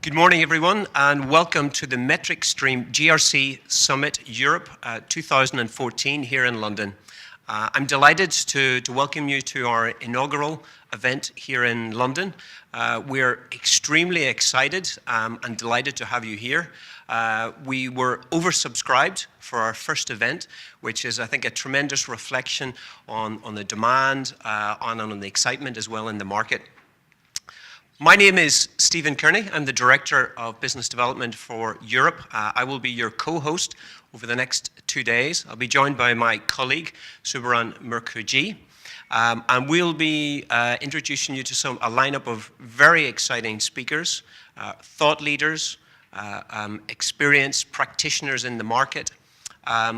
Good morning, everyone, and welcome to the MetricStream GRC Summit Europe 2014 here in London. I'm delighted to welcome you to our inaugural event here in London. We're extremely excited and delighted to have you here. We were oversubscribed for our first event, which is, I think, a tremendous reflection on the demand and on the excitement as well in the market. My name is Stephen Kearney. I'm the Director of Business Development for Europe. I will be your co-host over the next 2 days. I'll be joined by my colleague, Subharan Mukherjee, and we'll be introducing you to a lineup of very exciting speakers, thought leaders, experienced practitioners in the market.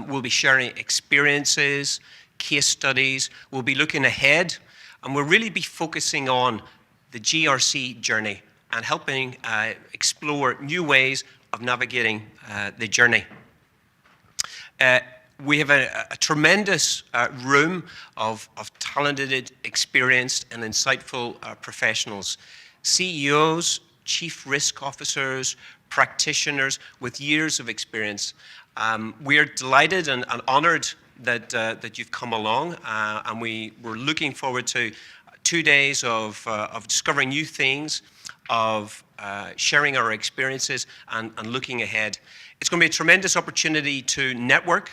We'll be sharing experiences, case studies. We'll be looking ahead, and we'll really be focusing on the GRC journey and helping explore new ways of navigating the journey. We have a tremendous room of talented, experienced, and insightful professionals, CEOs, chief risk officers, practitioners with years of experience. We are delighted and honored that you've come along, and we're looking forward to 2 days of discovering new things, of sharing our experiences and looking ahead. It's going to be a tremendous opportunity to network,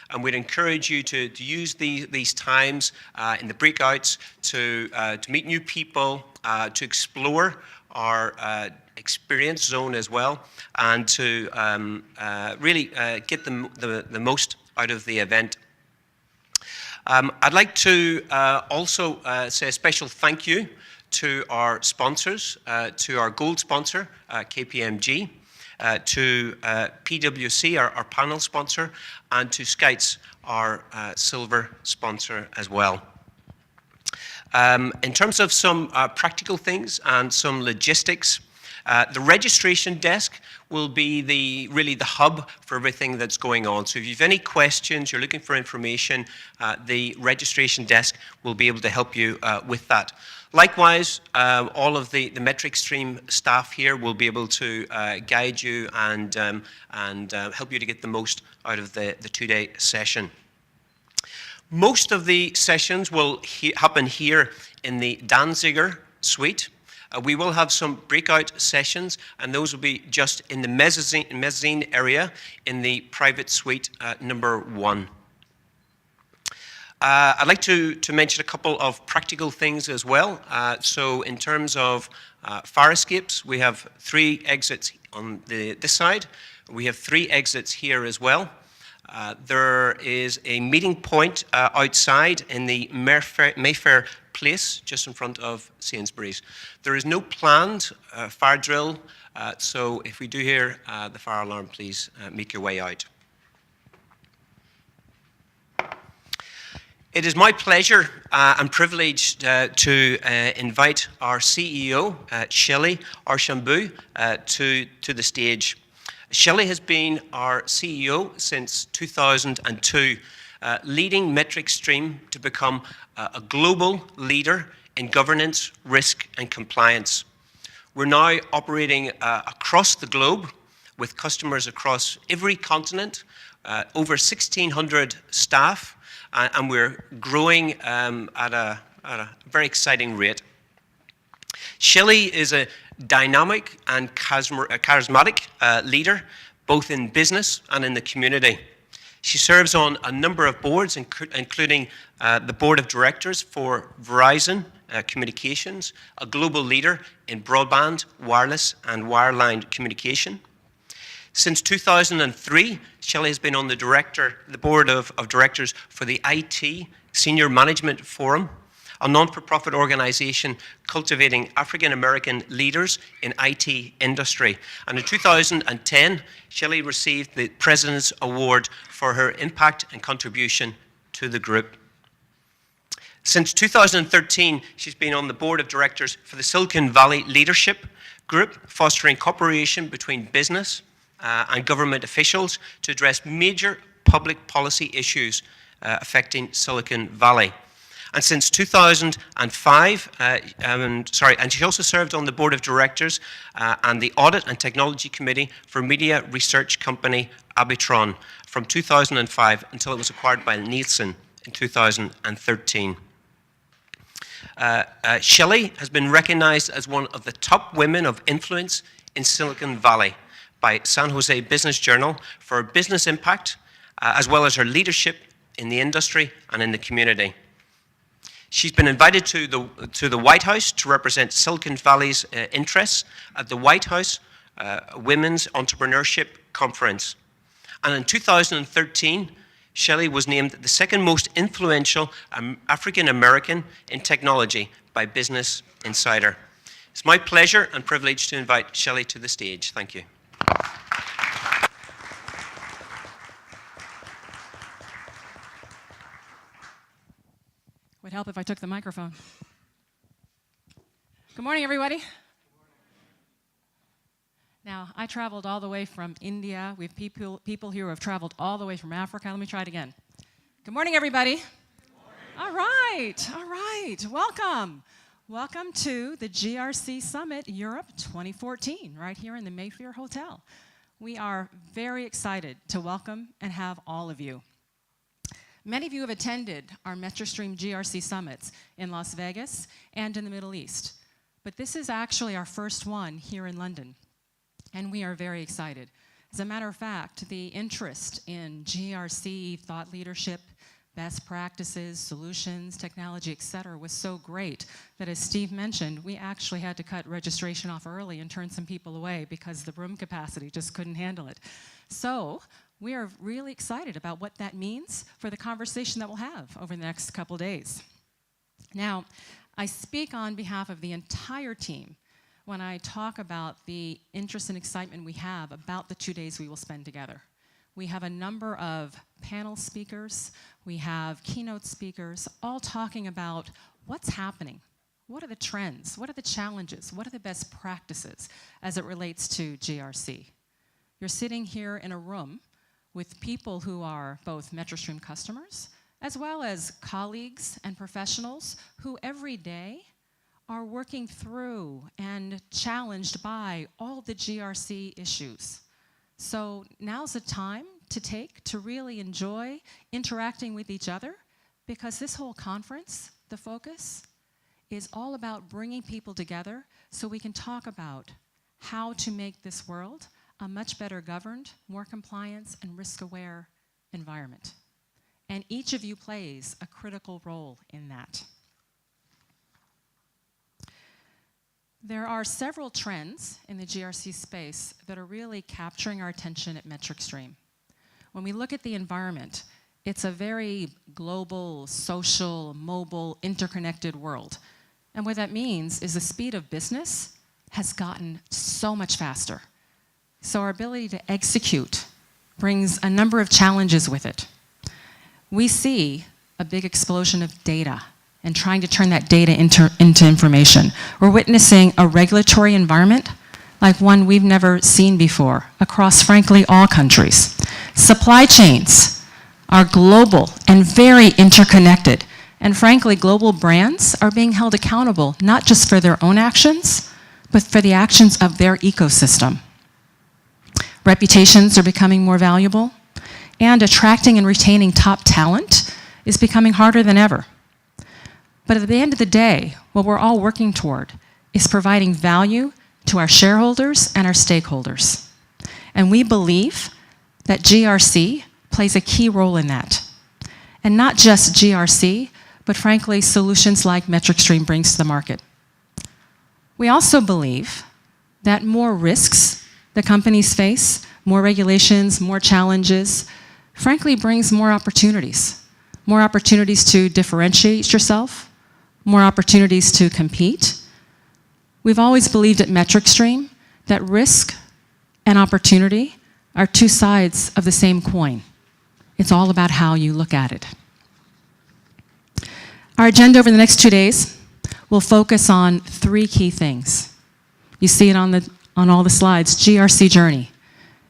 and we'd encourage you to use these times in the breakouts to meet new people, to explore our experience zone as well, and to really get the most out of the event. I'd like to also say a special thank you to our sponsors, to our gold sponsor, KPMG, to PwC, our panel sponsor, and to Skites, our silver sponsor as well. In terms of some practical things and some logistics, the registration desk will be really the hub for everything that's going on. So if you have any questions, you're looking for information, the registration desk will be able to help you with that. Likewise, all of the MetricStream staff here will be able to guide you and help you to get the most out of the 2-day session. Most of the sessions will happen here in the Danziger suite. We will have some breakout sessions, and those will be just in the mezzanine area in the private suite number 1. I'd like to mention a couple of practical things as well. So in terms of fire escapes, we have 3 exits on this side. We have 3 exits here as well. There is a meeting point outside in the Mayfair Place, just in front of Sainsbury's. There is no planned fire drill, so if we do hear the fire alarm, please make your way out. It is my pleasure and privilege to invite our CEO, Shelley Archambault, to the stage. Shelley has been our CEO since 2002, leading MetricStream to become a global leader in governance, risk, and compliance. We're now operating across the globe with customers across every continent, over 1,600 staff, and we're growing at a very exciting rate. Shelley is a dynamic and charismatic leader, both in business and in the community. She serves on a number of boards, including the board of directors for Verizon Communications, a global leader in broadband, wireless, and wireline communication. Since 2003, Shelley has been on the board of directors for the IT Senior Management Forum, a non-for-profit organization cultivating African-American leaders in IT industry. And in 2010, Shelley received the President's Award for her impact and contribution to the group. Since 2013, she's been on the board of directors for the Silicon Valley Leadership Group, fostering cooperation between business and government officials to address major public policy issues affecting Silicon Valley. And since 2005, and she also served on the board of directors and the audit and technology committee for media research company Abitron from 2005 until it was acquired by Nielsen in 2013. Shelley has been recognized as one of the top women of influence in Silicon Valley by San Jose Business Journal for her business impact, as well as her leadership in the industry and in the community. She's been invited to the White House to represent Silicon Valley's interests at the White House Women's Entrepreneurship Conference. And in 2013, Shelley was named the second most influential African American in technology by Business Insider. It's my pleasure and privilege to invite Shelley to the stage. Thank you. Would help if I took the microphone. Good morning, everybody. Now, I traveled all the way from India. We have people here who have traveled all the way from Africa. Let me try it again. Good morning, everybody. Good morning. All right. Welcome. Welcome to the GRC Summit Europe 2014, right here in the Mayfair Hotel. We are very excited to welcome and have all of you. Many of you have attended our MetricStream GRC Summits in Las Vegas and in the Middle East, but this is actually our first one here in London, and we are very excited. As a matter of fact, the interest in GRC, thought leadership, best practices, solutions, technology, etc., was so great that, as Steve mentioned, we actually had to cut registration off early and turn some people away because the room capacity just couldn't handle it. So we are really excited about what that means for the conversation that we'll have over the next couple days. Now, I speak on behalf of the entire team when I talk about the interest and excitement we have about the 2 days we will spend together. We have a number of panel speakers, we have keynote speakers, all talking about what's happening. What are the trends? What are the challenges? What are the best practices as it relates to GRC? You're sitting here in a room with people who are both MetricStream customers, as well as colleagues and professionals who every day are working through and challenged by all the GRC issues. So now's the time to really enjoy interacting with each other, because this whole conference, the focus, is all about bringing people together so we can talk about how to make this world a much better governed, more compliance and risk-aware environment. And each of you plays a critical role in that. There are several trends in the GRC space that are really capturing our attention at MetricStream. When we look at the environment, it's a very global, social, mobile, interconnected world. And what that means is the speed of business has gotten so much faster. So our ability to execute brings a number of challenges with it. We see a big explosion of data and trying to turn that data into information. We're witnessing a regulatory environment like one we've never seen before across, frankly, all countries. Supply chains are global and very interconnected. And frankly, global brands are being held accountable not just for their own actions, but for the actions of their ecosystem. Reputations are becoming more valuable, and attracting and retaining top talent is becoming harder than ever. But at the end of the day, what we're all working toward is providing value to our shareholders and our stakeholders. And we believe that GRC plays a key role in that. And not just GRC, but frankly, solutions like MetricStream brings to the market. We also believe that more risks that companies face, more regulations, more challenges, frankly brings more opportunities. More opportunities to differentiate yourself, more opportunities to compete. We've always believed at MetricStream that risk and opportunity are two sides of the same coin. It's all about how you look at it. Our agenda over the next 2 days will focus on 3 key things. You see it on all the slides, GRC Journey.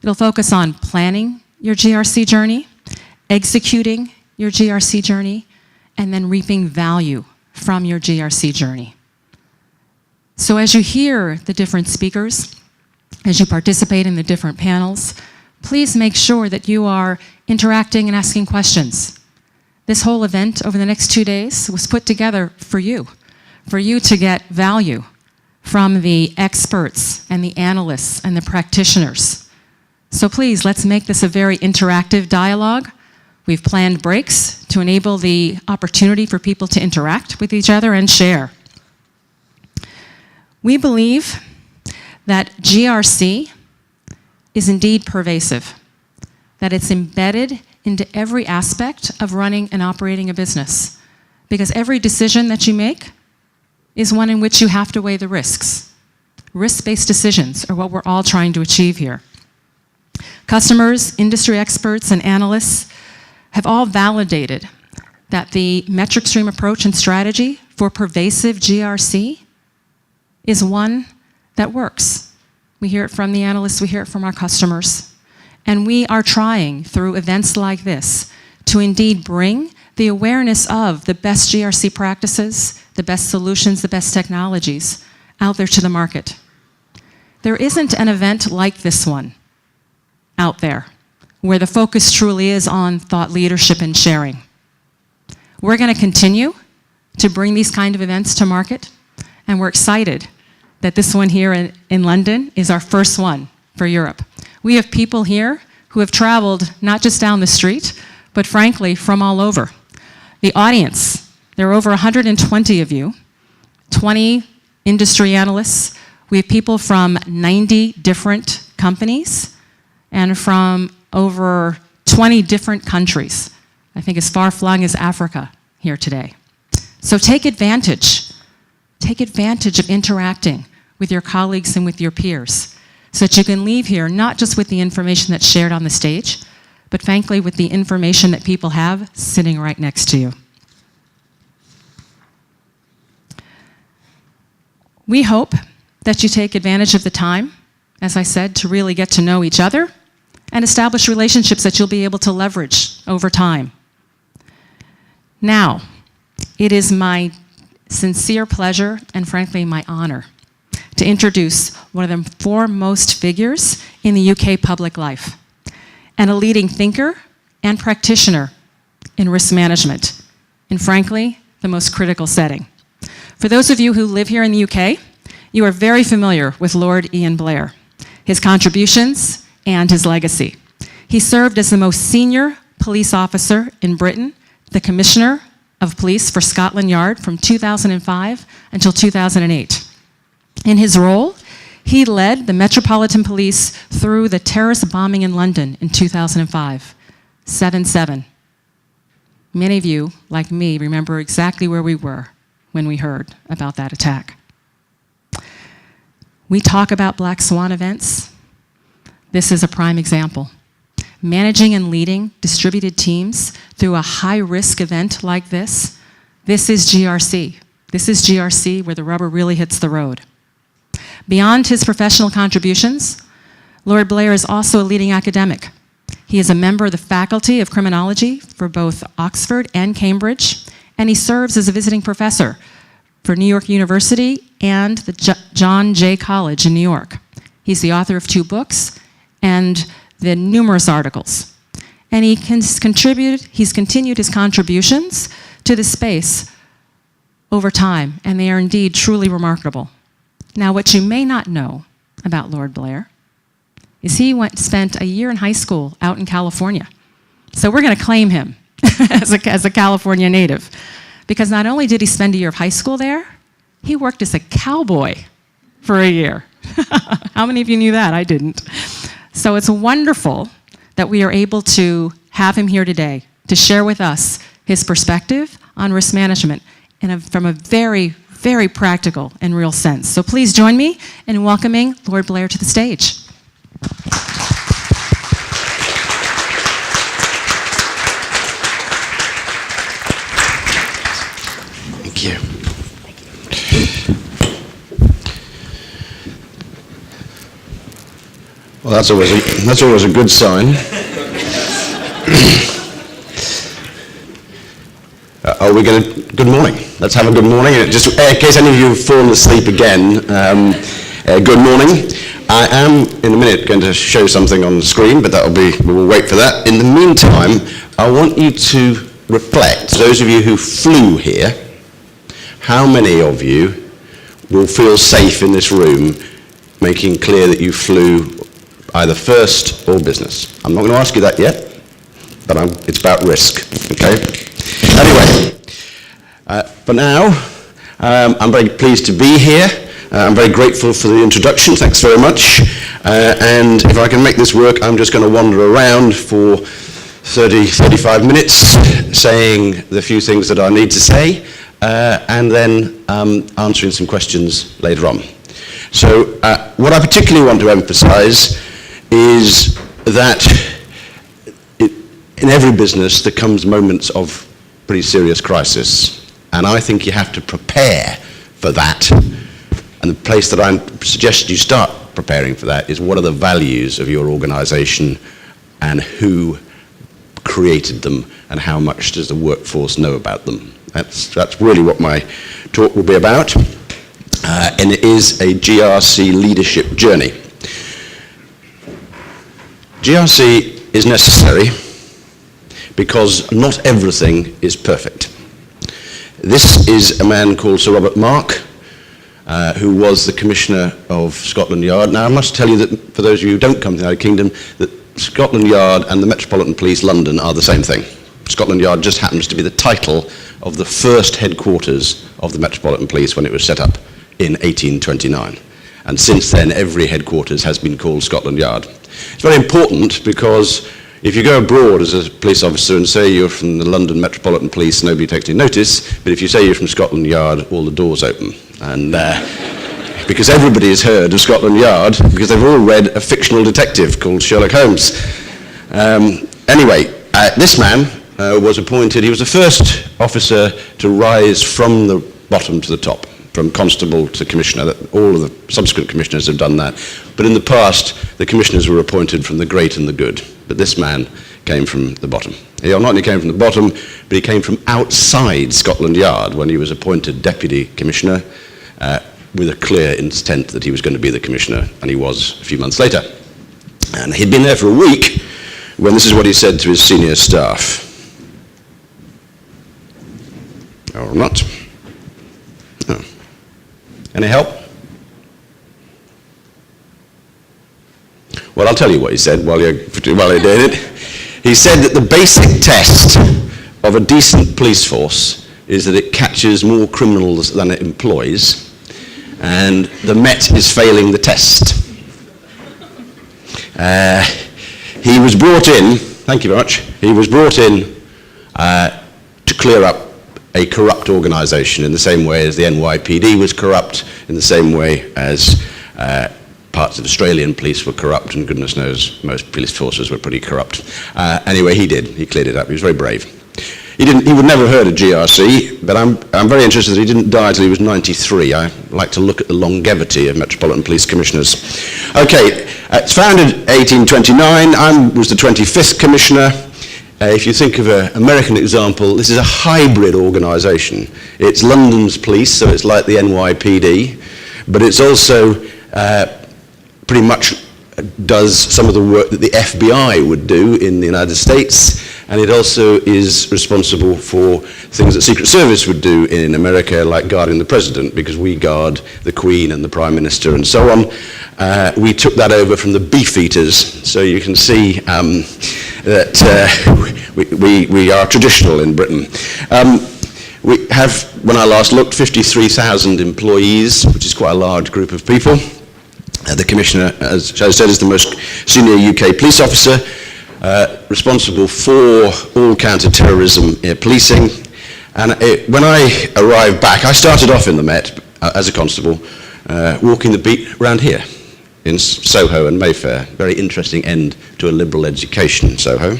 It'll focus on planning your GRC journey, executing your GRC journey, and then reaping value from your GRC journey. So as you hear the different speakers, as you participate in the different panels, please make sure that you are interacting and asking questions. This whole event over the next 2 days was put together for you to get value from the experts and the analysts and the practitioners. So please, let's make this a very interactive dialogue. We've planned breaks to enable the opportunity for people to interact with each other and share. We believe that GRC is indeed pervasive, that it's embedded into every aspect of running and operating a business, because every decision that you make is one in which you have to weigh the risks. Risk-based decisions are what we're all trying to achieve here. Customers, industry experts, and analysts have all validated that the MetricStream approach and strategy for pervasive GRC is one that works. We hear it from the analysts, we hear it from our customers, and we are trying through events like this to indeed bring the awareness of the best GRC practices, the best solutions, the best technologies out there to the market. There isn't an event like this one out there where the focus truly is on thought leadership and sharing. We're going to continue to bring these kind of events to market, and we're excited that this one here in London is our first one for Europe. We have people here who have traveled not just down the street, but frankly, from all over. The audience, there are over 120 of you, 20 industry analysts. We have people from 90 different companies and from over 20 different countries. I think as far-flung as Africa here today. So take advantage of interacting with your colleagues and with your peers so that you can leave here not just with the information that's shared on the stage, but frankly with the information that people have sitting right next to you. We hope that you take advantage of the time, as I said, to really get to know each other and establish relationships that you'll be able to leverage over time. Now, it is my sincere pleasure and frankly my honor to introduce one of the foremost figures in the UK public life and a leading thinker and practitioner in risk management in frankly the most critical setting. For those of you who live here in the UK, you are very familiar with Lord Ian Blair, his contributions and his legacy. He served as the most senior police officer in Britain, the Commissioner of Police for Scotland Yard from 2005 until 2008. In his role, he led the Metropolitan Police through the terrorist bombing in London in 2005, 7/7. Many of you, like me, remember exactly where we were when we heard about that attack. We talk about black swan events. This is a prime example. Managing and leading distributed teams through a high-risk event like this is GRC. This is GRC where the rubber really hits the road. Beyond his professional contributions, Lord Blair is also a leading academic. He is a member of the Faculty of Criminology for both Oxford and Cambridge, and he serves as a visiting professor for New York University and the John Jay College in New York. He's the author of 2 books and the numerous articles. And he's continued his contributions to the space over time, and they are indeed truly remarkable. Now, what you may not know about Lord Blair is he spent a year in high school out in California. So we're going to claim him as a California native, because not only did he spend a year of high school there, he worked as a cowboy for a year. How many of you knew that? I didn't. So it's wonderful that we are able to have him here today to share with us his perspective on risk management from a very, very practical and real sense. So please join me in welcoming Lord Blair to the stage. Thank you. Well, that's always a good sign. Well, we're going to, good morning. Let's have a good morning. Just in case any of you have fallen asleep again, good morning. I am, in a minute, going to show something on the screen, but we'll wait for that. In the meantime, I want you to reflect, those of you who flew here, how many of you will feel safe in this room, making clear that you flew either first or business? I'm not going to ask you that yet, but it's about risk, okay? Anyway, for now, I'm very pleased to be here. I'm very grateful for the introduction, thanks very much. And if I can make this work, I'm just going to wander around for 35 minutes, saying the few things that I need to say, and then answering some questions later on. So what I particularly want to emphasize is that in every business there comes moments of pretty serious crisis, and I think you have to prepare for that. And the place that I suggest you start preparing for that is, what are the values of your organization and who created them and how much does the workforce know about them? That's really what my talk will be about. And it is a GRC leadership journey. GRC is necessary because not everything is perfect. This is a man called Sir Robert Mark, who was the Commissioner of Scotland Yard. Now, I must tell you that for those of you who don't come to the United Kingdom, that Scotland Yard and the Metropolitan Police London are the same thing. Scotland Yard just happens to be the title of the first headquarters of the Metropolitan Police when it was set up in 1829. And since then, every headquarters has been called Scotland Yard. It's very important because if you go abroad as a police officer and say you're from the London Metropolitan Police, nobody takes any notice, but if you say you're from Scotland Yard, all the doors open. And because everybody has heard of Scotland Yard, because they've all read a fictional detective called Sherlock Holmes. Anyway, this man was appointed, he was the first officer to rise from the bottom to the top, from constable to commissioner. All of the subsequent commissioners have done that. But in the past, the commissioners were appointed from the great and the good. But this man came from the bottom. He not only came from the bottom, but he came from outside Scotland Yard when he was appointed deputy commissioner, with a clear intent that he was going to be the commissioner, and he was a few months later. And he'd been there for a week when this is what he said to his senior staff. Or not. Oh. Any help? Well, I'll tell you what he said while you're doing it. He said that the basic test of a decent police force is that it catches more criminals than it employs, and the Met is failing the test. He was brought in, thank you very much, he was brought in to clear up a corrupt organisation in the same way as the NYPD was corrupt, in the same way as parts of Australian police were corrupt, and goodness knows most police forces were pretty corrupt. Anyway, he cleared it up. He was very brave. He would never have heard of GRC, but I'm very interested that he didn't die till he was 93. I like to look at the longevity of Metropolitan Police Commissioners. Okay, it's founded 1829. I was the 25th Commissioner. If you think of an American example, this is a hybrid organisation. It's London's police, so it's like the NYPD, but it's also pretty much does some of the work that the FBI would do in the United States, and it also is responsible for things that Secret Service would do in America, like guarding the president, because we guard the Queen and the Prime Minister and so on. We took that over from the Beefeaters, so you can see that we are traditional in Britain. We have, when I last looked, 53,000 employees, which is quite a large group of people. The Commissioner, as I said, is the most senior UK police officer, responsible for all counter-terrorism policing. And when I arrived back, I started off in the Met as a constable, walking the beat around here in Soho and Mayfair. Very interesting end to a liberal education, Soho.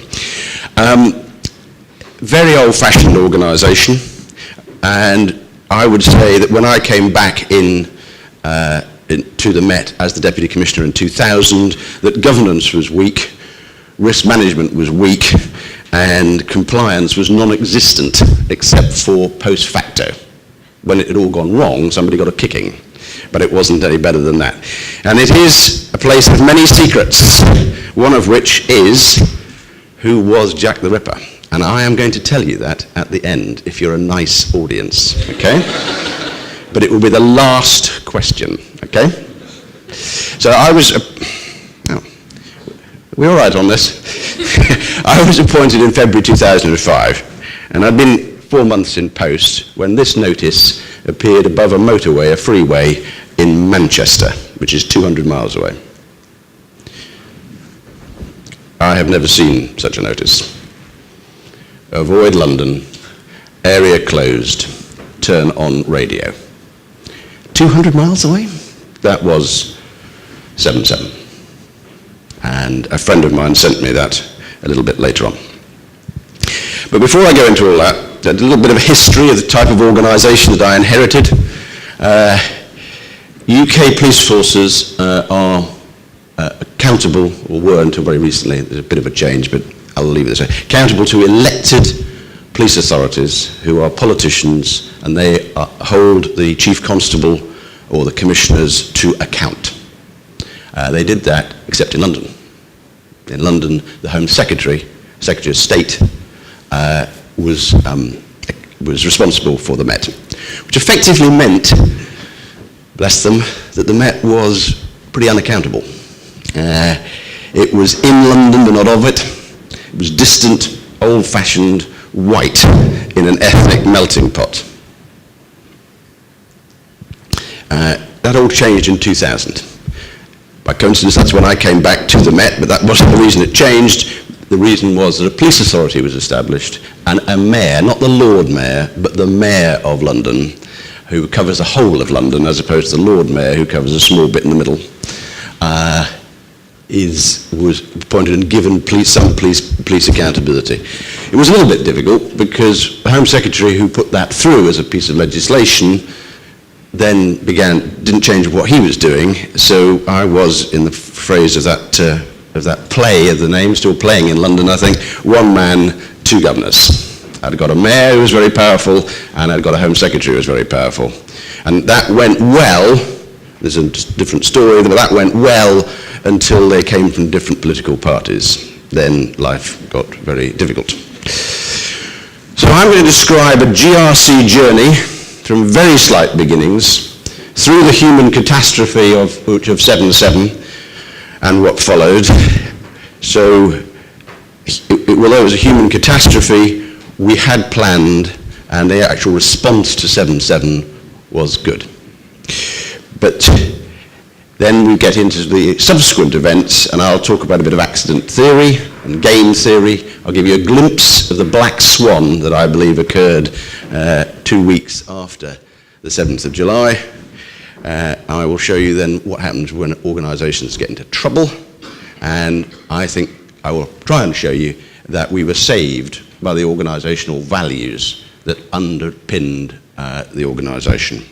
Very old-fashioned organisation, and I would say that when I came back to the Met as the Deputy Commissioner in 2000, that governance was weak, risk management was weak, and compliance was non-existent except for post facto. When it had all gone wrong, somebody got a kicking, but it wasn't any better than that. And it is a place of many secrets, one of which is who was Jack the Ripper. And I am going to tell you that at the end, if you're a nice audience, okay? But it will be the last question, okay? So I was, we're all right on this. I was appointed in February 2005, and I'd been 4 months in post when this notice appeared above a motorway, a freeway in Manchester, which is 200 miles away. I have never seen such a notice. Avoid London, area closed, turn on radio. 200 miles away? That was 7/7. And a friend of mine sent me that a little bit later on. But before I go into all that, a little bit of a history of the type of organisation that I inherited. UK police forces are accountable, or were until very recently, there's a bit of a change, but I'll leave it this way, accountable to elected police authorities who are politicians, and they hold the chief constable or the commissioners to account. They did that except in London. In London, the Home Secretary of State, was responsible for the Met, which effectively meant, bless them, that the Met was pretty unaccountable. It was in London but not of it. It was distant, old-fashioned, white in an ethnic melting pot. That all changed in 2000. By coincidence, that's when I came back to the Met, but that wasn't the reason it changed. The reason was that a police authority was established, and a mayor, not the Lord Mayor, but the Mayor of London, who covers the whole of London, as opposed to the Lord Mayor, who covers a small bit in the middle, was appointed and given some police accountability. It was a little bit difficult because the Home Secretary who put that through as a piece of legislation then didn't change what he was doing, so I was, in the phrase of that play, of the name, still playing in London, I think, one man, two governors. I'd got a mayor who was very powerful, and I'd got a Home Secretary who was very powerful. And that went well. There's a different story, but that went well until they came from different political parties. Then life got very difficult. So I'm going to describe a GRC journey from very slight beginnings through the human catastrophe of 7/7 and what followed. So although it was a human catastrophe, we had planned, and the actual response to 7/7 was good. But then we get into the subsequent events, and I'll talk about a bit of accident theory and game theory. I'll give you a glimpse of the black swan that I believe occurred 2 weeks after the 7th of July. I will show you then what happens when organisations get into trouble, and I think I will try and show you that we were saved by the organisational values that underpinned the organisation.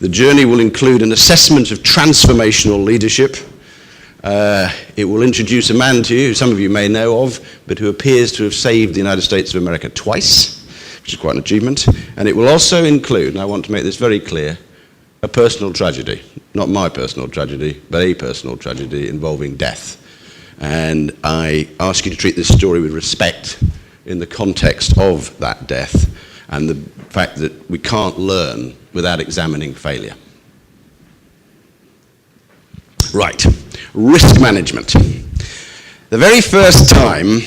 The journey will include an assessment of transformational leadership. It will introduce a man to you, who some of you may know of, but who appears to have saved the United States of America twice, which is quite an achievement. And it will also include, and I want to make this very clear, a personal tragedy. Not my personal tragedy, but a personal tragedy involving death. And I ask you to treat this story with respect in the context of that death and the fact that we can't learn without examining failure. Right, risk management. The very first time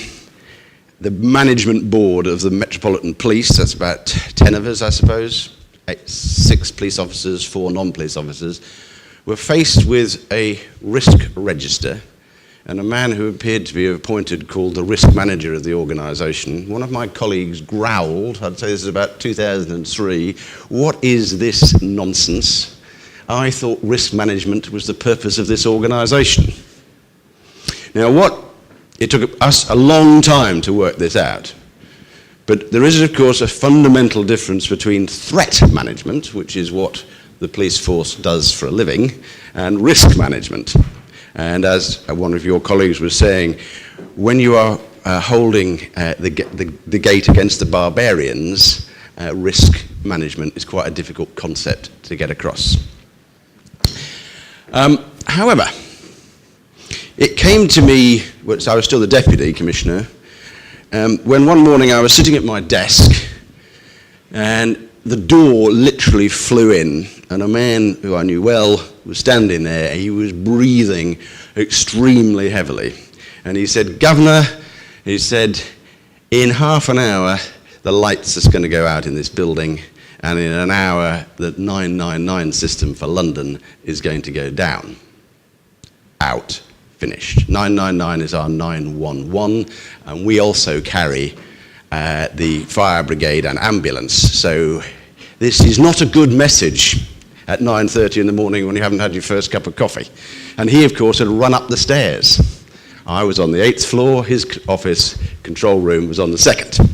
the management board of the Metropolitan Police, that's about 10 of us, I suppose, 6 police officers, 4 non-police officers, were faced with a risk register and a man who appeared to be appointed called the risk manager of the organisation. One of my colleagues growled, I'd say this is about 2003, "What is this nonsense? I thought risk management was the purpose of this organisation." Now it took us a long time to work this out, but there is of course a fundamental difference between threat management, which is what the police force does for a living, and risk management. And as one of your colleagues was saying, when you are holding the gate against the barbarians, risk management is quite a difficult concept to get across. However, it came to me, I was still the Deputy Commissioner, when one morning I was sitting at my desk and the door literally flew in, and a man who I knew well was standing there. He was breathing extremely heavily. And he said, "Governor," he said, "in half an hour, the lights are going to go out in this building, and in an hour, the 999 system for London is going to go down." Out. Finished. 999 is our 911, and we also carry the fire brigade and ambulance. So this is not a good message at 9:30 in the morning when you haven't had your first cup of coffee. And he, of course, had run up the stairs. I was on the 8th floor, his office control room was on the 2nd.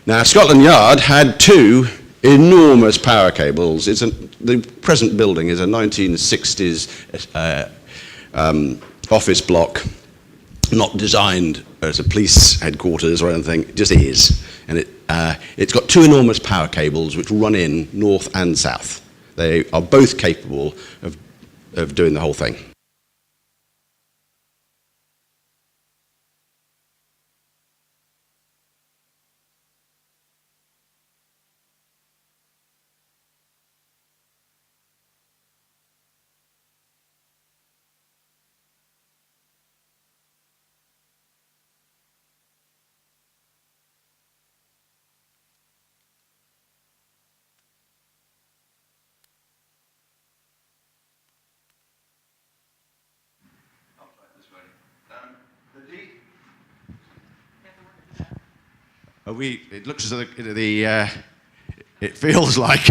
Now, Scotland Yard had two enormous power cables. The present building is a 1960s office block, not designed as a police headquarters or anything, it just is. And it's got two enormous power cables which run in north and south. They are both capable of doing the whole thing. It looks as though it feels like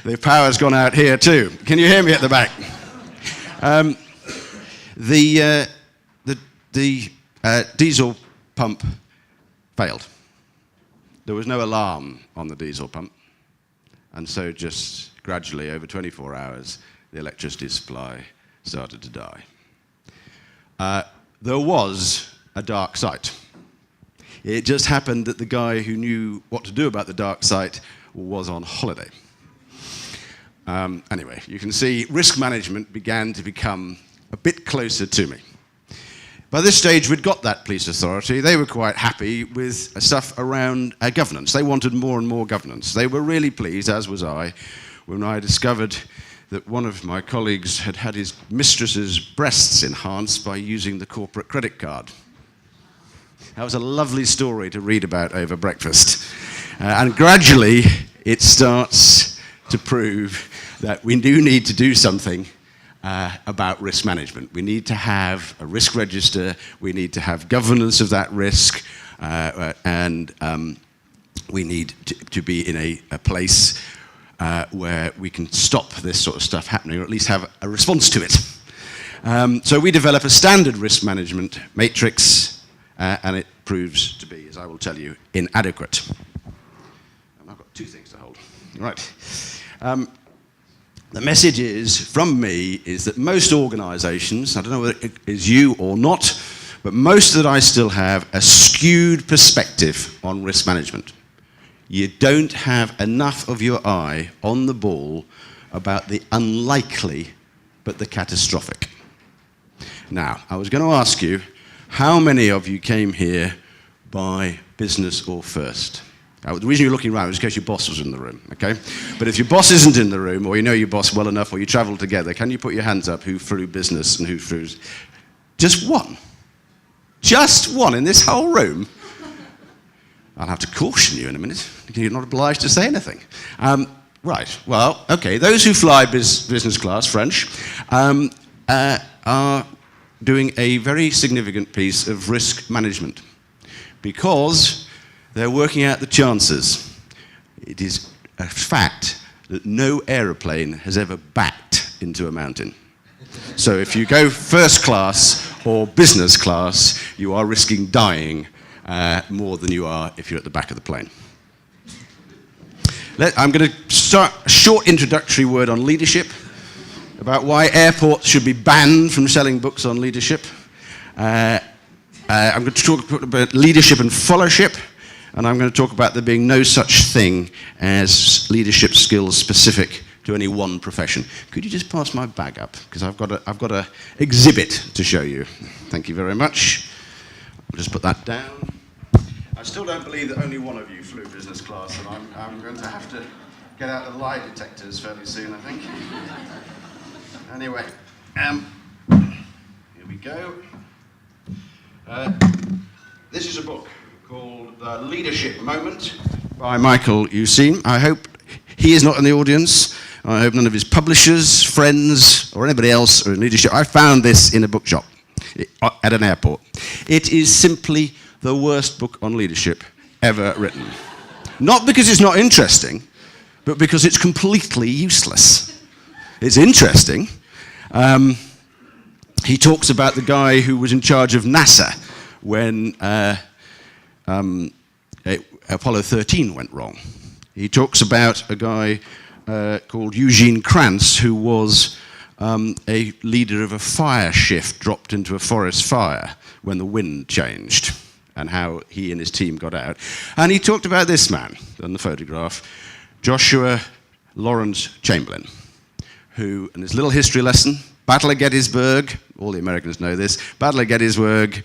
the power's gone out here too. Can you hear me at the back? The diesel pump failed. There was no alarm on the diesel pump, and so just gradually over 24 hours, the electricity supply started to die. There was a dark site. It just happened that the guy who knew what to do about the dark site was on holiday. Anyway, you can see risk management began to become a bit closer to me. By this stage, we'd got that police authority. They were quite happy with stuff around governance. They wanted more and more governance. They were really pleased, as was I, when I discovered that one of my colleagues had had his mistress's breasts enhanced by using the corporate credit card. That was a lovely story to read about over breakfast. And gradually, it starts to prove that we do need to do something about risk management. We need to have a risk register, we need to have governance of that risk, and we need to be in a place where we can stop this sort of stuff happening, or at least have a response to it. So we develop a standard risk management matrix, and it proves to be, as I will tell you, inadequate. And I've got two things to hold. Right. The message from me is that most organizations, I don't know whether it is you or not, but most that I still have a skewed perspective on risk management. You don't have enough of your eye on the ball about the unlikely but the catastrophic. Now, I was going to ask you, how many of you came here by business or first? The reason you're looking around is in case your boss was in the room, okay? But if your boss isn't in the room, or you know your boss well enough, or you travel together, can you put your hands up who flew business and who flew... Just one. Just one in this whole room. I'll have to caution you in a minute. You're not obliged to say anything. Right, well, okay, those who fly business class, French, are doing a very significant piece of risk management because they're working out the chances. It is a fact that no aeroplane has ever backed into a mountain. So if you go first class or business class, you are risking dying more than you are if you're at the back of the plane. I'm going to start a short introductory word on leadership. about why airports should be banned from selling books on leadership. I'm going to talk about leadership and fellowship, and I'm going to talk about there being no such thing as leadership skills specific to any one profession. Could you just pass my bag up? Because I've got a exhibit to show you. Thank you very much. I'll just put that down. I still don't believe that only one of you flew business class, and I'm going to have to get out the lie detectors fairly soon, I think. Anyway, here we go. This is a book called The Leadership Moment by Michael Useem. I hope he is not in the audience. I hope none of his publishers, friends, or anybody else are in leadership. I found this in a bookshop at an airport. It is simply the worst book on leadership ever written. Not because it's not interesting, but because it's completely useless. It's interesting. He talks about the guy who was in charge of NASA when Apollo 13 went wrong. He talks about a guy called Eugene Kranz, who was a leader of a fire shift dropped into a forest fire when the wind changed, and how he and his team got out. And he talked about this man on the photograph, Joshua Lawrence Chamberlain, who, in his little history lesson, Battle of Gettysburg, all the Americans know this, Battle of Gettysburg,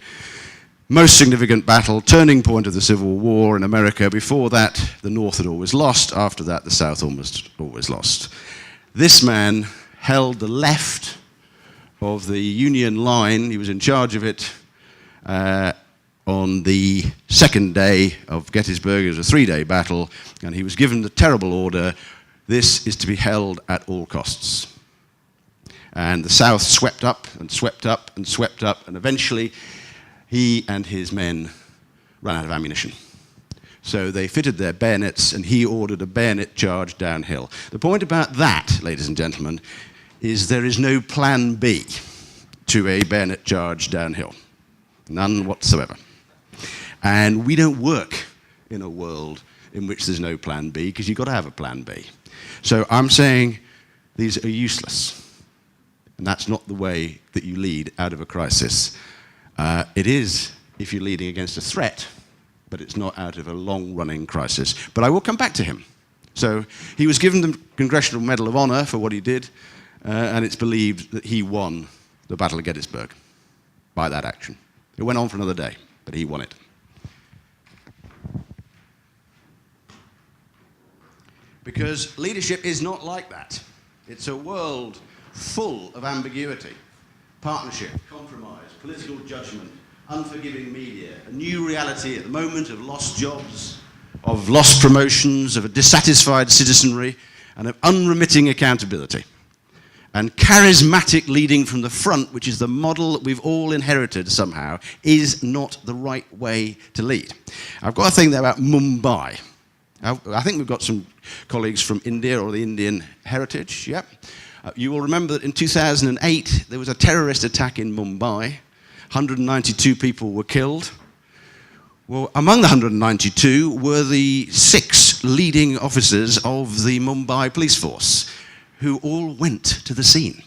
most significant battle, turning point of the Civil War in America. Before that, the North had always lost. After that, the South almost always lost. This man held the left of the Union line. He was in charge of it on the second day of Gettysburg. It was a 3-day battle, and he was given the terrible order, this is to be held at all costs. And the South swept up and swept up and swept up, and eventually he and his men ran out of ammunition. So they fitted their bayonets, and he ordered a bayonet charge downhill. The point about that, ladies and gentlemen, is there is no plan B to a bayonet charge downhill. None whatsoever. And we don't work in a world in which there's no plan B, because you've got to have a plan B. So I'm saying these are useless. And that's not the way that you lead out of a crisis. It is if you're leading against a threat, but it's not out of a long-running crisis. But I will come back to him. So he was given the Congressional Medal of Honor for what he did, and it's believed that he won the Battle of Gettysburg by that action. It went on for another day, but he won it. Because leadership is not like that. It's a world full of ambiguity, partnership, compromise, political judgment, unforgiving media, a new reality at the moment of lost jobs, of lost promotions, of a dissatisfied citizenry, and of unremitting accountability. And charismatic leading from the front, which is the model that we've all inherited somehow, is not the right way to lead. I've got a thing there about Mumbai. I think we've got some colleagues from India or the Indian heritage, yep. You will remember that in 2008, there was a terrorist attack in Mumbai. 192 people were killed. Well, among the 192 were the 6 leading officers of the Mumbai police force, who all went to the scene.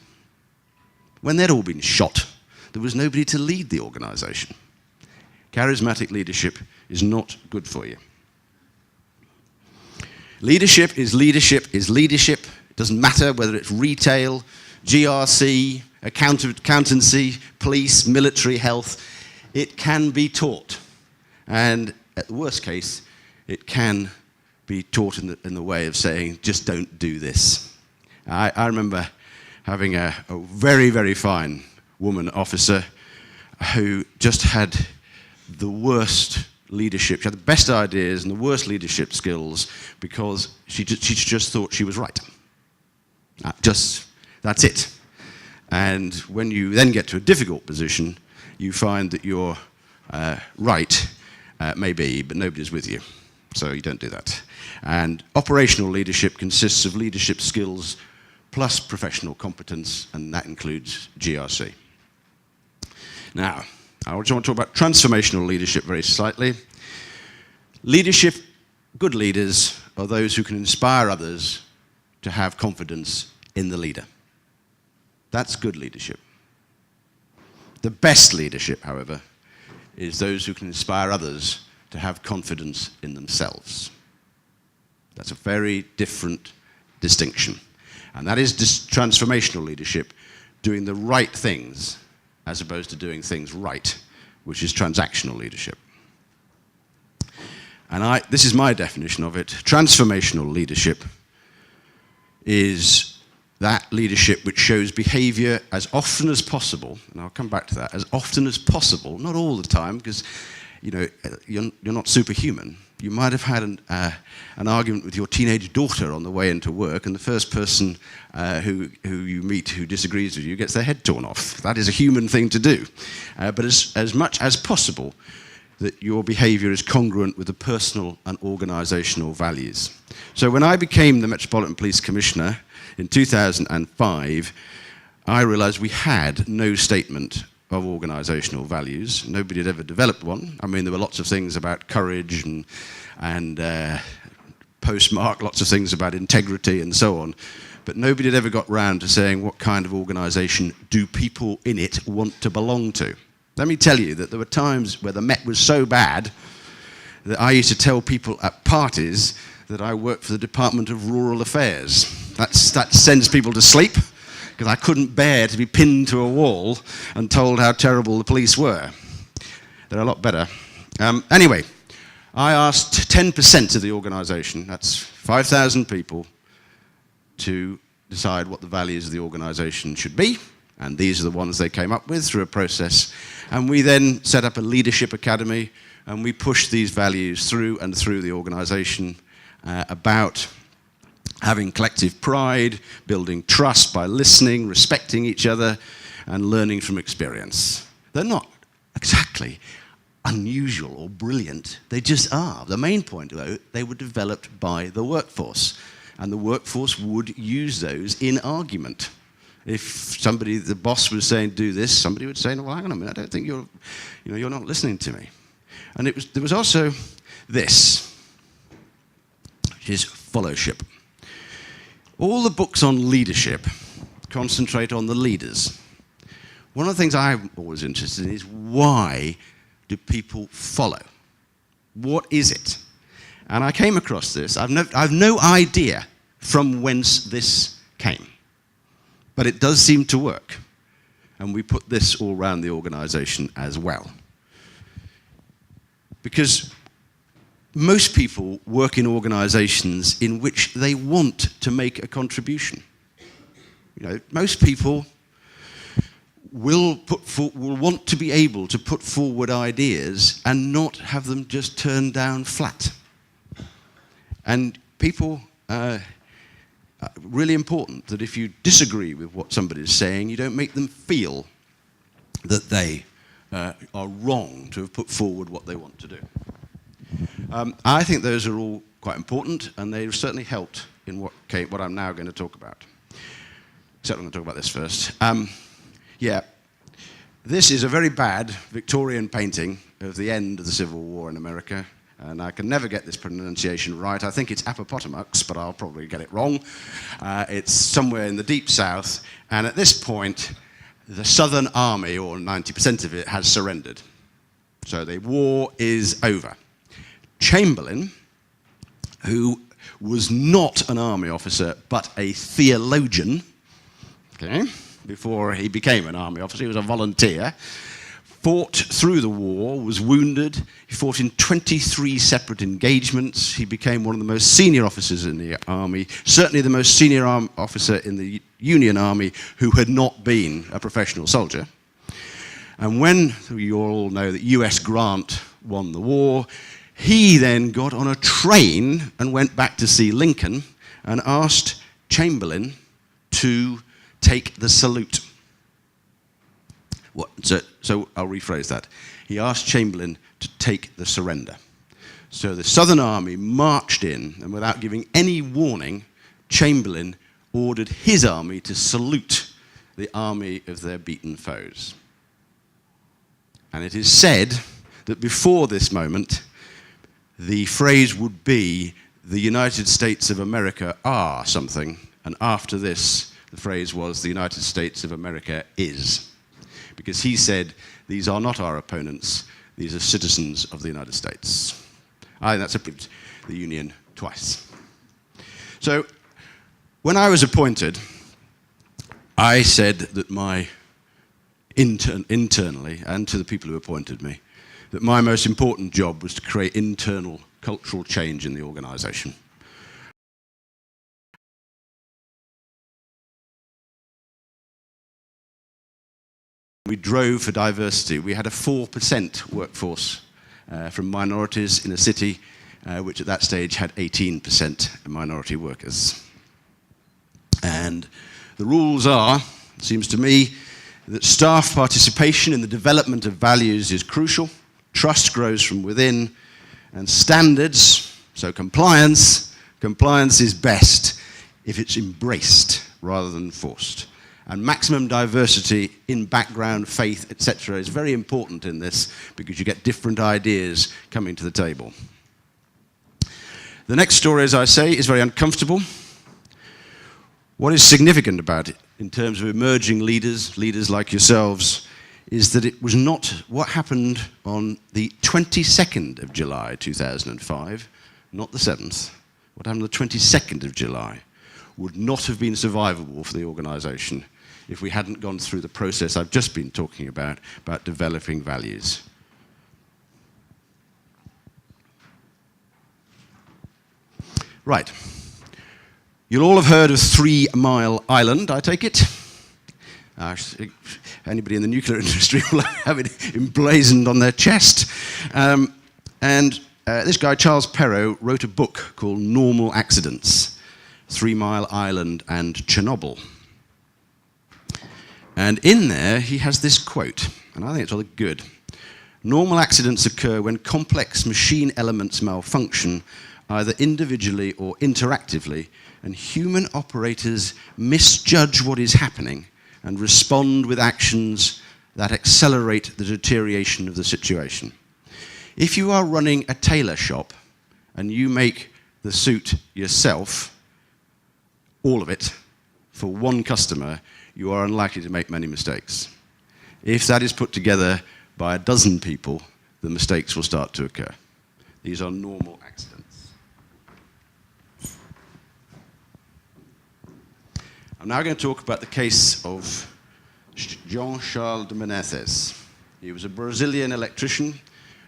When they'd all been shot, there was nobody to lead the organization. Charismatic leadership is not good for you. Leadership is leadership is leadership. It doesn't matter whether it's retail, GRC, accountancy, police, military, health. It can be taught. And at the worst case, it can be taught in the way of saying, just don't do this. I remember having a very, very fine woman officer who just had the worst leadership. She had the best ideas and the worst leadership skills because she just thought she was right. That's it. And when you then get to a difficult position, you find that you're right, maybe, but nobody's with you. So you don't do that. And operational leadership consists of leadership skills plus professional competence, and that includes GRC. Now, I also want to talk about transformational leadership very slightly. Leadership, good leaders, are those who can inspire others to have confidence in the leader. That's good leadership. The best leadership, however, is those who can inspire others to have confidence in themselves. That's a very different distinction. And that is transformational leadership, doing the right things as opposed to doing things right, which is transactional leadership. And this is my definition of it. Transformational leadership is that leadership which shows behavior as often as possible, and I'll come back to that, as often as possible, not all the time, because you're not superhuman. You might have had an argument with your teenage daughter on the way into work, and the first person who you meet who disagrees with you gets their head torn off. That is a human thing to do. But as much as possible, that your behavior is congruent with the personal and organizational values. So when I became the Metropolitan Police Commissioner in 2005, I realized we had no statement of organizational values. Nobody had ever developed one. I mean, there were lots of things about courage and postmark, lots of things about integrity and so on. But nobody had ever got round to saying what kind of organization do people in it want to belong to. Let me tell you that there were times where the Met was so bad that I used to tell people at parties that I worked for the Department of Rural Affairs. That sends people to sleep, because I couldn't bear to be pinned to a wall and told how terrible the police were. They're a lot better. Anyway, I asked 10% of the organisation, that's 5,000 people, to decide what the values of the organisation should be, and these are the ones they came up with through a process. And we then set up a leadership academy, and we pushed these values through and through the organisation about having collective pride, building trust by listening, respecting each other, and learning from experience. They're not exactly unusual or brilliant, they just are. The main point, though, they were developed by the workforce, and the workforce would use those in argument. If the boss was saying, do this, somebody would say, no, well, hang on a minute, I don't think you're not listening to me. And there was also this, which is fellowship. All the books on leadership concentrate on the leaders. One of the things I'm always interested in is, why do people follow? What is it? And I came across this. I've no idea from whence this came. But it does seem to work. And we put this all around the organization as well. Because most people work in organizations in which they want to make a contribution. Most people will want to be able to put forward ideas and not have them just turned down flat. And people, really important that if you disagree with what somebody is saying, you don't make them feel that they are wrong to have put forward what they want to do. I think those are all quite important, and they've certainly helped in what I'm now going to talk about. Except I'm going to talk about this first. This is a very bad Victorian painting of the end of the Civil War in America, and I can never get this pronunciation right. I think it's Appomattox, but I'll probably get it wrong. It's somewhere in the deep south, and at this point, the Southern Army, or 90% of it, has surrendered. So the war is over. Chamberlain, who was not an army officer, but a theologian, before he became an army officer, he was a volunteer, fought through the war, was wounded. He fought in 23 separate engagements. He became one of the most senior officers in the army, certainly the most senior officer in the Union Army who had not been a professional soldier. And when you all know that U.S. Grant won the war, he then got on a train and went back to see Lincoln and asked Chamberlain to take the salute. So I'll rephrase that. He asked Chamberlain to take the surrender. So the Southern Army marched in, and without giving any warning, Chamberlain ordered his army to salute the army of their beaten foes. And it is said that before this moment, the phrase would be, the United States of America are something, and after this, the phrase was, "The United States of America is." Because he said, these are not our opponents, these are citizens of the United States. I think that's approved the Union twice. So, when I was appointed, I said that internally, and to the people who appointed me, that my most important job was to create internal cultural change in the organization. We drove for diversity. We had a 4% workforce from minorities in a city which at that stage had 18% minority workers. And the rules are, it seems to me, that staff participation in the development of values is crucial, trust grows from within, and standards, so compliance is best if it's embraced rather than forced. And maximum diversity in background, faith, etc. is very important in this because you get different ideas coming to the table. The next story, as I say, is very uncomfortable. What is significant about it in terms of emerging leaders like yourselves, is that it was not what happened on the 22nd of July 2005, not the 7th. What happened on the 22nd of July would not have been survivable for the organization if we hadn't gone through the process I've just been talking about developing values. Right. You'll all have heard of 3 Mile Island, I take it. Anybody in the nuclear industry will have it emblazoned on their chest. This guy, Charles Perrow, wrote a book called Normal Accidents, 3 Mile Island and Chernobyl. And in there, he has this quote, and I think it's rather good. Normal accidents occur when complex machine elements malfunction, either individually or interactively, and human operators misjudge what is happening and respond with actions that accelerate the deterioration of the situation. If you are running a tailor shop and you make the suit yourself, all of it, for one customer, you are unlikely to make many mistakes. If that is put together by a dozen people, the mistakes will start to occur. These are normal accidents. I'm now going to talk about the case of Jean-Charles de Menezes. He was a Brazilian electrician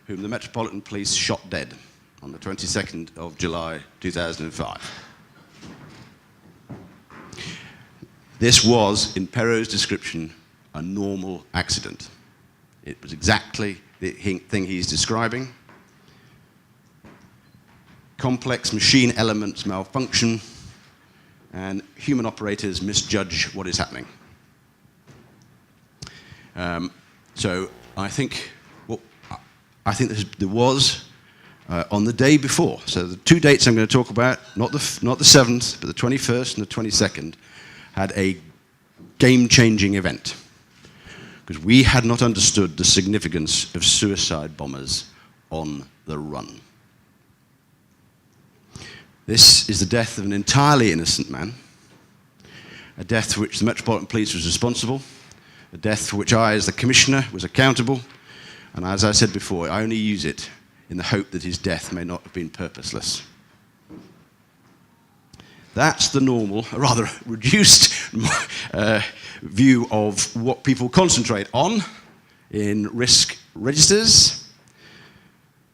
whom the Metropolitan Police shot dead on the 22nd of July 2005. This was, in Perrow's description, a normal accident. It was exactly the thing he's describing. Complex machine elements malfunction, and human operators misjudge what is happening. So I think there was on the day before. So the 2 dates I'm going to talk about, not the 7th, but the 21st and the 22nd, had a game-changing event, because we had not understood the significance of suicide bombers on the run. This is the death of an entirely innocent man, a death for which the Metropolitan Police was responsible, a death for which I, as the Commissioner, was accountable, and as I said before, I only use it in the hope that his death may not have been purposeless. That's the normal, rather reduced view of what people concentrate on in risk registers.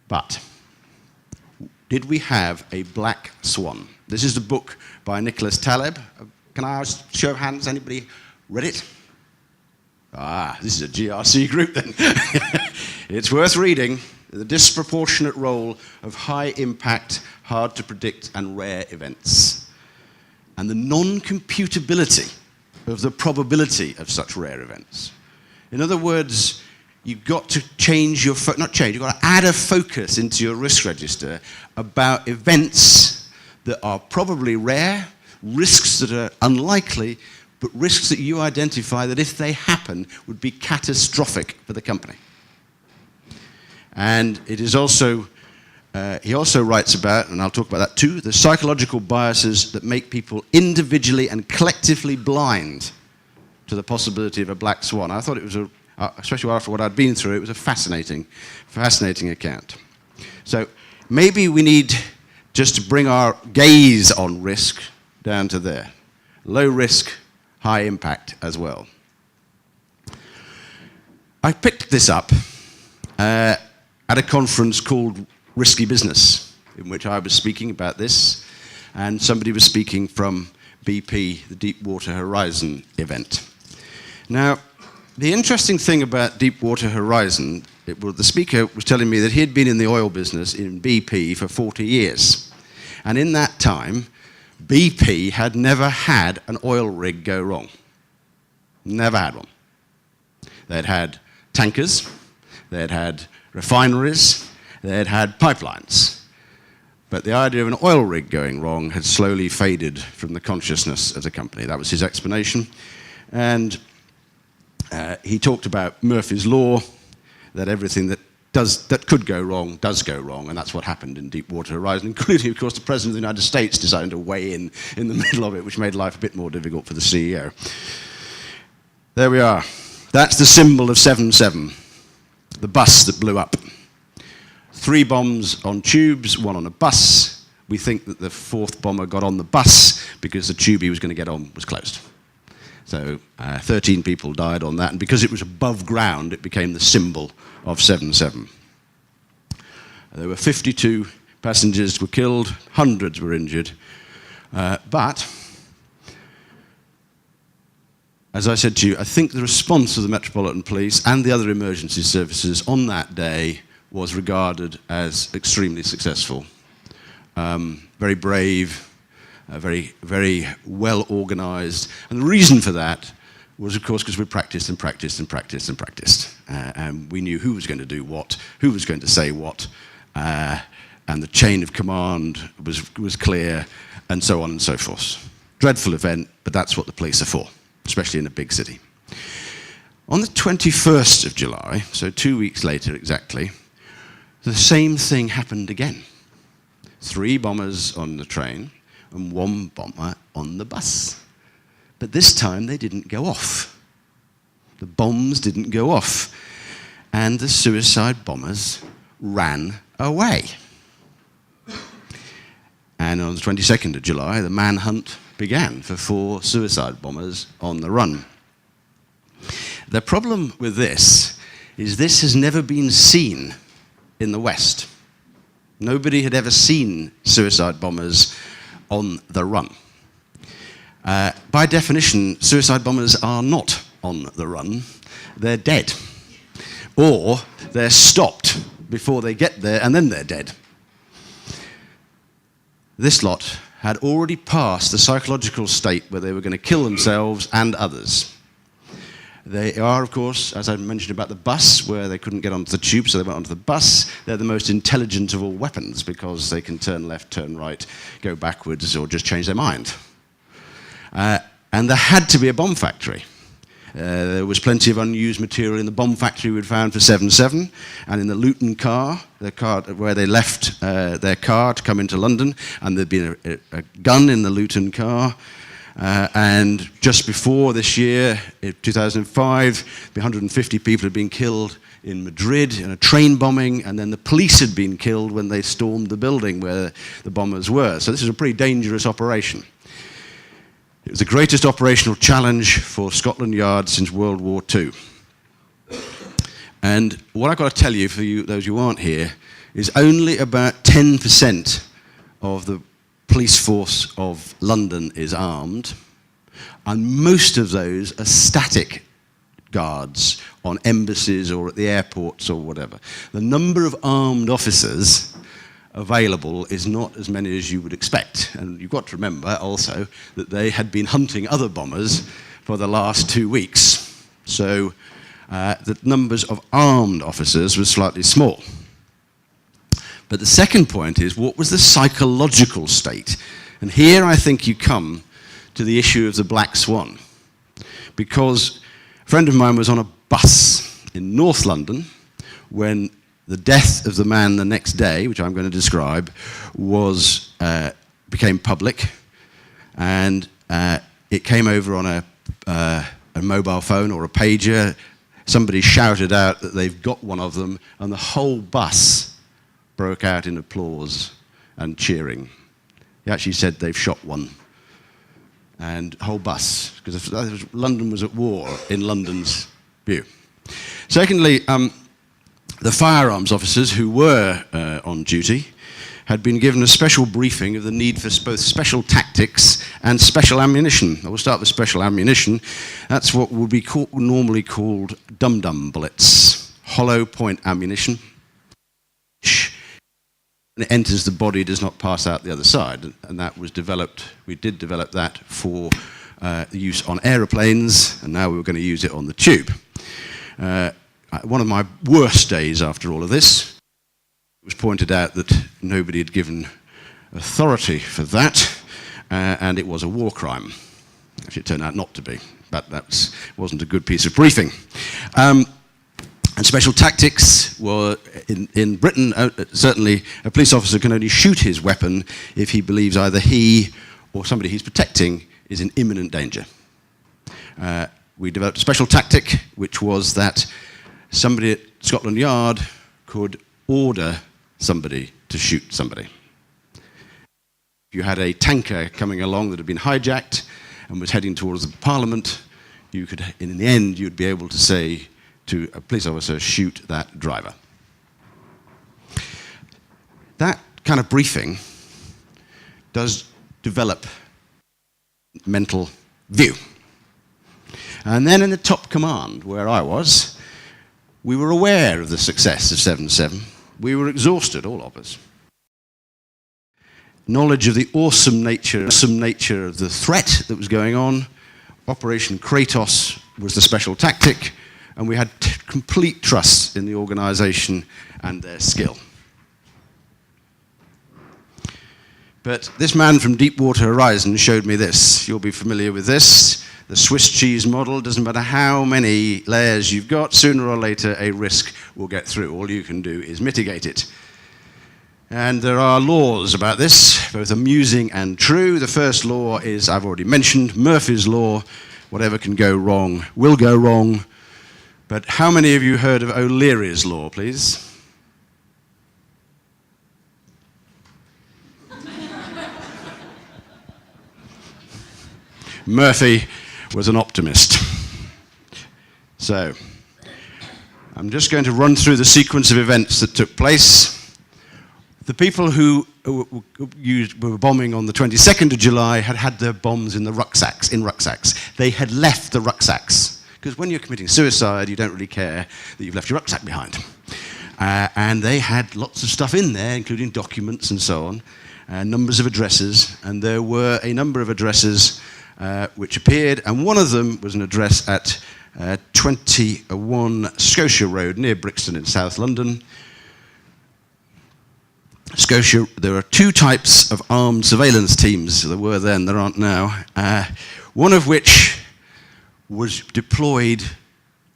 But did we have a black swan? This is the book by Nicholas Taleb. Can I ask, show of hands, anybody read it? Ah, this is a GRC group then. It's worth reading. The disproportionate role of high impact, hard to predict and rare events, and the non-computability of the probability of such rare events. In other words, you've got to change your, you've got to add a focus into your risk register about events that are probably rare, risks that are unlikely, but risks that you identify that if they happen would be catastrophic for the company. And it is also he also writes about, and I'll talk about that too, the psychological biases that make people individually and collectively blind to the possibility of a black swan. I thought it was, especially after what I'd been through, it was a fascinating account. So maybe we need just to bring our gaze on risk down to there. Low risk, high impact as well. I picked this up at a conference called Risky Business, in which I was speaking about this, and somebody was speaking from BP, the Deepwater Horizon event. Now, the interesting thing about Deepwater Horizon, the speaker was telling me that he had been in the oil business in BP for 40 years. And in that time, BP had never had an oil rig go wrong. Never had one. They'd had tankers, they'd had refineries, they'd had pipelines. But the idea of an oil rig going wrong had slowly faded from the consciousness of the company. That was his explanation. And he talked about Murphy's Law, that everything that could go wrong does go wrong, and that's what happened in Deepwater Horizon, including, of course, the President of the United States deciding to weigh in the middle of it, which made life a bit more difficult for the CEO. There we are. That's the symbol of 7-7, the bus that blew up. 3 bombs on tubes, 1 on a bus. We think that the 4th bomber got on the bus because the tube he was going to get on was closed. So 13 people died on that, and because it was above ground, it became the symbol of 7-7. There were 52 passengers were killed, hundreds were injured, but as I said to you, I think the response of the Metropolitan Police and the other emergency services on that day was regarded as extremely successful. Very brave, very, very well organized. And the reason for that was, of course, because we practiced and practiced and practiced and practiced. And we knew who was going to do what, who was going to say what, and the chain of command was clear, and so on and so forth. Dreadful event, but that's what the police are for, especially in a big city. On the 21st of July, so 2 weeks later exactly, the same thing happened again. 3 bombers on the train and 1 bomber on the bus. But this time they didn't go off. The bombs didn't go off. And the suicide bombers ran away. And on the 22nd of July, the manhunt began for 4 suicide bombers on the run. The problem with this is this has never been seen in the West. Nobody had ever seen suicide bombers on the run. By definition, suicide bombers are not on the run. They're dead. Or they're stopped before they get there, and then they're dead. This lot had already passed the psychological state where they were going to kill themselves and others. They are, of course, as I mentioned about the bus, where they couldn't get onto the tube, so they went onto the bus. They're the most intelligent of all weapons because they can turn left, turn right, go backwards, or just change their mind. And there had to be a bomb factory. There was plenty of unused material in the bomb factory we'd found for 7-7, and in the Luton car, the car where they left their car to come into London, and there'd been a gun in the Luton car. And just before this year, in 2005, 150 people had been killed in Madrid in a train bombing, and then the police had been killed when they stormed the building where the bombers were. So this is a pretty dangerous operation. It was the greatest operational challenge for Scotland Yard since World War II. And what I've got to tell you, for you, those who aren't here, is only about 10% of the police force of London is armed, and most of those are static guards on embassies or at the airports or whatever. The number of armed officers available is not as many as you would expect. And you've got to remember also that they had been hunting other bombers for the last 2 weeks. So the numbers of armed officers was slightly small. But the second point is, what was the psychological state? And here I think you come to the issue of the black swan. Because a friend of mine was on a bus in North London when The death of the man the next day, which I'm going to describe, became public, and it came over on a mobile phone or a pager. Somebody shouted out that they've got one of them, and the whole bus broke out in applause and cheering. He actually said they've shot one. And whole bus, because London was at war in London's view. Secondly, the firearms officers who were on duty had been given a special briefing of the need for both special tactics and special ammunition. I will start with special ammunition. That's what would be normally called dum-dum bullets, hollow point ammunition. When it enters the body, does not pass out the other side, and that was developed. We did develop that for use on aeroplanes, and now we're going to use it on the tube. One of my worst days after all of this, it was pointed out that nobody had given authority for that, and it was a war crime. Actually, it turned out not to be, but that wasn't a good piece of briefing. And special tactics were, in Britain, certainly a police officer can only shoot his weapon if he believes either he or somebody he's protecting is in imminent danger. We developed a special tactic, which was that somebody at Scotland Yard could order somebody to shoot somebody. If you had a tanker coming along that had been hijacked and was heading towards the Parliament, you could, in the end, you'd be able to say to a police officer, shoot that driver. That kind of briefing does develop mental view. And then in the top command, where I was, we were aware of the success of 7/7. We were exhausted, all of us. Knowledge of the awesome nature of the threat that was going on. Operation Kratos was the special tactic, and we had complete trust in the organization and their skill. But this man from Deepwater Horizon showed me this. You'll be familiar with this. The Swiss cheese model. Doesn't matter how many layers you've got, sooner or later a risk will get through. All you can do is mitigate it. And there are laws about this, both amusing and true. The first law is, I've already mentioned, Murphy's Law. Whatever can go wrong will go wrong. But how many of you heard of O'Leary's Law, please? Murphy was an optimist. So, I'm just going to run through the sequence of events that took place. The people who were bombing on the 22nd of July had had their bombs in rucksacks. They had left the rucksacks. Because when you're committing suicide, you don't really care that you've left your rucksack behind. And they had lots of stuff in there, including documents and so on, numbers of addresses, and there were a number of addresses which appeared, and one of them was an address at 21 Scotia Road, near Brixton in South London. Scotia, there are two types of armed surveillance teams. There were then, there aren't now. One of which was deployed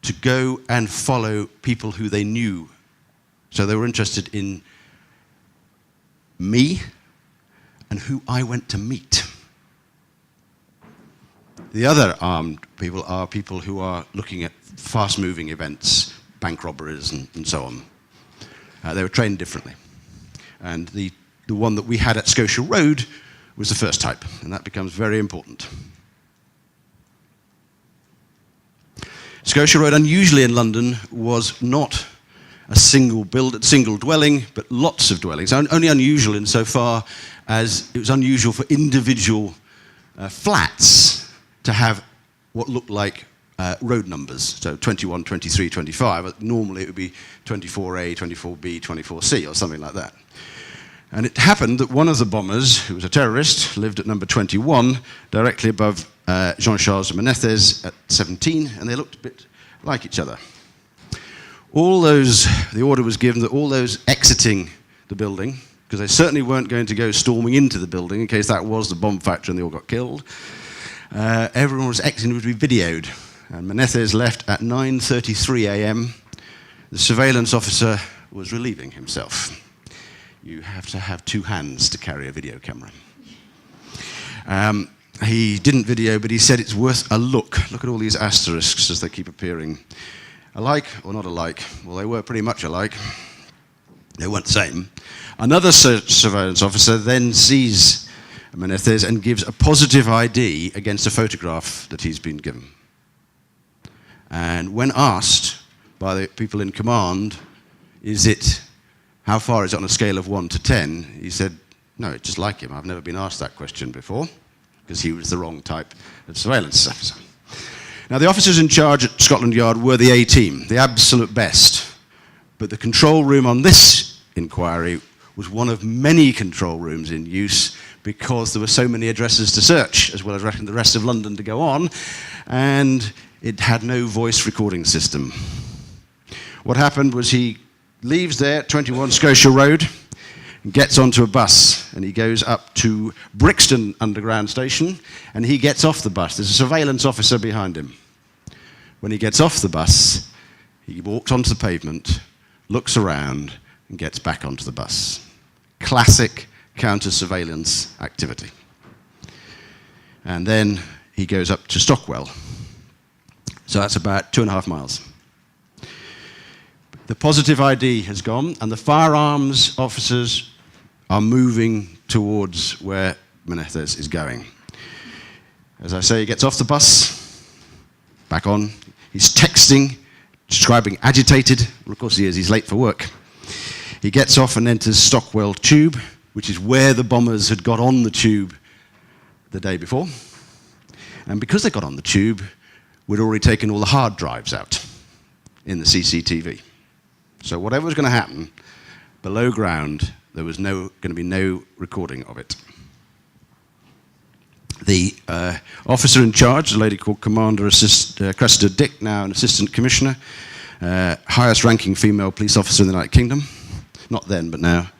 to go and follow people who they knew. So they were interested in me and who I went to meet. The other armed people are people who are looking at fast-moving events, bank robberies and so on. They were trained differently. And the one that we had at Scotia Road was the first type, and that becomes very important. Scotia Road, unusually in London, was not a single dwelling, but lots of dwellings. Only unusual insofar as it was unusual for individual flats to have what looked like road numbers. So 21, 23, 25. Normally it would be 24A, 24B, 24C, or something like that. And it happened that one of the bombers, who was a terrorist, lived at number 21, directly above Jean-Charles Menezes at 17, and they looked a bit like each other. The order was given that all those exiting the building, because they certainly weren't going to go storming into the building in case that was the bomb factory and they all got killed, everyone was exiting was to be videoed. And Menezes left at 9:33 a.m. The surveillance officer was relieving himself. You have to have 2 hands to carry a video camera. He didn't video, but he said it's worth a look. Look at all these asterisks as they keep appearing. Alike or not alike? Well, they were pretty much alike. They weren't the same. Another surveillance officer then sees Menezes and gives a positive ID against a photograph that he's been given. And when asked by the people in command, how far is it on a scale of 1 to 10? He said, no, it's just like him. I've never been asked that question before, because he was the wrong type of surveillance officer. Now, the officers in charge at Scotland Yard were the A-team, the absolute best. But the control room on this inquiry was one of many control rooms in use because there were so many addresses to search, as well as the rest of London to go on, and it had no voice recording system. What happened was he leaves there at 21 Scotia Road, and gets onto a bus, and he goes up to Brixton Underground Station, and he gets off the bus. There's a surveillance officer behind him. When he gets off the bus, he walks onto the pavement, looks around, and gets back onto the bus. Classic counter-surveillance activity. And then he goes up to Stockwell. So that's about 2.5 miles. The positive ID has gone, and the firearms officers are moving towards where Menezes is going. As I say, he gets off the bus, back on. He's texting, describing agitated. Well, of course he is, he's late for work. He gets off and enters Stockwell Tube, which is where the bombers had got on the tube the day before. And because they got on the tube, we'd already taken all the hard drives out in the CCTV. So whatever was going to happen, below ground, there was going to be no recording of it. The officer in charge, a lady called Commander Cressida Dick, now an Assistant Commissioner, highest ranking female police officer in the United Kingdom, not then but now,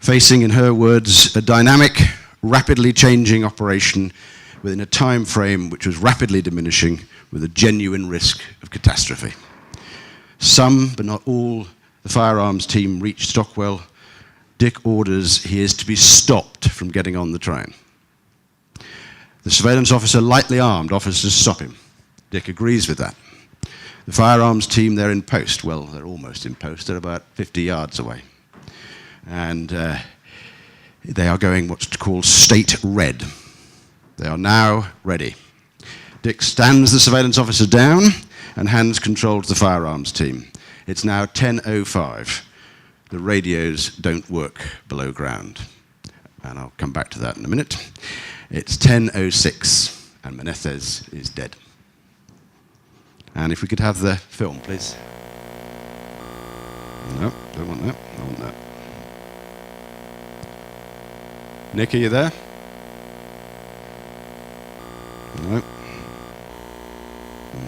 facing, in her words, a dynamic, rapidly changing operation within a time frame which was rapidly diminishing with a genuine risk of catastrophe. Some, but not all, the firearms team reached Stockwell. Dick orders he is to be stopped from getting on the train. The surveillance officer, lightly armed, offers to stop him. Dick agrees with that. The firearms team, they're in post. Well, they're almost in post. They're about 50 yards away. And they are going what's called state red. They are now ready. Dick stands the surveillance officer down and hands control to the firearms team. It's now 10:05. The radios don't work below ground. And I'll come back to that in a minute. It's 10:06, and Menezes is dead. And if we could have the film, please. No, don't want that. I want that. Nick, are you there? No.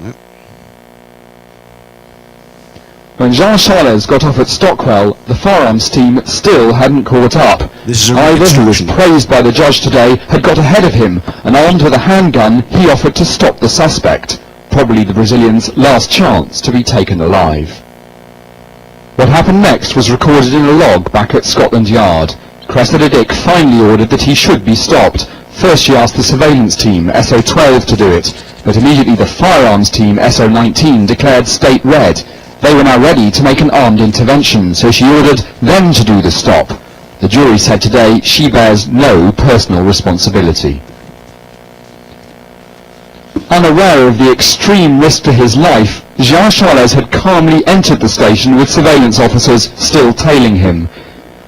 No. When Jean Charles got off at Stockwell, the firearms team still hadn't caught up. Ivor, who was praised by the judge today, had got ahead of him, and armed with a handgun, he offered to stop the suspect, probably the Brazilian's last chance to be taken alive. What happened next was recorded in a log back at Scotland Yard. Cressida Dick finally ordered that he should be stopped. First she asked the surveillance team, SO12, to do it, but immediately the firearms team, SO19, declared state red. They were now ready to make an armed intervention, so she ordered them to do the stop. The jury said today she bears no personal responsibility. Unaware of the extreme risk to his life, Jean Charles had calmly entered the station with surveillance officers still tailing him.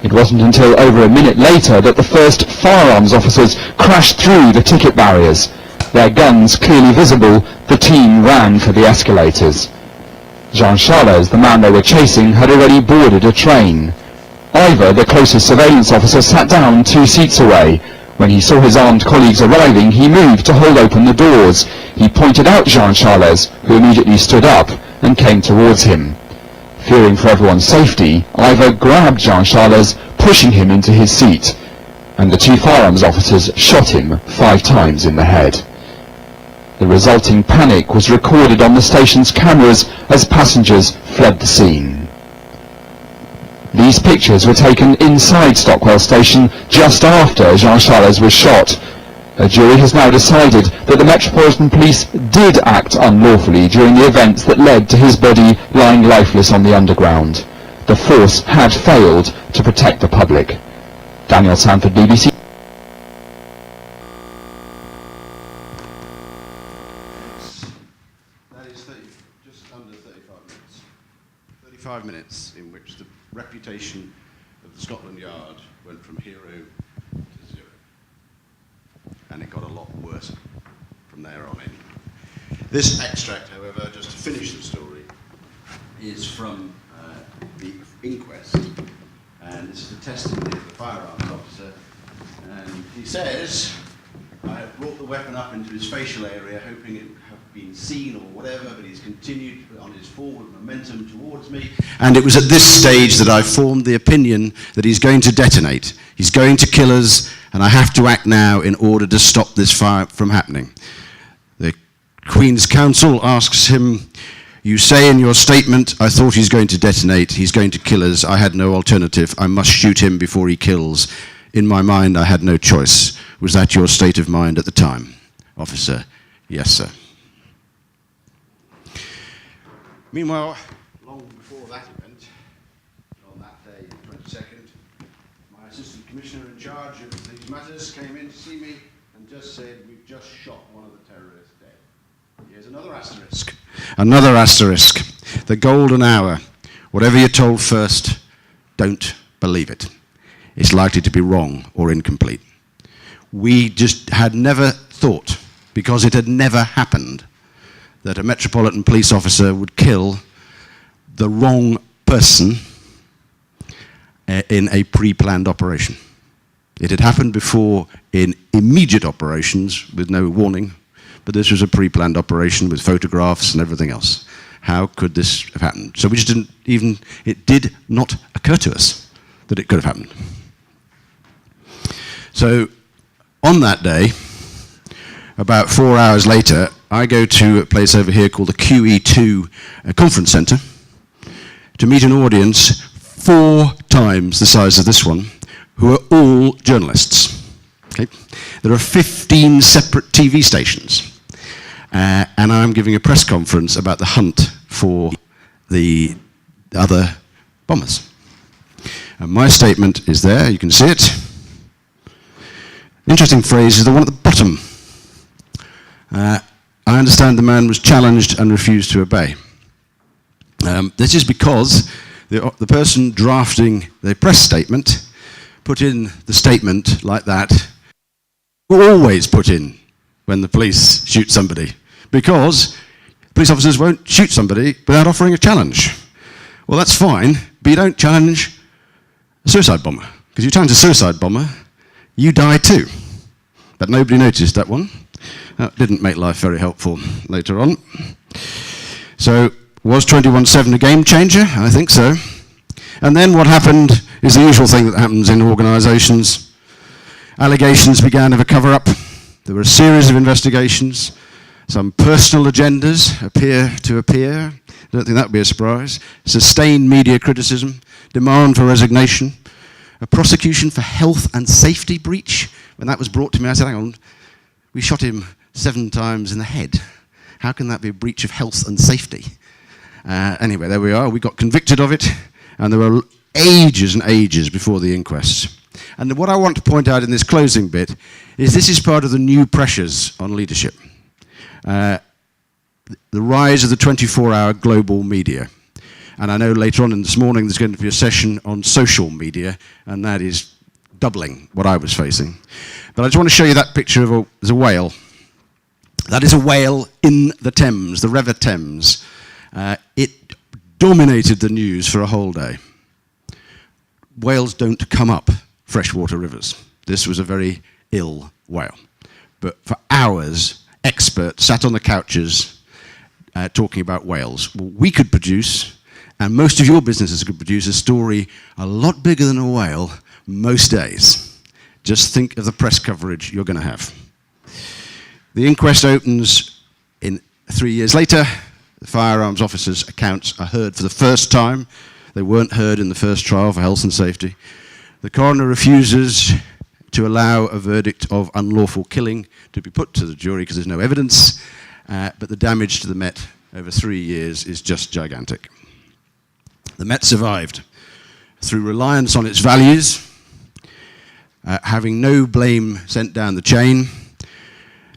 It wasn't until over a minute later that the first firearms officers crashed through the ticket barriers. Their guns clearly visible, the team ran for the escalators. Jean Charles, the man they were chasing, had already boarded a train. Ivor, the closest surveillance officer, sat down 2 seats away. When he saw his armed colleagues arriving, he moved to hold open the doors. He pointed out Jean Charles, who immediately stood up and came towards him. Fearing for everyone's safety, Ivor grabbed Jean Charles, pushing him into his seat, and the 2 firearms officers shot him 5 times in the head. The resulting panic was recorded on the station's cameras as passengers fled the scene. These pictures were taken inside Stockwell Station just after Jean Charles was shot. A jury has now decided that the Metropolitan Police did act unlawfully during the events that led to his body lying lifeless on the underground. The force had failed to protect the public. Daniel Sanford, BBC. That is just under 35 minutes. 35 minutes in which the reputation of the Scotland Yard went from hero to zero. And it got a lot worse from there on in. This extract, however, just to finish the story, is from the inquest. And this is the testimony of the firearms officer. And he says, I have brought the weapon up into his facial area, hoping it would have been seen or whatever, but he's continued on his forward momentum towards me. And it was at this stage that I formed the opinion that he's going to detonate. He's going to kill us, and I have to act now in order to stop this fire from happening. The Queen's Counsel asks him, you say in your statement, I thought he's going to detonate, he's going to kill us, I had no alternative, I must shoot him before he kills. In my mind, I had no choice. Was that your state of mind at the time? Officer, yes, sir. Meanwhile, long before that event, on that day, the 22nd, my assistant commissioner in charge of these matters came in to see me and just said, we've just shot one of the terrorists dead. Here's another asterisk. Another asterisk. The golden hour. Whatever you're told first, don't believe it. It's likely to be wrong or incomplete. We just had never thought, because it had never happened, that a Metropolitan Police officer would kill the wrong person in a pre-planned operation. It had happened before in immediate operations with no warning, but this was a pre-planned operation with photographs and everything else. How could this have happened? So we just didn't even, it did not occur to us that it could have happened. So on that day, about 4 hours later, I go to a place over here called the QE2 Conference Centre to meet an audience 4 times the size of this one, who are all journalists. Okay? There are 15 separate TV stations, and I'm giving a press conference about the hunt for the other bombers. And my statement is there, you can see it. Interesting phrase is the one at the bottom. I understand the man was challenged and refused to obey. This is because the person drafting the press statement put in the statement like that, we always put in when the police shoot somebody, because police officers won't shoot somebody without offering a challenge. Well, that's fine, but you don't challenge a suicide bomber, because you challenge a suicide bomber, you die too. But nobody noticed that one. That didn't make life very helpful later on. So, was 21/7 a game changer? I think so. And then what happened is the usual thing that happens in organisations. Allegations began of a cover-up. There were a series of investigations. Some personal agendas appear. I don't think that would be a surprise. Sustained media criticism, demand for resignation, a prosecution for health and safety breach. When that was brought to me, I said, hang on, we shot him 7 times in the head. How can that be a breach of health and safety? Anyway, there we are. We got convicted of it, and there were ages and ages before the inquest. And what I want to point out in this closing bit is this is part of the new pressures on leadership. The rise of the 24-hour global media. And I know later on in this morning there's going to be a session on social media, and that is doubling what I was facing. But I just want to show you that picture of there's a whale. That is a whale in the Thames, the River Thames. It dominated the news for a whole day. Whales don't come up freshwater rivers. This was a very ill whale. But for hours, experts sat on the couches talking about whales. Well, we could produce, and most of your businesses could produce, a story a lot bigger than a whale most days. Just think of the press coverage you're going to have. The inquest opens in 3 years later. The firearms officer's accounts are heard for the first time. They weren't heard in the first trial for health and safety. The coroner refuses to allow a verdict of unlawful killing to be put to the jury because there's no evidence, but the damage to the Met over 3 years is just gigantic. The Met survived through reliance on its values, having no blame sent down the chain,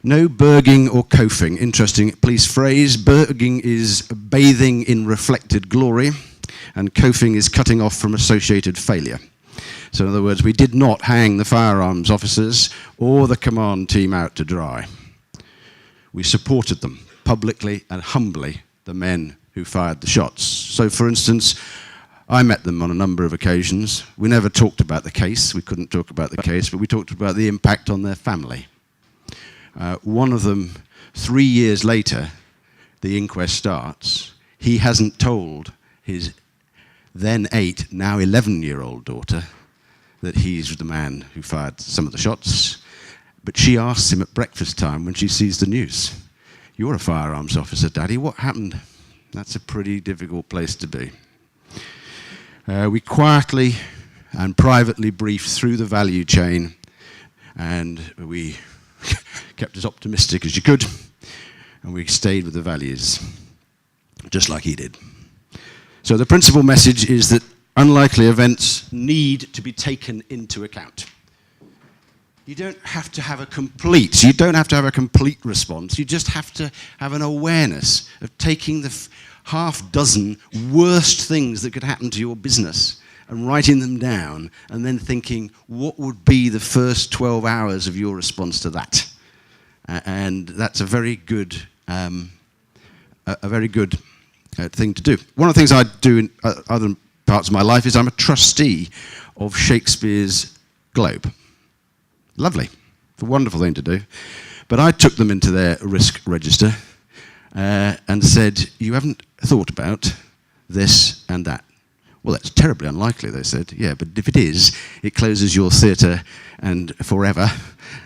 no berging or coafing. Interesting police phrase. Berging is bathing in reflected glory, and coafing is cutting off from associated failure. So in other words, we did not hang the firearms officers or the command team out to dry. We supported them publicly and humbly, the men who fired the shots. So for instance, I met them on a number of occasions. We never talked about the case. We couldn't talk about the case, but we talked about the impact on their family. One of them, 3 years later, the inquest starts. He hasn't told his then 8, now 11-year-old daughter that he's the man who fired some of the shots. But she asks him at breakfast time when she sees the news, "You're a firearms officer, Daddy. What happened?" That's a pretty difficult place to be. We quietly and privately briefed through the value chain, and we kept as optimistic as you could, and we stayed with the values, just like he did. So the principal message is that unlikely events need to be taken into account. You don't have to have a complete response. You just have to have an awareness of taking the half dozen worst things that could happen to your business and writing them down, and then thinking, what would be the first 12 hours of your response to that? And that's a very good thing to do. One of the things I do in other parts of my life is I'm a trustee of Shakespeare's Globe. Lovely. It's a wonderful thing to do. But I took them into their risk register and said, "You haven't thought about this and that." "Well, that's terribly unlikely," they said. "Yeah, but if it is, it closes your theatre and forever."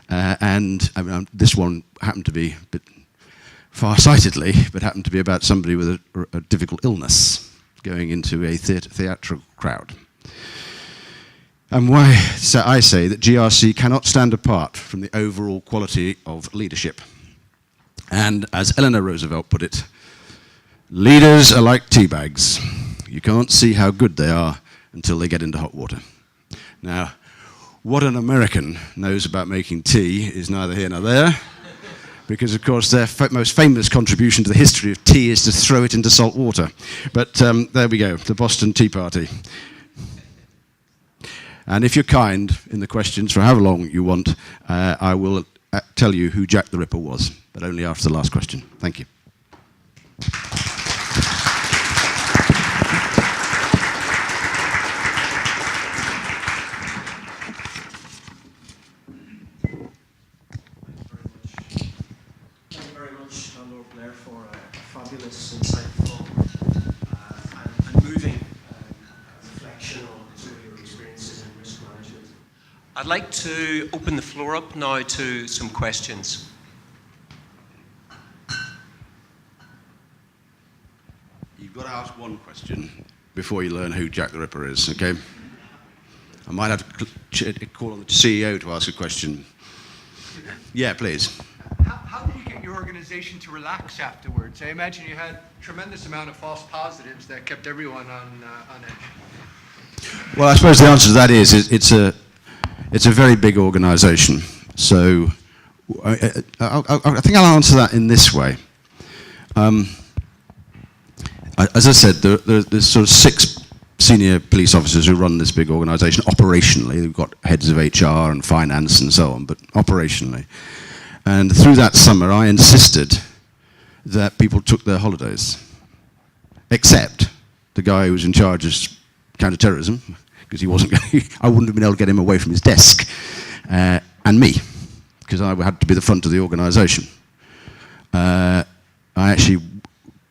And I mean, this one happened to be a bit far-sightedly, but happened to be about somebody with a difficult illness going into a theatrical crowd. And why so I say that GRC cannot stand apart from the overall quality of leadership. And as Eleanor Roosevelt put it, leaders are like tea bags. You can't see how good they are until they get into hot water. Now, what an American knows about making tea is neither here nor there, because of course their most famous contribution to the history of tea is to throw it into salt water. But there we go, the Boston Tea Party. And if you're kind in the questions for however long you want, I will tell you who Jack the Ripper was, but only after the last question. Thank you. For a fabulous, insightful, and moving reflection on some of your experiences in risk management. I'd like to open the floor up now to some questions. You've got to ask one question before you learn who Jack the Ripper is, okay? I might have to call on the CEO to ask a question. Yeah, please. How did you get your organization to relax afterwards? I imagine you had a tremendous amount of false positives that kept everyone on edge. Well, I suppose the answer to that is it's a very big organisation. So I think I'll answer that in this way. As I said, there's sort of 6 senior police officers who run this big organisation operationally. We've got heads of HR and finance and so on, but operationally. And through that summer, I insisted that people took their holidays, except the guy who was in charge of counter-terrorism, because I wouldn't have been able to get him away from his desk, and me, because I had to be the front of the organisation. I actually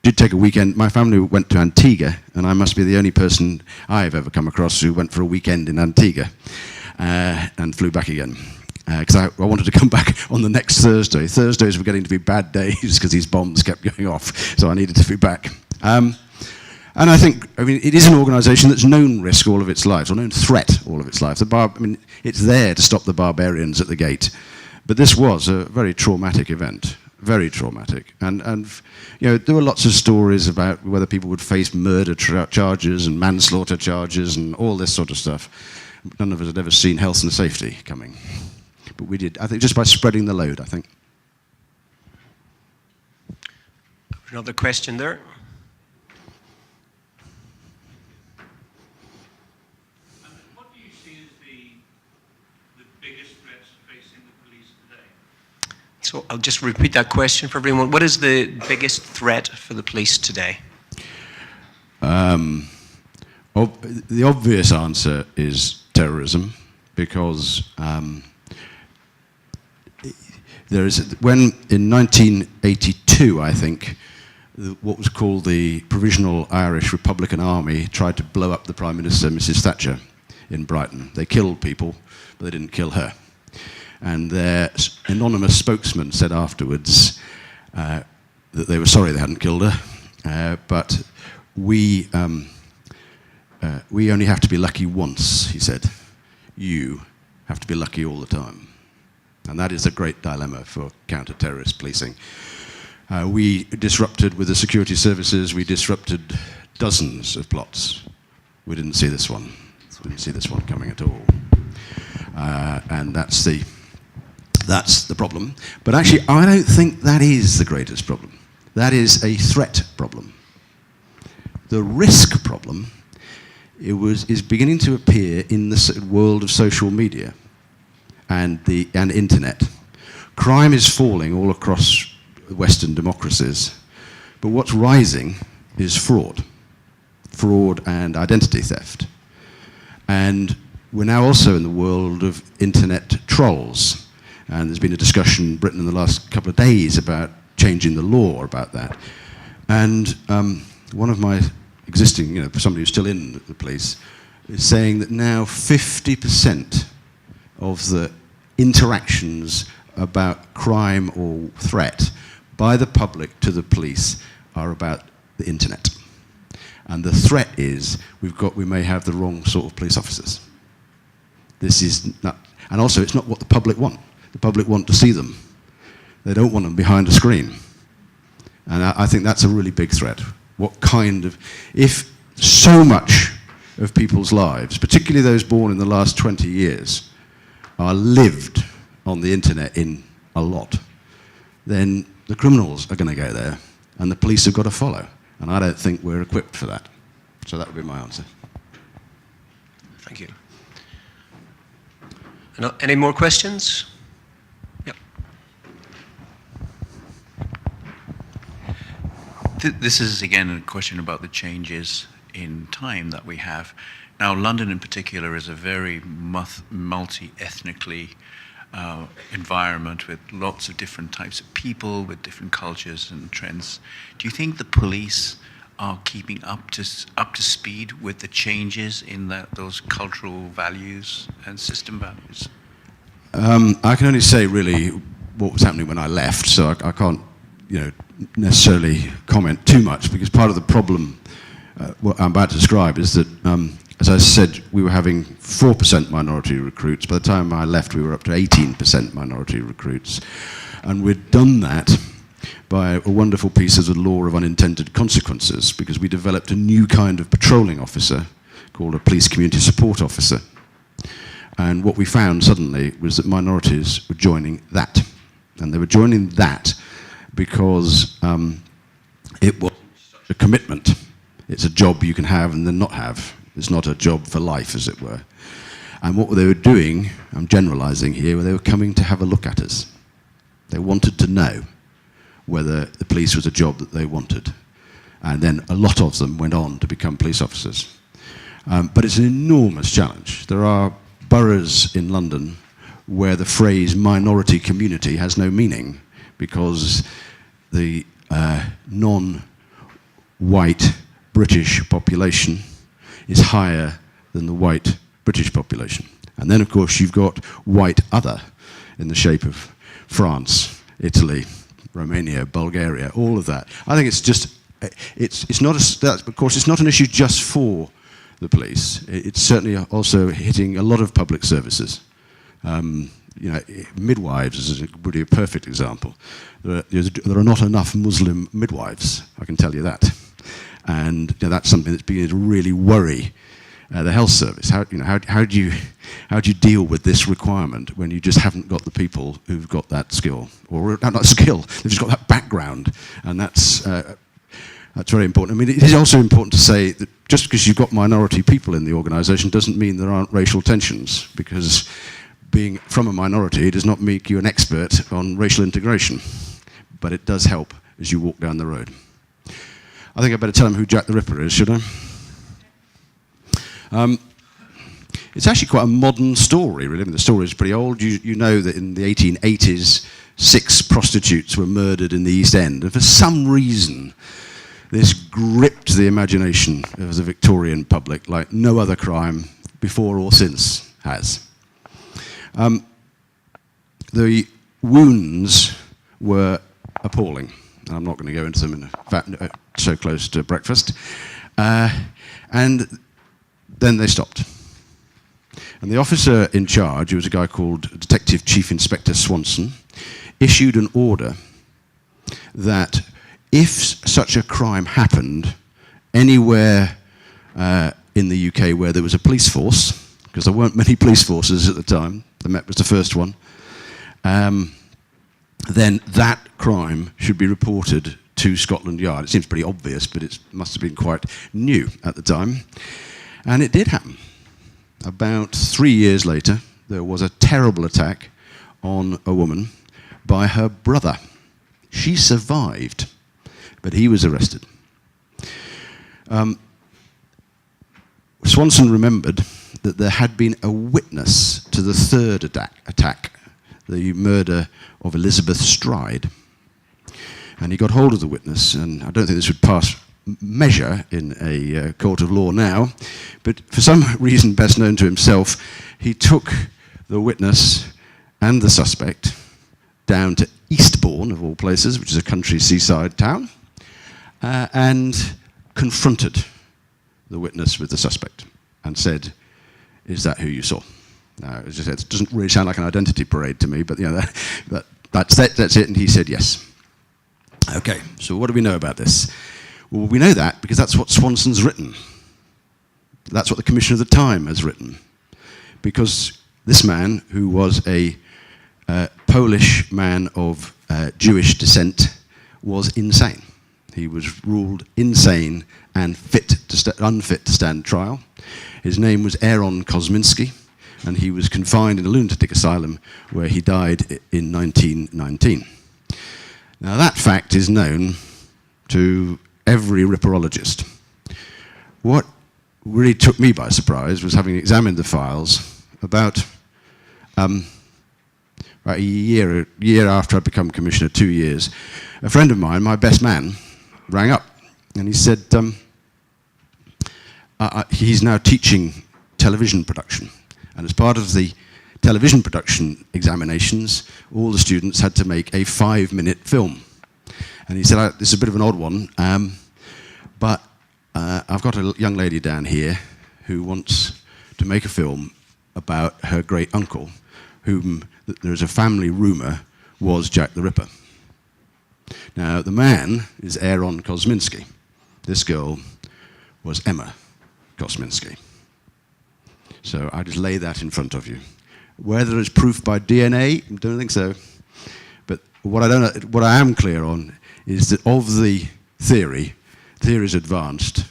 did take a weekend. My family went to Antigua, and I must be the only person I've ever come across who went for a weekend in Antigua and flew back again. Because I wanted to come back on the next Thursday. Thursdays were getting to be bad days because these bombs kept going off, so I needed to be back. And I think, it is an organisation that's known risk all of its life, or known threat all of its life. It's there to stop the barbarians at the gate. But this was a very traumatic event, very traumatic. And there were lots of stories about whether people would face murder charges and manslaughter charges and all this sort of stuff. None of us had ever seen health and safety coming. But we did, I think, just by spreading the load, I think. Another question there. What do you see as the biggest threats facing the police today? So I'll just repeat that question for everyone. What is the biggest threat for the police today? The obvious answer is terrorism, because when in 1982, I think, what was called the Provisional Irish Republican Army tried to blow up the Prime Minister, Mrs. Thatcher, in Brighton. They killed people, but they didn't kill her. And their anonymous spokesman said afterwards that they were sorry they hadn't killed her, but we only have to be lucky once, he said. You have to be lucky all the time. And that is a great dilemma for counter-terrorist policing. We disrupted, with the security services, we disrupted dozens of plots. We didn't see this one. We didn't see this one coming at all. And that's the problem. But actually, I don't think that is the greatest problem. That is a threat problem. The risk problem is beginning to appear in the world of social media and internet. Crime is falling all across Western democracies, but what's rising is fraud and identity theft. And we're now also in the world of internet trolls, and there's been a discussion in Britain in the last couple of days about changing the law about that. And one of my existing, somebody who's still in the police, is saying that now 50% of the interactions about crime or threat by the public to the police are about the internet. And the threat is we may have the wrong sort of police officers. This is not, and also it's not what the public want. The public want to see them. They don't want them behind a screen. And I think that's a really big threat. If so much of people's lives, particularly those born in the last 20 years, are lived on the internet in a lot, then the criminals are going to go there, and the police have got to follow. And I don't think we're equipped for that. So that would be my answer. Thank you. Any more questions? Yep. This is, again, a question about the changes in time that we have. Now, London in particular is a very multi-ethnically environment with lots of different types of people, with different cultures and trends. Do you think the police are keeping up to speed with the changes in those cultural values and system values? I can only say really what was happening when I left, so I can't, necessarily comment too much, because part of the problem what I'm about to describe is that, as I said, we were having 4% minority recruits. By the time I left, we were up to 18% minority recruits. And we'd done that by a wonderful piece of the law of unintended consequences, because we developed a new kind of patrolling officer called a police community support officer. And what we found suddenly was that minorities were joining that. And they were joining that because it was such a commitment. It's a job you can have and then not have. It's not a job for life, as it were. And what they were doing, I'm generalizing here, they were coming to have a look at us. They wanted to know whether the police was a job that they wanted. And then a lot of them went on to become police officers. But it's an enormous challenge. There are boroughs in London where the phrase minority community has no meaning, because the non-white British population is higher than the white British population. And then, of course, you've got white other in the shape of France, Italy, Romania, Bulgaria, all of that. I think it's just it's not of course, it's not an issue just for the police. It's certainly also hitting a lot of public services. Midwives is really a perfect example. There are not enough Muslim midwives, I can tell you that. And that's something that's beginning to really worry the health service. How do you deal with this requirement when you just haven't got the people who've got that skill, or not skill, they've just got that background, and that's very important. I mean, it is also important to say that just because you've got minority people in the organisation doesn't mean there aren't racial tensions, because being from a minority does not make you an expert on racial integration, but it does help as you walk down the road. I think I better tell them who Jack the Ripper is, should I? It's actually quite a modern story, really. I mean, the story is pretty old. You know that in the 1880s, 6 prostitutes were murdered in the East End, and for some reason, this gripped the imagination of the Victorian public like no other crime before or since has. The wounds were appalling. I'm not going to go into them, in fact, so close to breakfast. And then they stopped. And the officer in charge, who was a guy called Detective Chief Inspector Swanson, issued an order that if such a crime happened anywhere in the UK where there was a police force, because there weren't many police forces at the time, the Met was the first one, then that crime should be reported to Scotland Yard. It seems pretty obvious, but it must have been quite new at the time. And it did happen. About 3 years later, there was a terrible attack on a woman by her brother. She survived, but he was arrested. Swanson remembered that there had been a witness to the third attack, the murder of Elizabeth Stride. And he got hold of the witness, and I don't think this would pass measure in a court of law now, but for some reason best known to himself, he took the witness and the suspect down to Eastbourne, of all places, which is a country seaside town, and confronted the witness with the suspect and said, "Is that who you saw?" Now, as I said, it doesn't really sound like an identity parade to me, but that's it, and he said yes. Okay, so what do we know about this? Well, we know that because that's what Swanson's written. That's what the Commissioner of the Time has written. Because this man, who was a Polish man of Jewish descent, was insane. He was ruled insane and unfit to stand trial. His name was Aaron Kosminski, and he was confined in a lunatic asylum where he died in 1919. Now, that fact is known to every ripperologist. What really took me by surprise was, having examined the files, about a year after I'd become commissioner, 2 years, a friend of mine, my best man, rang up and he said he's now teaching television production, and as part of the television production examinations, all the students had to make a 5-minute film. And he said, this is a bit of an odd one, but I've got a young lady down here who wants to make a film about her great uncle, whom there's a family rumour was Jack the Ripper. Now, the man is Aaron Kosminski. This girl was Emma Kosminski. So I just lay that in front of you. Whether it's proof by DNA, I don't think so. But what I am clear on is that of the theories advanced,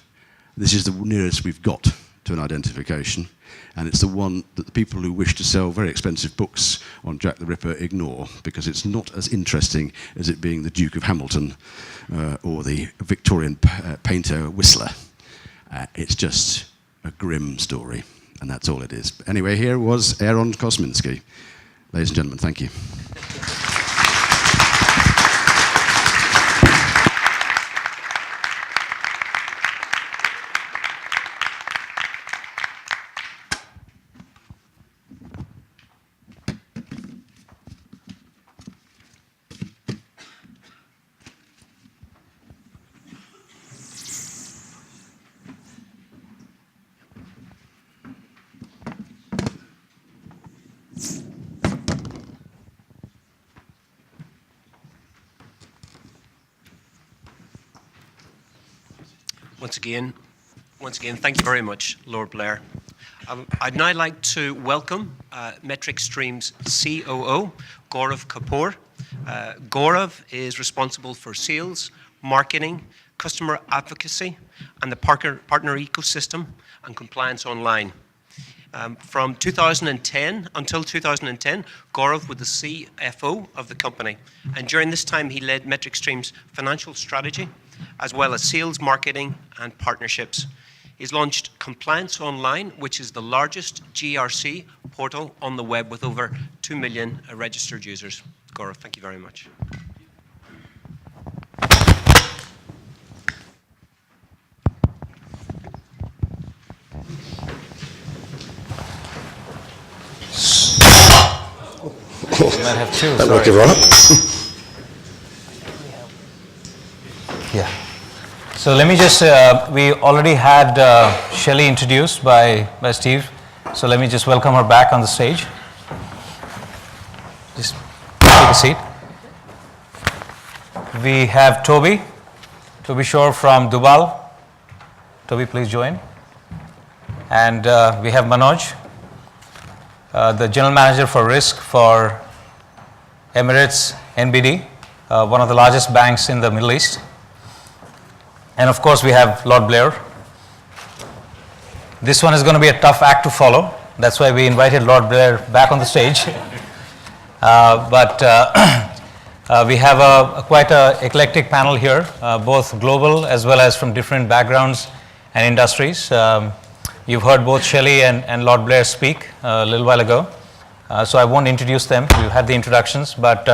this is the nearest we've got to an identification, and it's the one that the people who wish to sell very expensive books on Jack the Ripper ignore, because it's not as interesting as it being the Duke of Hamilton or the Victorian painter Whistler. It's just a grim story, and that's all it is. But anyway, here was Aaron Kosminski. Ladies and gentlemen, thank you. Once again, thank you very much, Lord Blair. I'd now like to welcome MetricStream's COO, Gaurav Kapoor. Gaurav is responsible for sales, marketing, customer advocacy, and the partner ecosystem and compliance online. From 2010 until 2010, Gaurav was the CFO of the company, and during this time he led MetricStream's financial strategy, as well as sales, marketing, and partnerships. He's launched Compliance Online, which is the largest GRC portal on the web with over 2 million registered users. Gaurav, thank you very much. You might have two. That woke everyone up. Yeah. So let me just, we already had Shelley introduced by Steve. So let me just welcome her back on the stage. Just take a seat. We have Toby Shore from Dubai. Toby, please join. And we have Manoj, the General Manager for Risk for Emirates NBD, one of the largest banks in the Middle East. And of course, we have Lord Blair. This one is going to be a tough act to follow. That's why we invited Lord Blair back on the stage. But we have quite an eclectic panel here, both global as well as from different backgrounds and industries. You've heard both Shelley and Lord Blair speak a little while ago. So I won't introduce them. We've had the introductions, but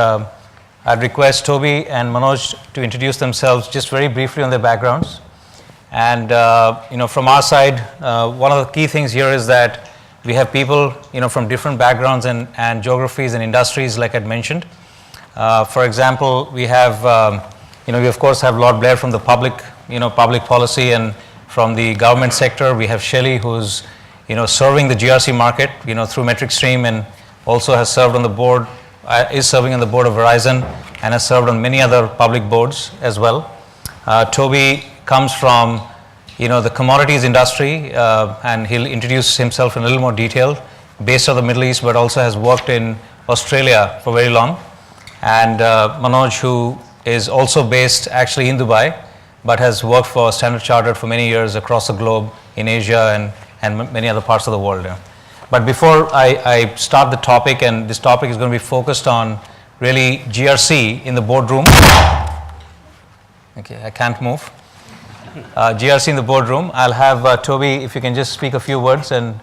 I'd request Toby and Manoj to introduce themselves just very briefly on their backgrounds. And from our side, one of the key things here is that we have people from different backgrounds and geographies and industries, like I'd mentioned. For example, we have we of course have Lord Blair from the public policy, and from the government sector we have Shelley, who's serving the GRC market through MetricStream, and also has served on the board. Is serving on the board of Verizon and has served on many other public boards as well. Toby comes from the commodities industry, and he'll introduce himself in a little more detail, based on the Middle East, but also has worked in Australia for very long. And Manoj, who is also based actually in Dubai, but has worked for Standard Chartered for many years across the globe in Asia and many other parts of the world. But before I start the topic, and this topic is going to be focused on really GRC in the boardroom. Okay, I can't move. GRC in the boardroom. I'll have Toby, if you can just speak a few words, and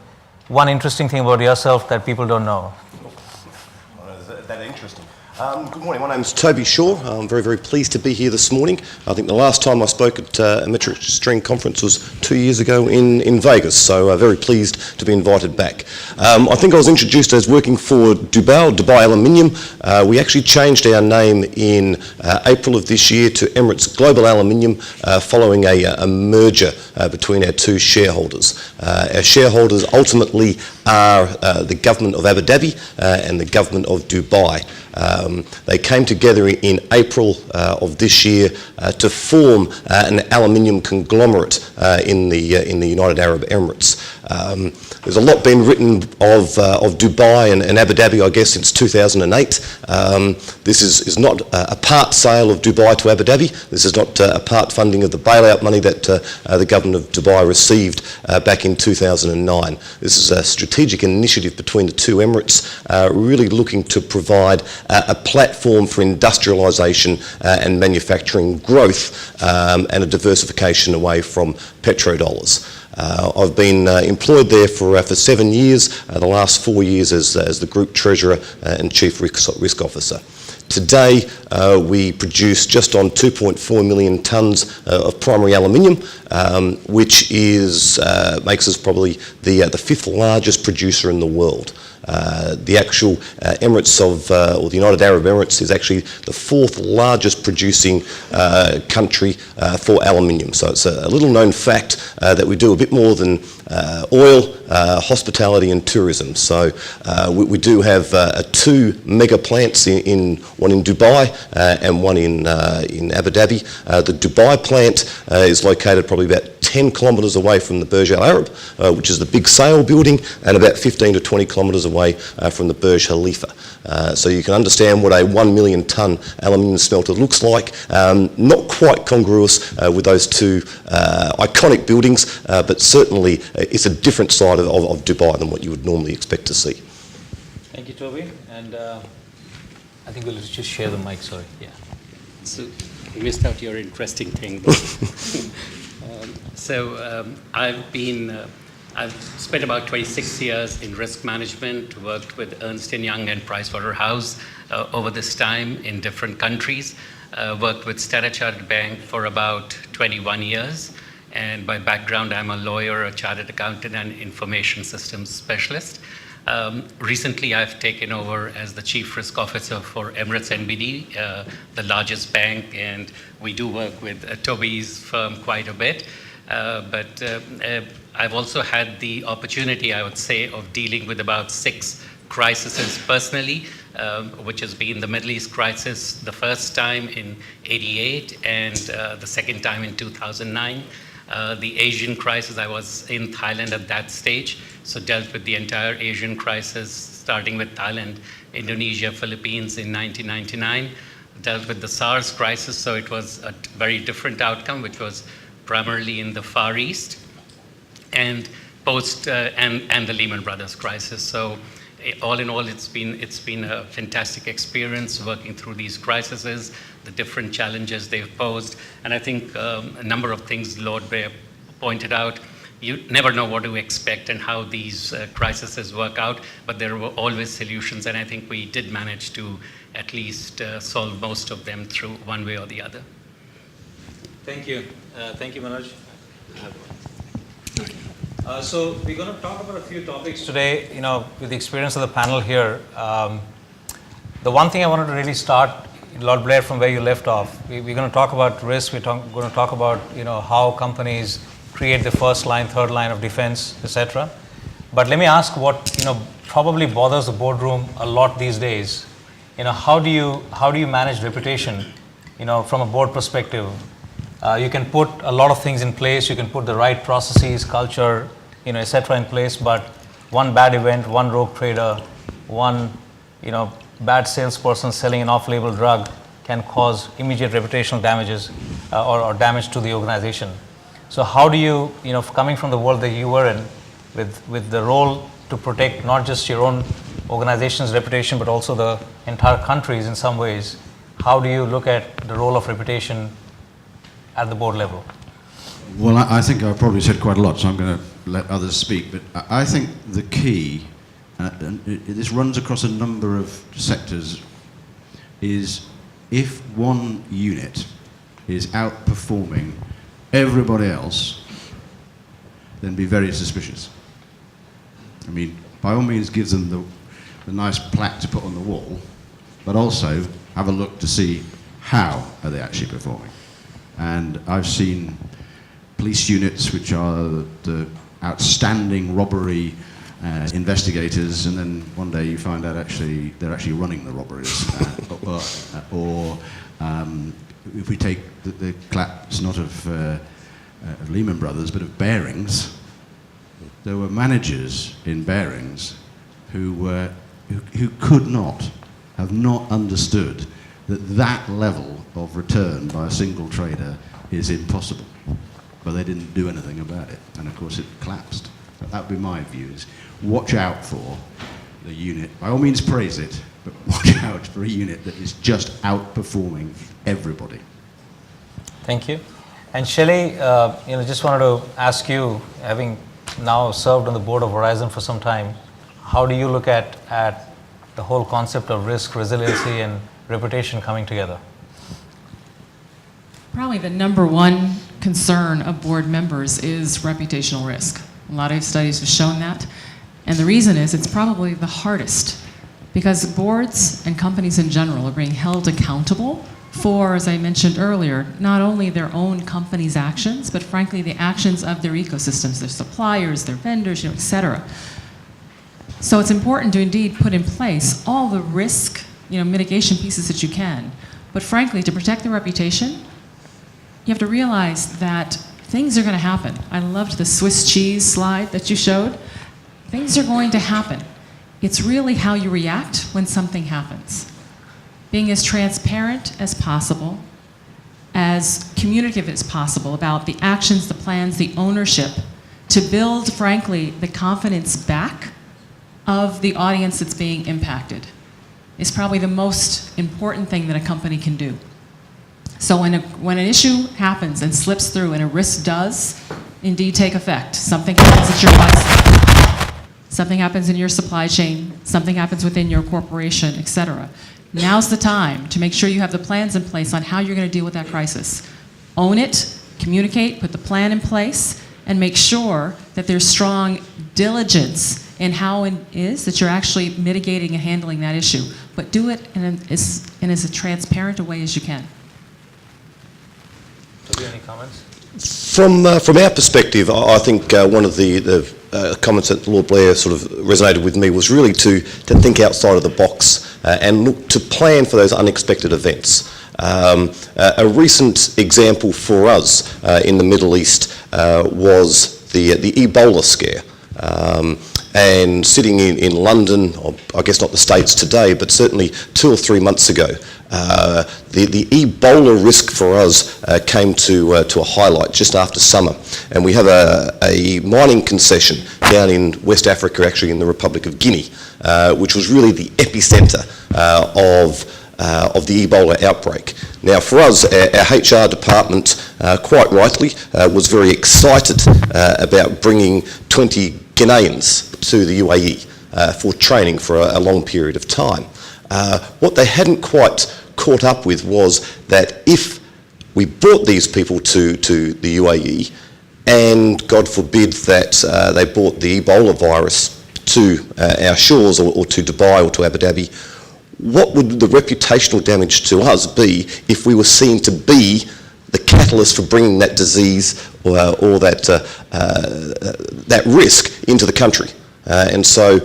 one interesting thing about yourself that people don't know. Is that interesting? Good morning, my name's Toby Shore. I'm very, very pleased to be here this morning. I think the last time I spoke at a MetricStream conference was 2 years ago in Vegas, so very pleased to be invited back. I think I was introduced as working for Dubai Aluminium. We actually changed our name in April of this year to Emirates Global Aluminium, following a merger between our two shareholders. Our shareholders ultimately are the government of Abu Dhabi and the government of Dubai. They came together in April of this year to form an aluminium conglomerate in the United Arab Emirates. There's a lot been written of Dubai and Abu Dhabi, I guess, since 2008. This is not a part sale of Dubai to Abu Dhabi. This is not a part funding of the bailout money that the government of Dubai received back in 2009. This is a strategic initiative between the two Emirates, really looking to provide a platform for industrialisation and manufacturing growth, and a diversification away from petrodollars. I've been employed there for 7 years, the last 4 years as the Group Treasurer and Chief Risk Officer. Today, we produce just on 2.4 million tonnes of primary aluminium, which makes us probably the fifth largest producer in the world. The actual Emirates or the United Arab Emirates is actually the fourth largest producing country for aluminium. So it's a little known fact that we do a bit more than oil, hospitality and tourism. So we do have two mega plants, one in Dubai and one in Abu Dhabi. The Dubai plant is located probably about 10 kilometres away from the Burj Al Arab, which is the big sail building, and about 15 to 20 kilometres away from the Burj Khalifa. So you can understand what a 1 million tonne aluminium smelter looks like. Not quite congruous with those two iconic buildings, but certainly it's a different side of Dubai than what you would normally expect to see. Thank you, Toby. And I think we'll just share the mic, sorry. Yeah. So you missed out your interesting thing. I've spent about 26 years in risk management, worked with Ernst & Young and Pricewaterhouse over this time in different countries, worked with Standard Chartered Bank for about 21 years. And by background, I'm a lawyer, a chartered accountant, and information systems specialist. Recently, I've taken over as the Chief Risk Officer for Emirates NBD, the largest bank, and we do work with Toby's firm quite a bit. But I've also had the opportunity, I would say, of dealing with about 6 crises personally, which has been the Middle East crisis the first time in '88 and the second time in 2009. The Asian crisis, I was in Thailand at that stage, so dealt with the entire Asian crisis, starting with Thailand, Indonesia, Philippines in 1999. Dealt with the SARS crisis, so it was a very different outcome, which was primarily in the Far East, and and the Lehman Brothers crisis. So all in all, it's been a fantastic experience working through these crises, the different challenges they've posed, and I think a number of things Lord Blair pointed out. You never know what to expect and how these crises work out, but there were always solutions, and I think we did manage to at least solve most of them through one way or the other. Thank you. Thank you, Manoj. So we're going to talk about a few topics today, with the experience of the panel here. The one thing I wanted to really start, Lord Blair, from where you left off. We're going to talk about risk. We're going to talk about, how companies create the first line, third line of defense, etc. But let me ask what, probably bothers the boardroom a lot these days. How do you manage reputation, from a board perspective? You can put a lot of things in place. You can put the right processes, culture, etc. in place. But one bad event, one rogue trader, one, bad salesperson selling an off-label drug can cause immediate reputational damages or damage to the organization. So how do you, coming from the world that you were in, with the role to protect not just your own organization's reputation, but also the entire country's in some ways, how do you look at the role of reputation at the board level? Well, I think I've probably said quite a lot, so I'm going to let others speak. But I think the key, and this runs across a number of sectors, is if one unit is outperforming everybody else, then be very suspicious. I mean, by all means, give them the nice plaque to put on the wall, but also have a look to see how are they actually performing. And I've seen police units which are the outstanding robbery investigators, and then one day you find out they're actually running the robberies. Or if we take the collapse not of Lehman Brothers, but of Barings, there were managers in Barings who could not have not understood that level of return by a single trader is impossible. But they didn't do anything about it, and of course it collapsed. So that would be my view, is watch out for the unit. By all means praise it, but watch out for a unit that is just outperforming everybody. Thank you. And Shelley, just wanted to ask you, having now served on the board of Horizon for some time, how do you look at the whole concept of risk, resiliency, and reputation coming together? Probably the number one concern of board members is reputational risk. A lot of studies have shown that. And the reason is it's probably the hardest, because boards and companies in general are being held accountable for, as I mentioned earlier, not only their own company's actions, but frankly the actions of their ecosystems, their suppliers, their vendors, et cetera. So it's important to indeed put in place all the risk mitigation pieces that you can. But frankly, to protect the reputation, you have to realize that things are going to happen. I loved the Swiss cheese slide that you showed. Things are going to happen. It's really how you react when something happens. Being as transparent as possible, as communicative as possible about the actions, the plans, the ownership, to build, frankly, the confidence back of the audience that's being impacted is probably the most important thing that a company can do. So when an issue happens and slips through and a risk does indeed take effect, something happens at your website, something happens in your supply chain, something happens within your corporation, et cetera, now's the time to make sure you have the plans in place on how you're going to deal with that crisis. Own it, communicate, put the plan in place, and make sure that there's strong diligence in how it is that you're actually mitigating and handling that issue. But do it in as transparent a way as you can. Any comments? From our perspective, I think one of the comments that Lord Blair sort of resonated with me was really to think outside of the box and look to plan for those unexpected events. A recent example for us in the Middle East was the Ebola scare. And sitting in London, or I guess not the States today, but certainly 2 or 3 months ago, the Ebola risk for us came to a highlight just after summer. And we have a mining concession down in West Africa, actually in the Republic of Guinea, which was really the epicentre of the Ebola outbreak. Now for us, our HR department, quite rightly, was very excited about bringing 20 Ghanaians to the UAE for training for a long period of time. What they hadn't quite caught up with was that if we brought these people to the UAE, and God forbid that they brought the Ebola virus to our shores or to Dubai or to Abu Dhabi, what would the reputational damage to us be if we were seen to be the catalyst for bringing that disease or that risk into the country? And so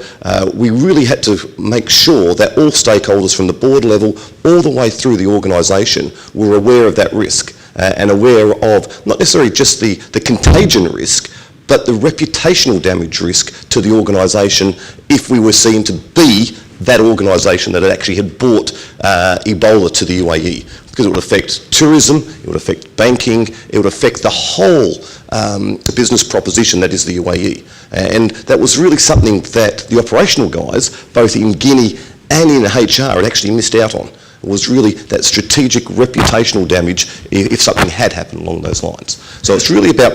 we really had to make sure that all stakeholders from the board level all the way through the organisation were aware of that risk and aware of not necessarily just the contagion risk, but the reputational damage risk to the organisation if we were seen to be that organisation that actually had brought Ebola to the UAE, because it would affect tourism, it would affect banking, it would affect the whole business proposition that is the UAE. And that was really something that the operational guys, both in Guinea and in HR, had actually missed out on. It was really that strategic reputational damage if something had happened along those lines. So it's really about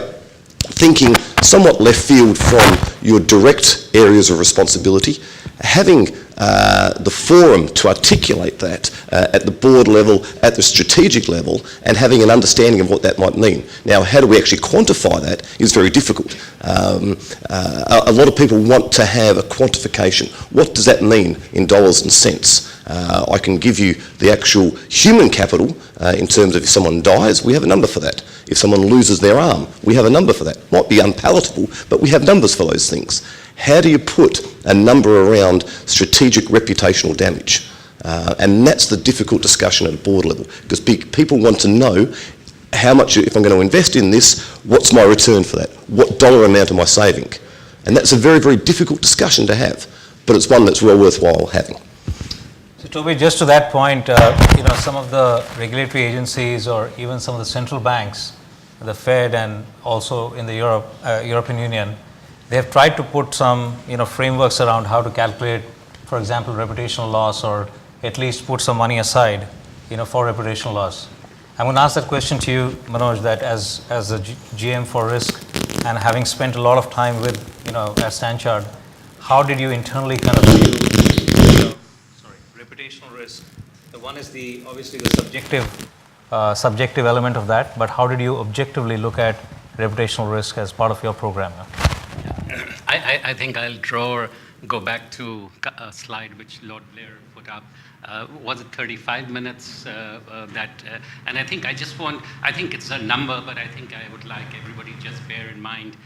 thinking somewhat left field from your direct areas of responsibility, having the forum to articulate that at the board level, at the strategic level, and having an understanding of what that might mean. Now, how do we actually quantify that is very difficult. A lot of people want to have a quantification. What does that mean in dollars and cents? I can give you the actual human capital in terms of if someone dies, we have a number for that. If someone loses their arm, we have a number for that. Might be unpalatable, but we have numbers for those things. How do you put a number around strategic reputational damage? And that's the difficult discussion at a board level, because people want to know how much, if I'm going to invest in this, what's my return for that? What dollar amount am I saving? And that's a very, very difficult discussion to have, but it's one that's well worthwhile having. So Toby, just to that point, some of the regulatory agencies or even some of the central banks, the Fed and also in the European Union, they have tried to put some frameworks around how to calculate, for example, reputational loss, or at least put some money aside for reputational loss. I'm going to ask that question to you, Manoj, that as the GM for risk and having spent a lot of time with at Stanchart, how did you internally kind of view reputational risk? The one is obviously the subjective element of that, but how did you objectively look at reputational risk as part of your program? I think I'll go back to a slide which Lord Blair put up. Was it 35 minutes and I think I think it's a number, but I think I would like everybody just bear in mind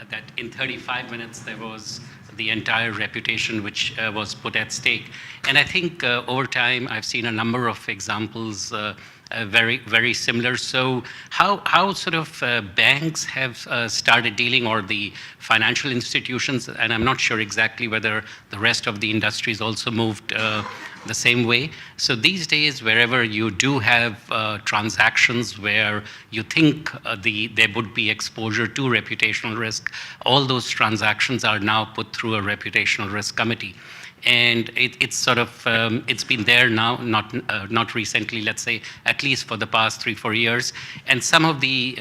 that in 35 minutes there was the entire reputation which was put at stake. And I think over time I've seen a number of examples very similar. So how sort of banks have started dealing, or the financial institutions, and I'm not sure exactly whether the rest of the industries also moved the same way. So these days, wherever you do have transactions where you think there would be exposure to reputational risk, all those transactions are now put through a reputational risk committee. And it's sort of, it's been there now, not recently, let's say, at least for the past 3-4 years. And some of the,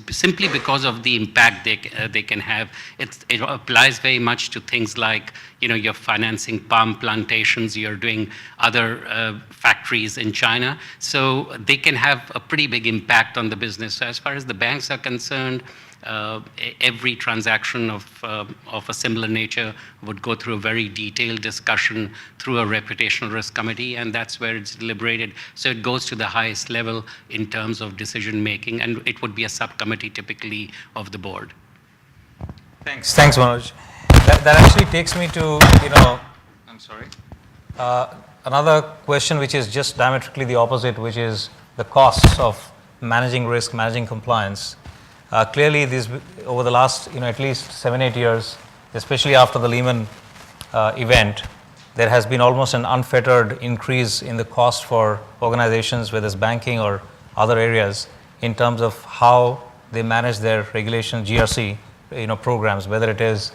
simply because of the impact they can have, it applies very much to things like, you're financing palm plantations, you're doing other factories in China. So they can have a pretty big impact on the business. So as far as the banks are concerned, every transaction of a similar nature would go through a very detailed discussion through a reputational risk committee, and that's where it's deliberated. So it goes to the highest level in terms of decision making, and it would be a subcommittee typically of the board. Thanks, Manoj. That actually takes me to, I'm sorry, another question which is just diametrically the opposite, which is the costs of managing risk, managing compliance. Clearly, over the last, at least 7-8 years, especially after the Lehman event, there has been almost an unfettered increase in the cost for organizations, whether it's banking or other areas, in terms of how they manage their regulation GRC, programs, whether it is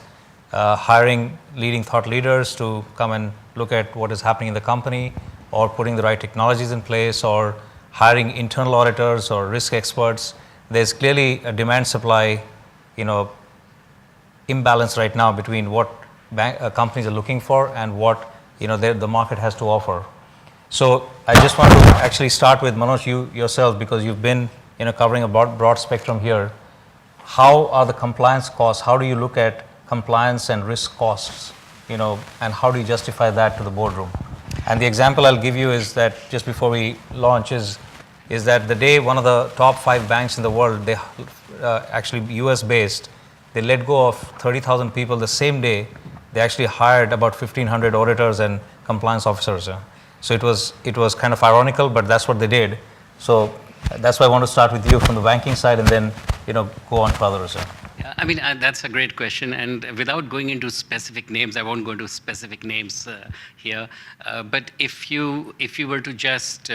hiring leading thought leaders to come and look at what is happening in the company, or putting the right technologies in place, or hiring internal auditors or risk experts. There's clearly a demand-supply, imbalance right now between what companies are looking for and what the market has to offer. So I just want to actually start with Manoj, you yourself, because you've been covering a broad spectrum here. How are the compliance costs? How do you look at compliance and risk costs? And how do you justify that to the boardroom? And the example I'll give you is that just before we launch is that the day one of the top 5 banks in the world, they actually US based, they let go of 30,000 people the same day. They actually hired about 1,500 auditors and compliance officers. So it was kind of ironical, but that's what they did. So that's why I want to start with you from the banking side, and then go on to others. Yeah, I mean, that's a great question, and without going into specific names, I won't go into specific names here. But if you were to just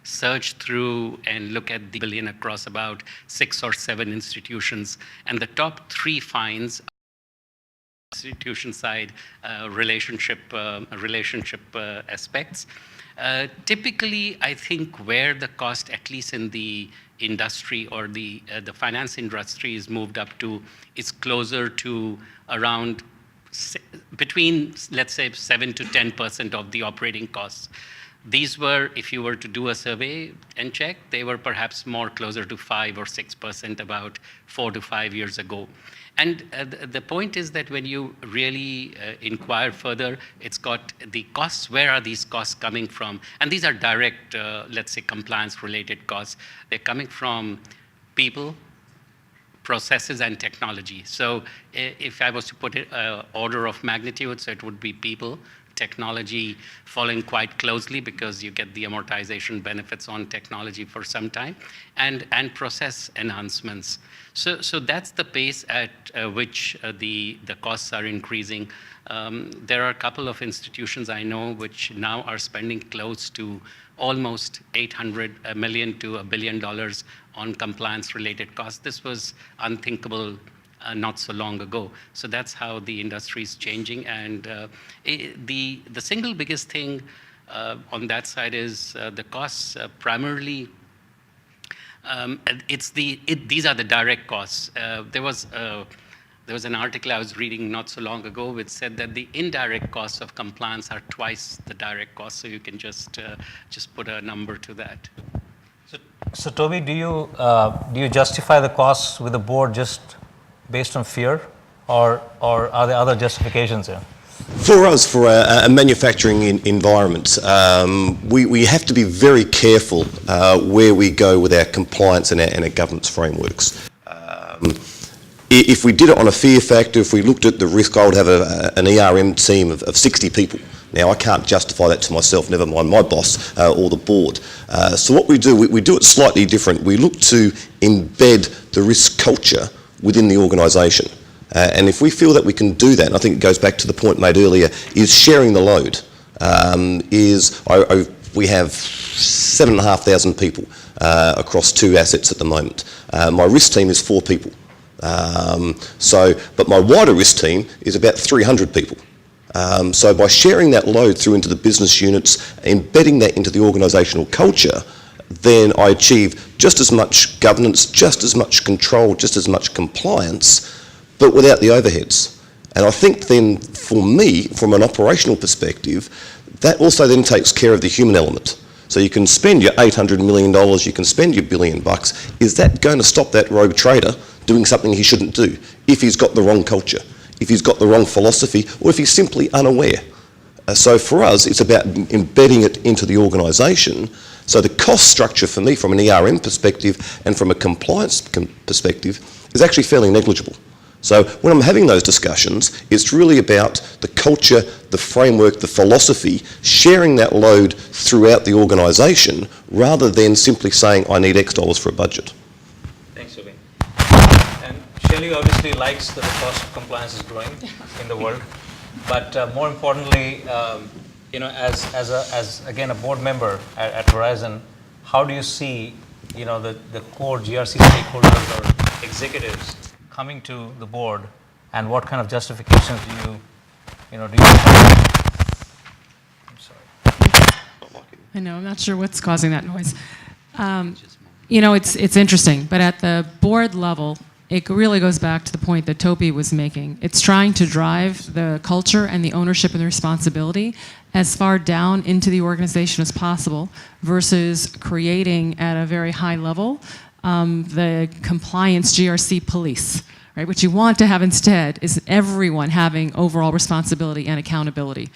search through and look at the billion across about 6 or 7 institutions, and the top 3 fines, institution side relationship aspects. Typically, I think where the cost, at least in the industry or the finance industry, is moved up to, is closer to around between, let's say, 7 to 10% of the operating costs. These were, if you were to do a survey and check, they were perhaps more closer to 5 or 6% about 4 to 5 years ago. And the point is that when you really inquire further, it's got the costs. Where are these costs coming from? And these are direct, let's say, compliance-related costs. They're coming from people, processes, and technology. So if I was to put it order of magnitude, so it would be people, technology following quite closely, because you get the amortization benefits on technology for some time, and process enhancements. So that's the pace at which the costs are increasing. There are a couple of institutions I know which now are spending close to almost $800 million to $1 billion on compliance-related costs. This was unthinkable not so long ago. So that's how the industry is changing. And the single biggest thing on that side is the costs primarily. These are the direct costs. There was an article I was reading not so long ago which said that the indirect costs of compliance are twice the direct costs. So you can just put a number to that. So Toby, do you justify the costs with the board just based on fear, or are there other justifications here? For us, for a manufacturing environment, we have to be very careful where we go with our compliance and our governance frameworks. If we did it on a fear factor, if we looked at the risk, I would have an ERM team of 60 people Now, I can't justify that to myself, never mind my boss or the board. So what we do, we do it slightly different. We look to embed the risk culture within the organisation. And if we feel that we can do that, and I think it goes back to the point made earlier, is sharing the load. We have 7,500 people across 2 assets at the moment. My risk team is 4 people. But my wider risk team is about 300 people. So by sharing that load through into the business units, embedding that into the organisational culture, then I achieve just as much governance, just as much control, just as much compliance, but without the overheads. And I think then, for me, from an operational perspective, that also then takes care of the human element. So you can spend your $800 million, you can spend your $1 billion. Is that going to stop that rogue trader doing something he shouldn't do if he's got the wrong culture, if he's got the wrong philosophy, or if he's simply unaware? So for us, it's about embedding it into the organisation. So the cost structure for me, from an ERM perspective and from a compliance perspective, is actually fairly negligible. So when I'm having those discussions, it's really about the culture, the framework, the philosophy, sharing that load throughout the organisation, rather than simply saying, I need X dollars for a budget. Thanks, Shelley. And Shelley obviously likes that the cost of compliance is growing in the world. But more importantly, as again a board member at Verizon, how do you see, the core GRC stakeholders or executives coming to the board, and what kind of justifications do you I'm sorry. I know, I'm not sure what's causing that noise. It's interesting, but at the board level, it really goes back to the point that Toby was making. It's trying to drive the culture and the ownership and the responsibility as far down into the organization as possible, versus creating at a very high level the compliance GRC police, right? What you want to have instead is everyone having overall responsibility and accountability.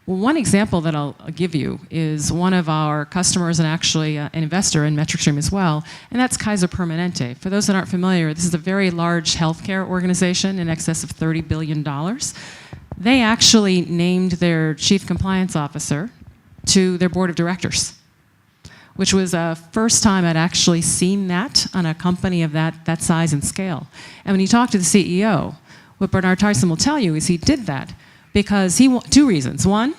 Well, one example that I'll give you is one of our customers, and actually an investor in MetricStream as well, and that's Kaiser Permanente. For those that aren't familiar, this is a very large healthcare organization in excess of $30 billion. They actually named their chief compliance officer to their board of directors, which was the first time I'd actually seen that on a company of that size and scale. And when you talk to the CEO, what Bernard Tyson will tell you is he did that because two reasons. One,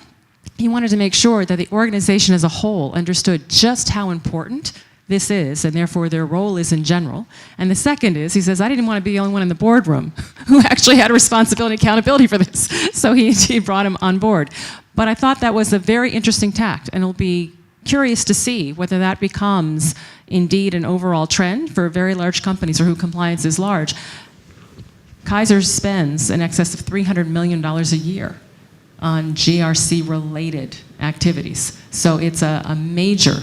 he wanted to make sure that the organization as a whole understood just how important this is, and therefore their role is in general. And the second is, he says, I didn't want to be the only one in the boardroom who actually had a responsibility and accountability for this. So he brought him on board. But I thought that was a very interesting tact, and it'll be curious to see whether that becomes indeed an overall trend for very large companies or who compliance is large. Kaiser spends in excess of $300 million a year on GRC-related activities. So it's a major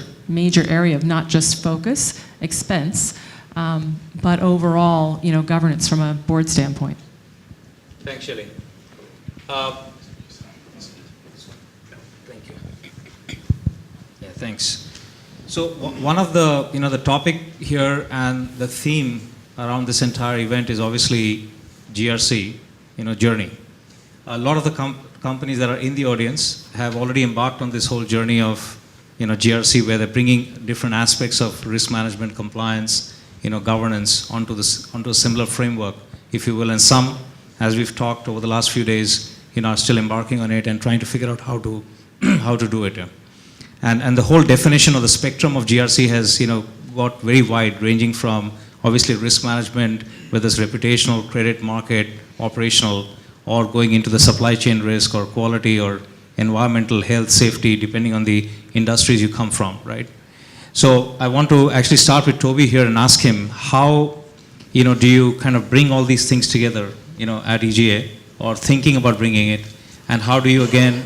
area of not just focus, expense, but overall, governance from a board standpoint. Thanks, Shelley. Thanks. So one of the, the topic here and the theme around this entire event is obviously GRC, journey. A lot of the companies that are in the audience have already embarked on this whole journey of, GRC, where they're bringing different aspects of risk management, compliance, governance onto a similar framework, if you will. And some, as we've talked over the last few days, are still embarking on it and trying to figure out how to do it. And the whole definition of the spectrum of GRC has, got very wide, ranging from obviously risk management, whether it's reputational, credit, market, operational, or going into the supply chain risk or quality or environmental, health, safety, depending on the industries you come from, right? So I want to actually start with Toby here and ask him how, do you kind of bring all these things together, at EGA, or thinking about bringing it, and how do you again,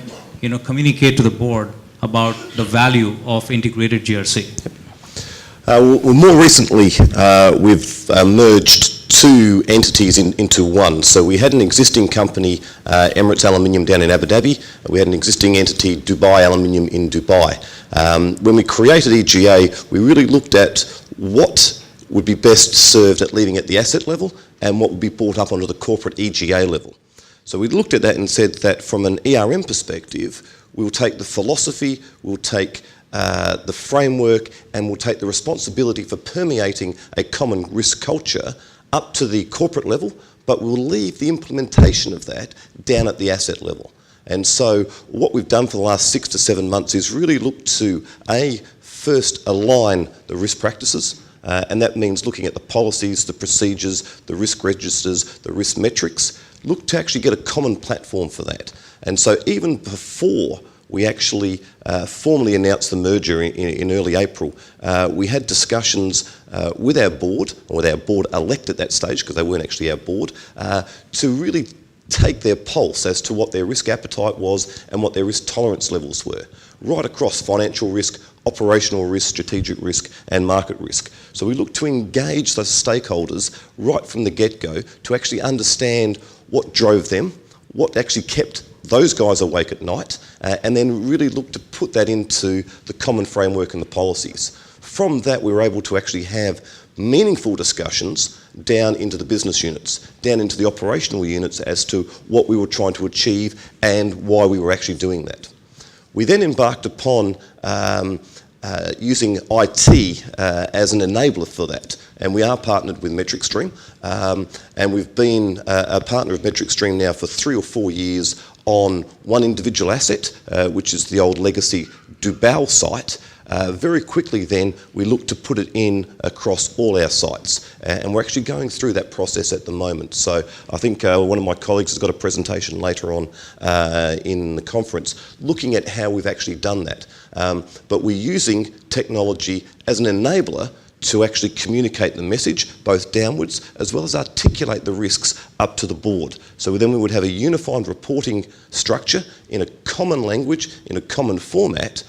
communicate to the board about the value of integrated GRC? Well, more recently, we've merged two entities into one. So we had an existing company, Emirates Aluminium down in Abu Dhabi. We had an existing entity, Dubai Aluminium in Dubai. When we created EGA, we really looked at what would be best served at leaving at the asset level and what would be brought up onto the corporate EGA level. So we looked at that and said that from an ERM perspective, we'll take the philosophy, we'll take the framework, and we'll take the responsibility for permeating a common risk culture up to the corporate level, but we'll leave the implementation of that down at the asset level. And so what we've done for the last 6 to 7 months is really look to, first align the risk practices, and that means looking at the policies, the procedures, the risk registers, the risk metrics, look to actually get a common platform for that. And so even before we actually formally announced the merger in early April, we had discussions with our board, or with our board elect at that stage, because they weren't actually our board, to really take their pulse as to what their risk appetite was and what their risk tolerance levels were, right across financial risk, operational risk, strategic risk, and market risk. So we look to engage those stakeholders right from the get-go to actually understand what drove them, what actually kept those guys awake at night, and then really look to put that into the common framework and the policies. From that, we were able to actually have meaningful discussions down into the business units, down into the operational units as to what we were trying to achieve and why we were actually doing that. We then embarked upon using IT as an enabler for that, and we are partnered with MetricStream, and we've been a partner of MetricStream now for 3 or 4 years on one individual asset, which is the old legacy Dubai site. Very quickly then, we look to put it in across all our sites, and we're actually going through that process at the moment. So I think one of my colleagues has got a presentation later on in the conference looking at how we've actually done that. But we're using technology as an enabler to actually communicate the message both downwards as well as articulate the risks up to the board. So then we would have a unified reporting structure in a common language, in a common format,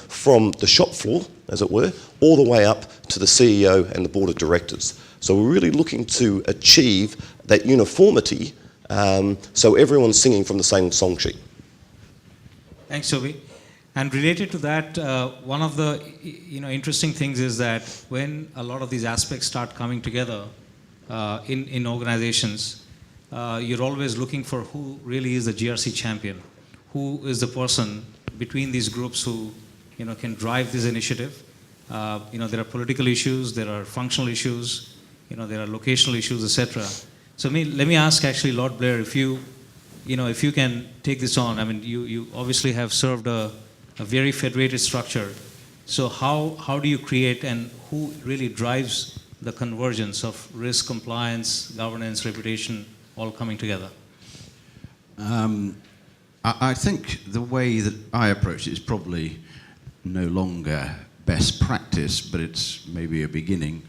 from the shop floor, as it were, all the way up to the CEO and the board of directors. So we're really looking to achieve that uniformity, so everyone's singing from the same song sheet. Thanks, Toby. And related to that, one of the interesting things is that when a lot of these aspects start coming together in organizations, you're always looking for who really is the GRC champion, who is the person between these groups who can drive this initiative. There are political issues, there are functional issues, there are locational issues, etc. So let me ask actually Lord Blair, if you can take this on. I mean, you obviously have served a very federated structure. So how do you create, and who really drives the convergence of risk, compliance, governance, reputation, all coming together? I think the way that I approach it is probably no longer best practice, but it's maybe a beginning.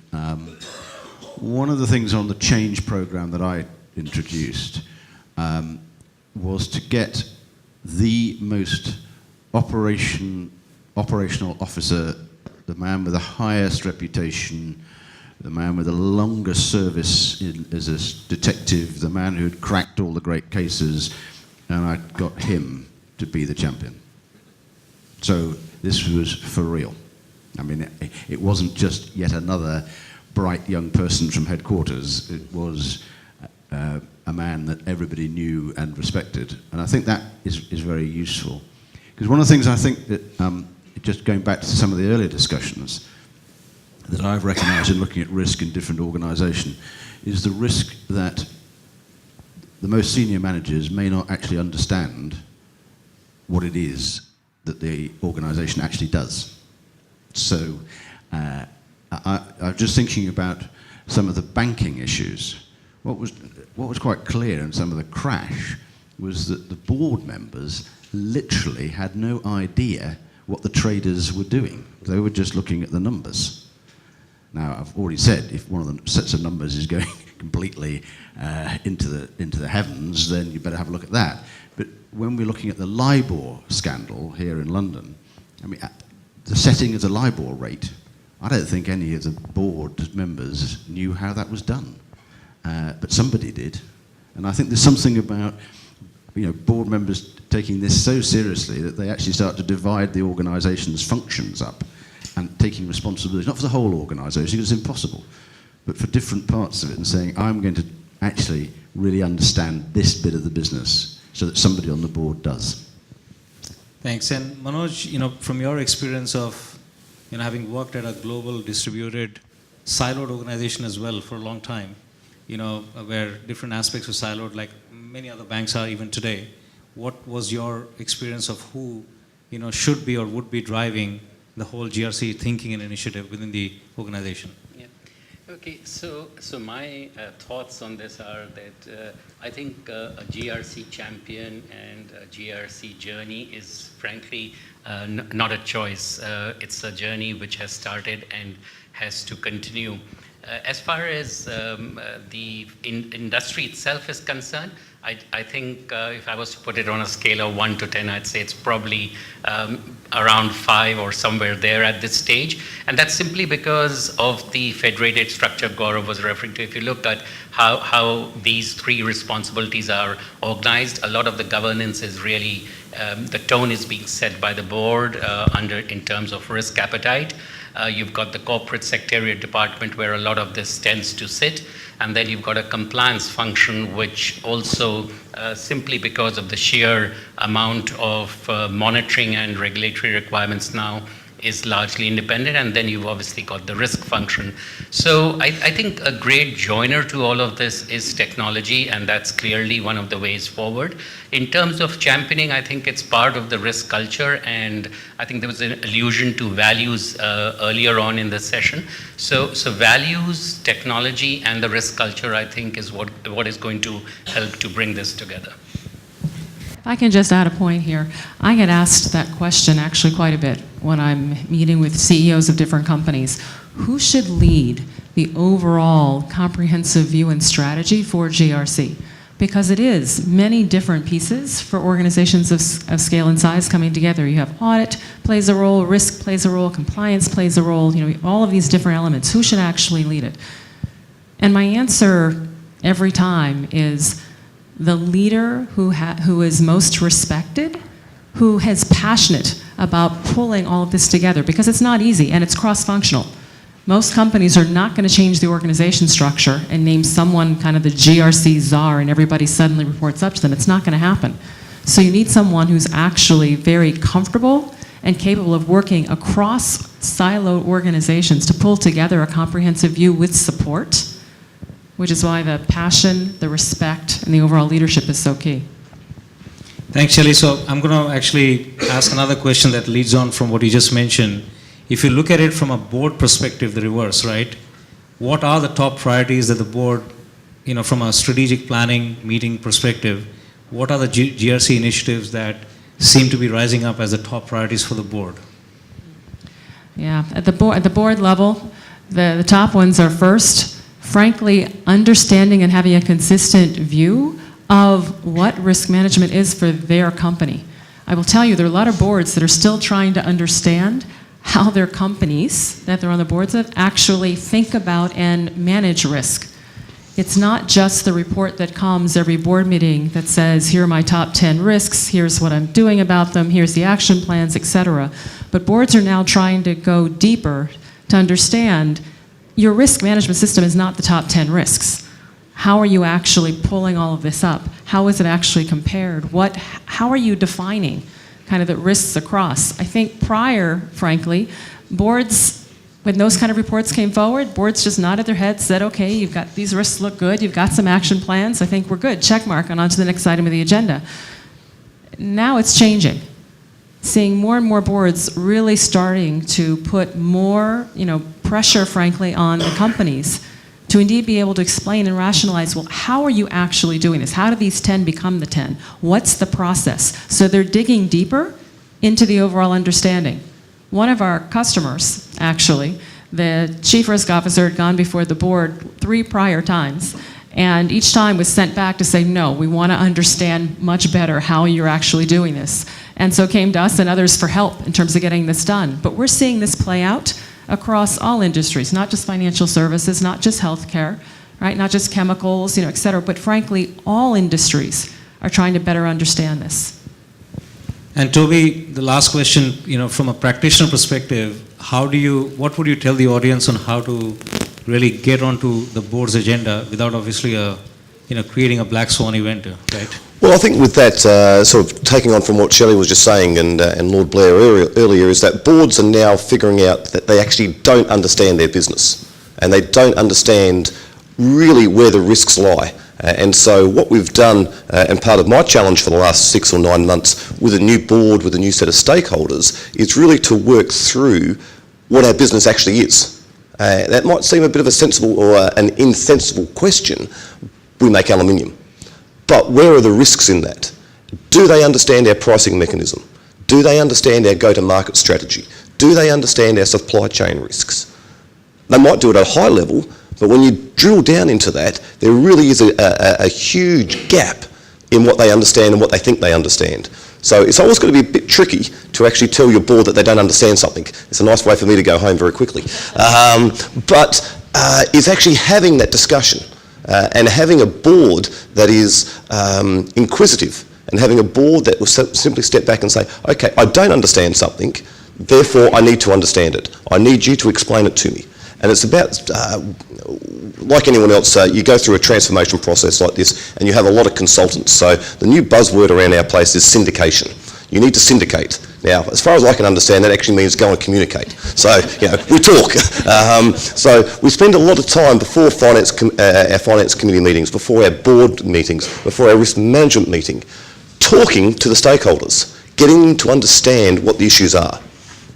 One of the things on the change program that I introduced was to get the most operational officer, the man with the highest reputation, the man with the longest service as a detective, the man who had cracked all the great cases, and I got him to be the champion. So this was for real. I mean, it wasn't just yet another bright young person from headquarters. It was a man that everybody knew and respected. And I think that is very useful. Because one of the things I think that, just going back to some of the earlier discussions, that I've recognised in looking at risk in different organisations, is the risk that the most senior managers may not actually understand what it is that the organisation actually does. So I'm just thinking about some of the banking issues. What was quite clear in some of the crash was that the board members literally had no idea what the traders were doing. They were just looking at the numbers. Now, I've already said, if one of the sets of numbers is going completely into the heavens, then you better have a look at that. But when we're looking at the LIBOR scandal here in London, I mean, the setting of the LIBOR rate, I don't think any of the board members knew how that was done. But somebody did. And I think there's something about board members taking this so seriously that they actually start to divide the organisation's functions up and taking responsibility, not for the whole organisation, because it's impossible, but for different parts of it, and saying, I'm going to actually really understand this bit of the business so that somebody on the board does. Thanks. And Manoj, from your experience of, having worked at a global distributed siloed organization as well for a long time, where different aspects were siloed like many other banks are even today, what was your experience of who, should be or would be driving the whole GRC thinking and initiative within the organization? Okay, so my thoughts on this are that I think a GRC champion and a GRC journey is frankly not a choice. It's a journey which has started and has to continue. As far as the industry itself is concerned, I think if I was to put it on a scale of 1 to 10, I'd say it's probably around 5 or somewhere there at this stage. And that's simply because of the federated structure Gaurav was referring to. If you look at how these 3 responsibilities are organized, a lot of the governance is really, the tone is being set by the board in terms of risk appetite. You've got the corporate secretariat department where a lot of this tends to sit. And then you've got a compliance function, which also, simply because of the sheer amount of monitoring and regulatory requirements now, is largely independent. And then you've obviously got the risk function. So I think a great joiner to all of this is technology, and that's clearly one of the ways forward. In terms of championing, I think it's part of the risk culture, and I think there was an allusion to values earlier on in the session. So values, technology, and the risk culture, I think, is what is going to help to bring this together. If I can just add a point here, I get asked that question actually quite a bit when I'm meeting with CEOs of different companies. Who should lead the overall comprehensive view and strategy for GRC? Because it is many different pieces for organizations of scale and size coming together. You have audit plays a role, risk plays a role, compliance plays a role, all of these different elements. Who should actually lead it? And my answer every time is the leader who is most respected, who is passionate about pulling all of this together, because it's not easy and it's cross-functional. Most companies are not going to change the organization structure and name someone kind of the GRC czar and everybody suddenly reports up to them. It's not going to happen. So you need someone who's actually very comfortable and capable of working across siloed organizations to pull together a comprehensive view with support, which is why the passion, the respect, and the overall leadership is so key. Thanks, Shelley. So I'm going to actually ask another question that leads on from what you just mentioned. If you look at it from a board perspective, the reverse, right? What are the top priorities that the board, from a strategic planning meeting perspective, what are the GRC initiatives that seem to be rising up as the top priorities for the board? Yeah, at the board level, the top ones are first, frankly, understanding and having a consistent view of what risk management is for their company. I will tell you, there are a lot of boards that are still trying to understand how their companies that they're on the boards of actually think about and manage risk. It's not just the report that comes every board meeting that says, here are my top 10 risks, here's what I'm doing about them, here's the action plans, etc. But boards are now trying to go deeper to understand your risk management system is not the top 10 risks. How are you actually pulling all of this up? How is it actually compared? How are you defining kind of the risks across? I think prior, frankly, boards, when those kind of reports came forward, boards just nodded their heads, said, okay, you've got these risks look good, you've got some action plans, I think we're good, check mark, and on to the next item of the agenda. Now it's changing. Seeing more and more boards really starting to put more, pressure, frankly, on the companies to indeed be able to explain and rationalize, well, how are you actually doing this? How do these 10 become the 10? What's the process? So they're digging deeper into the overall understanding. One of our customers, actually, the chief risk officer had gone before the board 3 prior times, and each time was sent back to say, no, we want to understand much better how you're actually doing this. And so came to us and others for help in terms of getting this done. But we're seeing this play out across all industries, not just financial services, not just healthcare, right? Not just chemicals, et cetera, but frankly, all industries are trying to better understand this. And Toby, the last question, from a practitioner perspective, what would you tell the audience on how to really get onto the board's agenda without obviously creating a black swan event, right? Well, I think with that, sort of taking on from what Shelley was just saying and Lord Blair earlier, is that boards are now figuring out that they actually don't understand their business and they don't understand really where the risks lie. And so what we've done, and part of my challenge for the last 6 or 9 months with a new board, with a new set of stakeholders, is really to work through what our business actually is. That might seem a bit of a sensible or an insensible question. We make aluminium. But where are the risks in that? Do they understand our pricing mechanism? Do they understand our go-to-market strategy? Do they understand our supply chain risks? They might do it at a high level, but when you drill down into that, there really is a huge gap in what they understand and what they think they understand. So it's always going to be a bit tricky to actually tell your board that they don't understand something. It's a nice way for me to go home very quickly. But it's actually having that discussion and having a board that is inquisitive and having a board that will simply step back and say, okay, I don't understand something, therefore I need to understand it. I need you to explain it to me. And it's about, like anyone else, you go through a transformation process like this and you have a lot of consultants. So the new buzzword around our place is syndication. You need to syndicate. Now, as far as I can understand, that actually means go and communicate. So, you know, we talk. So we spend a lot of time before our finance committee meetings, before our board meetings, before our risk management meeting, talking to the stakeholders, getting them to understand what the issues are.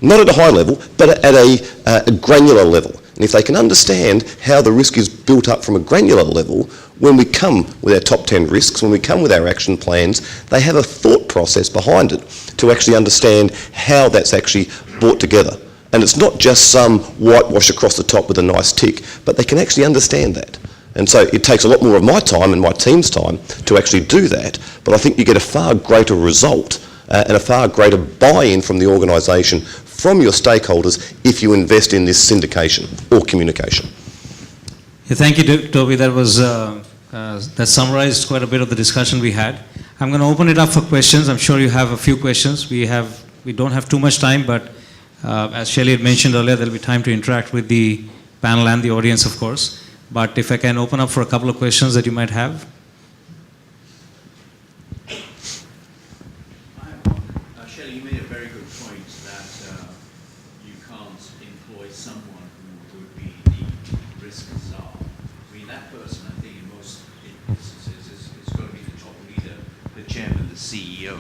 Not at a high level, but at a granular level. And if they can understand how the risk is built up from a granular level, when we come with our top 10 risks, when we come with our action plans, they have a thought process behind it to actually understand how that's actually brought together. And it's not just some whitewash across the top with a nice tick, but they can actually understand that. And so it takes a lot more of my time and my team's time to actually do that, but I think you get a far greater result and a far greater buy-in from the organisation, from your stakeholders, if you invest in this syndication or communication. Yeah, thank you, Toby. That was that summarized quite a bit of the discussion we had. I'm going to open it up for questions. I'm sure you have a few questions. We don't have too much time, but as Shelley had mentioned earlier, there'll be time to interact with the panel and the audience, of course. But if I can open up for a couple of questions that you might have. Shelley, you made a very good point that you can't employ someone who would be the risk czar. I mean, that person, I think, in most instances is got to be the top leader, the chairman, the CEO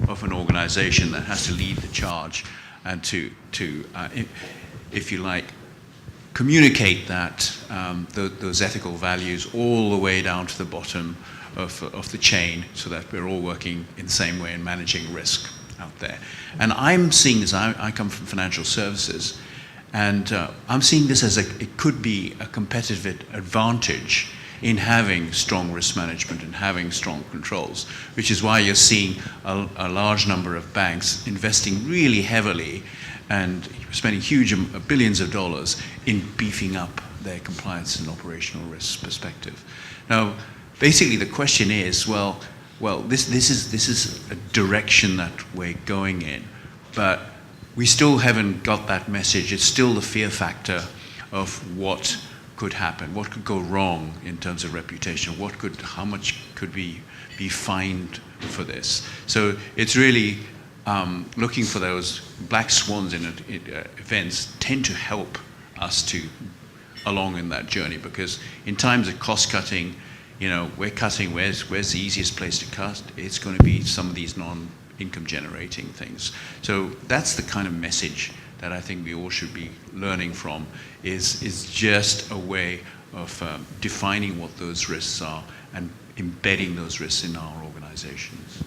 of an organization that has to lead the charge and to if you like, communicate that those ethical values all the way down to the bottom of the chain, so that we're all working in the same way and managing risk out there. And I'm seeing this, I come from financial services, and I'm seeing this as it could be a competitive advantage in having strong risk management and having strong controls, which is why you're seeing a large number of banks investing really heavily and spending huge billions of dollars in beefing up their compliance and operational risk perspective. Now, basically the question is, well, this is a direction that we're going in, but we still haven't got that message. It's still the fear factor of what could happen, what could go wrong in terms of reputation, how much could we be fined for this. So it's really looking for those black swans in events tend to help us to along in that journey, because in times of cost cutting, you know, we're cutting where's the easiest place to cut. It's going to be some of these non-income generating things. So that's the kind of message that I think we all should be learning from, is just a way of defining what those risks are and embedding those risks in our organizations.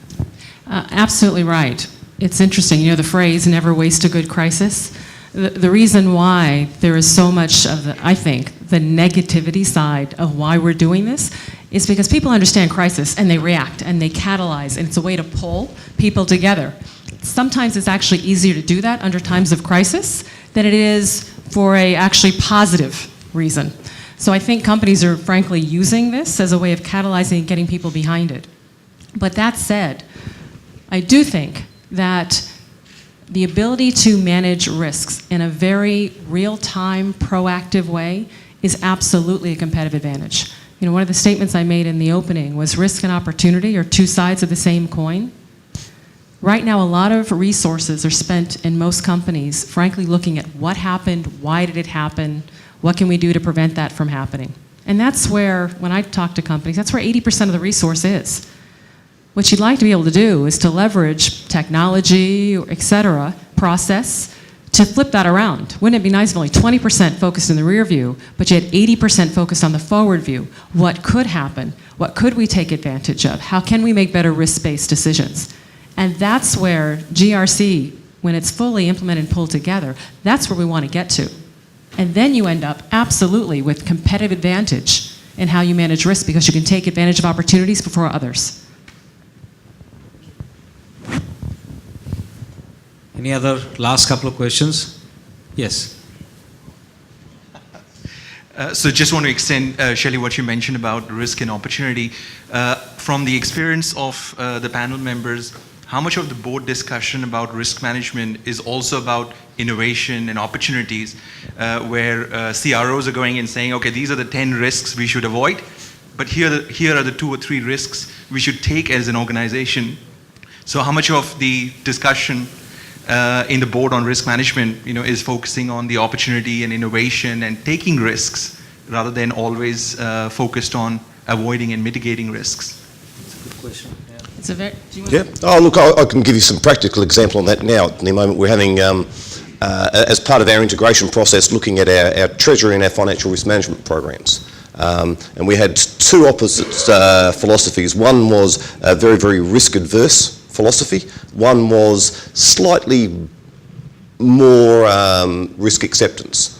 Absolutely right. It's interesting, you know, the phrase, never waste a good crisis. The reason why there is so much of I think, the negativity side of why we're doing this is because people understand crisis and they react and they catalyze, and it's a way to pull people together. Sometimes it's actually easier to do that under times of crisis than it is for a actually positive reason. So I think companies are frankly using this as a way of catalyzing and getting people behind it. But that said, I do think that the ability to manage risks in a very real-time, proactive way is absolutely a competitive advantage. You know, one of the statements I made in the opening was risk and opportunity are two sides of the same coin. Right now, a lot of resources are spent in most companies, frankly, looking at what happened, why did it happen, what can we do to prevent that from happening. And that's where, when I talk to companies, that's where 80% of the resource is. What you'd like to be able to do is to leverage technology, et cetera, process, to flip that around. Wouldn't it be nice if only 20% focused in the rear view, but you had 80% focused on the forward view? What could happen? What could we take advantage of? How can we make better risk-based decisions? And that's where GRC, when it's fully implemented and pulled together, that's where we want to get to. And then you end up absolutely with competitive advantage in how you manage risk, because you can take advantage of opportunities before others. Any other last couple of questions? Yes. So just want to extend, Shelley, what you mentioned about risk and opportunity. From the experience of the panel members, how much of the board discussion about risk management is also about innovation and opportunities, where CROs are going and saying, okay, these are the 10 risks we should avoid, but here are the 2 or 3 risks we should take as an organization. So how much of the discussion in the board on risk management, is focusing on the opportunity and innovation and taking risks rather than always focused on avoiding and mitigating risks? That's a good question. It's a very, do you want Yeah. Oh, look, I can give you some practical example on that now. At the moment, we're having, as part of our integration process, looking at our treasury and our financial risk management programs. And we had 2 opposite philosophies. One was a very, very risk-adverse philosophy. One was slightly more risk acceptance.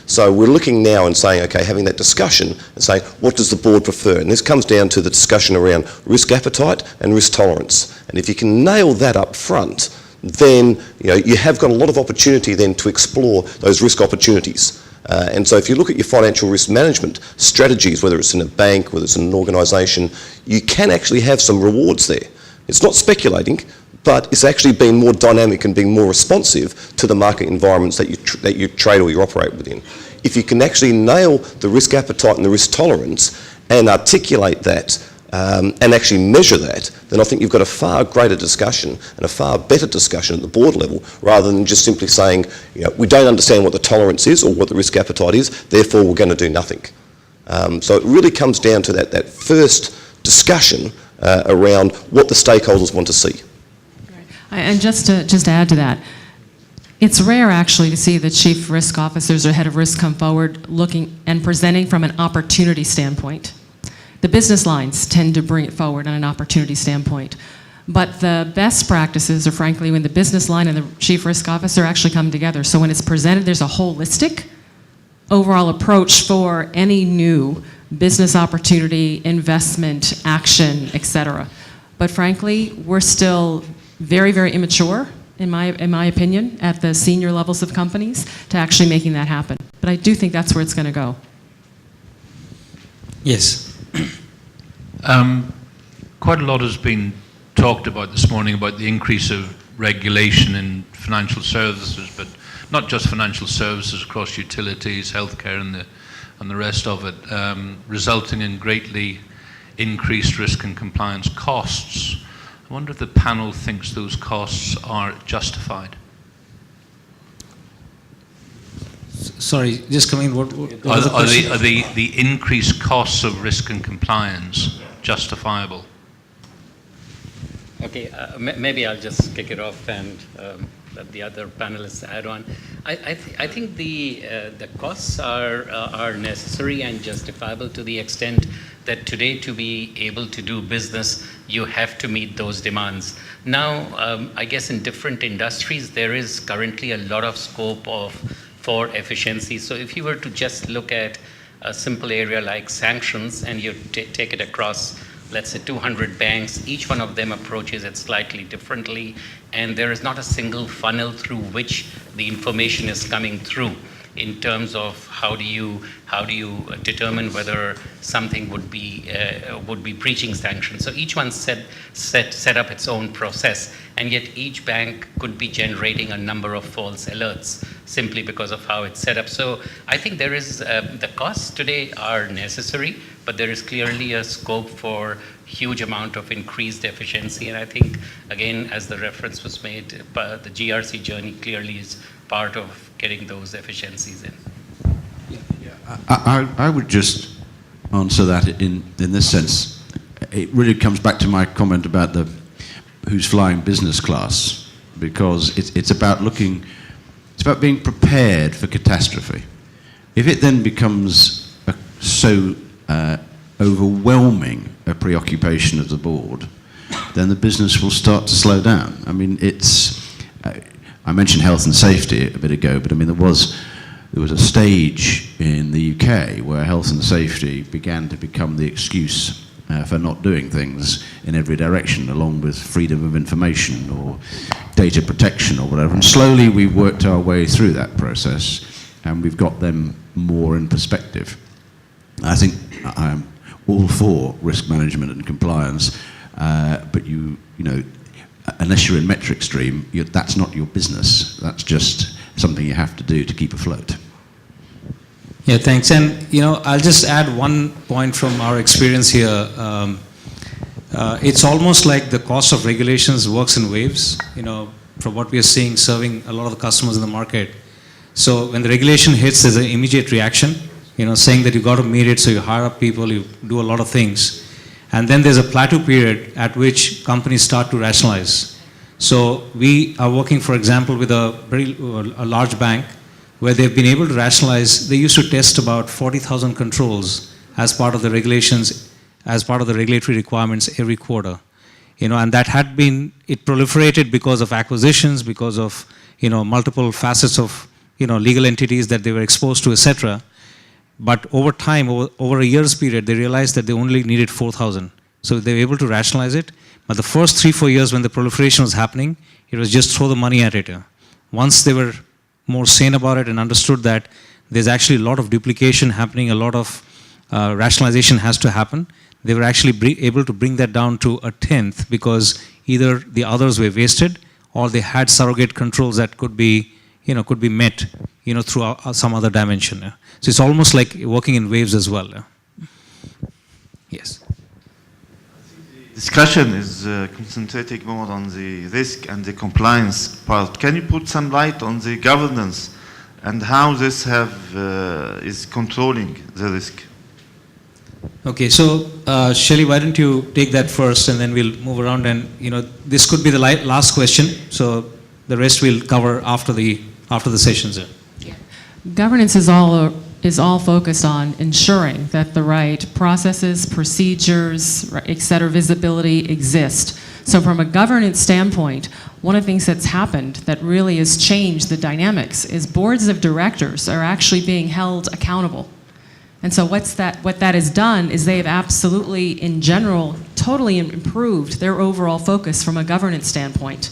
So we're looking now and saying, okay, having that discussion and saying, what does the board prefer? And this comes down to the discussion around risk appetite and risk tolerance. And if you can nail that up front, then you have got a lot of opportunity then to explore those risk opportunities. And so if you look at your financial risk management strategies, whether it's in a bank, whether it's in an organisation, you can actually have some rewards there. It's not speculating, but it's actually being more dynamic and being more responsive to the market environments that you trade or you operate within. If you can actually nail the risk appetite and the risk tolerance and articulate that and actually measure that, then I think you've got a far greater discussion and a far better discussion at the board level, rather than just simply saying, we don't understand what the tolerance is or what the risk appetite is, therefore we're going to do nothing. So it really comes down to that first discussion around what the stakeholders want to see. And just to add to that, it's rare actually to see the chief risk officers or head of risk come forward looking and presenting from an opportunity standpoint. The business lines tend to bring it forward on an opportunity standpoint. But the best practices are frankly when the business line and the chief risk officer actually come together. So when it's presented, there's a holistic overall approach for any new business opportunity, investment, action, et cetera. But frankly, we're still very, very immature, in my opinion, at the senior levels of companies to actually making that happen. But I do think that's where it's going to go. Yes. Quite a lot has been talked about this morning about the increase of regulation in financial services, but not just financial services, across utilities, healthcare, and the rest of it, resulting in greatly increased risk and compliance costs. I wonder if the panel thinks those costs are justified. Sorry, just coming. What are the increased costs of risk and compliance justifiable? Okay, maybe I'll just kick it off and let the other panelists add on. I think the costs are necessary and justifiable to the extent that today, to be able to do business, you have to meet those demands. Now, I guess in different industries, there is currently a lot of scope for efficiency. So if you were to just look at a simple area like sanctions and you take it across, let's say 200 banks, each one of them approaches it slightly differently, and there is not a single funnel through which the information is coming through. in terms of how do you determine whether something would be breaching sanctions. So each one set up its own process, and yet each bank could be generating a number of false alerts simply because of how it's set up. So I think there is the costs today are necessary, but there is clearly a scope for huge amount of increased efficiency. And I think, again, as the reference was made, the GRC journey clearly is part of getting those efficiencies in. I would just answer that in this sense. It really comes back to my comment about who's flying business class, because it's about being prepared for catastrophe. If it then becomes so overwhelming a preoccupation of the board, then the business will start to slow down. I mean, I mentioned health and safety a bit ago, but I mean, there was a stage in the UK where health and safety began to become the excuse for not doing things in every direction, along with freedom of information or data protection or whatever. And slowly we worked our way through that process, and we've got them more in perspective. I think I'm all for risk management and compliance, but you know, unless you're in MetricStream, that's not your business. That's just something you have to do to keep afloat. Yeah, thanks. And I'll just add one point from our experience here. It's almost like the cost of regulations works in waves. From what we are seeing, serving a lot of the customers in the market. So when the regulation hits, there's an immediate reaction. Saying that you got to meet it, so you hire up people, you do a lot of things. And then there's a plateau period at which companies start to rationalize. So we are working, for example, with a large bank where they've been able to rationalize. They used to test about 40,000 controls as part of the regulations, as part of the regulatory requirements every quarter. And that had been, it proliferated because of acquisitions, because of, multiple facets of, legal entities that they were exposed to, etc. But over time, over a year's period, they realized that they only needed 4,000. So they were able to rationalize it. But the first 3-4 years when the proliferation was happening, it was just throw the money at it. Once they were more sane about it and understood that there's actually a lot of duplication happening, a lot of rationalization has to happen, they were actually able to bring that down to a 1/10, because either the others were wasted or they had surrogate controls that could be met, through some other dimension. So it's almost like working in waves as well. Yes. Discussion is concentrating more on the risk and the compliance part. Can you put some light on the governance and how this is controlling the risk? Okay, so Shelley, why don't you take that first, and then we'll move around. And this could be the last question, so the rest we'll cover after the sessions. Yeah. Governance is all focused on ensuring that the right processes, procedures, et cetera, visibility exist. So from a governance standpoint, one of the things that's happened that really has changed the dynamics is boards of directors are actually being held accountable. And so what that has done is they have absolutely, in general, totally improved their overall focus from a governance standpoint.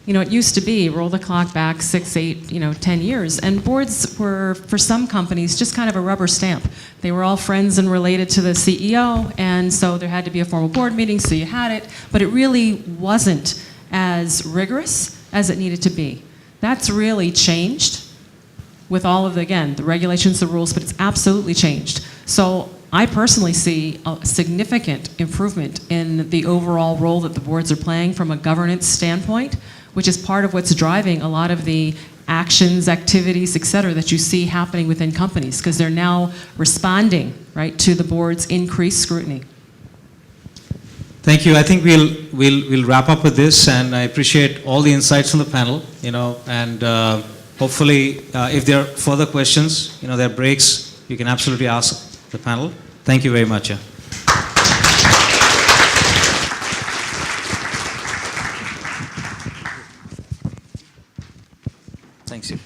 It used to be, roll the clock back 6, 8, 10 years, and boards were, for some companies, just kind of a rubber stamp. They were all friends and related to the CEO, and so there had to be a formal board meeting, so you had it, but it really wasn't as rigorous as it needed to be. That's really changed with all of the regulations, the rules, but it's absolutely changed. So I personally see a significant improvement in the overall role that the boards are playing from a governance standpoint, which is part of what's driving a lot of the actions, activities, et cetera, that you see happening within companies, because they're now responding, right, to the board's increased scrutiny. Thank you. I think we'll wrap up with this, and I appreciate all the insights from the panel, and hopefully if there are further questions, there are breaks, you can absolutely ask the panel. Thank you very much. Thanks you.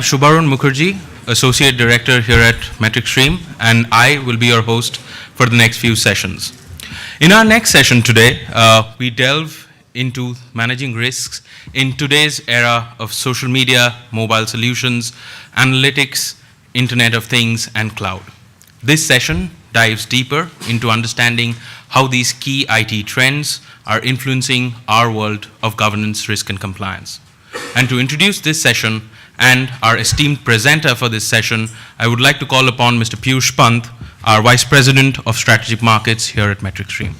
Shubharun Mukherjee, Associate Director here at MetricStream, and I will be your host for the next few sessions. In our next session today, we delve into managing risks in today's era of social media, mobile solutions, analytics, Internet of Things, and cloud. This session dives deeper into understanding how these key IT trends are influencing our world of governance, risk, and compliance. And to introduce this session and our esteemed presenter for this session, I would like to call upon Mr. Piyush Pant, our Vice President of Strategic Markets here at MetricStream.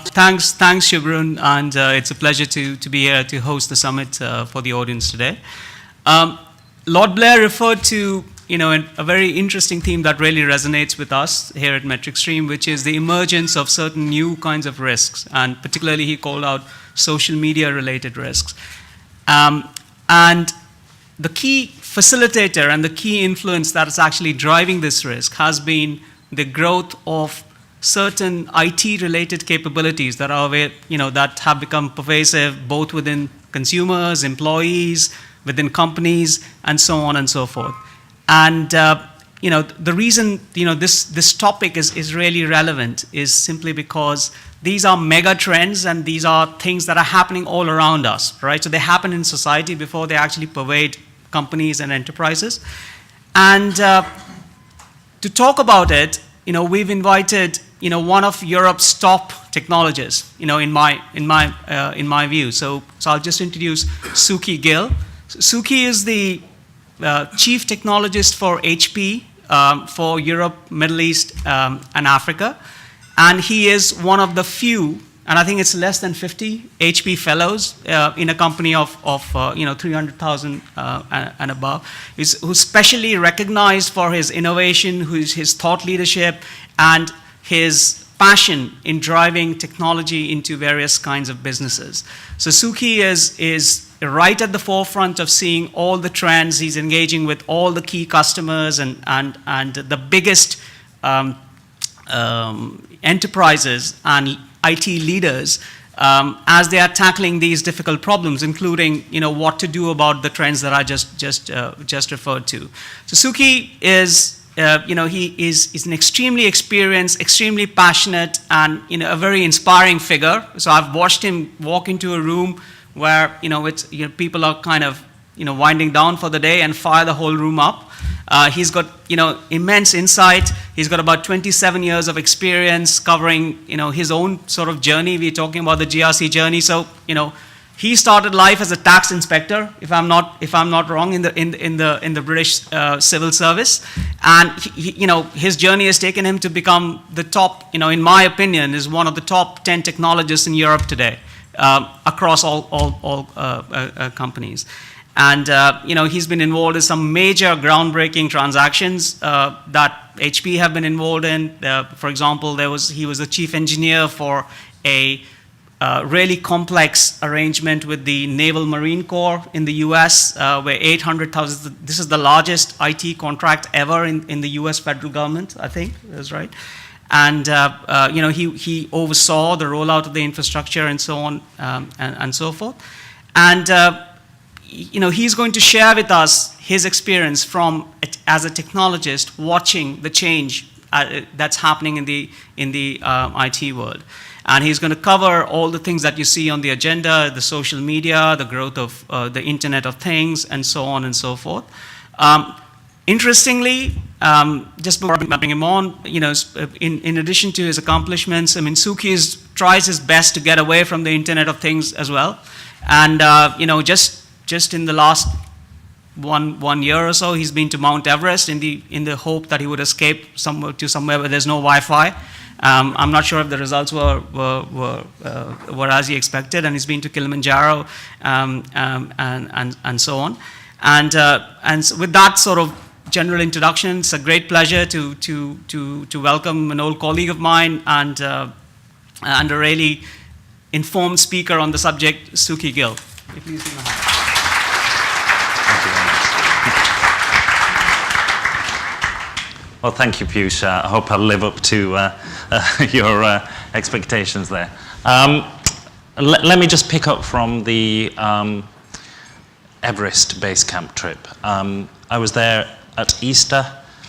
Thanks, Shubharun, and it's a pleasure to be here to host the summit for the audience today. Lord Blair referred to a very interesting theme that really resonates with us here at MetricStream, which is the emergence of certain new kinds of risks, and particularly he called out social media-related risks. And the key facilitator and the key influence that is actually driving this risk has been the growth of certain IT-related capabilities that are, that have become pervasive both within consumers, employees, within companies, and so on and so forth. And the reason this topic is really relevant is simply because these are mega trends and these are things that are happening all around us, right? So they happen in society before they actually pervade companies and enterprises. And to talk about it, we've invited one of Europe's top technologists, in my view. So I'll just introduce Suki Gill. Suki is the Chief Technologist for HP for Europe, Middle East, and Africa. And he is one of the few, and I think it's less than 50 HP fellows in a company of 300,000 and above, who's specially recognized for his innovation, his thought leadership, and his passion in driving technology into various kinds of businesses. So Suki is right at the forefront of seeing all the trends. He's engaging with all the key customers and the biggest enterprises and IT leaders as they are tackling these difficult problems, including what to do about the trends that I just referred to. So Suki is he is an extremely experienced, extremely passionate, and a very inspiring figure. So I've watched him walk into a room where people are kind of winding down for the day and fire the whole room up. He's got immense insight. He's got about 27 years of experience covering his own sort of journey. We're talking about the GRC journey. So he started life as a tax inspector, if I'm not wrong, in the British civil service, and his journey has taken him to become the top. In my opinion, is one of the top 10 technologists in Europe today, across all companies. And he's been involved in some major groundbreaking transactions that HP have been involved in. For example, he was the chief engineer for a really complex arrangement with the Naval Marine Corps in the US, where 800,000, this is the largest IT contract ever in the US federal government, I think, that's right. And he oversaw the rollout of the infrastructure and so on and so forth. And he's going to share with us his experience as a technologist watching the change that's happening in the IT world. And he's going to cover all the things that you see on the agenda, the social media, the growth of the Internet of Things, and so on and so forth. Interestingly, just before I bring him on, in addition to his accomplishments, Suki tries his best to get away from the Internet of Things as well. And just in the last one year or so, he's been to Mount Everest in the hope that he would escape somewhere where there's no Wi-Fi. I'm not sure if the results were as he expected, and he's been to Kilimanjaro and so on. And so with that sort of general introduction, it's a great pleasure to welcome an old colleague of mine and a really informed speaker on the subject, Suki Gill. Please give him a hand. Well, thank you, Piyush. I hope I'll live up to your expectations there. let me just pick up from the Everest base camp trip. I was there at Easter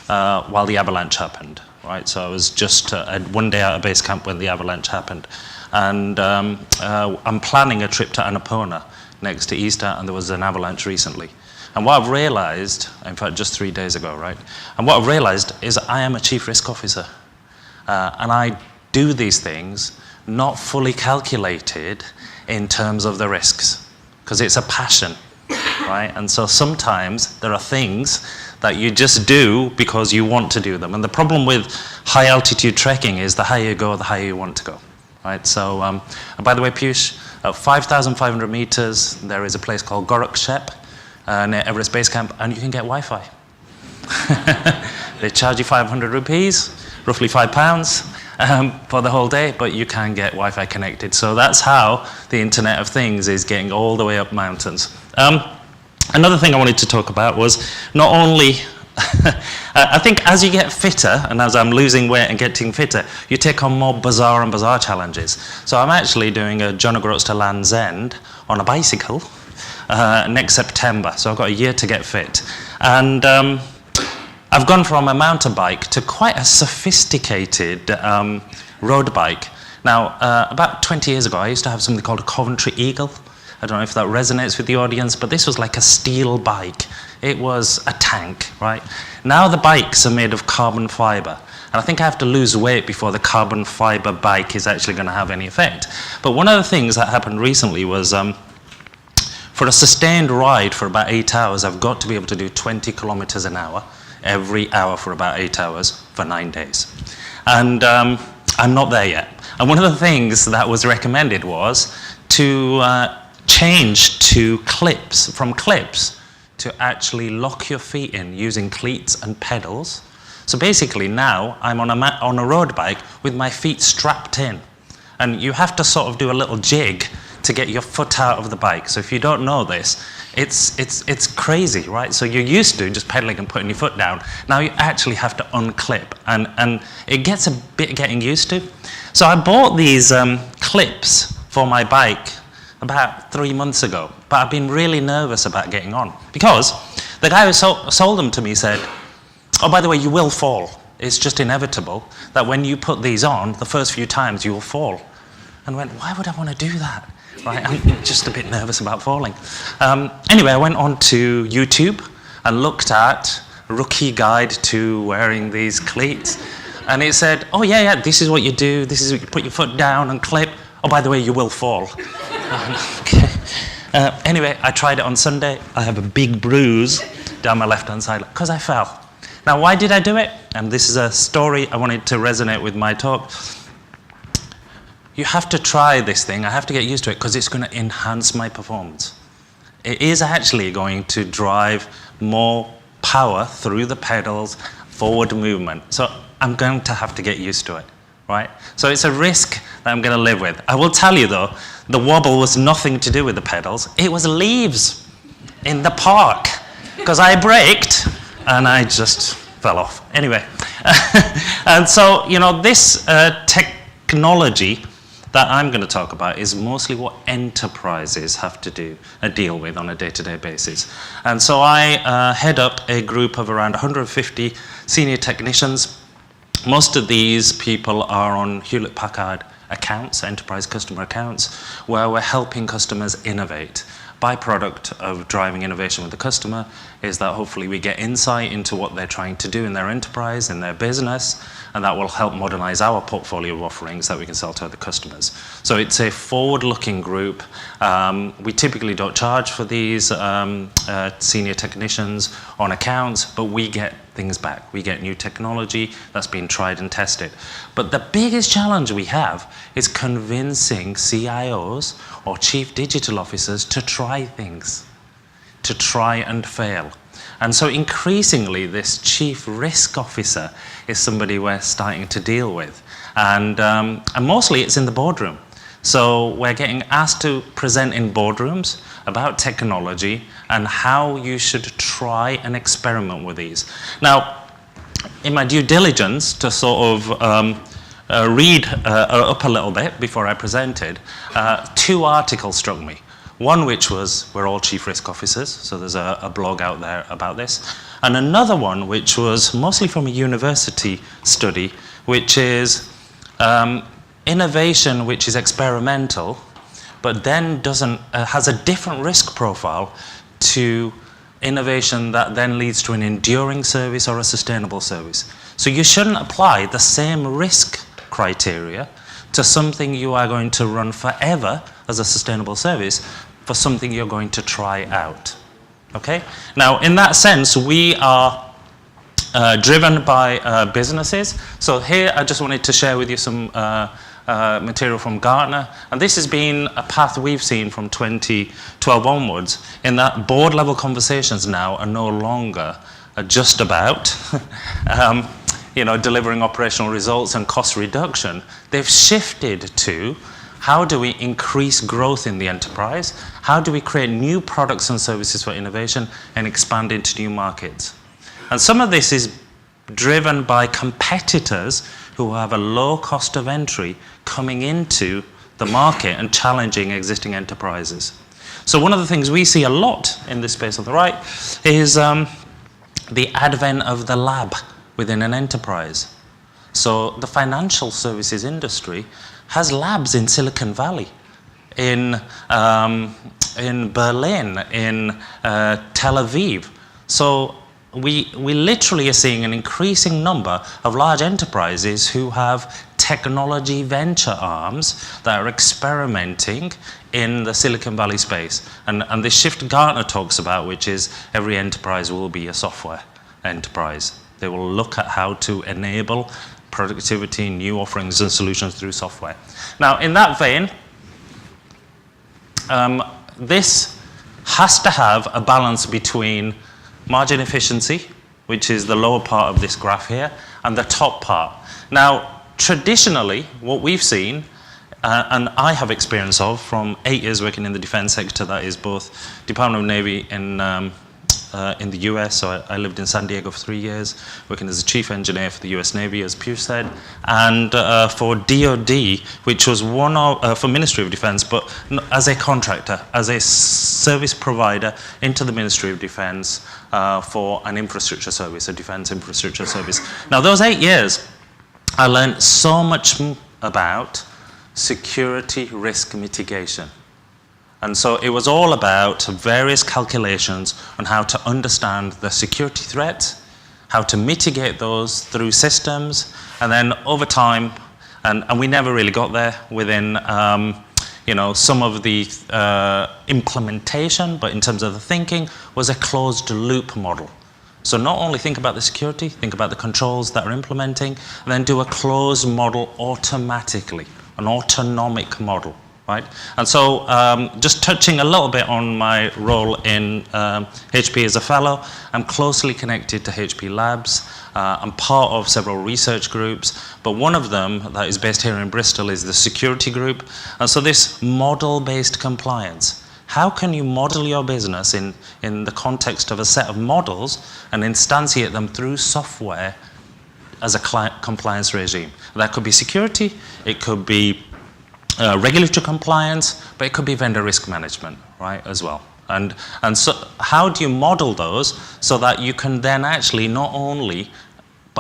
while the avalanche happened, right? So I was just one day out of base camp when the avalanche happened. And I'm planning a trip to Annapurna next to Easter, and there was an avalanche recently. And what I've realized, in fact, just 3 days ago, right? And what I've realized is I am a chief risk officer. And I do these things not fully calculated in terms of the risks, because it's a passion, right? And so sometimes there are things that you just do because you want to do them. And the problem with high altitude trekking is the higher you go, the higher you want to go, right? So, and by the way, Piyush, at 5,500 meters, there is a place called Gorakshep near Everest Base Camp, and you can get Wi-Fi. They charge you 500 rupees, roughly £5 for the whole day, but you can get Wi-Fi connected. So that's how the Internet of Things is getting all the way up mountains. Another thing I wanted to talk about was not only, I think as you get fitter, and as I'm losing weight and getting fitter, you take on more bizarre challenges. So I'm actually doing a John O'Groats to Land's End on a bicycle next September. So I've got a year to get fit. And I've gone from a mountain bike to quite a sophisticated road bike. Now, about 20 years ago, I used to have something called a Coventry Eagle. I don't know if that resonates with the audience, but this was like a steel bike. It was a tank, right? Now the bikes are made of carbon fiber. And I think I have to lose weight before the carbon fiber bike is actually going to have any effect. But one of the things that happened recently was for a sustained ride for about 8 hours, I've got to be able to do 20 kilometers an hour, every hour for about 8 hours for 9 days. And I'm not there yet. And one of the things that was recommended was to change to clips, from clips to actually lock your feet in using cleats and pedals. So basically now I'm on a road bike with my feet strapped in. And you have to sort of do a little jig to get your foot out of the bike. So if you don't know this, it's crazy, right? So you're used to just pedaling and putting your foot down. Now you actually have to unclip, and it gets a bit getting used to. So I bought these clips for my bike about 3 months ago, but I've been really nervous about getting on because the guy who sold them to me said, oh, by the way, you will fall. It's just inevitable that when you put these on, the first few times you will fall. And I went, why would I want to do that? Right? I'm just a bit nervous about falling. Anyway, I went on to YouTube and looked at Rookie Guide to Wearing These Cleats. And it said, oh, yeah, this is what you do. This is what you put your foot down and clip. Oh, by the way, you will fall. Okay. Anyway, I tried it on Sunday. I have a big bruise down my left-hand side because I fell. Now, why did I do it? And this is a story I wanted to resonate with my talk. You have to try this thing. I have to get used to it because it's going to enhance my performance. It is actually going to drive more power through the pedals, forward movement. So I'm going to have to get used to it, right? So it's a risk that I'm going to live with. I will tell you, though, the wobble was nothing to do with the pedals. It was leaves in the park because I braked and I just fell off. Anyway, and so, you know, this technology that I'm going to talk about is mostly what enterprises have to deal with on a day-to-day basis. And so I head up a group of around 150 senior technicians. Most of these people are on Hewlett-Packard accounts, enterprise customer accounts, where we're helping customers innovate. Byproduct of driving innovation with the customer is that hopefully we get insight into what they're trying to do in their enterprise, in their business, and that will help modernize our portfolio of offerings that we can sell to other customers. So it's a forward-looking group. We typically don't charge for these senior technicians on accounts, but we get things back. We get new technology that's been tried and tested. But the biggest challenge we have is convincing CIOs or chief digital officers to try things, to try and fail. And so increasingly, this chief risk officer is somebody we're starting to deal with. And mostly it's in the boardroom. So we're getting asked to present in boardrooms about technology and how you should try and experiment with these. Now, in my due diligence to sort of read up a little bit before I presented, 2 articles struck me. One which was, we're all chief risk officers, so there's a blog out there about this. And another one which was mostly from a university study, which is innovation which is experimental, but then has a different risk profile to innovation that then leads to an enduring service or a sustainable service. So you shouldn't apply the same risk criteria to something you are going to run forever as a sustainable service for something you're going to try out. Okay? Now, in that sense, we are driven by businesses. So here, I just wanted to share with you some material from Gartner, and this has been a path we've seen from 2012 onwards, in that board level conversations now are no longer just about delivering operational results and cost reduction. They've shifted to how do we increase growth in the enterprise, how do we create new products and services for innovation and expand into new markets. And some of this is driven by competitors who have a low cost of entry coming into the market and challenging existing enterprises. So one of the things we see a lot in this space on the right is the advent of the lab within an enterprise. So the financial services industry has labs in Silicon Valley, in Berlin, in Tel Aviv. So we literally are seeing an increasing number of large enterprises who have technology venture arms that are experimenting in the Silicon Valley space. And the shift Gartner talks about, which is every enterprise will be a software enterprise. They will look at how to enable productivity, new offerings and solutions through software. Now, in that vein, this has to have a balance between margin efficiency, which is the lower part of this graph here, and the top part. Now, traditionally, what we've seen, and I have experience of from 8 years working in the defense sector, that is both Department of Navy in the US, so I lived in San Diego for 3 years, working as a chief engineer for the US Navy, as Piyush said, and for DoD, which was one of, for Ministry of Defense, but as a contractor, as a service provider into the Ministry of Defense for an infrastructure service, a defense infrastructure service. Now, those 8 years, I learned so much about security risk mitigation. And so it was all about various calculations on how to understand the security threats, how to mitigate those through systems, and then over time, and we never really got there within some of the implementation, but in terms of the thinking, was a closed loop model. So not only think about the security, think about the controls that are implementing, and then do a closed model automatically, an autonomic model. Right? And so just touching a little bit on my role in HP as a fellow, I'm closely connected to HP Labs. I'm part of several research groups, but one of them that is based here in Bristol is the security group. And so this model-based compliance, how can you model your business in the context of a set of models and instantiate them through software as a compliance regime? That could be security, it could be regulatory compliance, but it could be vendor risk management, right, as well. And so how do you model those so that you can then actually not only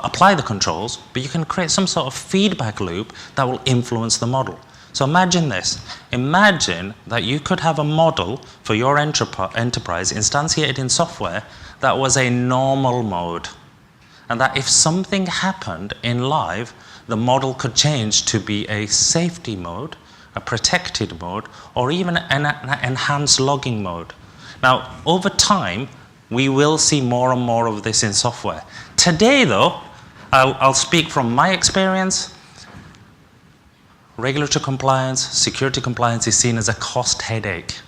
apply the controls, but you can create some sort of feedback loop that will influence the model. So imagine this. Imagine that you could have a model for your enterprise instantiated in software that was a normal mode. And that if something happened in live, the model could change to be a safety mode, a protected mode, or even an enhanced logging mode. Now, over time, we will see more and more of this in software. Today, though, I'll speak from my experience. Regulatory compliance, security compliance is seen as a cost headache.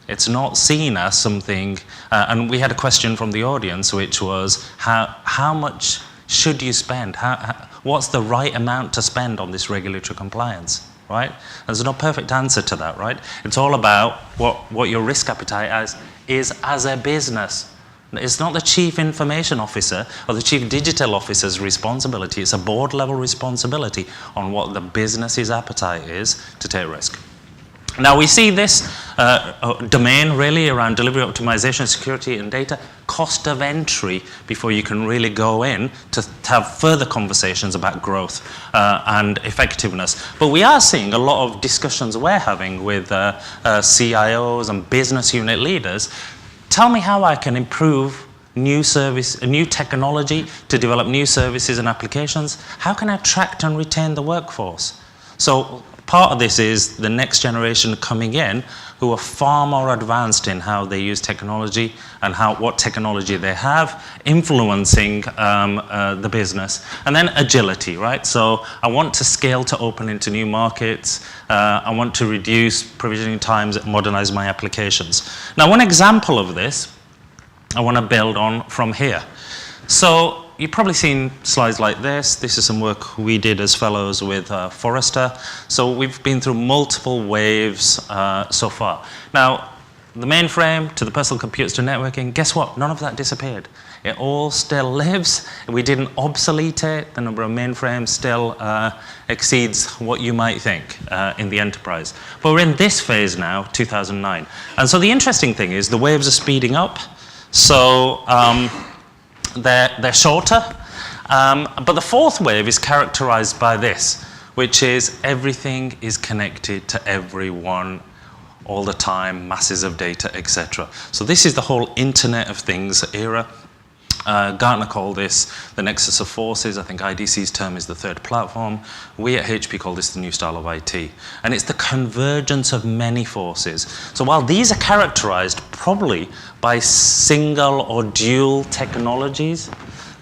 It's not seen as something, and we had a question from the audience, which was, how much should you spend? What's the right amount to spend on this regulatory compliance, right? There's no perfect answer to that, right? It's all about what your risk appetite is as a business, It's not the chief information officer or the chief digital officer's responsibility. It's a board level responsibility on what the business's appetite is to take risk. Now we see this domain really around delivery optimization, security and data, cost of entry before you can really go in to have further conversations about growth and effectiveness. But we are seeing a lot of discussions we're having with CIOs and business unit leaders. Tell me how I can improve new technology to develop new services and applications. How can I attract and retain the workforce? So part of this is the next generation coming in who are far more advanced in how they use technology and what technology they have influencing the business. And then agility, right? So I want to scale to open into new markets. I want to reduce provisioning times, modernize my applications. Now, one example of this I want to build on from here. So you've probably seen slides like this. This is some work we did as fellows with Forrester. So we've been through multiple waves so far. Now, the mainframe to the personal computers to networking, guess what? None of that disappeared. It all still lives. We didn't obsolete it. The number of mainframes still exceeds what you might think in the enterprise. But we're in this phase now, 2009. And so the interesting thing is the waves are speeding up. So they're shorter, but the fourth wave is characterized by this, which is everything is connected to everyone all the time, masses of data, etc. So this is the whole Internet of Things era. Gartner called this the nexus of forces. I think IDC's term is the third platform. We at HP call this the new style of IT. And it's the convergence of many forces. So while these are characterized probably by single or dual technologies,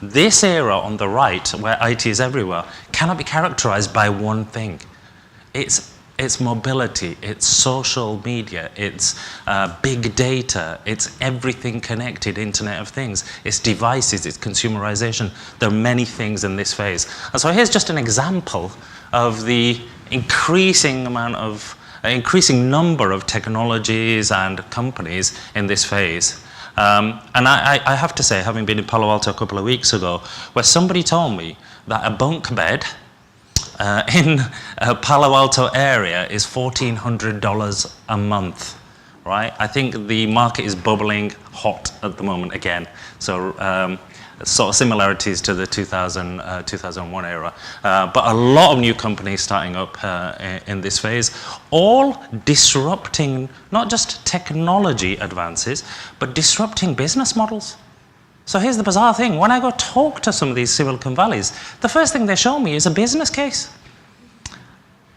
this era on the right, where IT is everywhere, cannot be characterized by one thing. It's mobility, it's social media, it's big data, it's everything connected, Internet of Things, it's devices, it's consumerization. There are many things in this phase. And so here's just an example of the increasing number of technologies and companies in this phase. And I have to say, having been in Palo Alto a couple of weeks ago, where somebody told me that a bunk bed in a Palo Alto area is $1,400 a month, right? I think the market is bubbling hot at the moment again. So sort of similarities to the 2001 era. But a lot of new companies starting up in this phase, all disrupting not just technology advances, but disrupting business models. So here's the bizarre thing. When I go talk to some of these Silicon Valleys, the first thing they show me is a business case.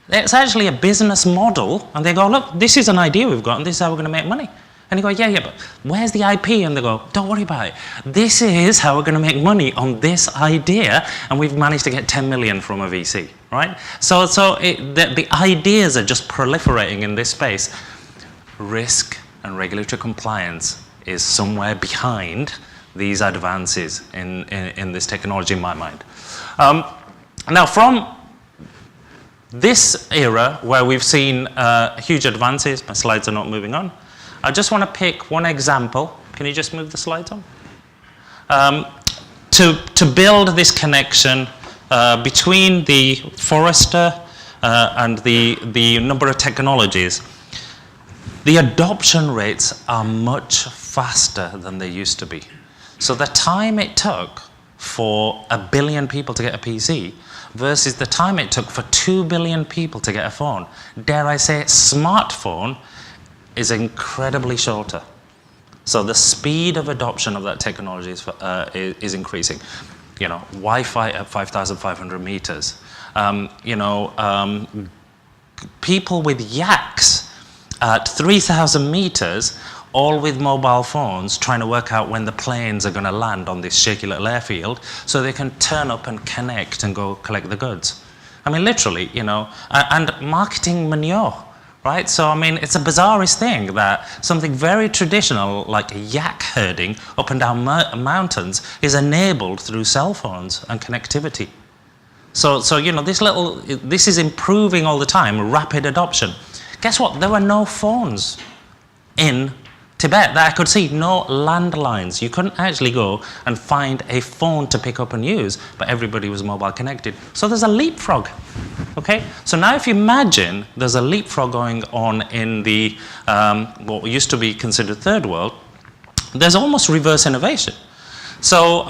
It's actually a business model, and they go, look, this is an idea we've got, and this is how we're going to make money. And you go, yeah, but where's the IP? And they go, don't worry about it. This is how we're going to make money on this idea, and we've managed to get 10 million from a VC, right? So the ideas are just proliferating in this space. Risk and regulatory compliance is somewhere behind these advances in this technology, in my mind. Now, from this era where we've seen huge advances, my slides are not moving on, I just want to pick one example. Can you just move the slides on? To build this connection between the Forrester and the number of technologies. The adoption rates are much faster than they used to be. So the time it took for 1 billion people to get a PC versus the time it took for 2 billion people to get a phone, dare I say smartphone, is incredibly shorter. So the speed of adoption of that technology is increasing. You know, Wi-Fi at 5,500 meters. People with yaks at 3,000 meters, all with mobile phones, trying to work out when the planes are going to land on this shaky little airfield so they can turn up and connect and go collect the goods. I mean, literally, and marketing manure, right? So, I mean, it's a bizarrest thing that something very traditional like yak herding up and down mountains is enabled through cell phones and connectivity. So this is improving all the time, rapid adoption. Guess what? There were no phones in Tibet that I could see no landlines. You couldn't actually go and find a phone to pick up and use, but everybody was mobile connected. So there's a leapfrog. Okay? So now if you imagine there's a leapfrog going on in the what used to be considered third world, there's almost reverse innovation. So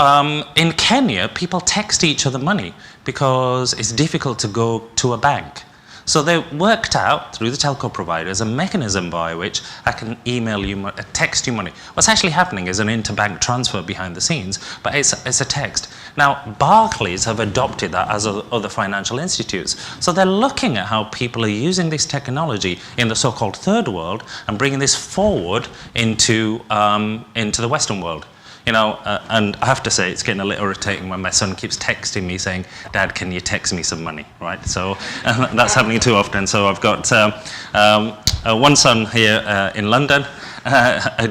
in Kenya, people text each other money because it's difficult to go to a bank. So they worked out through the telco providers a mechanism by which I can email you, text you money. What's actually happening is an interbank transfer behind the scenes, but it's a text. Now, Barclays have adopted that as other financial institutes. So they're looking at how people are using this technology in the so-called third world and bringing this forward into the Western world. You know, and I have to say, it's getting a little irritating when my son keeps texting me saying, "Dad, can you text me some money?" Right? So that's happening too often. So I've got one son here in London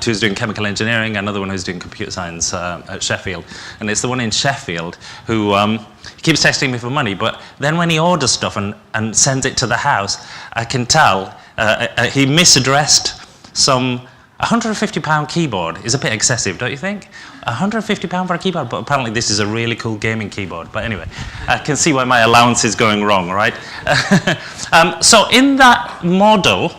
who's doing chemical engineering, another one who's doing computer science at Sheffield. And it's the one in Sheffield who keeps texting me for money, but then when he orders stuff and sends it to the house, I can tell he misaddressed some £150 keyboard is a bit excessive, don't you think? £150 for a keyboard, but apparently this is a really cool gaming keyboard. But anyway, I can see why my allowance is going wrong, right? So in that model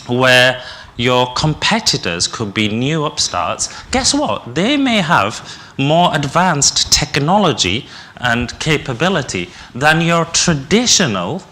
where your competitors could be new upstarts, guess what? They may have more advanced technology and capability than your traditional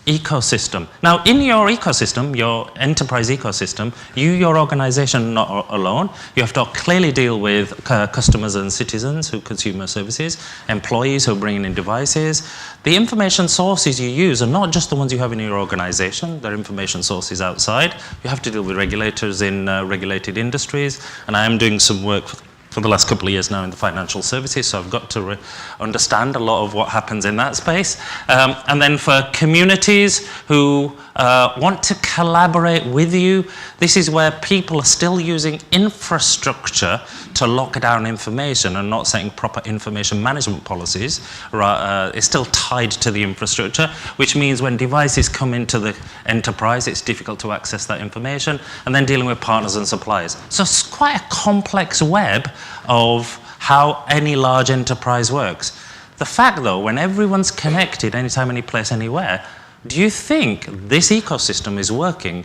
ecosystem. Now, in your ecosystem, your enterprise ecosystem, your organization not alone. You have to clearly deal with customers and citizens who consume your services, employees who are bringing in devices. The information sources you use are not just the ones you have in your organization, they're information sources outside. You have to deal with regulators in regulated industries, and I am doing some work for the last couple of years now in the financial services, so I've got to understand a lot of what happens in that space. And then for communities who want to collaborate with you, this is where people are still using infrastructure to lock down information and not setting proper information management policies. It's still tied to the infrastructure, which means when devices come into the enterprise, it's difficult to access that information, and then dealing with partners and suppliers. So it's quite a complex web of how any large enterprise works. The fact, though, when everyone's connected anytime, any place, anywhere, do you think this ecosystem is working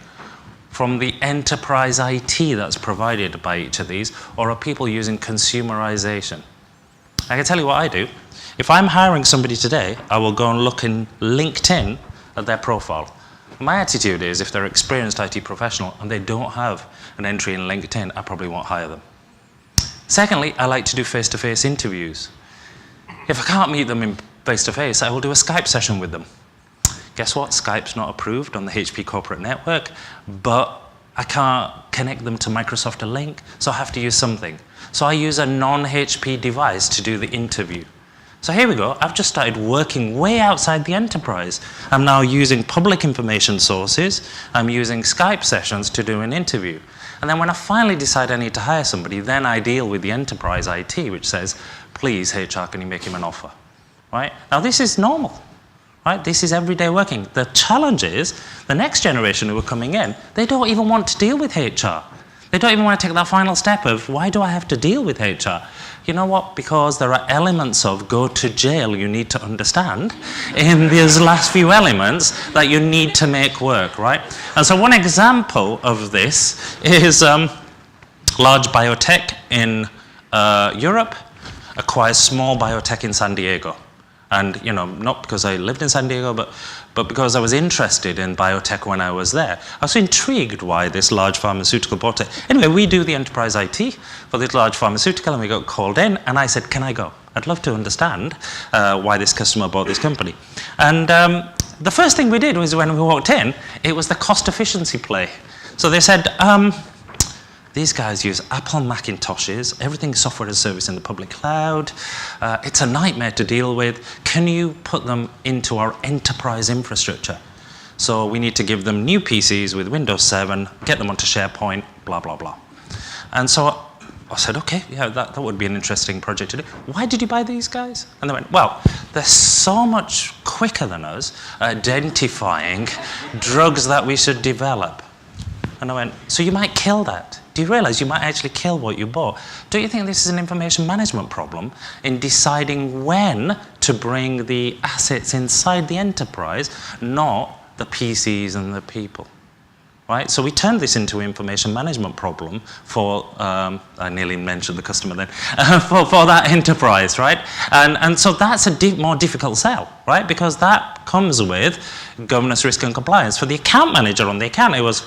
from the enterprise IT that's provided by each of these, or are people using consumerization? I can tell you what I do. If I'm hiring somebody today, I will go and look in LinkedIn at their profile. My attitude is if they're an experienced IT professional and they don't have an entry in LinkedIn, I probably won't hire them. Secondly, I like to do face-to-face interviews. If I can't meet them in face-to-face, I will do a Skype session with them. Guess what? Skype's not approved on the HP corporate network, but I can't connect them to Microsoft a link, so I have to use something. So I use a non-HP device to do the interview. So here we go. I've just started working way outside the enterprise. I'm now using public information sources. I'm using Skype sessions to do an interview. And then when I finally decide I need to hire somebody, then I deal with the enterprise IT, which says, please, HR, can you make him an offer? Right? Now, this is normal. Right? This is everyday working. The challenge is the next generation who are coming in, they don't even want to deal with HR. They don't even want to take that final step of, why do I have to deal with HR? You know what? Because there are elements of go to jail you need to understand in these last few elements that you need to make work, right? And so one example of this is large biotech in Europe acquires small biotech in San Diego. And, you know, not because I lived in San Diego, but because I was interested in biotech when I was there. I was intrigued why this large pharmaceutical bought it. Anyway, we do the enterprise IT for this large pharmaceutical, and we got called in, and I said, can I go? I'd love to understand why this customer bought this company. And the first thing we did was when we walked in, it was the cost efficiency play. So they said, these guys use Apple Macintoshes, everything's software as a service in the public cloud. It's a nightmare to deal with. Can you put them into our enterprise infrastructure? So we need to give them new PCs with Windows 7, get them onto SharePoint, blah, blah, blah. And so I said, okay, yeah, that would be an interesting project to do. Why did you buy these guys? And they went, well, they're so much quicker than us at identifying drugs that we should develop. And I went, so you might kill that. Do you realize you might actually kill what you bought? Don't you think this is an information management problem in deciding when to bring the assets inside the enterprise, not the PCs and the people? Right? So we turned this into an information management problem for, I nearly mentioned the customer then, for that enterprise, right? And so that's a more difficult sell, right? Because that comes with governance, risk, and compliance. For the account manager on the account, it was,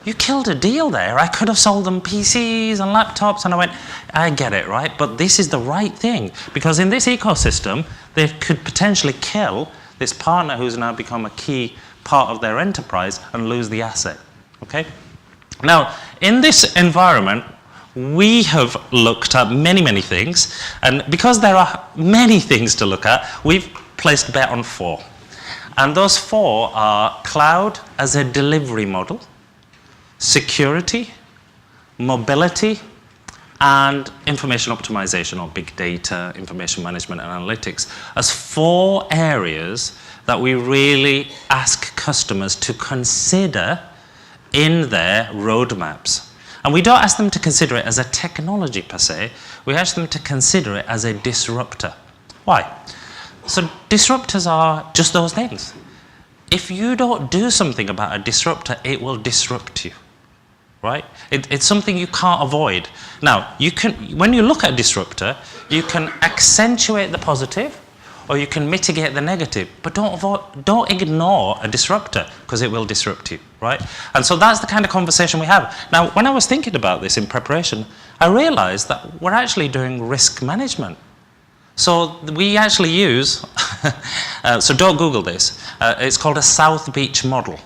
you killed a deal there. I could have sold them PCs and laptops. And I went, I get it, right? But this is the right thing. Because in this ecosystem, they could potentially kill this partner who's now become a key part of their enterprise and lose the asset. Okay? Now, in this environment, we have looked at many, many things. And because there are many things to look at, we've placed a bet on 4. And those 4 are cloud as a delivery model, security, mobility, and information optimization, or big data, information management, and analytics, as 4 areas that we really ask customers to consider in their roadmaps. And we don't ask them to consider it as a technology per se, we ask them to consider it as a disruptor. Why? So disruptors are just those things. If you don't do something about a disruptor, it will disrupt you. Right? It's something you can't avoid. Now, you can, when you look at a disruptor, you can accentuate the positive or you can mitigate the negative, but don't ignore a disruptor because it will disrupt you, right? And so that's the kind of conversation we have. Now, when I was thinking about this in preparation, I realized that we're actually doing risk management. So we actually use, so don't Google this, it's called a South Beach model.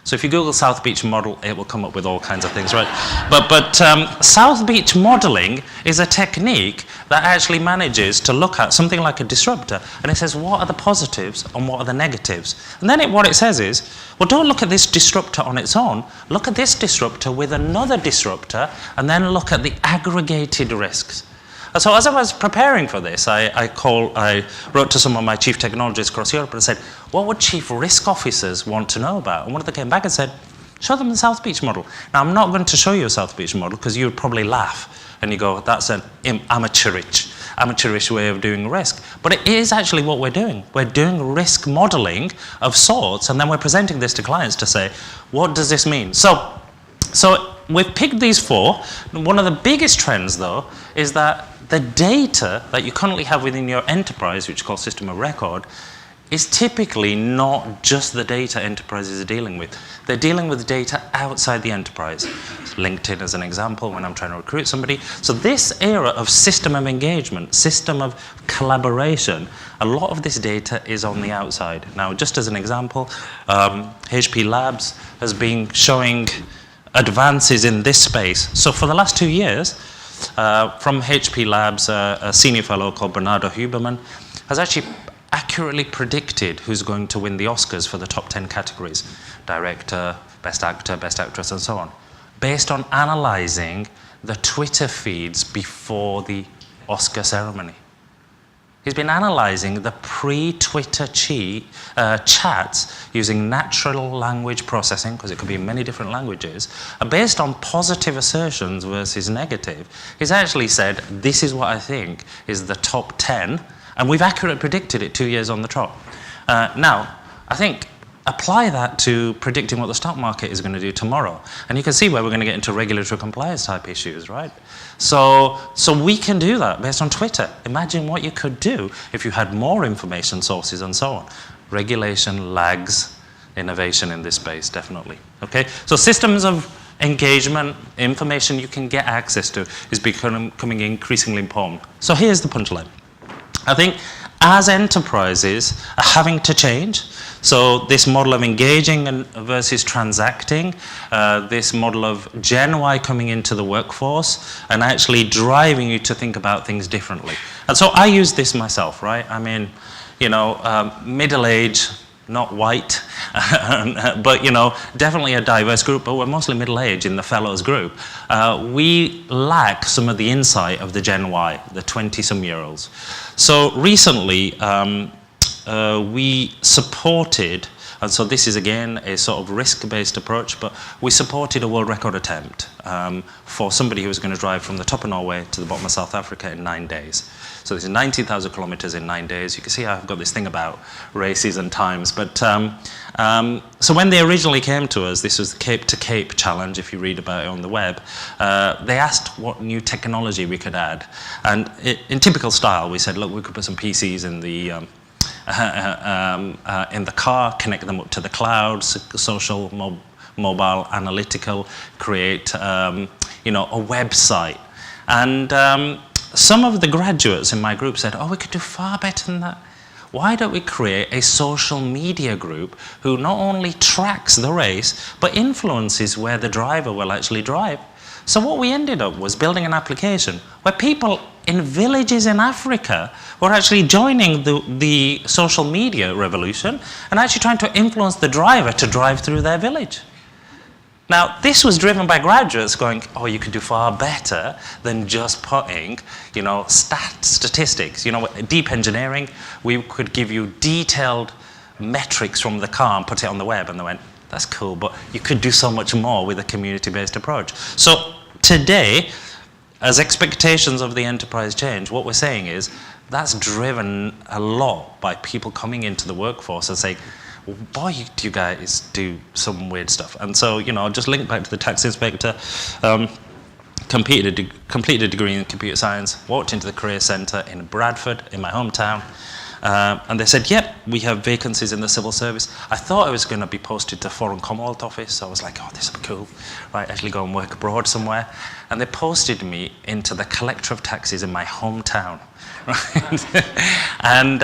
So if you Google South Beach model, it will come up with all kinds of things, right? But South Beach modeling is a technique that actually manages to look at something like a disruptor, and it says, what are the positives and what are the negatives? And then what it says is, well, don't look at this disruptor on its own. Look at this disruptor with another disruptor, and then look at the aggregated risks. And so as I was preparing for this, I wrote to some of my chief technologists across Europe and said, what would chief risk officers want to know about? And one of them came back and said, show them the South Beach model. Now, I'm not going to show you a South Beach model because you would probably laugh and you go, that's an amateurish way of doing risk. But it is actually what we're doing. We're doing risk modeling of sorts, and then we're presenting this to clients to say, what does this mean? So we've picked these 4. One of the biggest trends, though, is that the data that you currently have within your enterprise, which is called system of record, is typically not just the data enterprises are dealing with. They're dealing with data outside the enterprise. LinkedIn as an example, when I'm trying to recruit somebody. So this era of system of engagement, system of collaboration, a lot of this data is on the outside. Now, just as an example, HP Labs has been showing advances in this space. So for the last 2 years, from HP Labs, a senior fellow called Bernardo Huberman has actually accurately predicted who's going to win the Oscars for the top 10 categories. Director, best actor, best actress, and so on. Based on analyzing the Twitter feeds before the Oscar ceremony. He's been analyzing the pre-Twitter chats using natural language processing, because it could be in many different languages, and based on positive assertions versus negative, he's actually said, this is what I think is the top 10, and we've accurately predicted it 2 years on the trot. Now, I think apply that to predicting what the stock market is going to do tomorrow. And you can see where we're going to get into regulatory compliance type issues, right? So we can do that based on Twitter. Imagine what you could do if you had more information sources and so on. Regulation lags innovation in this space, definitely. Okay? So systems of engagement, information you can get access to is becoming increasingly important. So here's the punchline. I think as enterprises are having to change, so this model of engaging versus transacting, this model of Gen Y coming into the workforce and actually driving you to think about things differently. And so I use this myself, right? I mean, you know, middle age, not white, but you know, definitely a diverse group, but we're mostly middle age in the fellows group. We lack some of the insight of the Gen Y, the 20-some-year-olds. So recently, we supported, and so this is again a sort of risk-based approach, but we supported a world record attempt for somebody who was going to drive from the top of Norway to the bottom of South Africa in 9 days. So this is 19,000 kilometers in 9 days. You can see I've got this thing about races and times. But so when they originally came to us, this was the Cape to Cape challenge, if you read about it on the web, they asked what new technology we could add. And in typical style, we said, look, we could put some PCs in the car, connect them up to the cloud, social, mobile, analytical, create a website. And some of the graduates in my group said, oh, we could do far better than that. Why don't we create a social media group who not only tracks the race, but influences where the driver will actually drive? So what we ended up was building an application where people in villages in Africa were actually joining the social media revolution and actually trying to influence the driver to drive through their village. Now, this was driven by graduates going, oh, you could do far better than just putting, statistics. Deep engineering, we could give you detailed metrics from the car and put it on the web. And they went, that's cool, but you could do so much more with a community-based approach. So today, as expectations of the enterprise change, what we're saying is that's driven a lot by people coming into the workforce and saying, boy, you guys do some weird stuff. And so, just link back to the tax inspector, completed a degree in computer science, walked into the career centre in Bradford, in my hometown, and they said, yep, we have vacancies in the civil service. I thought I was going to be posted to Foreign Commonwealth Office, so I was like, oh, this will be cool, right, actually go and work abroad somewhere. And they posted me into the collector of taxes in my hometown. Right? And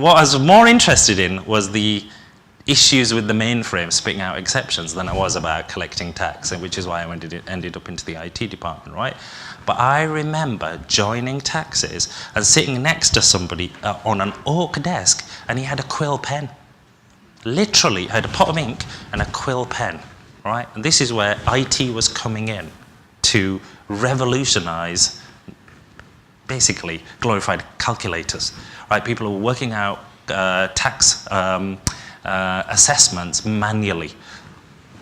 what I was more interested in was the issues with the mainframe spitting out exceptions than I was about collecting tax, which is why I ended up into the IT department, right? But I remember joining taxes and sitting next to somebody on an oak desk, and he had a quill pen. Literally had a pot of ink and a quill pen, right? And this is where IT was coming in to revolutionize basically glorified calculators, right? People who were working out tax assessments manually.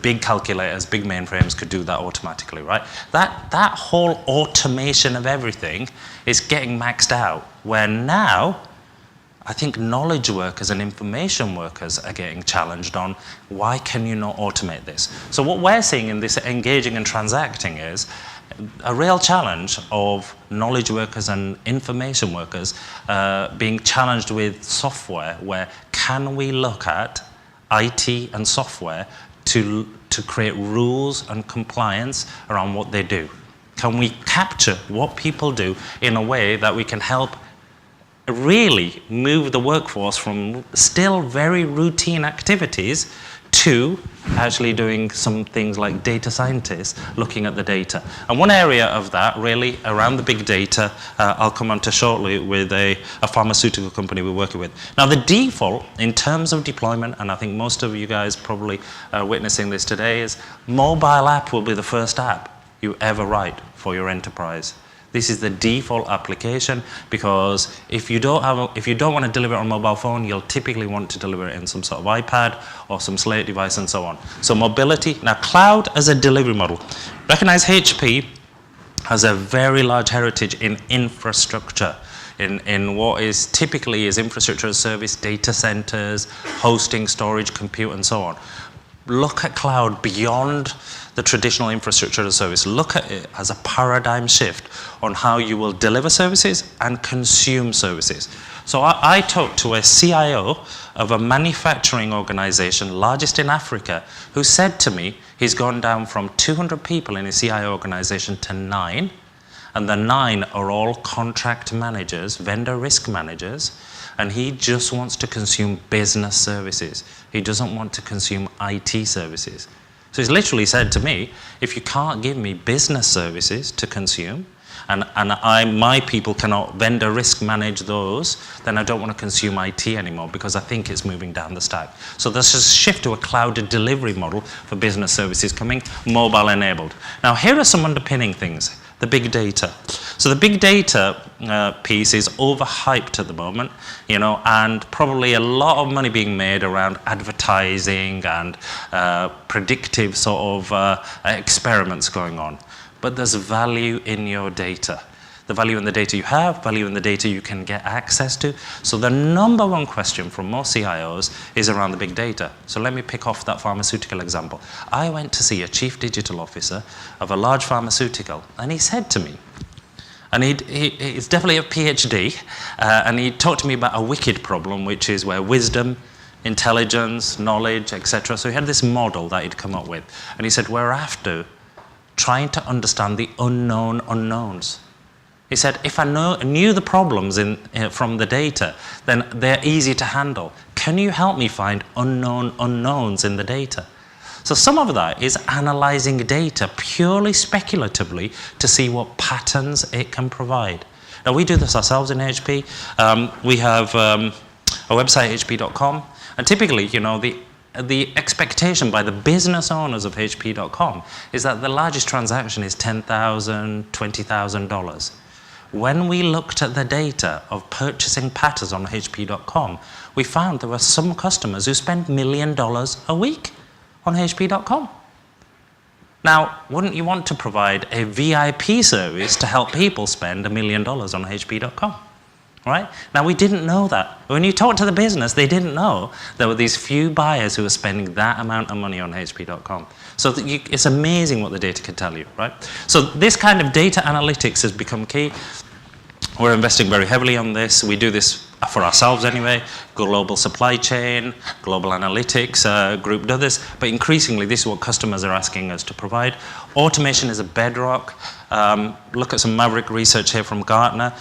Big calculators, big mainframes could do that automatically, right? That whole automation of everything is getting maxed out, where now I think knowledge workers and information workers are getting challenged on, why can you not automate this? So what we're seeing in this engaging and transacting is a real challenge of knowledge workers and information workers being challenged with software, where can we look at IT and software to create rules and compliance around what they do? Can we capture what people do in a way that we can help really move the workforce from still very routine activities to actually doing some things like data scientists looking at the data? And one area of that really around the big data, I'll come on to shortly with a pharmaceutical company we're working with. Now the default in terms of deployment, and I think most of you guys probably are witnessing this today, is mobile app will be the first app you ever write for your enterprise. This is the default application, because if you don't want to deliver it on a mobile phone, you'll typically want to deliver it in some sort of iPad or some Slate device and so on. So mobility. Now cloud as a delivery model. Recognize HP has a very large heritage in infrastructure, in what is typically is infrastructure as service, data centers, hosting, storage, compute, and so on. Look at cloud beyond the traditional infrastructure as a service. Look at it as a paradigm shift on how you will deliver services and consume services. So I talked to a CIO of a manufacturing organization, largest in Africa, who said to me he's gone down from 200 people in his CIO organization to 9, and the 9 are all contract managers, vendor risk managers, and he just wants to consume business services. He doesn't want to consume IT services. So he's literally said to me, if you can't give me business services to consume, and my people cannot vendor risk manage those, then I don't want to consume IT anymore, because I think it's moving down the stack. So there's a shift to a cloud delivery model for business services coming, mobile enabled. Now here are some underpinning things. the big data. So the big data piece is overhyped at the moment, you know, and probably a lot of money being made around advertising and predictive sort of experiments going on. But there's value in your data. The value in the data you have, value in the data you can get access to. So the number one question from most CIOs is around the big data. So let me pick off that pharmaceutical example. I went to see a chief digital officer of a large pharmaceutical, and he said to me, and he's definitely a PhD, and he talked to me about a wicked problem, which is where wisdom, intelligence, knowledge, etc. So he had this model that he'd come up with, and he said, we're after trying to understand the unknown unknowns. He said, if I knew the problems from the data, then they're easy to handle. Can you help me find unknown unknowns in the data? So some of that is analyzing data purely speculatively to see what patterns it can provide. Now, we do this ourselves in HP. We have a website, hp.com, and typically, you know, the expectation by the business owners of hp.com is that the largest transaction is $10,000, $20,000. When we looked at the data of purchasing patterns on hp.com, we found there were some customers who spend $1 million a week on hp.com. Now, wouldn't you want to provide a VIP service to help people spend $1 million on hp.com? Right? Now, we didn't know that. When you talk to the business, they didn't know there were these few buyers who were spending that amount of money on hp.com. So it's amazing what the data can tell you, right? So this kind of data analytics has become key. We're investing very heavily on this. We do this for ourselves anyway. Global supply chain, global analytics group do this. But increasingly, this is what customers are asking us to provide. Automation is a bedrock. Look at some maverick research here from Gartner.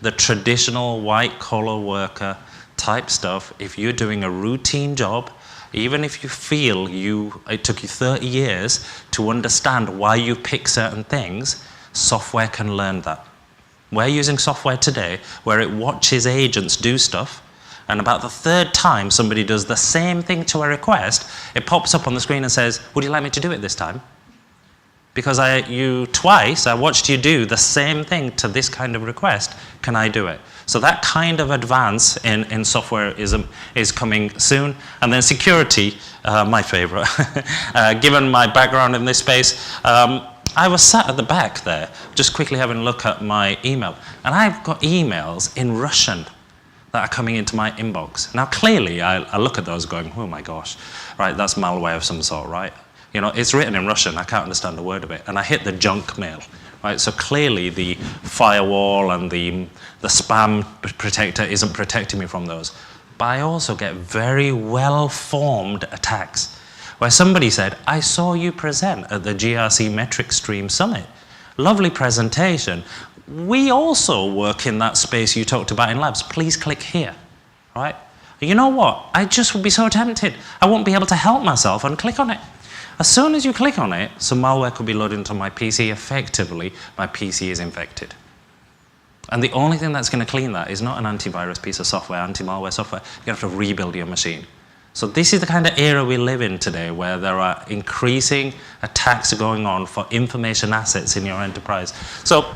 The traditional white-collar worker type stuff, if you're doing a routine job, even if you feel it took you 30 years to understand why you pick certain things, software can learn that. We're using software today where it watches agents do stuff, and about the third time somebody does the same thing to a request, it pops up on the screen and says, would you like me to do it this time? Because I watched you do the same thing to this kind of request, can I do it? So that kind of advance in software is coming soon. And then security, my favorite. Given my background in this space, I was sat at the back there, just quickly having a look at my email. And I've got emails in Russian that are coming into my inbox. Now, clearly, I look at those going, oh my gosh, right, that's malware of some sort, right? You know, it's written in Russian, I can't understand a word of it. And I hit the junk mail, right? So clearly the firewall and the spam protector isn't protecting me from those. But I also get very well-formed attacks where somebody said, I saw you present at the GRC MetricStream Summit. Lovely presentation. We also work in that space you talked about in labs. Please click here, right? You know what? I just would be so tempted. I won't be able to help myself and click on it. As soon as you click on it, some malware could be loaded into my PC. Effectively, my PC is infected. And the only thing that's going to clean that is not an antivirus piece of software, anti-malware software. You have to rebuild your machine. So this is the kind of era we live in today, where there are increasing attacks going on for information assets in your enterprise. So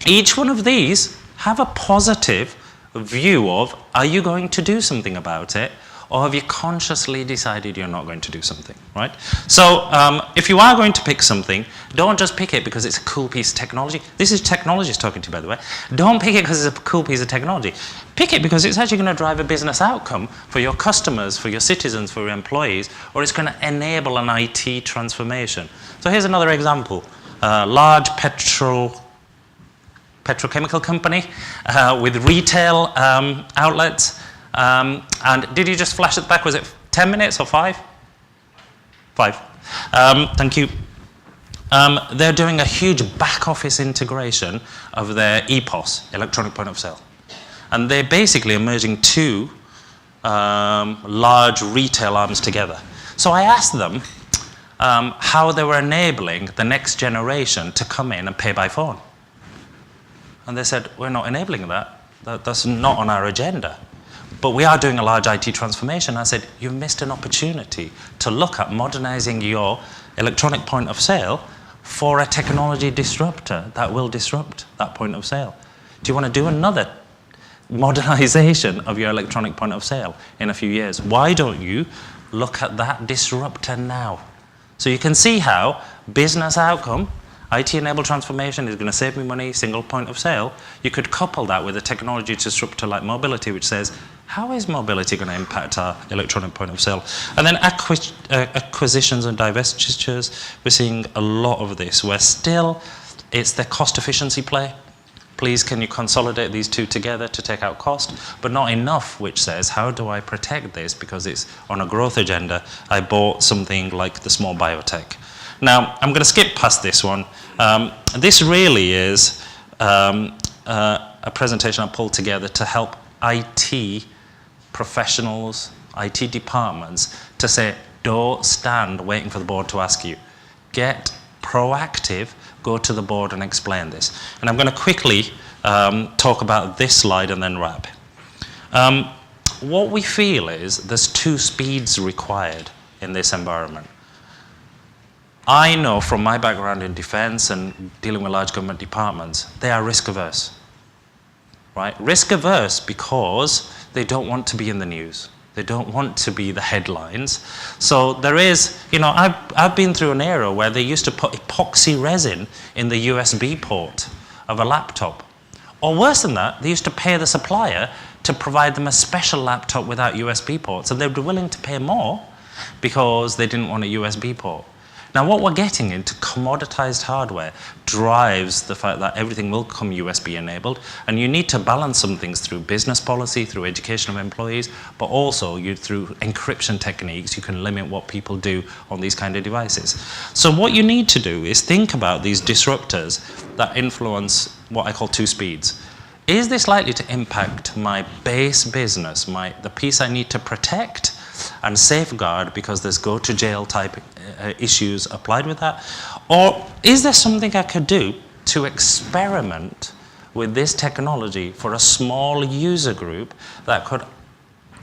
each one of these have a positive view of, are you going to do something about it? Or have you consciously decided you're not going to do something, right? So if you are going to pick something, don't just pick it because it's a cool piece of technology. This is technologists talking to you, by the way. Don't pick it because it's a cool piece of technology. Pick it because it's actually going to drive a business outcome for your customers, for your citizens, for your employees, or it's going to enable an IT transformation. So here's another example. Large petrochemical company with retail outlets. And did you just flash it back? Was it 10 minutes or 5? 5. Thank you. They're doing a huge back office integration of their EPOS, electronic point of sale. And they're basically merging two large retail arms together. So I asked them how they were enabling the next generation to come in and pay by phone. And they said, we're not enabling that. That's not on our agenda. But we are doing a large IT transformation. I said, you've missed an opportunity to look at modernizing your electronic point of sale for a technology disruptor that will disrupt that point of sale? Do you want to do another modernization of your electronic point of sale in a few years? Why don't you look at that disruptor now? So you can see how business outcome, IT-enabled transformation is going to save me money, single point of sale. You could couple that with a technology disruptor like mobility, which says, how is mobility going to impact our electronic point of sale? And then acquisitions and divestitures, we're seeing a lot of this, where still it's the cost efficiency play. Please, can you consolidate these two together to take out cost? But not enough, which says, how do I protect this? Because it's on a growth agenda. I bought something like the small biotech. Now, I'm going to skip past this one. This really is a presentation I pulled together to help IT professionals, IT departments, to say, don't stand waiting for the board to ask you. Get proactive, go to the board and explain this. And I'm going to quickly talk about this slide and then wrap. What we feel is there's two speeds required in this environment. I know from my background in defense and dealing with large government departments, they are risk averse, right? Risk averse because they don't want to be in the news. They don't want to be the headlines. So there is, you know, I've been through an era where they used to put epoxy resin in the USB port of a laptop. Or worse than that, they used to pay the supplier to provide them a special laptop without USB ports, and they'd be willing to pay more because they didn't want a USB port. Now, what we're getting into commoditized hardware drives the fact that everything will come USB enabled, and you need to balance some things through business policy, through education of employees, but also through encryption techniques, you can limit what people do on these kind of devices. So what you need to do is think about these disruptors that influence what I call two speeds. Is this likely to impact my base business, the piece I need to protect and safeguard because there's go-to-jail type issues applied with that? Or is there something I could do to experiment with this technology for a small user group that could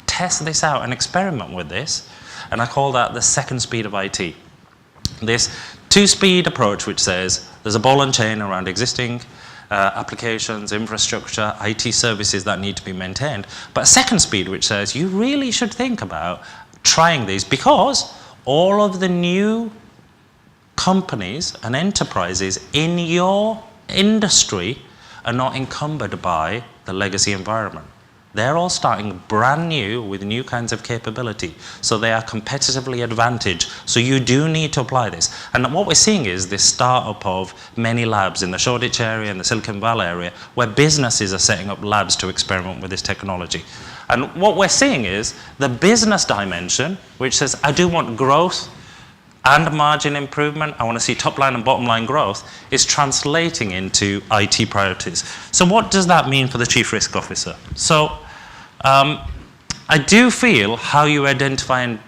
test this out and experiment with this? And I call that the second speed of IT. This two-speed approach which says there's a ball and chain around existing applications, infrastructure, IT services that need to be maintained. But a second speed which says you really should think about trying these because all of the new companies and enterprises in your industry are not encumbered by the legacy environment. They're all starting brand new with new kinds of capability. So they are competitively advantaged. So you do need to apply this. And what we're seeing is this startup of many labs in the Shoreditch area and the Silicon Valley area where businesses are setting up labs to experiment with this technology. And what we're seeing is the business dimension, which says, I do want growth and margin improvement, I want to see top line and bottom line growth, is translating into IT priorities. So what does that mean for the Chief Risk Officer? So I do feel how you identify and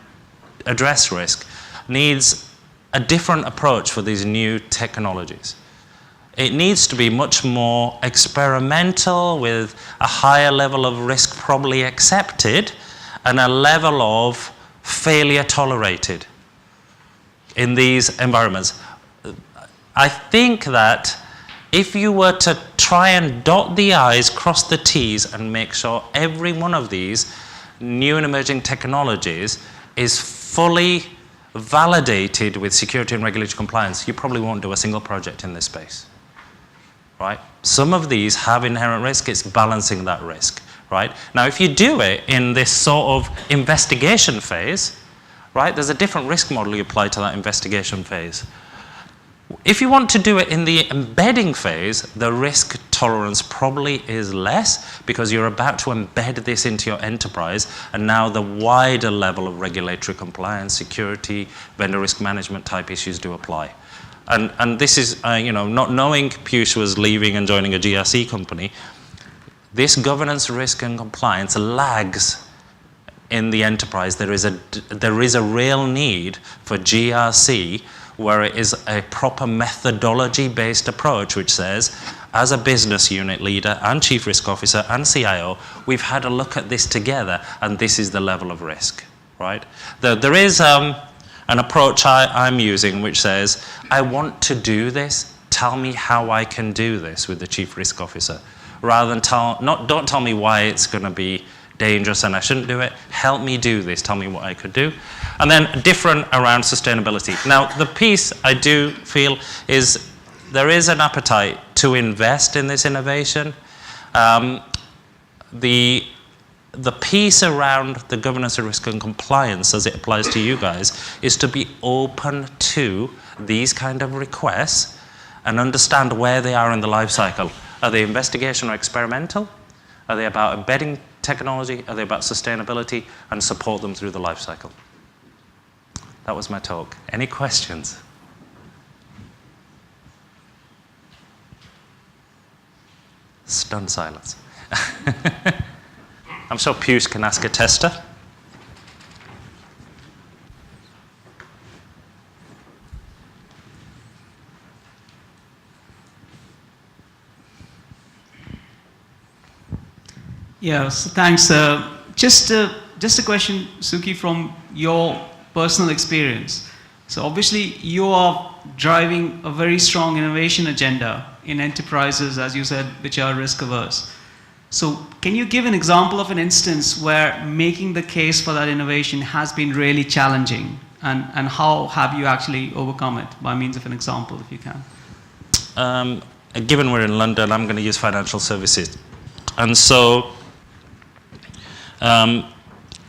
address risk needs a different approach for these new technologies. It needs to be much more experimental with a higher level of risk probably accepted and a level of failure tolerated in these environments. I think that if you were to try and dot the I's, cross the T's, and make sure every one of these new and emerging technologies is fully validated with security and regulatory compliance, you probably won't do a single project in this space, right? Some of these have inherent risk, it's balancing that risk, right? Now, if you do it in this sort of investigation phase, right, there's a different risk model you apply to that investigation phase. If you want to do it in the embedding phase, the risk tolerance probably is less because you're about to embed this into your enterprise, and now the wider level of regulatory compliance, security, vendor risk management type issues do apply. And this is, you know, not knowing Piyush was leaving and joining a GRC company, this governance, risk and compliance lags in the enterprise. There is a real need for GRC where it is a proper methodology-based approach which says, as a business unit leader and chief risk officer and CIO, we've had a look at this together and this is the level of risk, right? There is, an approach I'm using which says, I want to do this, tell me how I can do this with the Chief Risk Officer. Rather than don't tell me why it's going to be dangerous and I shouldn't do it, help me do this, tell me what I could do. And then different around sustainability. Now, the piece I do feel is there is an appetite to invest in this innovation. The piece around the governance of risk and compliance as it applies to you guys is to be open to these kind of requests and understand where they are in the life cycle. Are they investigation or experimental? Are they about embedding technology? Are they about sustainability? And support them through the life cycle. That was my talk. Any questions? Stunned silence. I'm sure Piyush can ask a tester. Yeah, so thanks. Just a question, Suki, from your personal experience. So obviously you are driving a very strong innovation agenda in enterprises, as you said, which are risk averse. So can you give an example of an instance where making the case for that innovation has been really challenging, and how have you actually overcome it by means of an example, if you can? Given we're in London, I'm going to use financial services. And so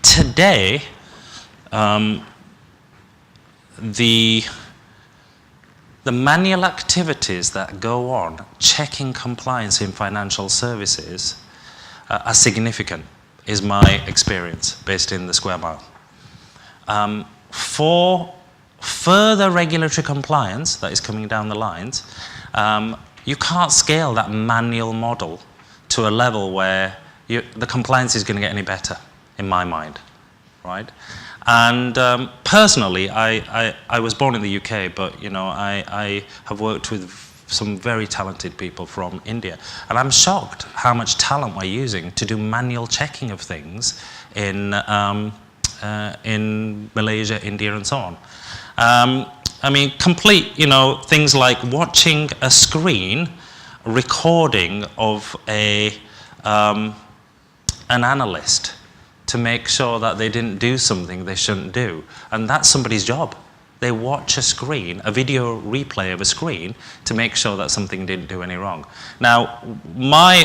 today, the manual activities that go on checking compliance in financial services are significant, is my experience based in the square mile. For further regulatory compliance that is coming down the lines, you can't scale that manual model to a level where the compliance is going to get any better, in my mind, right? And personally, I was born in the UK, but you know, I have worked with some very talented people from India, and I'm shocked how much talent we're using to do manual checking of things in Malaysia, India, and so on. I mean, complete, you know, things like watching a screen recording of an analyst to make sure that they didn't do something they shouldn't do. And that's somebody's job. They watch a screen, a video replay of a screen, to make sure that something didn't do any wrong. Now, my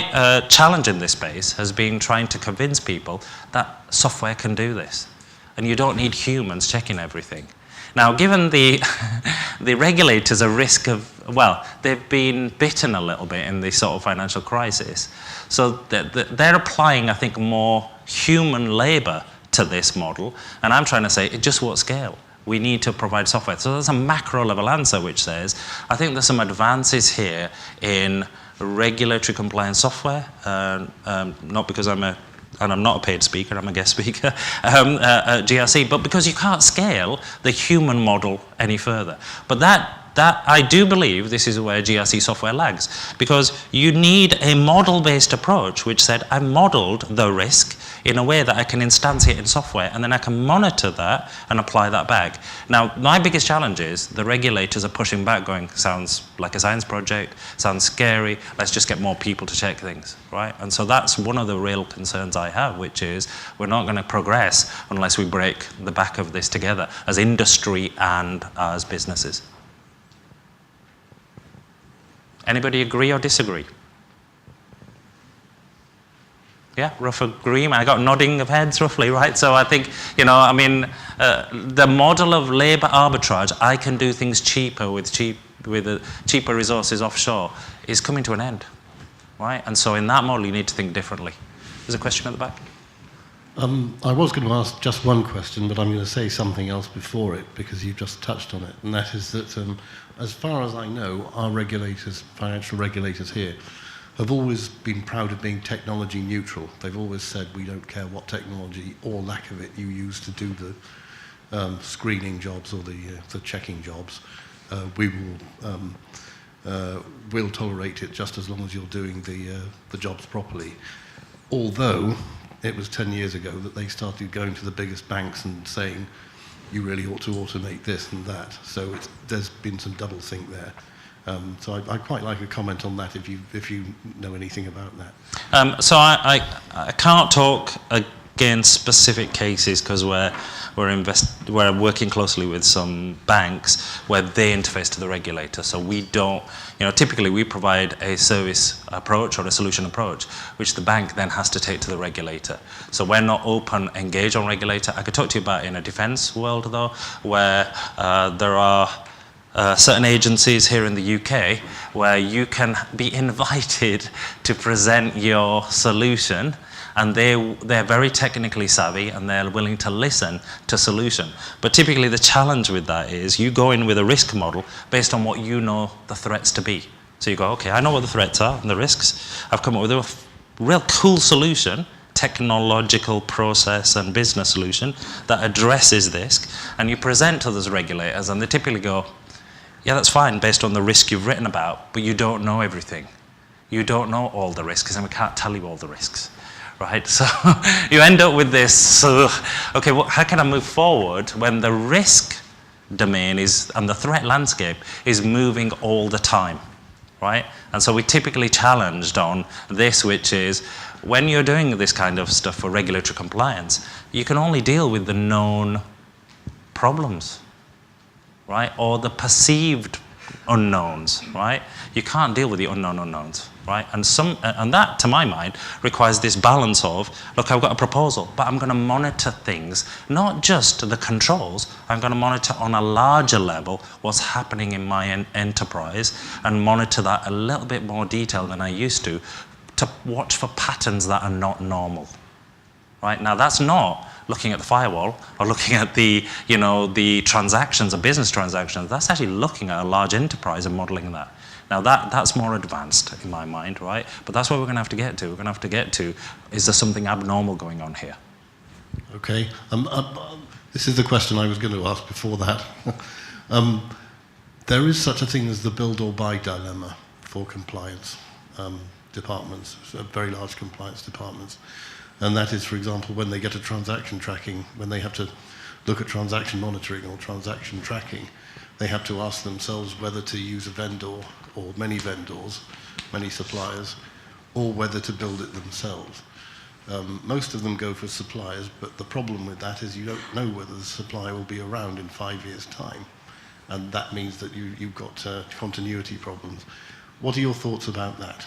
challenge in this space has been trying to convince people that software can do this. And you don't need humans checking everything. Now, given the regulators are risk of, well, they've been bitten a little bit in this sort of financial crisis. So they're applying, I think, more human labor to this model. And I'm trying to say it just won't scale. We need to provide software. So there's a macro level answer which says, I think there's some advances here in regulatory compliance software, not because I'm not a paid speaker, I'm a guest speaker, at GRC, but because you can't scale the human model any further. But that I do believe this is where GRC software lags, because you need a model-based approach which said, I modeled the risk in a way that I can instantiate in software, and then I can monitor that and apply that back. Now, my biggest challenge is the regulators are pushing back, going, sounds like a science project, sounds scary, let's just get more people to check things, right? And so that's one of the real concerns I have, which is we're not going to progress unless we break the back of this together as industry and as businesses. Anybody agree or disagree? Yeah, rough agreement. I got nodding of heads roughly, right? So I think, you know, I mean, the model of labor arbitrage, I can do things cheaper with cheaper resources offshore, is coming to an end, right? And so in that model, you need to think differently. There's a question at the back. I was going to ask just one question, but I'm going to say something else before it, because you've just touched on it, and that is that, as far as I know, our regulators, financial regulators here, have always been proud of being technology neutral. They've always said, we don't care what technology or lack of it you use to do the screening jobs or the checking jobs. We'll tolerate it just as long as you're doing the jobs properly. Although it was 10 years ago that they started going to the biggest banks and saying, you really ought to automate this and that. So there's been some double think there. So I'd quite like a comment on that if you know anything about that. So I can't talk against specific cases because we're working closely with some banks where they interface to the regulator. So we don't, typically we provide a service approach or a solution approach, which the bank then has to take to the regulator. So we're not open, engaged on regulator. I could talk to you about in a defense world though, where there are certain agencies here in the UK where you can be invited to present your solution, and they're very technically savvy and they're willing to listen to solution. But typically the challenge with that is you go in with a risk model based on what you know the threats to be. So you go, okay, I know what the threats are and the risks. I've come up with a real cool solution, technological process and business solution that addresses this, and you present to those regulators and they typically go, yeah, that's fine based on the risk you've written about, but you don't know everything. You don't know all the risks, and we can't tell you all the risks, right? So you end up with this, okay, how can I move forward when the risk domain and the threat landscape is moving all the time, right? And so we're typically challenged on this, which is when you're doing this kind of stuff for regulatory compliance, you can only deal with the known problems, right? Or the perceived unknowns, right? You can't deal with the unknown unknowns, right? And that, to my mind, requires this balance of, look, I've got a proposal, but I'm going to monitor things, not just the controls. I'm going to monitor on a larger level what's happening in my enterprise and monitor that a little bit more detail than I used to watch for patterns that are not normal, right? Now, that's not looking at the firewall or looking at the transactions, the business transactions. That's actually looking at a large enterprise and modeling that. Now that's more advanced in my mind, right? But that's what we're going to have to get to. We're going to have to get to, is there something abnormal going on here? Okay. This is the question I was going to ask before that. There is such a thing as the build or buy dilemma for compliance departments, very large compliance departments. And that is, for example, when they get a transaction tracking, when they have to look at transaction monitoring or transaction tracking, they have to ask themselves whether to use a vendor or many vendors, many suppliers, or whether to build it themselves. Most of them go for suppliers, but the problem with that is you don't know whether the supplier will be around in 5 years' time. And that means that you've got continuity problems. What are your thoughts about that?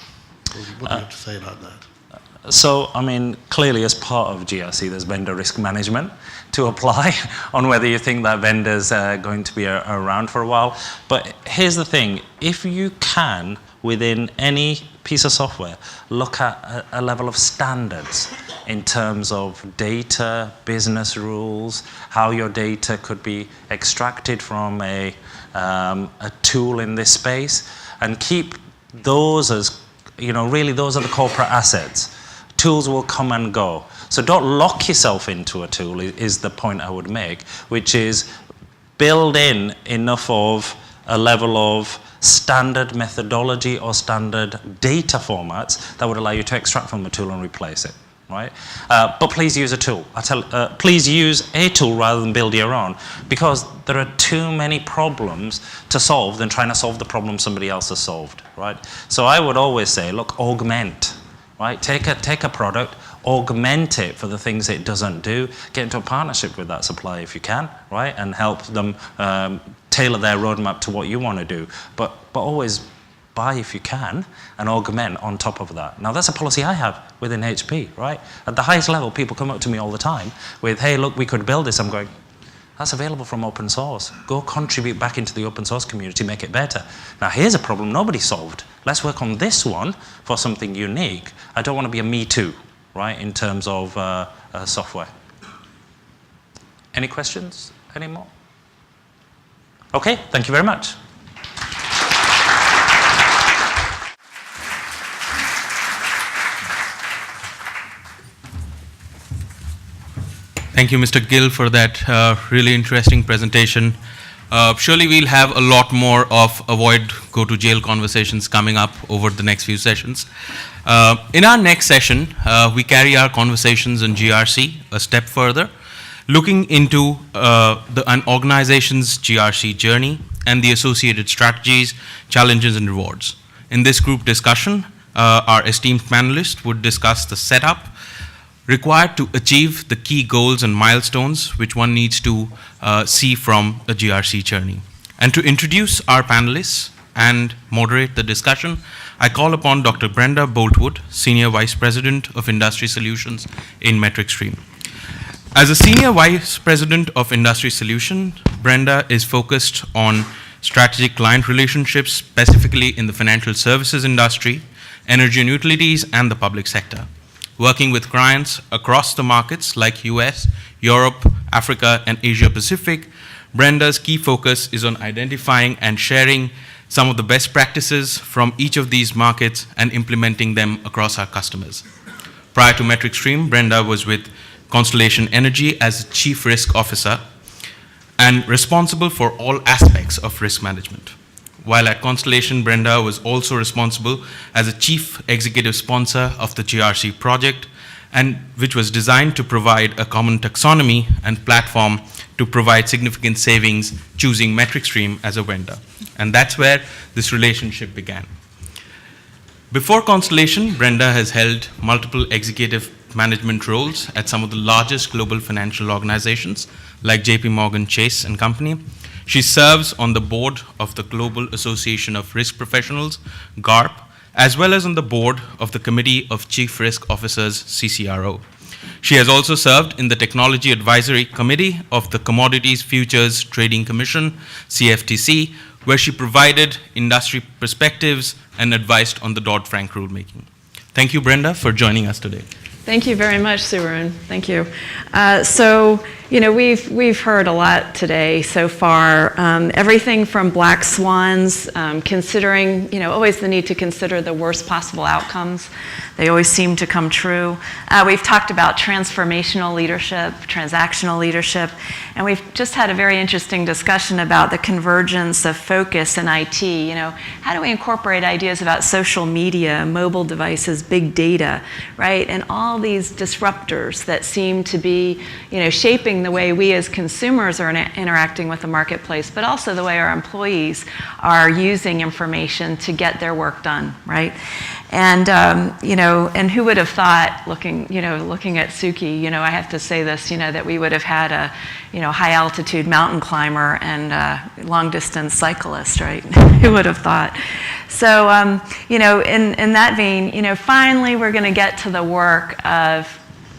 What do you have to say about that? So, I mean, clearly as part of GRC, there's vendor risk management to apply on whether you think that vendor's going to be around for a while. But here's the thing, if you can, within any piece of software, look at a level of standards in terms of data, business rules, how your data could be extracted from a tool in this space, and keep those as, really those are the corporate assets. Tools will come and go. So don't lock yourself into a tool is the point I would make, which is build in enough of a level of standard methodology or standard data formats that would allow you to extract from a tool and replace it, right? But please use a tool. Please use a tool rather than build your own, because there are too many problems to solve than trying to solve the problem somebody else has solved, right? So I would always say, look, augment. Right? Take a product, augment it for the things it doesn't do, get into a partnership with that supplier if you can, right? And help them tailor their roadmap to what you want to do. But always buy if you can and augment on top of that. Now that's a policy I have within HP, right? At the highest level, people come up to me all the time with, hey, look, we could build this. I'm going, that's available from open source. Go contribute back into the open source community, make it better. Now here's a problem nobody solved. Let's work on this one for something unique. I don't want to be a me too, right, in terms of software. Any questions? Any more? Okay, thank you very much. Thank you, Mr. Gill, for that really interesting presentation. Surely we'll have a lot more of avoid go-to-jail conversations coming up over the next few sessions. In our next session, we carry our conversations on GRC a step further looking into an organization's GRC journey and the associated strategies, challenges, and rewards. In this group discussion, our esteemed panelists would discuss the setup required to achieve the key goals and milestones which one needs to see from a GRC journey. And to introduce our panelists and moderate the discussion, I call upon Dr. Brenda Boltwood, Senior Vice President of Industry Solutions in MetricStream. As a Senior Vice President of Industry Solutions, Brenda is focused on strategic client relationships, specifically in the financial services industry, energy and utilities, and the public sector, working with clients across the markets like US, Europe, Africa, and Asia Pacific. Brenda's key focus is on identifying and sharing some of the best practices from each of these markets and implementing them across our customers. Prior to MetricStream, Brenda was with Constellation Energy as Chief Risk Officer and responsible for all aspects of risk management. While at Constellation, Brenda was also responsible as a Chief Executive Sponsor of the GRC project, and which was designed to provide a common taxonomy and platform to provide significant savings, choosing MetricStream as a vendor. And that's where this relationship began. Before Constellation, Brenda has held multiple executive management roles at some of the largest global financial organizations like JP Morgan Chase and Company. She serves on the board of the Global Association of Risk Professionals, GARP, as well as on the board of the Committee of Chief Risk Officers, CCRO. She has also served in the Technology Advisory Committee of the Commodities Futures Trading Commission, CFTC, where she provided industry perspectives and advised on the Dodd-Frank rulemaking. Thank you, Brenda, for joining us today. Thank you very much, Suvarun. Thank you. So, you know, we've heard a lot today so far. Everything from black swans, considering, you know, always the need to consider the worst possible outcomes. They always seem to come true. We've talked about transformational leadership, transactional leadership, and we've just had a very interesting discussion about the convergence of focus in IT. You know, how do we incorporate ideas about social media, mobile devices, big data, right? And all these disruptors that seem to be, you know, shaping the way we as consumers are interacting with the marketplace, but also the way our employees are using information to get their work done, right? And you know, and who would have thought, looking at Suki, you know, I have to say this, you know, that we would have had a, you know, high altitude mountain climber and long distance cyclist, right? Who would have thought? So, you know, in that vein, you know, finally we're going to get to the work of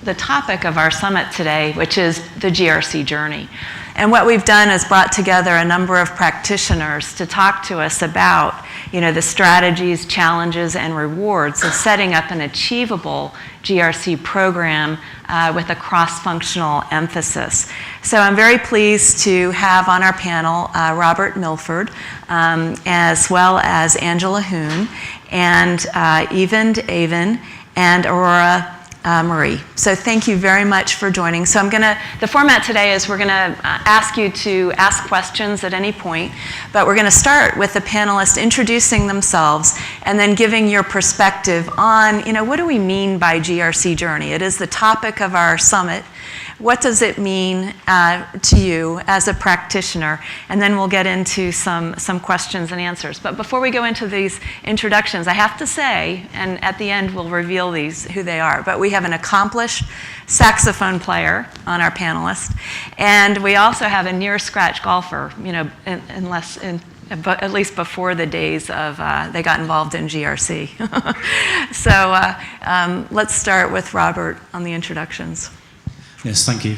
the topic of our summit today, which is the GRC journey. And what we've done is brought together a number of practitioners to talk to us about, you know, the strategies, challenges, and rewards of setting up an achievable GRC program with a cross-functional emphasis. So I'm very pleased to have on our panel Robert Milford, as well as Angela Hoon, and Evend Avon, and Aurora Marie. So thank you very much for joining. So the format today is we're going to ask you to ask questions at any point, but we're going to start with the panelists introducing themselves and then giving your perspective on, you know, what do we mean by GRC journey? It is the topic of our summit. What does it mean to you as a practitioner? And then we'll get into some questions and answers. But before we go into these introductions, I have to say, and at the end we'll reveal who they are, but we have an accomplished saxophone player on our panelist, and we also have a near-scratch golfer, you know, but at least before the days of they got involved in GRC. So let's start with Robert on the introductions. Yes, thank you.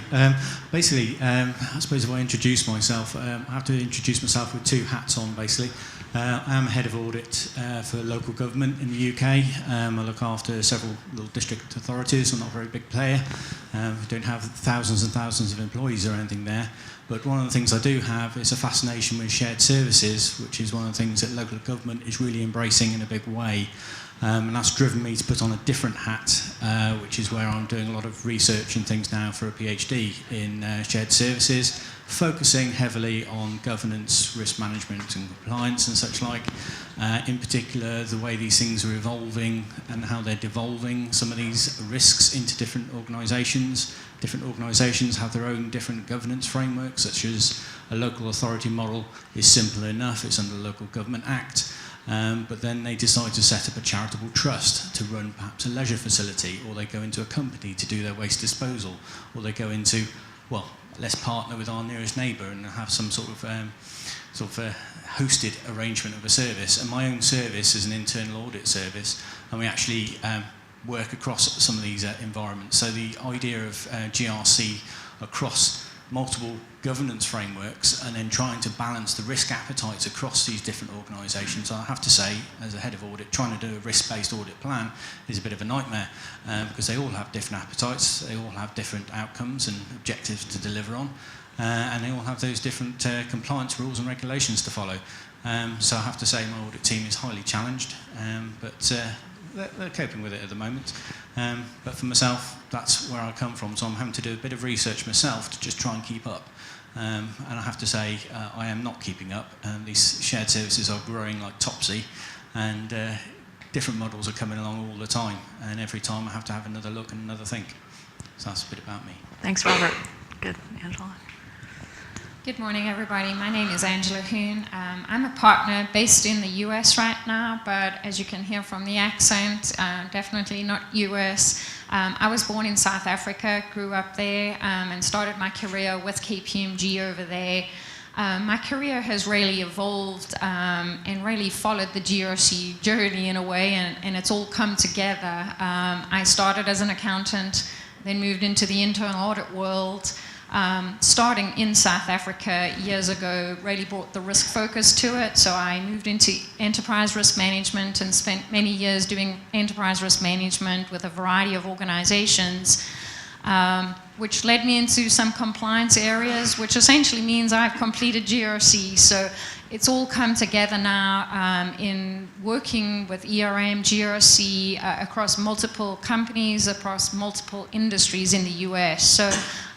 Basically, I suppose if I introduce myself, I have to introduce myself with two hats on, basically. I am head of audit for local government in the UK. I look after several little district authorities. I'm not a very big player. We don't have thousands and thousands of employees or anything there. But one of the things I do have is a fascination with shared services, which is one of the things that local government is really embracing in a big way. And that's driven me to put on a different hat, which is where I'm doing a lot of research and things now for a PhD in shared services, focusing heavily on governance, risk management and compliance and such like. In particular, the way these things are evolving and how they're devolving some of these risks into different organisations, different organisations have their own different governance frameworks, such as a local authority model is simple enough, it's under the Local Government Act, but then they decide to set up a charitable trust to run perhaps a leisure facility, or they go into a company to do their waste disposal, or they go into, well, let's partner with our nearest neighbour and have some sort of hosted arrangement of a service. And my own service is an internal audit service, and we actually work across some of these environments. So the idea of GRC across multiple governance frameworks and then trying to balance the risk appetites across these different organisations, I have to say, as a head of audit, trying to do a risk-based audit plan is a bit of a nightmare because they all have different appetites, they all have different outcomes and objectives to deliver on, and they all have those different compliance rules and regulations to follow. So I have to say my audit team is highly challenged, but they're coping with it at the moment. But for myself, that's where I come from, so I'm having to do a bit of research myself to just try and keep up. And I have to say, I am not keeping up. These shared services are growing like topsy, and different models are coming along all the time, and every time I have to have another look and another think. So that's a bit about me. Thanks, Robert. Good, Angela. Good morning, everybody. My name is Angela Hoon. I'm a partner based in the US right now, but as you can hear from the accent, definitely not US. I was born in South Africa, grew up there, and started my career with KPMG over there. My career has really evolved and really followed the GRC journey in a way, and it's all come together. I started as an accountant, then moved into the internal audit world. Starting in South Africa years ago, really brought the risk focus to it. So I moved into enterprise risk management and spent many years doing enterprise risk management with a variety of organizations, which led me into some compliance areas, which essentially means I've completed GRC. So it's all come together now in working with ERM, GRC across multiple companies, across multiple industries in the US. So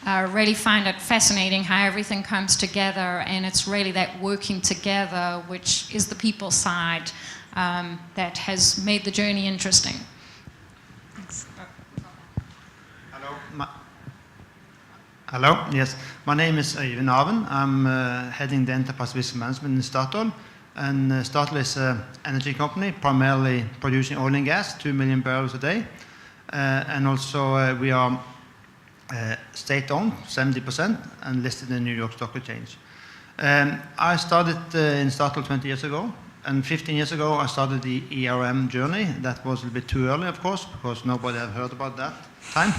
I really find it fascinating how everything comes together, and it's really that working together, which is the people side, that has made the journey interesting. Thanks. Hello, yes. My name is Øyvind Aven. I'm heading the enterprise risk management in Statoil. And Statoil is an energy company primarily producing oil and gas, 2 million barrels a day. And also we are state-owned, 70%, and listed in the New York Stock Exchange. I started in Statoil 20 years ago, and 15 years ago I started the ERM journey. That was a little bit too early, of course, because nobody had heard about that time.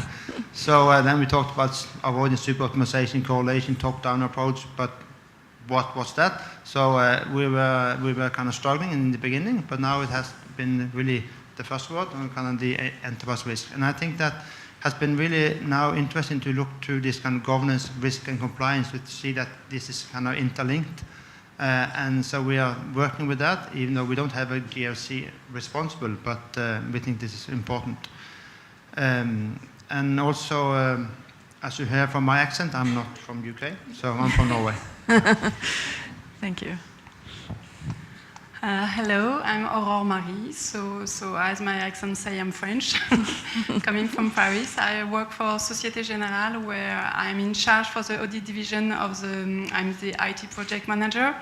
So then we talked about avoiding super optimization, correlation, top-down approach, but what was that? So we were kind of struggling in the beginning, but now it has been really the first word on kind of the enterprise risk. And I think that has been really now interesting to look through this kind of governance, risk and compliance to see that this is kind of interlinked. And so we are working with that, even though we don't have a GRC responsible, but we think this is important. And also, as you hear from my accent, I'm not from UK, so I'm from Norway. Thank you. Hello, I'm Aurore Marie. So as my accent say, I'm French, coming from Paris. I work for Société Générale, where I'm in charge for the audit division of I'm the IT project manager.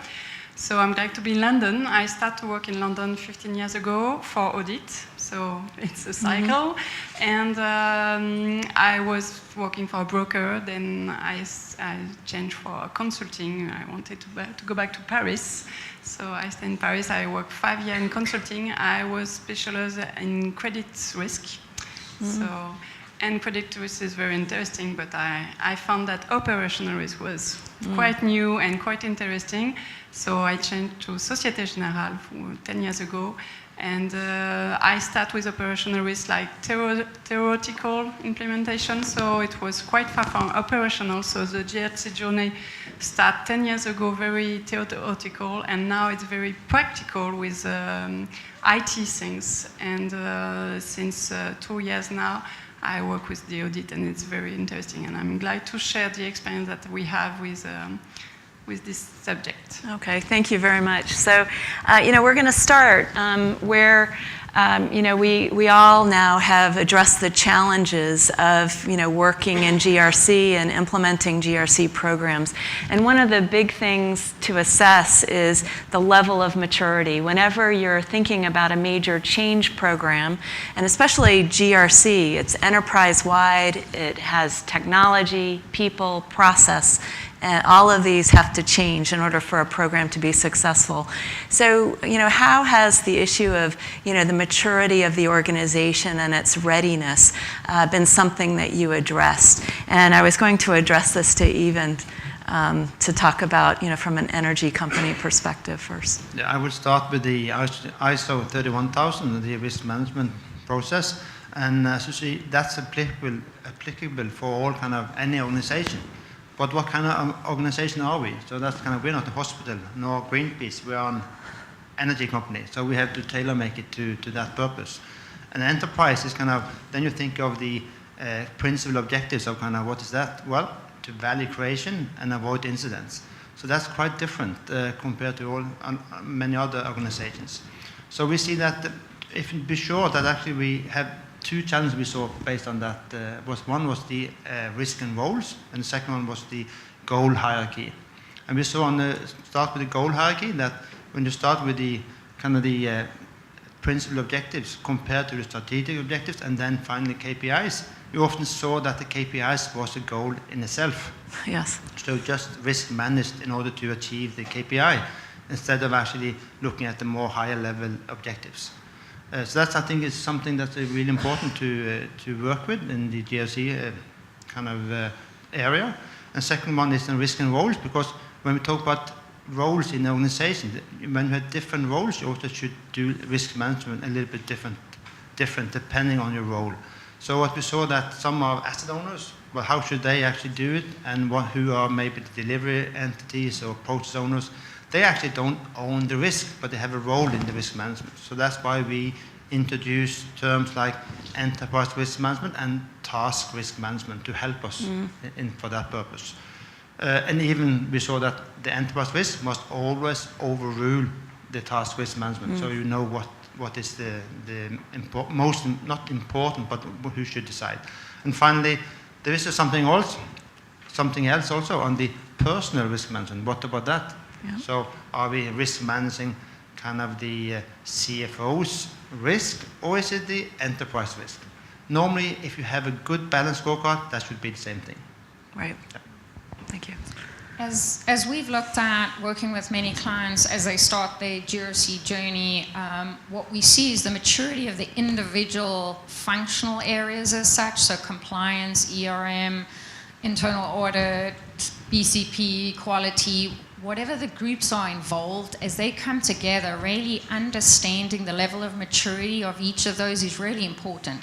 So I'm glad to be in London. I started to work in London 15 years ago for audit, so it's a cycle. And I was working for a broker, then I changed for consulting. I wanted to go back to Paris. So I stayed in Paris. I worked 5 years in consulting. I was specialized in credit risk. And credit risk is very interesting, but I found that operational risk was quite new and quite interesting. So I changed to Société Générale 10 years ago. And I start with operational risk like theoretical implementation. So it was quite far from operational. So the GRC journey started 10 years ago, very theoretical. And now it's very practical with IT things. And since 2 years now, I work with the audit, and it's very interesting. And I'm glad to share the experience that we have with this subject. Okay, thank you very much. So, we're going to start where We all now have addressed the challenges of, working in GRC and implementing GRC programs. And one of the big things to assess is the level of maturity. Whenever you're thinking about a major change program, and especially GRC, it's enterprise-wide, it has technology, people, process, and all of these have to change in order for a program to be successful. So, how has the issue of, the maturity of the organization and its readiness been something that you addressed? And I was going to address this to Even to talk about, from an energy company perspective first. Yeah, I will start with the ISO 31000, the risk management process. And as you see, that's applicable for all kind of any organization. But what kind of organization are we? So that's we're not a hospital, nor Greenpeace. We are an energy company. So we have to tailor-make it to that purpose. And enterprise is then you think of the principal objectives of what is that? Well, to value creation and avoid incidents. So that's quite different compared to many other organizations. So we see that if be sure that actually we have two challenges we saw based on that. One was the risk and roles, and the second one was the goal hierarchy. And we saw start with the goal hierarchy that when you start with the principal objectives compared to the strategic objectives and then finally KPIs, you often saw that the KPIs was a goal in itself. Yes. So just risk managed in order to achieve the KPI instead of actually looking at the more higher level objectives. So that's, I think, is something that's really important to work with in the GRC area. And second one is the risk and roles, because when we talk about roles in the organization, when you have different roles, you also should do risk management a little bit different depending on your role. So what we saw that some are asset owners, well, how should they actually do it? And who are maybe the delivery entities or process owners? They actually don't own the risk, but they have a role in the risk management. So that's why we introduce terms like enterprise risk management and task risk management to help us for that purpose. And even we saw that the enterprise risk must always overrule the task risk management. So you know what is the most, not important, but who should decide. And finally, there is something else also on the personal risk management. What about that? Yeah. So are we risk managing the CFO's risk, or is it the enterprise risk? Normally, if you have a good balanced scorecard, that should be the same thing. Right. Yeah. Thank you. As we've looked at working with many clients as they start their GRC journey, what we see is the maturity of the individual functional areas as such, so compliance, ERM, internal audit, BCP, quality, whatever the groups are involved, as they come together, really understanding the level of maturity of each of those is really important.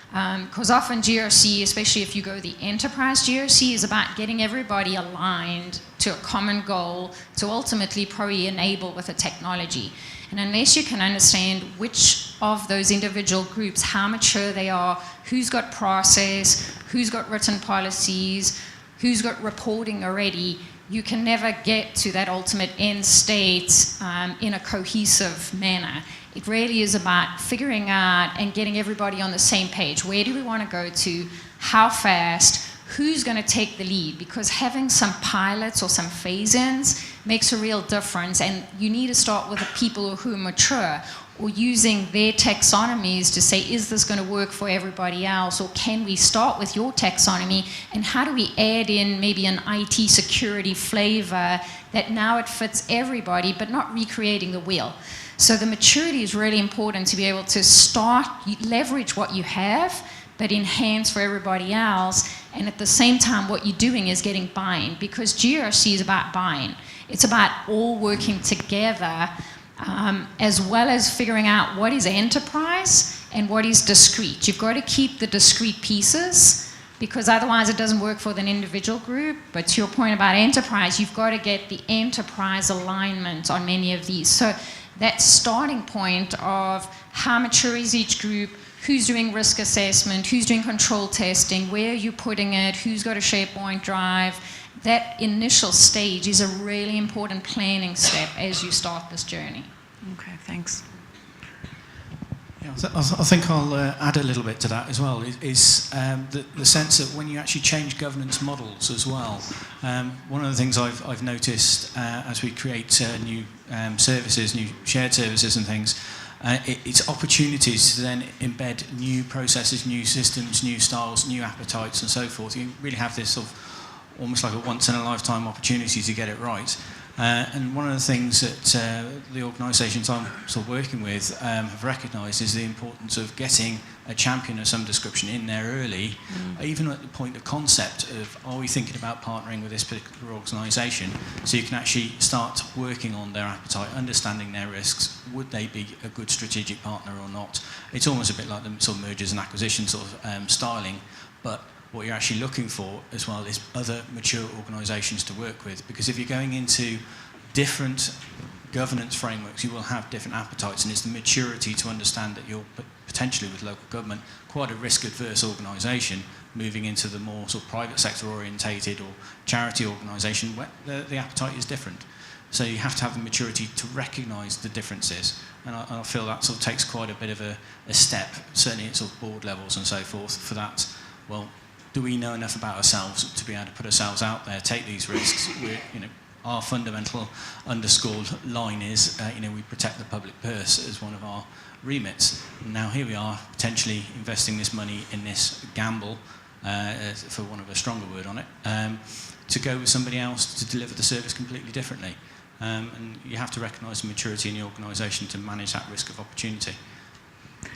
Because often GRC, especially if you go the enterprise GRC, is about getting everybody aligned to a common goal to ultimately probably enable with a technology. And unless you can understand which of those individual groups, how mature they are, who's got process, who's got written policies, who's got reporting already, you can never get to that ultimate end state in a cohesive manner. It really is about figuring out and getting everybody on the same page. Where do we want to go to? How fast? Who's going to take the lead? Because having some pilots or some phase-ins makes a real difference, and you need to start with the people who are mature, or using their taxonomies to say, is this going to work for everybody else, or can we start with your taxonomy, and how do we add in maybe an IT security flavor that now it fits everybody, but not recreating the wheel. So the maturity is really important to be able to start, leverage what you have, but enhance for everybody else. And at the same time, what you're doing is getting buy-in, because GRC is about buy-in. It's about all working together, as well as figuring out what is enterprise and what is discrete. You've got to keep the discrete pieces, because otherwise it doesn't work for an individual group. But to your point about enterprise, you've got to get the enterprise alignment on many of these. So that starting point of how mature is each group, who's doing risk assessment, who's doing control testing, where are you putting it, who's got a SharePoint drive, that initial stage is a really important planning step as you start this journey. Okay, thanks. Yeah, I think I'll add a little bit to that as well, is the sense that when you actually change governance models as well, one of the things I've noticed as we create new services, new shared services and things, it's opportunities to then embed new processes, new systems, new styles, new appetites and so forth. You really have this sort of almost like a once-in-a-lifetime opportunity to get it right. And one of the things that the organisations I'm sort of working with have recognised is the importance of getting a champion of some description in there early, even at the point of concept of, are we thinking about partnering with this particular organisation, so you can actually start working on their appetite, understanding their risks, would they be a good strategic partner or not. It's almost a bit like the sort of mergers and acquisitions sort of styling, but what you're actually looking for as well is other mature organisations to work with, because if you're going into different governance frameworks, you will have different appetites, and it's the maturity to understand that you're potentially with local government quite a risk-adverse organisation moving into the more sort of private sector orientated or charity organisation where the appetite is different. So you have to have the maturity to recognise the differences, and I feel that sort of takes quite a bit of a step, certainly at sort of board levels and so forth, for that. Well, do we know enough about ourselves to be able to put ourselves out there, take these risks? Our fundamental underscored line is, we protect the public purse as one of our remits. Now here we are, potentially investing this money in this gamble, for want of a stronger word on it, to go with somebody else to deliver the service completely differently. And you have to recognise the maturity in the organisation to manage that risk of opportunity.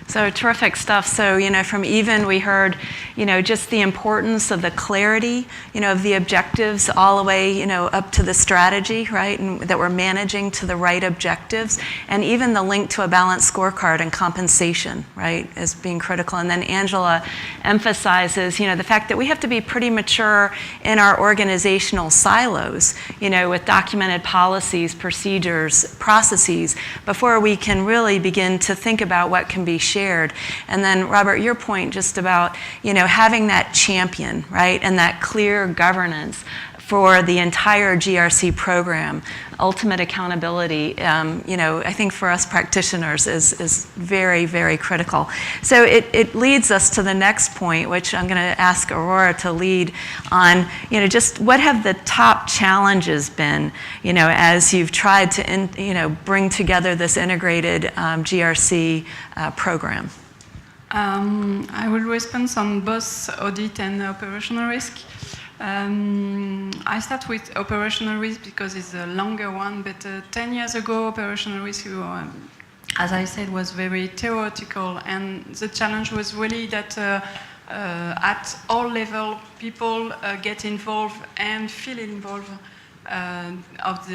So terrific stuff. So, from Even, we heard, just the importance of the clarity, of the objectives all the way, up to the strategy, right? And that we're managing to the right objectives. And even the link to a balanced scorecard and compensation, right, as being critical. And then Angela emphasizes, the fact that we have to be pretty mature in our organizational silos, with documented policies, procedures, processes, before we can really begin to think about what can be shared. And then, Robert, your point just about, having that champion, right, and that clear governance for the entire GRC program, ultimate accountability, I think for us practitioners is very, very critical. So it leads us to the next point, which I'm going to ask Aurora to lead on, just what have the top challenges been, as you've tried to, bring together this integrated GRC program? I will respond on both audit and operational risk. I start with operational risk because it's a longer one, but 10 years ago, operational risk, as I said, was very theoretical, and the challenge was really that at all levels, people get involved and feel involved of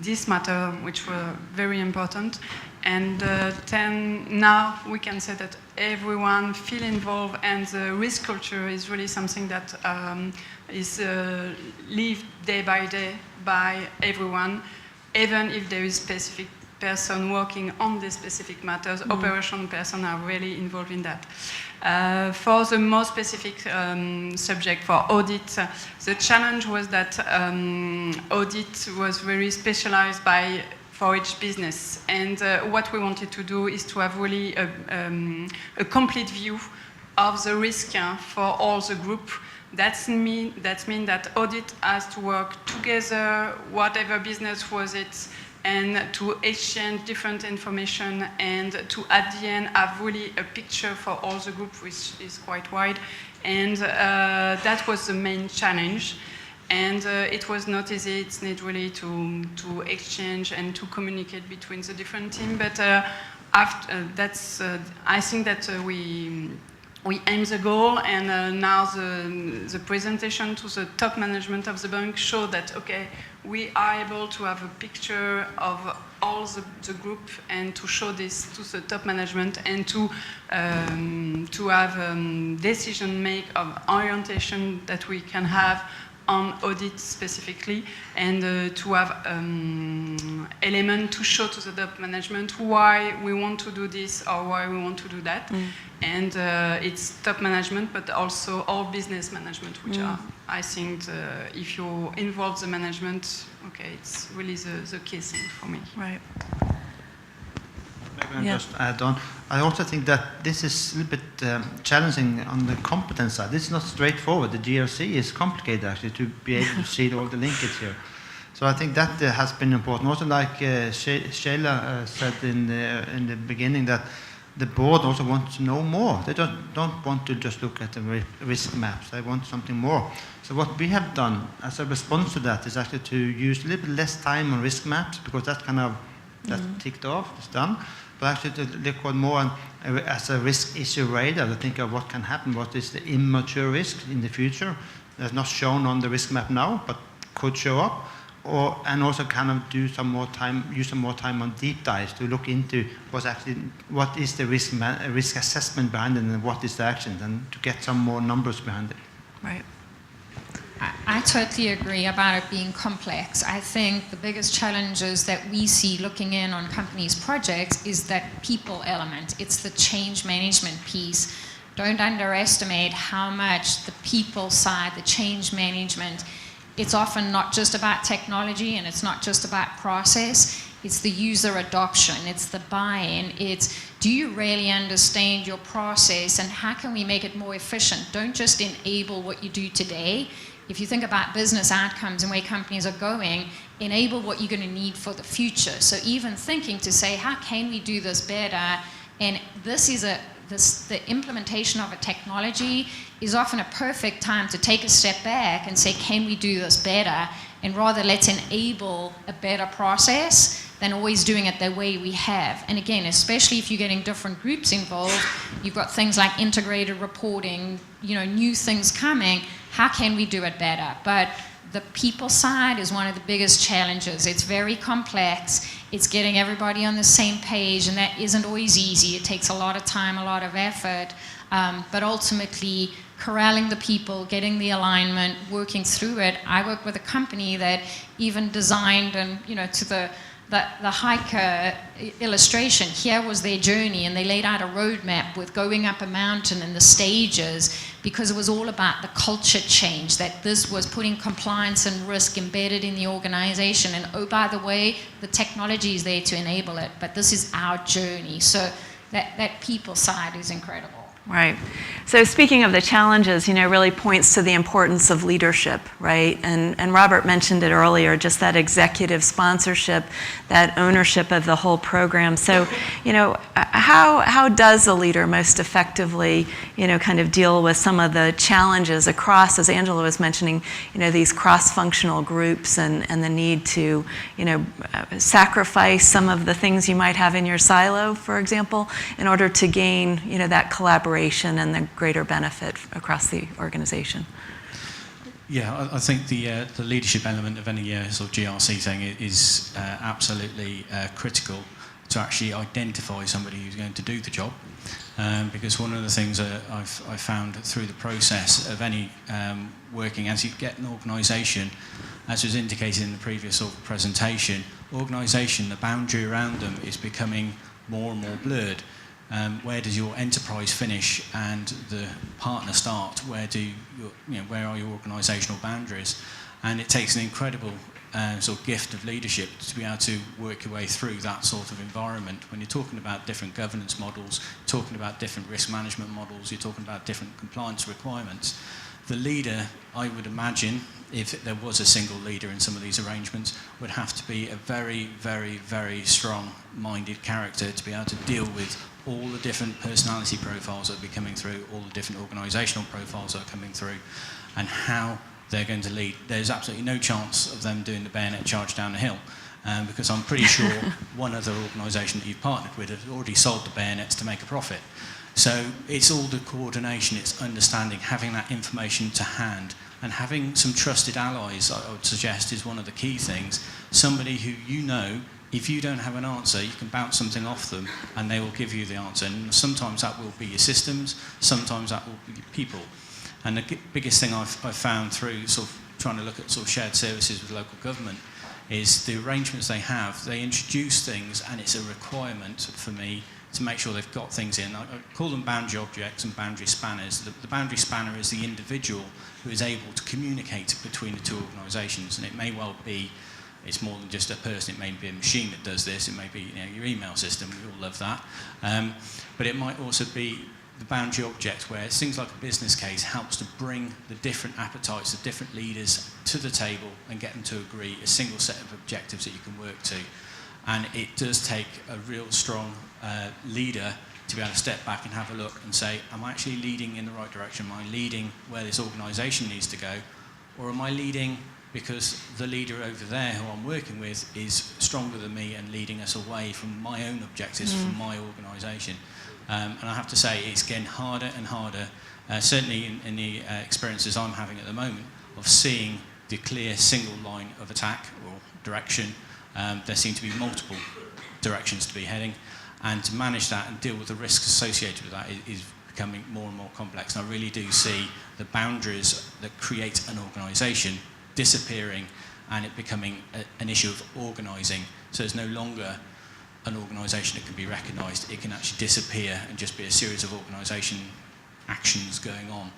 this matter, which were very important. And now we can say that everyone feel involved, and the risk culture is really something that is lived day by day by everyone, even if there is specific person working on the specific matters. Operational person are really involved in that. For the more specific subject for audit, the challenge was that audit was very specialized for each business, and what we wanted to do is to have really a complete view of the risk for all the group. That means that audit has to work together, whatever business was it, and to exchange different information, and to at the end have really a picture for all the group, which is quite wide. And that was the main challenge. And it was not easy. It's not really to exchange and to communicate between the different teams. But after that's, I think that we aim the goal, and now the presentation to the top management of the bank showed that, okay, we are able to have a picture of all the group, and to show this to the top management, and to have decision make of orientation that we can have on audit specifically, and to have element to show to the top management why we want to do this or why we want to do that. And it's top management, but also all business management, which are, I think, if you involve the management, okay, it's really the key thing for me. Right. can just add on. I also think that this is a little bit challenging on the competence side. This is not straightforward. The GRC is complicated actually to be able to see all the linkage here. So I think that has been important. Also, like Sheila said in the beginning, that the board also wants to know more. They don't want to just look at the risk maps. They want something more. So what we have done as a response to that is actually to use a little bit less time on risk maps, because that's kind of ticked off, it's done. But actually to look on more as a risk issue radar, to think of what can happen, what is the immature risk in the future that's not shown on the risk map now, but could show up. And also kind of use some more time on deep dives to look into what is the risk assessment behind it, and what is the action, and to get some more numbers behind it. Right. I totally agree about it being complex. I think the biggest challenges that we see looking in on companies' projects is that people element. It's the change management piece. Don't underestimate how much the people side, the change management, it's often not just about technology, and it's not just about process. It's the user adoption, it's the buy-in, it's do you really understand your process, and how can we make it more efficient? Don't just enable what you do today. If you think about business outcomes and where companies are going, enable what you're going to need for the future. So even thinking to say, how can we do this better? And this is the implementation of a technology is often a perfect time to take a step back and say, can we do this better? And rather, let's enable a better process than always doing it the way we have. And again, especially if you're getting different groups involved, you've got things like integrated reporting, new things coming. How can we do it better? But the people side is one of the biggest challenges. It's very complex. It's getting everybody on the same page, and that isn't always easy. It takes a lot of time, a lot of effort, but ultimately corralling the people, getting the alignment, working through it. I work with a company that even designed, and to the hiker illustration, here was their journey, and they laid out a roadmap with going up a mountain and the stages, because it was all about the culture change, that this was putting compliance and risk embedded in the organization. And oh, by the way, the technology is there to enable it, but this is our journey. So that people side is incredible. Right. So speaking of the challenges, really points to the importance of leadership, right? And Robert mentioned it earlier, just that executive sponsorship, that ownership of the whole program. So, how does a leader most effectively, kind of deal with some of the challenges across, as Angela was mentioning, these cross-functional groups and the need to, sacrifice some of the things you might have in your silo, for example, in order to gain, that collaboration and the greater benefit across the organization? Yeah, I think the leadership element of any sort of GRC thing is absolutely critical to actually identify somebody who's going to do the job. Because one of the things that I've found through the process of any working, as you get an organisation, as was indicated in the previous sort of presentation, organisation, the boundary around them is becoming more and more blurred. Where does your enterprise finish and the partner start? Where are your organisational boundaries? And it takes an incredible sort of gift of leadership to be able to work your way through that sort of environment. When you're talking about different governance models, talking about different risk management models, you're talking about different compliance requirements. The leader, I would imagine, if there was a single leader in some of these arrangements, would have to be a very, very, very strong-minded character to be able to deal with all the different personality profiles that will be coming through, all the different organisational profiles that are coming through, and how they're going to lead. There's absolutely no chance of them doing the bayonet charge down the hill, because I'm pretty sure one other organisation that you've partnered with has already sold the bayonets to make a profit. So it's all the coordination, it's understanding, having that information to hand, and having some trusted allies, I would suggest, is one of the key things. Somebody who if you don't have an answer, you can bounce something off them and they will give you the answer. And sometimes that will be your systems, sometimes that will be your people. And the biggest thing I've found through sort of trying to look at sort of shared services with local government is the arrangements they have. They introduce things, and it's a requirement for me to make sure they've got things in. I call them boundary objects and boundary spanners. The boundary spanner is the individual who is able to communicate between the two organisations, and it may well be it's more than just a person. It may be a machine that does this. It may be your email system. We all love that. But it might also be the boundary object, where things like a business case helps to bring the different appetites of different leaders to the table and get them to agree a single set of objectives that you can work to. And it does take a real strong leader to be able to step back and have a look and say, am I actually leading in the right direction? Am I leading where this organisation needs to go? Or am I leading because the leader over there who I'm working with is stronger than me and leading us away from my own objectives, from my organisation? And I have to say, it's getting harder and harder, certainly in the experiences I'm having at the moment, of seeing the clear single line of attack or direction. There seem to be multiple directions to be heading, and to manage that and deal with the risks associated with that is becoming more and more complex. And I really do see the boundaries that create an organisation disappearing and it becoming an issue of organising. So there's no longer an organisation that can be recognised. It can actually disappear and just be a series of organisation actions going on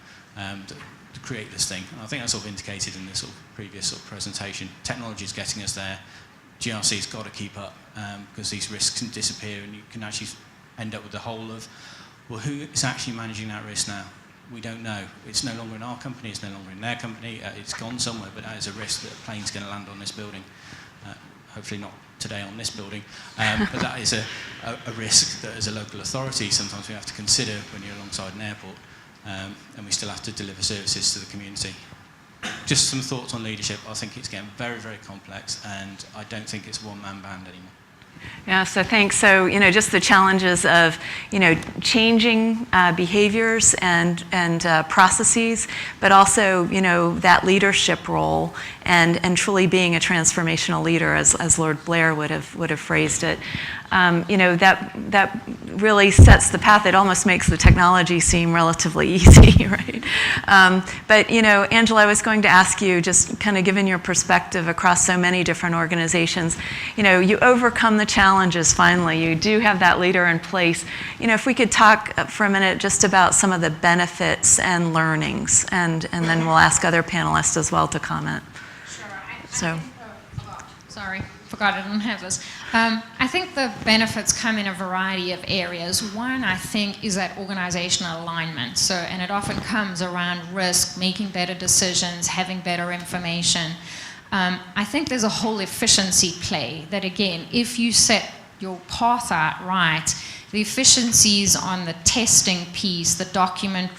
to create this thing. And I think that's sort of indicated in this sort of previous sort of presentation. Technology is getting us there. GRC's got to keep up because these risks can disappear, and you can actually end up with the whole of, well, who is actually managing that risk now? We don't know. It's no longer in our company, it's no longer in their company, it's gone somewhere, but that is a risk that a plane's going to land on this building. Hopefully not today on this building, but that is a risk that as a local authority sometimes we have to consider when you're alongside an airport, and we still have to deliver services to the community. Just some thoughts on leadership. I think it's getting very, very complex, and I don't think it's a one-man band anymore. Yeah, so thanks. So, just the challenges of, changing behaviors and processes, but also, that leadership role and truly being a transformational leader, as Lord Blair would have phrased it. That really sets the path. It almost makes the technology seem relatively easy, right? But, Angela, I was going to ask you, just kind of given your perspective across so many different organizations, you overcome the challenges finally. You do have that leader in place. If we could talk for a minute just about some of the benefits and learnings, and then we'll ask other panelists as well to comment. Sure. Sorry, forgot I didn't have this. I think the benefits come in a variety of areas. One, I think, is that organizational alignment. And it often comes around risk, making better decisions, having better information. I think there's a whole efficiency play that, again, if you set your path out right, the efficiencies on the testing piece, the document,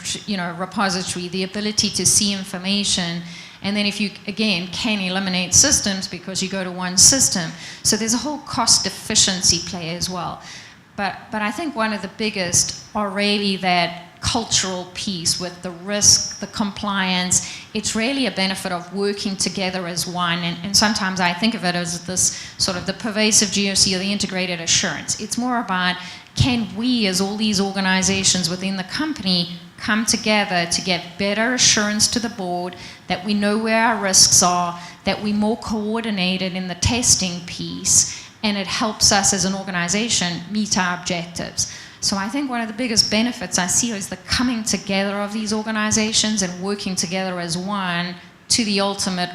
repository, the ability to see information, and then if you, again, can eliminate systems because you go to one system. So there's a whole cost efficiency play as well. But I think one of the biggest are really that cultural piece with the risk, the compliance. It's really a benefit of working together as one. And sometimes I think of it as this sort of the pervasive GRC or the integrated assurance. It's more about, can we, as all these organizations within the company, come together to get better assurance to the board, that we know where our risks are, that we're more coordinated in the testing piece, and it helps us as an organization meet our objectives. So I think one of the biggest benefits I see is the coming together of these organizations and working together as one to the ultimate,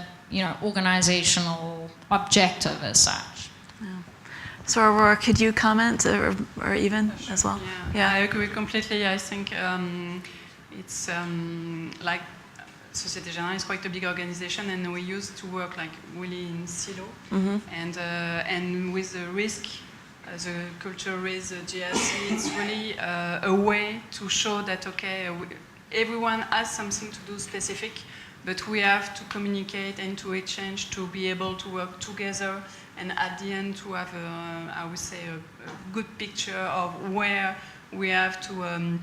organizational objective as such. Yeah. So Aurora, could you comment, or even as well? Yeah, I agree completely. I think it's like Société Générale is quite a big organization, and we used to work like really in silo, and with the risk, the culture risk, the GRC, it's really a way to show that everyone has something to do specific, but we have to communicate and to exchange to be able to work together, and at the end to have I would say a good picture of where we have to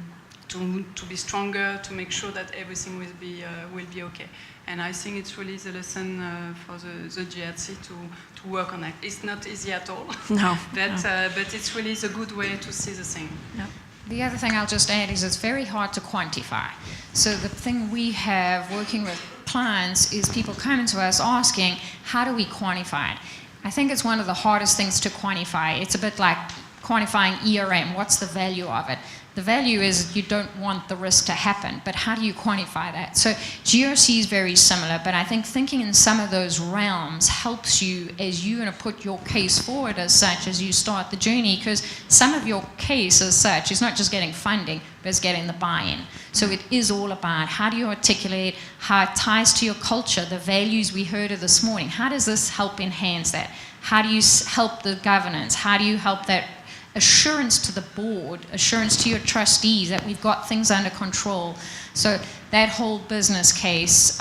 be stronger, to make sure that everything will be okay. And I think it's really the lesson for the GRC to work on that. It's not easy at all. No. But it's really the good way to see the thing. Yep. The other thing I'll just add is it's very hard to quantify. So the thing we have working with clients is people coming to us asking, how do we quantify it? I think it's one of the hardest things to quantify. It's a bit like quantifying ERM. What's the value of it? The value is you don't want the risk to happen, but how do you quantify that? So GRC is very similar, but I think thinking in some of those realms helps you as you're going to put your case forward as such as you start the journey, because some of your case as such is not just getting funding, but it's getting the buy-in. So it is all about how do you articulate, how it ties to your culture, the values we heard of this morning. How does this help enhance that? How do you help the governance? How do you help that assurance to the board, assurance to your trustees that we've got things under control? So that whole business case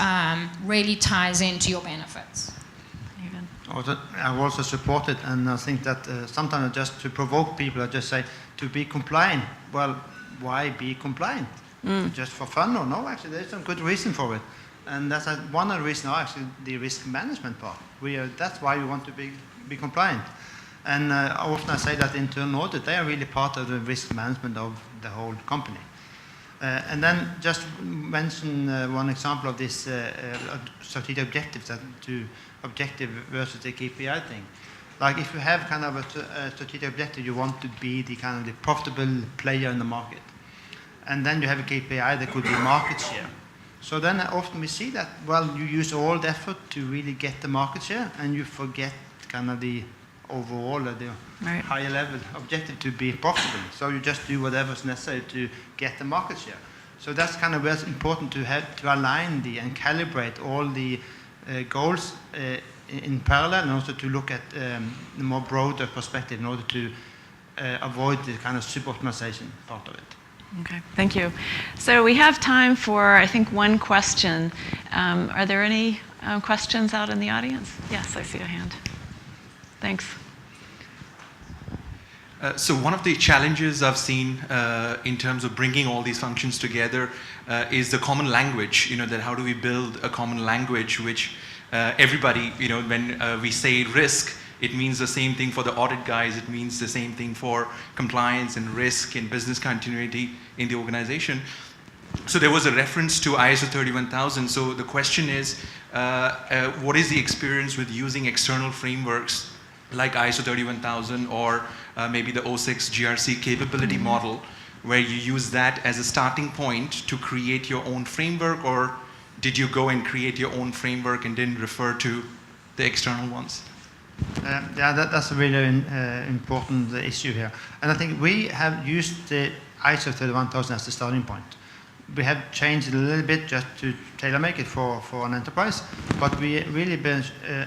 really ties into your benefits. I also support it, and I think that sometimes just to provoke people, I just say to be compliant. Well, why be compliant? Just for fun or no? Actually, there's some good reason for it, and that's one of the reasons. Actually, the risk management part. That's why we want to be compliant. And often I say that internal audit, they are really part of the risk management of the whole company. And then just mention one example of this strategic objectives, to objective versus the KPI thing. Like if you have kind of a strategic objective, you want to be the kind of the profitable player in the market. And then you have a KPI that could be market share. So then often we see that, well, you use all the effort to really get the market share, and you forget kind of the overall, the higher level objective to be profitable. So you just do whatever's necessary to get the market share. So that's kind of where it's important to have to align and calibrate all the goals in parallel, and also to look at the more broader perspective in order to avoid the kind of sub-optimization part of it. Okay, thank you. So we have time for, I think, one question. Are there any questions out in the audience? Yes, I see a hand. Thanks. So one of the challenges I've seen in terms of bringing all these functions together is the common language. That how do we build a common language which everybody, when we say risk, it means the same thing for the audit guys. It means the same thing for compliance and risk and business continuity in the organization. So there was a reference to ISO 31000. So the question is, what is the experience with using external frameworks like ISO 31000 or maybe the 06 GRC capability model, where you use that as a starting point to create your own framework, or did you go and create your own framework and then refer to the external ones? Yeah, that's a really important issue here. And I think we have used the ISO 31000 as the starting point. We have changed it a little bit just to tailor-make it for an enterprise, but we really been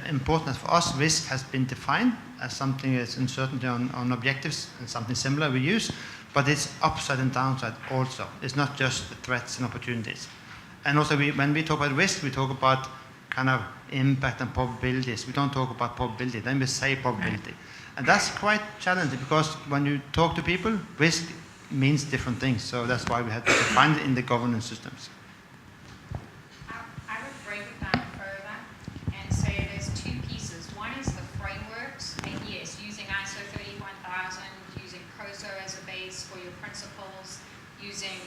important for us. Risk has been defined as something that's uncertainty on objectives, and something similar we use, but it's upside and downside also. It's not just the threats and opportunities. And also when we talk about risk, we talk about kind of impact and probabilities. We don't talk about probability, then we say probability. Right. And that's quite challenging, because when you talk to people, risk means different things. So that's why we have to define it in the governance systems. I would break it down further and say there's two pieces. One is the frameworks, and yes, using ISO 31000, using COSO as a base for your principles, using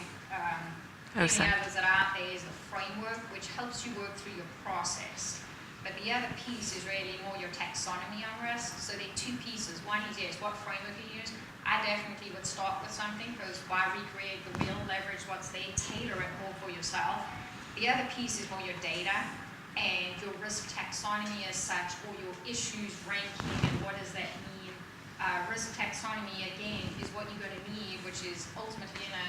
any others that are out there is the framework, which helps you work through your process. But the other piece is really more your taxonomy on risk. So there are two pieces. One is, yes, what framework you use. I definitely would start with something, because why recreate the wheel, leverage what's there, tailor it more for yourself. The other piece is more your data and your risk taxonomy as such, or your issues ranking, and what does that mean. Risk taxonomy, again, is what you're going to need, which is ultimately in a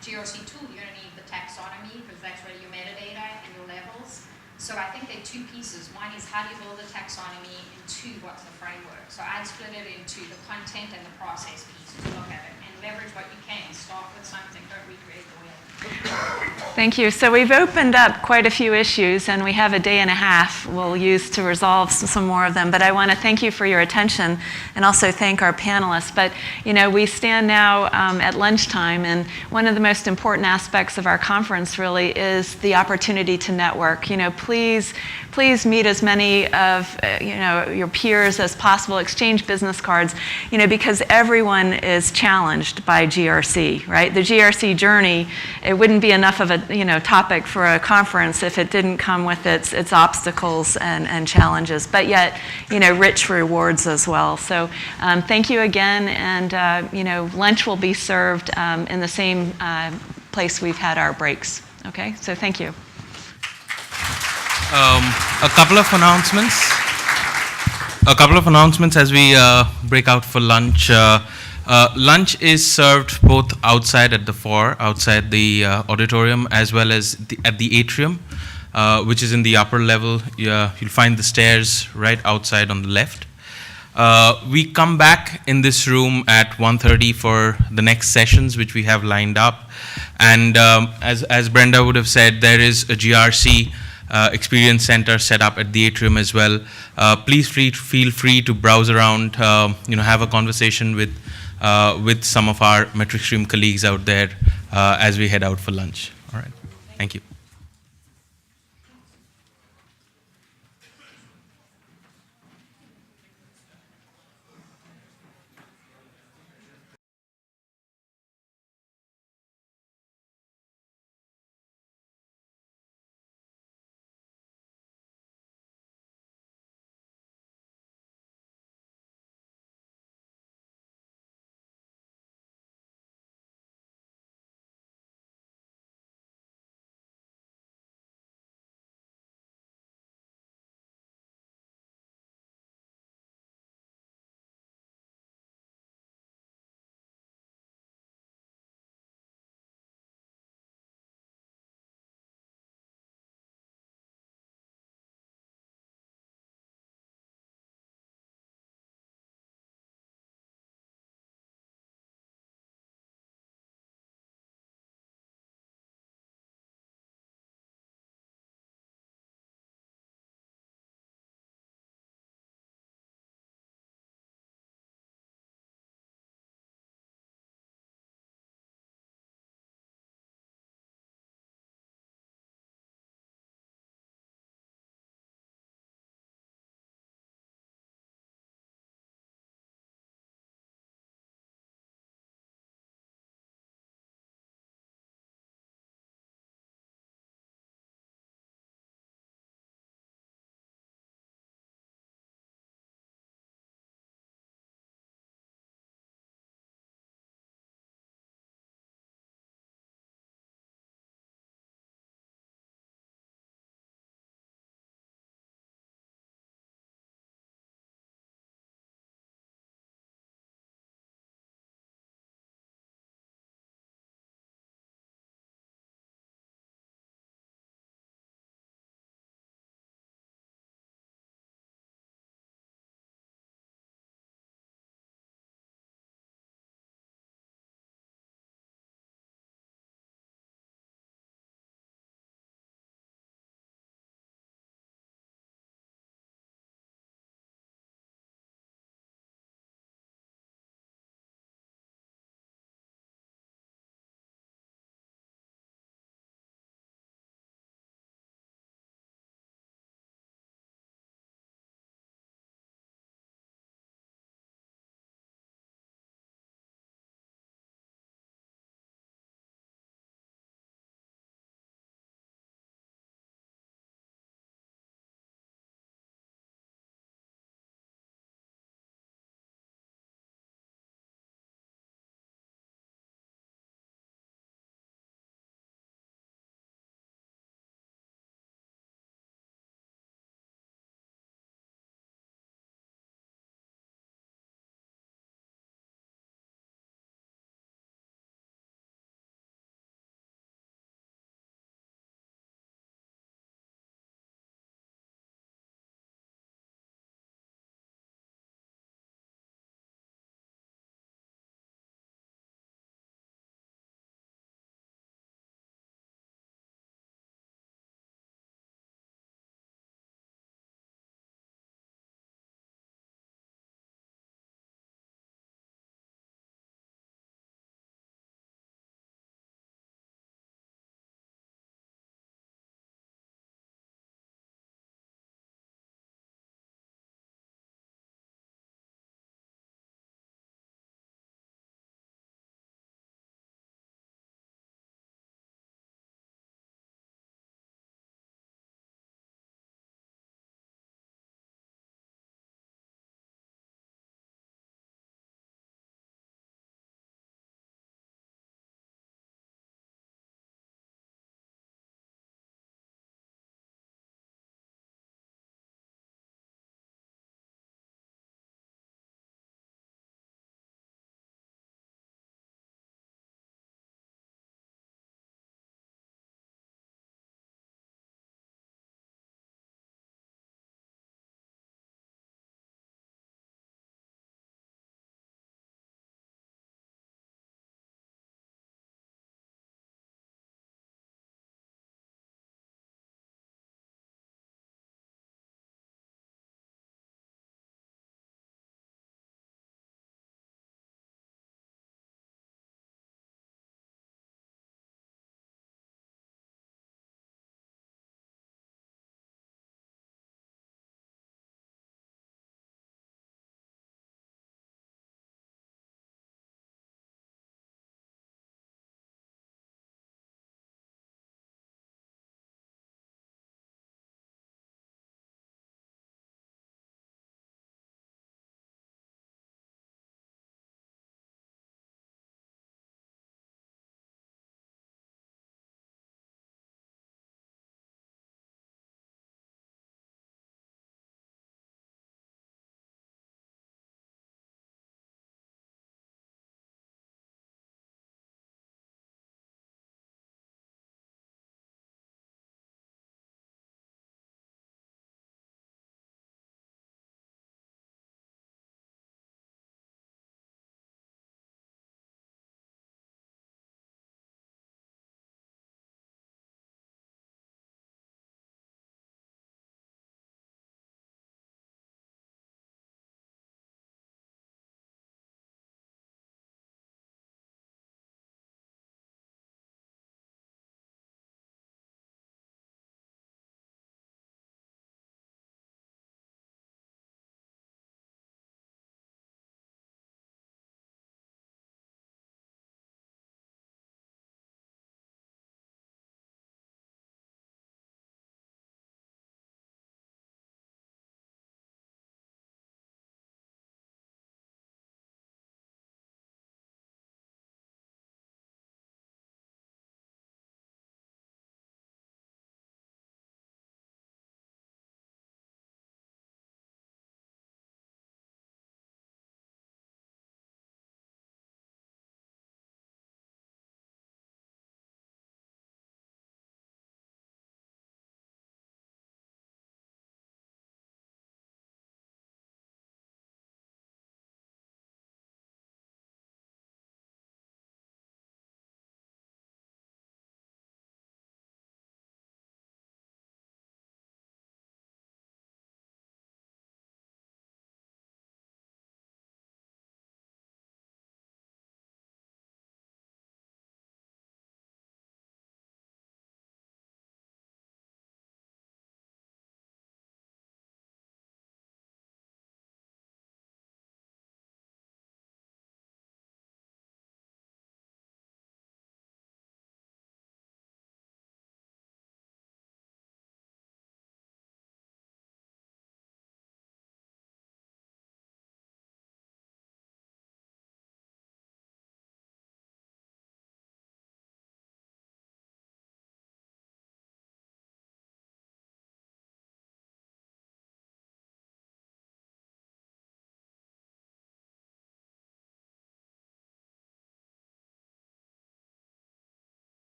GRC tool, you're going to need the taxonomy, because that's really your metadata and your levels. So I think there are two pieces. One is how do you build a taxonomy, and two, what's the framework. So I'd split it into the content and the process piece to look at it, and leverage what you can. Start with something, don't recreate the wheel. Thank you. So we've opened up quite a few issues, and we have a day and a half we'll use to resolve some more of them. But I want to thank you for your attention, and also thank our panelists. But, we stand now at lunchtime, and one of the most important aspects of our conference really is the opportunity to network. please meet as many of your peers as possible, exchange business cards, because everyone is challenged by GRC, right? The GRC Journey, it wouldn't be enough of a topic for a conference if it didn't come with its obstacles and challenges, but yet rich rewards as well. So thank you again, and lunch will be served in the same place we've had our breaks. Okay, so thank you. A couple of announcements. As we break out for lunch. Lunch is served both outside at the foyer, outside the auditorium, as well as at the atrium, which is in the upper level. You'll find the stairs right outside on the left. We come back in this room at 1:30 for the next sessions, which we have lined up. And as Brenda would have said, there is a GRC Experience Center set up at the atrium as well. Please feel free to browse around, have a conversation with some of our MetricStream colleagues out there as we head out for lunch. All right, thank you.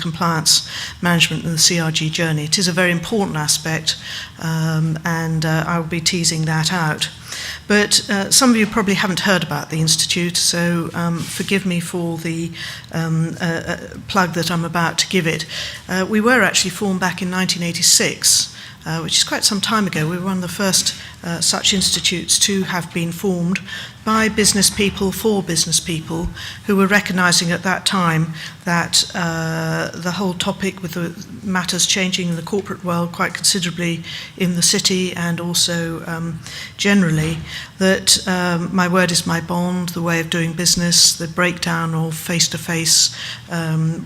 compliance management and the CRG journey. It is a very important aspect, and I will be teasing that out. But some of you probably haven't heard about the Institute, so forgive me for the plug that I'm about to give it. We were actually formed back in 1986, which is quite some time ago. We were one of the first such institutes to have been formed by business people for business people who were recognizing at that time that the whole topic with the matters changing in the corporate world quite considerably in the city and also generally, that my word is my bond, the way of doing business, the breakdown of face-to-face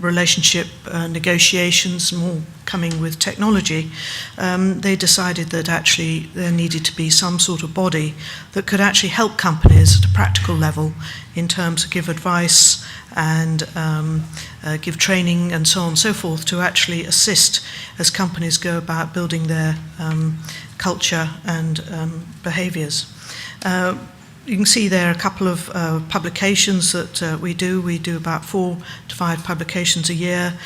relationship negotiations, more coming with technology, they decided that actually there needed to be some sort of body that could actually help companies at a practical level in terms of give advice and give training and so on and so forth to actually assist as companies go about building their culture and behaviours. You can see there are a couple of publications that we do. We do about 4 to 5 publications a year,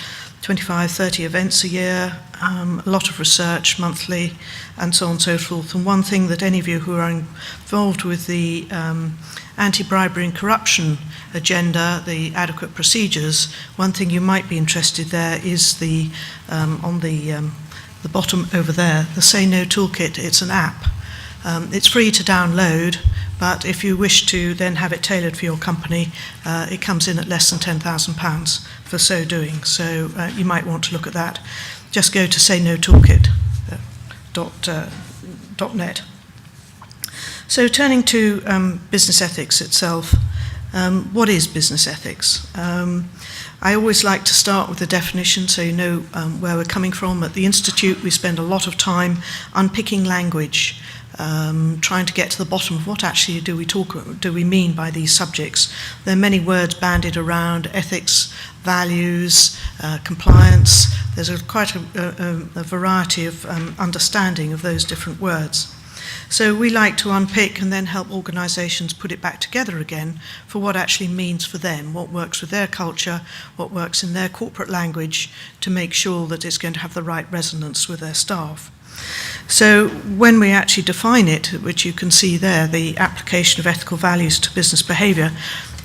25, 30 events a year, a lot of research monthly, and so on and so forth. And one thing that any of you who are involved with the anti-bribery and corruption agenda, the adequate procedures, one thing you might be interested there is the on the bottom over there, the Say No Toolkit. It's an app. It's free to download, but if you wish to then have it tailored for your company, it comes in at less than £10,000 for so doing. So you might want to look at that. Just go to saynotoolkit.net. So turning to business ethics itself, what is business ethics? I always like to start with the definition so you know where we're coming from. At the Institute, we spend a lot of time unpicking language, trying to get to the bottom of what actually do we mean by these subjects. There are many words bandied around: ethics, values, compliance. There's quite a variety of understanding of those different words. So we like to unpick and then help organisations put it back together again for what actually means for them, what works with their culture, what works in their corporate language, to make sure that it's going to have the right resonance with their staff. So when we actually define it, which you can see there, the application of ethical values to business behaviour,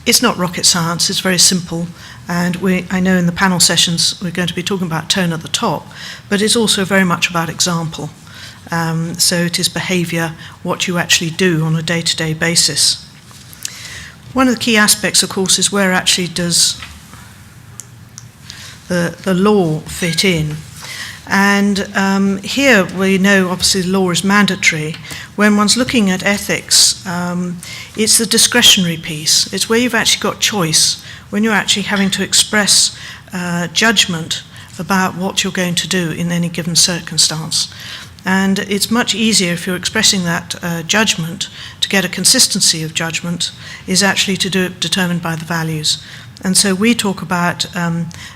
it's not rocket science, it's very simple. And I know in the panel sessions we're going to be talking about tone at the top, but it's also very much about example. So it is behaviour, what you actually do on a day-to-day basis. One of the key aspects, of course, is where actually does the law fit in. And here we know obviously the law is mandatory. When one's looking at ethics, it's the discretionary piece. It's where you've actually got choice, when you're actually having to express judgment about what you're going to do in any given circumstance. And it's much easier if you're expressing that judgment to get a consistency of judgment is actually to do it determined by the values. And so we talk about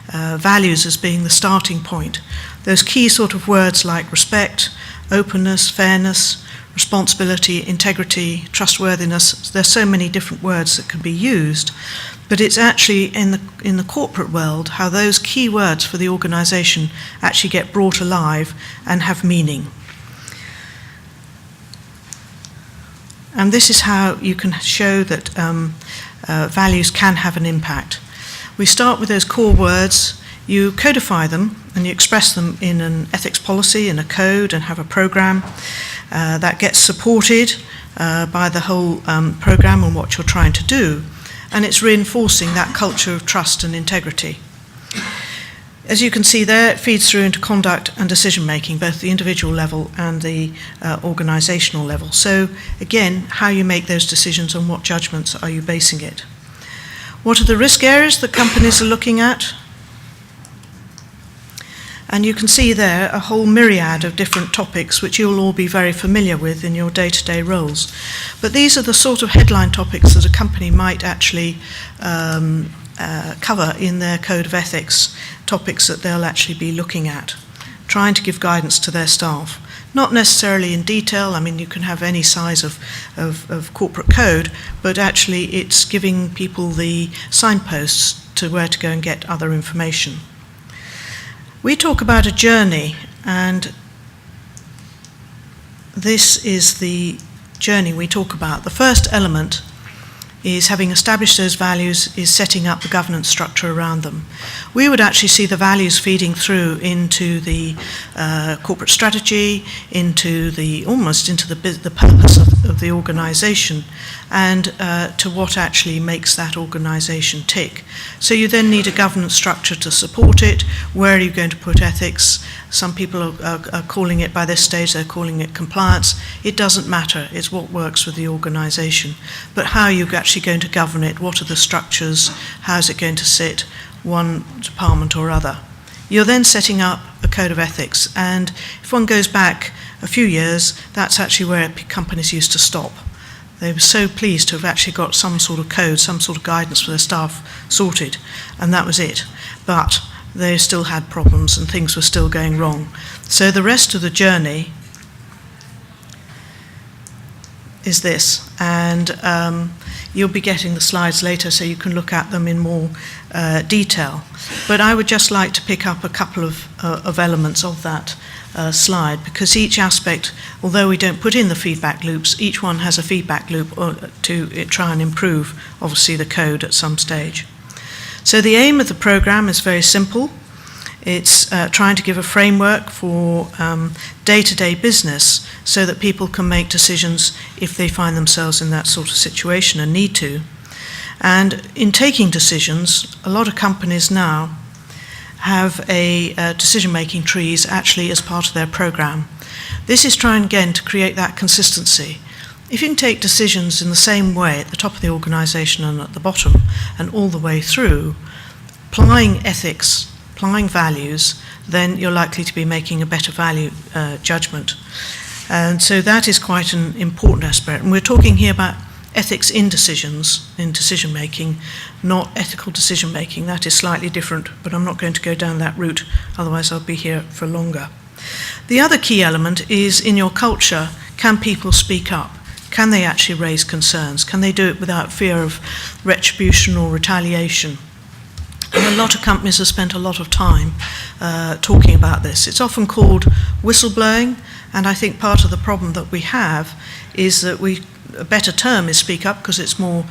values as being the starting point. Those key sort of words like respect, openness, fairness, responsibility, integrity, trustworthiness. There's so many different words that can be used, but it's actually in the corporate world how those key words for the organisation actually get brought alive and have meaning. And this is how you can show that values can have an impact. We start with those core words, you codify them and you express them in an ethics policy, in a code, and have a program that gets supported by the whole program and what you're trying to do. And it's reinforcing that culture of trust and integrity. As you can see there, it feeds through into conduct and decision making, both the individual level and the organisational level. So again, how you make those decisions, on what judgments are you basing it? What are the risk areas that companies are looking at? And you can see there a whole myriad of different topics which you'll all be very familiar with in your day-to-day roles. But these are the sort of headline topics that a company might actually cover in their code of ethics, topics that they'll actually be looking at, trying to give guidance to their staff. Not necessarily in detail, I mean you can have any size of corporate code, but actually it's giving people the signposts to where to go and get other information. We talk about a journey, and this is the journey we talk about. The first element is, having established those values, is setting up the governance structure around them. We would actually see the values feeding through into the corporate strategy, almost into the purpose of the organisation, and to what actually makes that organisation tick. So you then need a governance structure to support it. Where are you going to put ethics? Some people are calling it, by this stage, they're calling it compliance. It doesn't matter. It's what works with the organisation. But how are you actually going to govern it? What are the structures? How is it going to sit, one department or other? You're then setting up a code of ethics. And if one goes back a few years, that's actually where companies used to stop. They were so pleased to have actually got some sort of code, some sort of guidance for their staff sorted, and that was it. But they still had problems and things were still going wrong. So the rest of the journey is this, and you'll be getting the slides later so you can look at them in more detail. But I would just like to pick up a couple of elements of that slide, because each aspect, although we don't put in the feedback loops, each one has a feedback loop to try and improve, obviously, the code at some stage. So the aim of the program is very simple. It's trying to give a framework for day-to-day business so that people can make decisions if they find themselves in that sort of situation and need to. And in taking decisions, a lot of companies now have a decision-making trees actually as part of their program. This is trying again to create that consistency. If you can take decisions in the same way at the top of the organisation and at the bottom and all the way through, applying ethics, applying values, then you're likely to be making a better value judgment. And so that is quite an important aspect. And we're talking here about ethics in decisions, in decision making, not ethical decision making. That is slightly different, but I'm not going to go down that route, otherwise I'll be here for longer. The other key element is, in your culture, can people speak up? Can they actually raise concerns? Can they do it without fear of retribution or retaliation? And a lot of companies have spent a lot of time talking about this. It's often called whistleblowing, and I think part of the problem that we have is that a better term is speak up, because it's more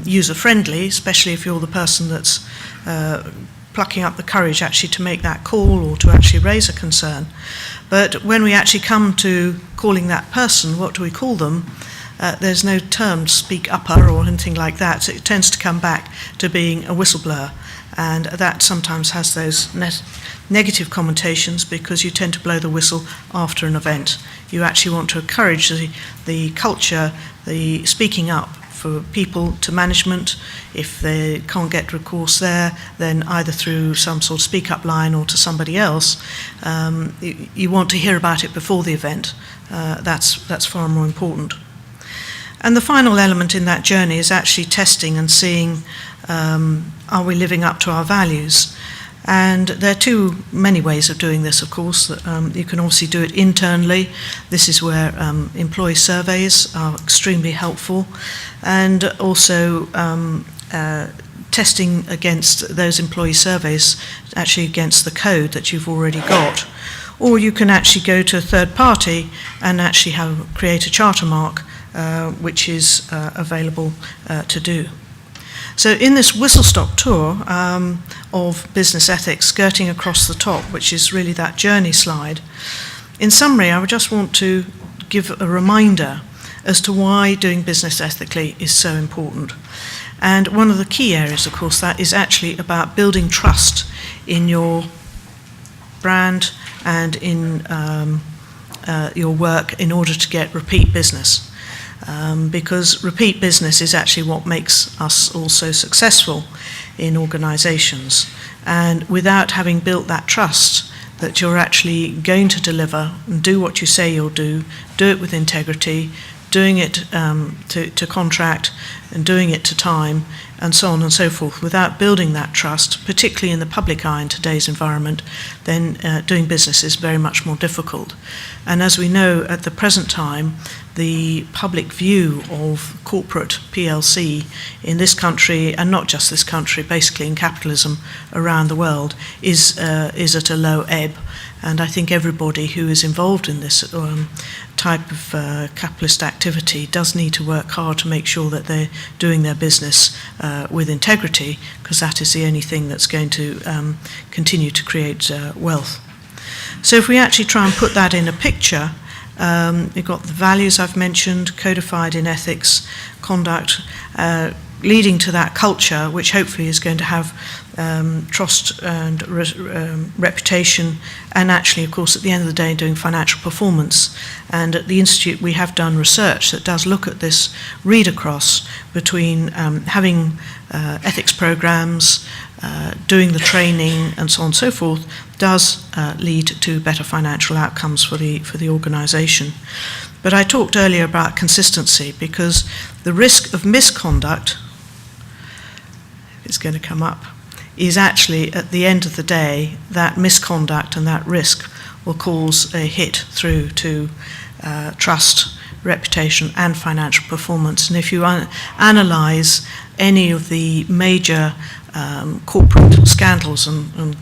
user-friendly, especially if you're the person that's plucking up the courage actually to make that call or to actually raise a concern. But when we actually come to calling that person, what do we call them? There's no term, speak upper or anything like that, so it tends to come back to being a whistleblower, and that sometimes has those negative connotations because you tend to blow the whistle after an event. You actually want to encourage the culture, the speaking up for people to management. If they can't get recourse there, then either through some sort of speak up line or to somebody else, you want to hear about it before the event. That's far more important. And the final element in that journey is actually testing and seeing, are we living up to our values? And there are many ways of doing this, of course. You can obviously do it internally. This is where employee surveys are extremely helpful. And also testing against those employee surveys, actually against the code that you've already got. Or you can actually go to a third party and actually create a charter mark, which is available to do. So in this whistle-stop tour of business ethics, skirting across the top, which is really that journey slide, in summary, I would just want to give a reminder as to why doing business ethically is so important. And one of the key areas, of course, that is actually about building trust in your brand and in your work in order to get repeat business. Because repeat business is actually what makes us all so successful in organisations. And without having built that trust that you're actually going to deliver and do what you say you'll do it with integrity, doing it to contract and doing it to time, and so on and so forth, without building that trust, particularly in the public eye in today's environment, then doing business is very much more difficult. And as we know at the present time, the public view of corporate PLC in this country, and not just this country, basically in capitalism around the world, is at a low ebb. And I think everybody who is involved in this type of capitalist activity does need to work hard to make sure that they're doing their business with integrity, because that is the only thing that's going to continue to create wealth. So if we actually try and put that in a picture, you've got the values I've mentioned, codified in ethics, conduct, leading to that culture, which hopefully is going to have trust and reputation, and actually, of course, at the end of the day, doing financial performance. And at the Institute, we have done research that does look at this read across between having ethics programs, doing the training, and so on and so forth, does lead to better financial outcomes for the organisation. But I talked earlier about consistency, because the risk of misconduct, if it's going to come up, is actually, at the end of the day, that misconduct and that risk will cause a hit through to trust, reputation, and financial performance. And if you analyse any of the major corporate scandals and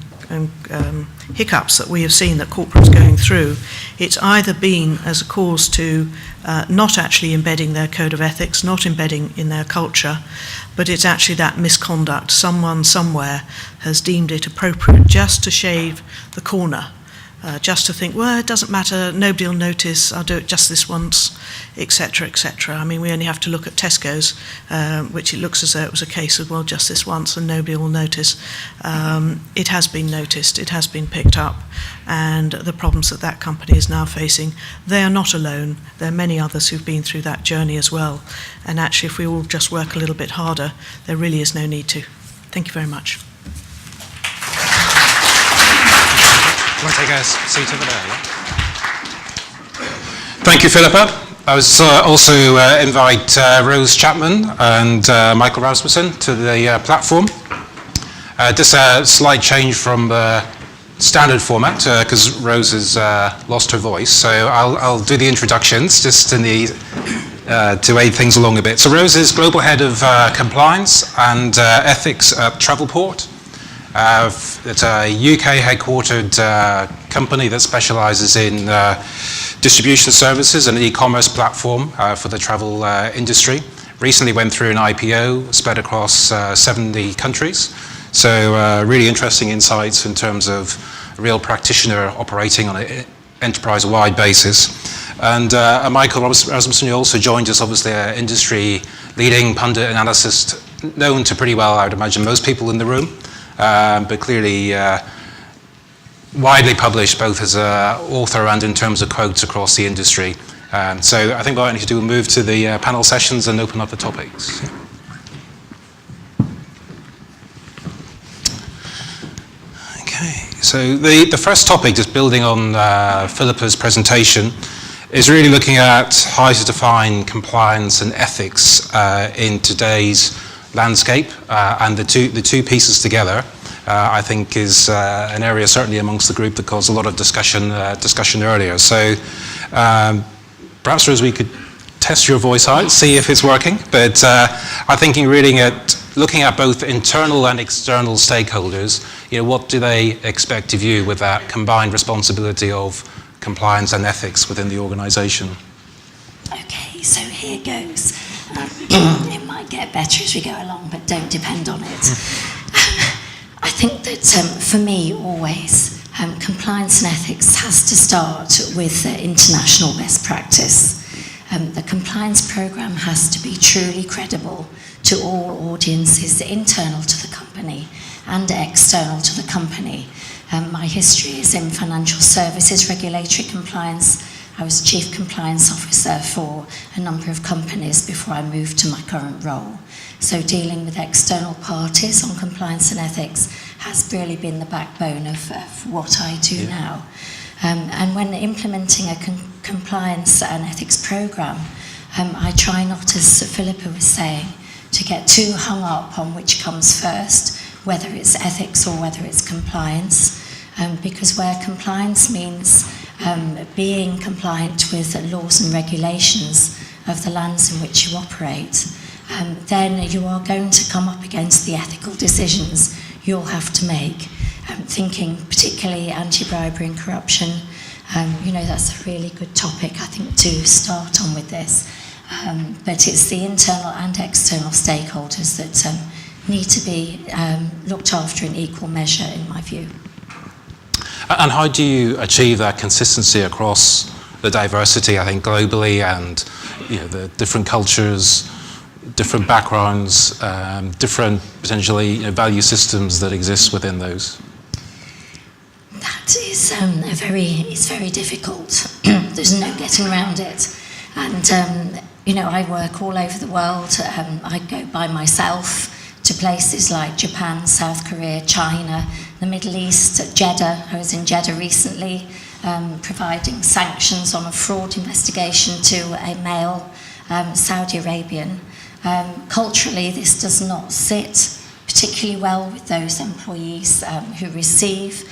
hiccups that we have seen that corporates going through, it's either been as a cause to not actually embedding their code of ethics, not embedding in their culture, but it's actually that misconduct. Someone somewhere has deemed it appropriate just to shave the corner, just to think, well, it doesn't matter, nobody will notice, I'll do it just this once, etc., etc. I mean, we only have to look at Tesco's, which it looks as though it was a case of, well, just this once and nobody will notice. It has been noticed, it has been picked up, and the problems that that company is now facing, they are not alone. There are many others who've been through that journey as well. And actually, if we all just work a little bit harder, there really is no need to. Thank you very much. Do you want to take a seat over there? Yeah? Thank you, Philippa. I was also invite Rose Chapman and Michael Rasmussen to the platform. Just a slight change from the standard format because Rose has lost her voice. So I'll do the introductions just to aid things along a bit. So Rose is Global Head of Compliance and Ethics at Travelport. It's a UK headquartered company that specializes in distribution services and e-commerce platform for the travel industry. Recently went through an IPO spread across 70 countries. So really interesting insights in terms of a real practitioner operating on an enterprise-wide basis. And Michael Rasmussen also joined us, obviously an industry leading pundit and analyst, known to pretty well, I would imagine, most people in the room. But clearly widely published both as an author and in terms of quotes across the industry. So I think what I need to do is move to the panel sessions and open up the topics. Okay, so the first topic, just building on Philippa's presentation, is really looking at how to define compliance and ethics in today's landscape, and the two pieces together, I think, is an area certainly amongst the group that caused a lot of discussion earlier. So perhaps, Rose, we could test your voice out, see if it's working. But I think in looking at both internal and external stakeholders, what do they expect of you with that combined responsibility of compliance and ethics within the organisation? Okay, so here goes. It might get better as we go along, but don't depend on it. I think that for me, always, compliance and ethics has to start with international best practice. The compliance program has to be truly credible to all audiences, internal to the company and external to the company. My history is in financial services regulatory compliance. I was Chief Compliance Officer for a number of companies before I moved to my current role. So dealing with external parties on compliance and ethics has really been the backbone of what I do now. And when implementing a compliance and ethics program, I try not, as Philippa was saying, to get too hung up on which comes first, whether it's ethics or whether it's compliance, because where compliance means being compliant with laws and regulations of the lands in which you operate, then you are going to come up against the ethical decisions you'll have to make. Thinking particularly anti-bribery and corruption, that's a really good topic, I think, to start on with this. But it's the internal and external stakeholders that need to be looked after in equal measure, in my view. And how do you achieve that consistency across the diversity, I think, globally, and the different cultures, different backgrounds, different potentially value systems that exist within those? That is it's very difficult. There's no getting around it. And I work all over the world. I go by myself to places like Japan, South Korea, China, the Middle East, Jeddah. I was in Jeddah recently, providing sanctions on a fraud investigation to a male Saudi Arabian. Culturally, this does not sit particularly well with those employees who receive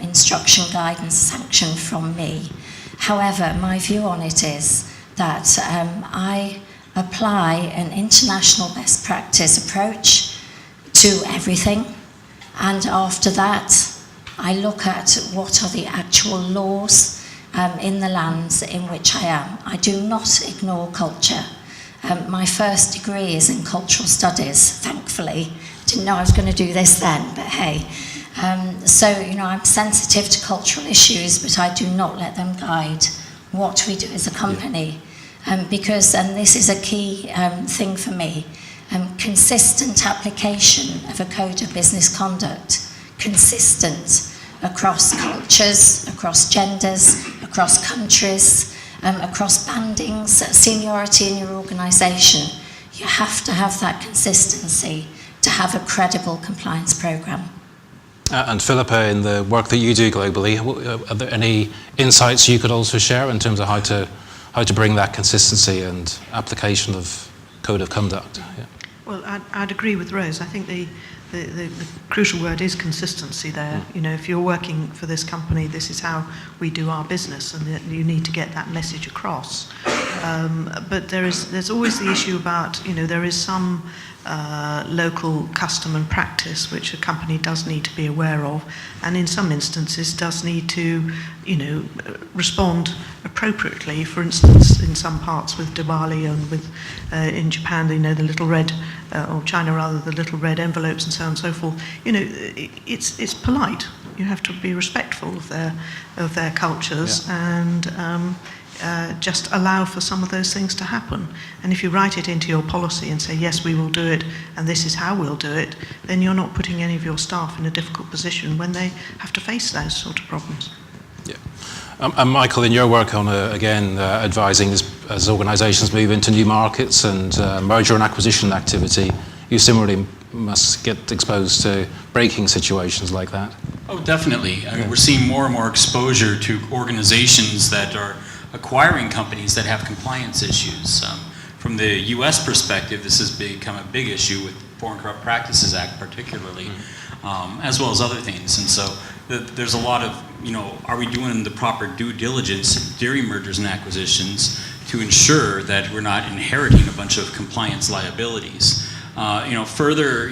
instruction, guidance, sanction from me. However, my view on it is that I apply an international best practice approach to everything, and after that I look at what are the actual laws in the lands in which I am. I do not ignore culture. My first degree is in cultural studies, thankfully. Didn't know I was going to do this then, but hey. So, I'm sensitive to cultural issues, but I do not let them guide what we do as a company. Because, and this is a key thing for me, consistent application of a code of business conduct, consistent across cultures, across genders, across countries, across bandings, seniority in your organisation. You have to have that consistency to have a credible compliance programme. And Philippa, in the work that you do globally, are there any insights you could also share in terms of how to bring that consistency and application of code of conduct? Yeah. Well, I'd agree with Rose. I think the crucial word is consistency there. If you're working for this company, this is how we do our business, and you need to get that message across. But there's always the issue about, there is some local custom and practice which a company does need to be aware of, and in some instances does need to, respond appropriately. For instance, in some parts with Diwali and with in Japan, the little red, or China rather, the little red envelopes and so on and so forth. It's polite. You have to be respectful of their cultures, and just allow for some of those things to happen. And if you write it into your policy and say, yes, we will do it, and this is how we'll do it, then you're not putting any of your staff in a difficult position when they have to face those sort of problems. Yeah. And Michael, in your work on, advising as organisations move into new markets and merger and acquisition activity, you similarly must get exposed to breaking situations like that. Oh, definitely. I mean, we're seeing more and more exposure to organizations that are acquiring companies that have compliance issues. From the U.S. perspective, this has become a big issue with Foreign Corrupt Practices Act particularly, as well as other things. And so there's a lot of, are we doing the proper due diligence during mergers and acquisitions to ensure that we're not inheriting a bunch of compliance liabilities? Further,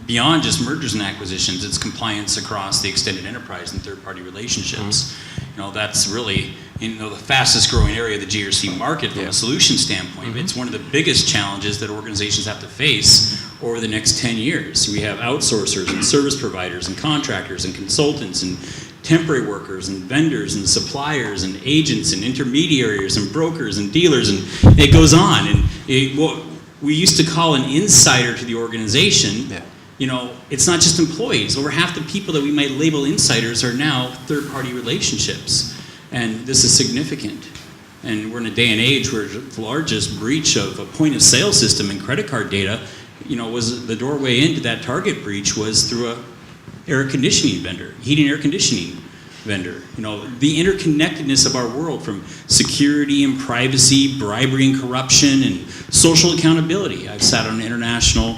beyond just mergers and acquisitions, it's compliance across the extended enterprise and third-party relationships. That's really, the fastest growing area of the GRC market from a solution standpoint. It's one of the biggest challenges that organizations have to face over the next 10 years. We have outsourcers and service providers and contractors and consultants and temporary workers and vendors and suppliers and agents and intermediaries and brokers and dealers, and it goes on. And what we used to call an insider to the organization, it's not just employees. Over half the people that we might label insiders are now third-party relationships. And this is significant. And we're in a day and age where the largest breach of a point-of-sale system and credit card data, was the doorway into that target breach was through a air conditioning vendor, heating and air conditioning. vendor. You know, the interconnectedness of our world, from security and privacy, bribery and corruption, and social accountability. I've sat on an international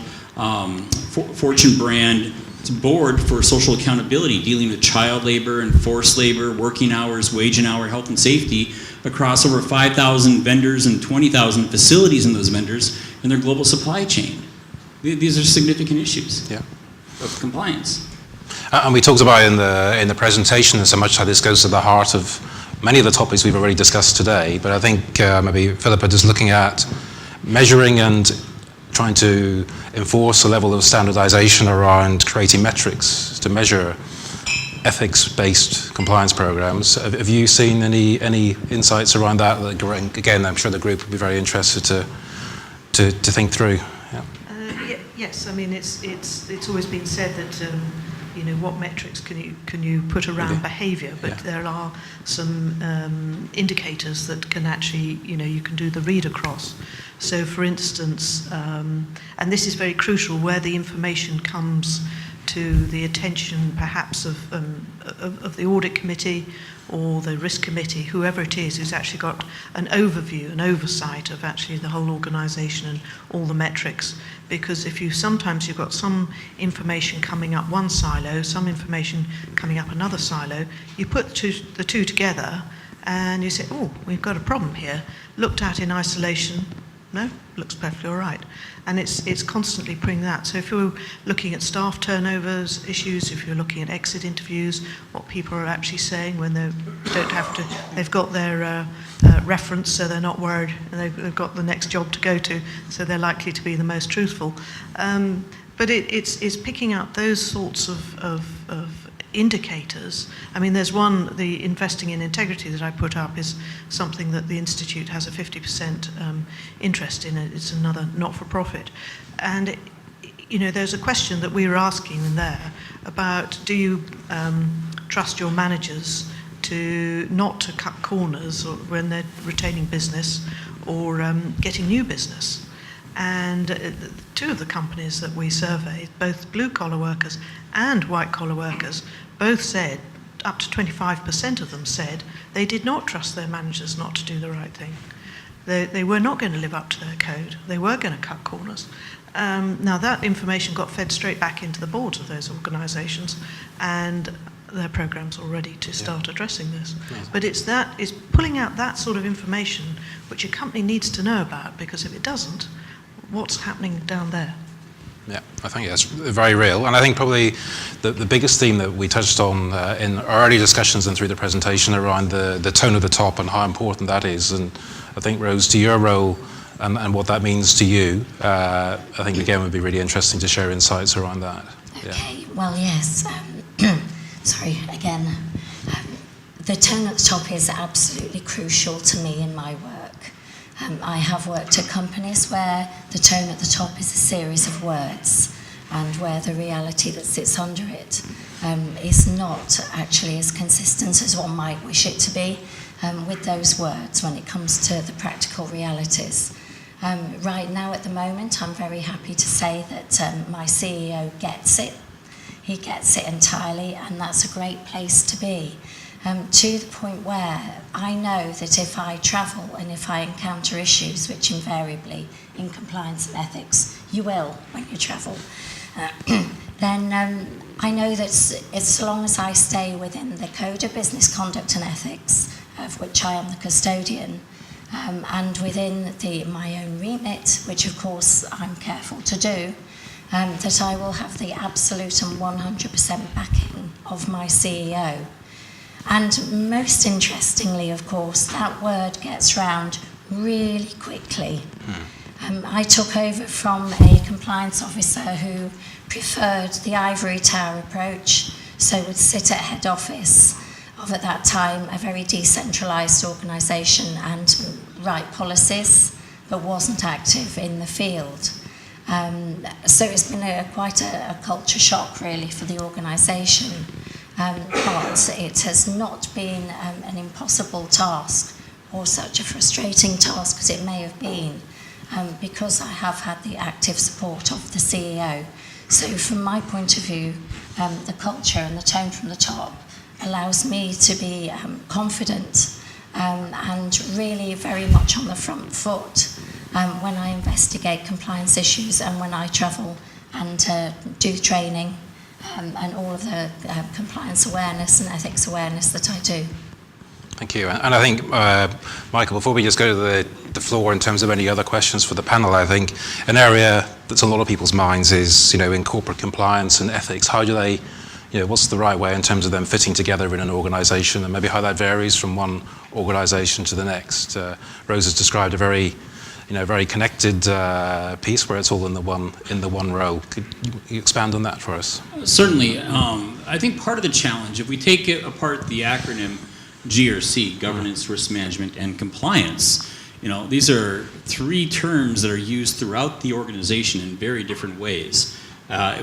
Fortune brand board for social accountability, dealing with child labor and forced labor, working hours, wage and hour, health and safety, across over 5,000 vendors and 20,000 facilities in those vendors and their global supply chain. These are significant issues of compliance. And we talked about in the presentation so much how this goes to the heart of many of the topics we've already discussed today, but I think maybe Philippa, just looking at measuring and trying to enforce a level of standardization around creating metrics to measure ethics-based compliance programs. Have you seen any insights around that? Again, I'm sure the group would be very interested to think through. Yes, I mean it's always been said that you know, what metrics can you put around behaviour, but there are some indicators that can actually, you know, you can do the read across. So for instance, and this is very crucial, where the information comes to the attention perhaps of the audit committee or the risk committee, whoever it is who's actually got an overview, an oversight of actually the whole organisation and all the metrics. Because if sometimes you've got some information coming up one silo, some information coming up another silo, you put the two together and you say, oh, we've got a problem here. Looked at in isolation, no, looks perfectly all right. And it's constantly bringing that. So if you're looking at staff turnovers issues, if you're looking at exit interviews, what people are actually saying when they don't have to, they've got their reference, so they're not worried, and they've got the next job to go to, so they're likely to be the most truthful. But it's picking up those sorts of indicators. I mean, there's one, the investing in integrity that I put up is something that the Institute has a 50% interest in. It's another not-for-profit. And, you know, there's a question that we were asking in there about, do you trust your managers not to cut corners or when they're retaining business or getting new business? And two of the companies that we surveyed, both blue-collar workers and white-collar workers, both said, up to 25% of them said, they did not trust their managers not to do the right thing. They were not going to live up to their code. They were going to cut corners. Now that information got fed straight back into the boards of those organisations, and their programs are ready to start addressing this. But it's pulling out that sort of information which a company needs to know about, because if it doesn't, what's happening down there? Yeah, I think that's very real. And I think probably the biggest theme that we touched on in our early discussions and through the presentation around the tone of the top and how important that is. And I think, Rose, to your role and what that means to you, I think, again, would be really interesting to share insights around that. Okay, well, yes. Sorry, again. The tone at the top is absolutely crucial to me in my work. I have worked at companies where the tone at the top is a series of words, and where the reality that sits under it is not actually as consistent as one might wish it to be with those words when it comes to the practical realities. Right now, at the moment, I'm very happy to say that my CEO gets it. He gets it entirely, and that's a great place to be. To the point where I know that if I travel and if I encounter issues, which invariably in compliance and ethics you will when you travel, then I know that as long as I stay within the Code of Business Conduct and Ethics, of which I am the custodian, and within my own remit, which of course I'm careful to do, that I will have the absolute and 100% backing of my CEO. And most interestingly, of course, that word gets round really quickly. I took over from a compliance officer who preferred the ivory tower approach, so would sit at head office of, at that time, a very decentralised organisation and write policies, but wasn't active in the field. So it's been quite a culture shock, really, for the organisation. But it has not been an impossible task or such a frustrating task as it may have been, because I have had the active support of the CEO. So from my point of view, the culture and the tone from the top allows me to be confident and really very much on the front foot when I investigate compliance issues and when I travel and do training and all of the compliance awareness and ethics awareness that I do. Thank you. And I think, Michael, before we just go to the floor in terms of any other questions for the panel, I think an area that's on a lot of people's minds is, in corporate compliance and ethics, how do they, what's the right way in terms of them fitting together in an organization, and maybe how that varies from one organization to the next. Rose has described a very connected piece where it's all in the one row. Could you expand on that for us? Certainly. I think part of the challenge, if we take it apart the acronym GRC, Governance, Risk Management, and Compliance, these are three terms that are used throughout the organization in very different ways,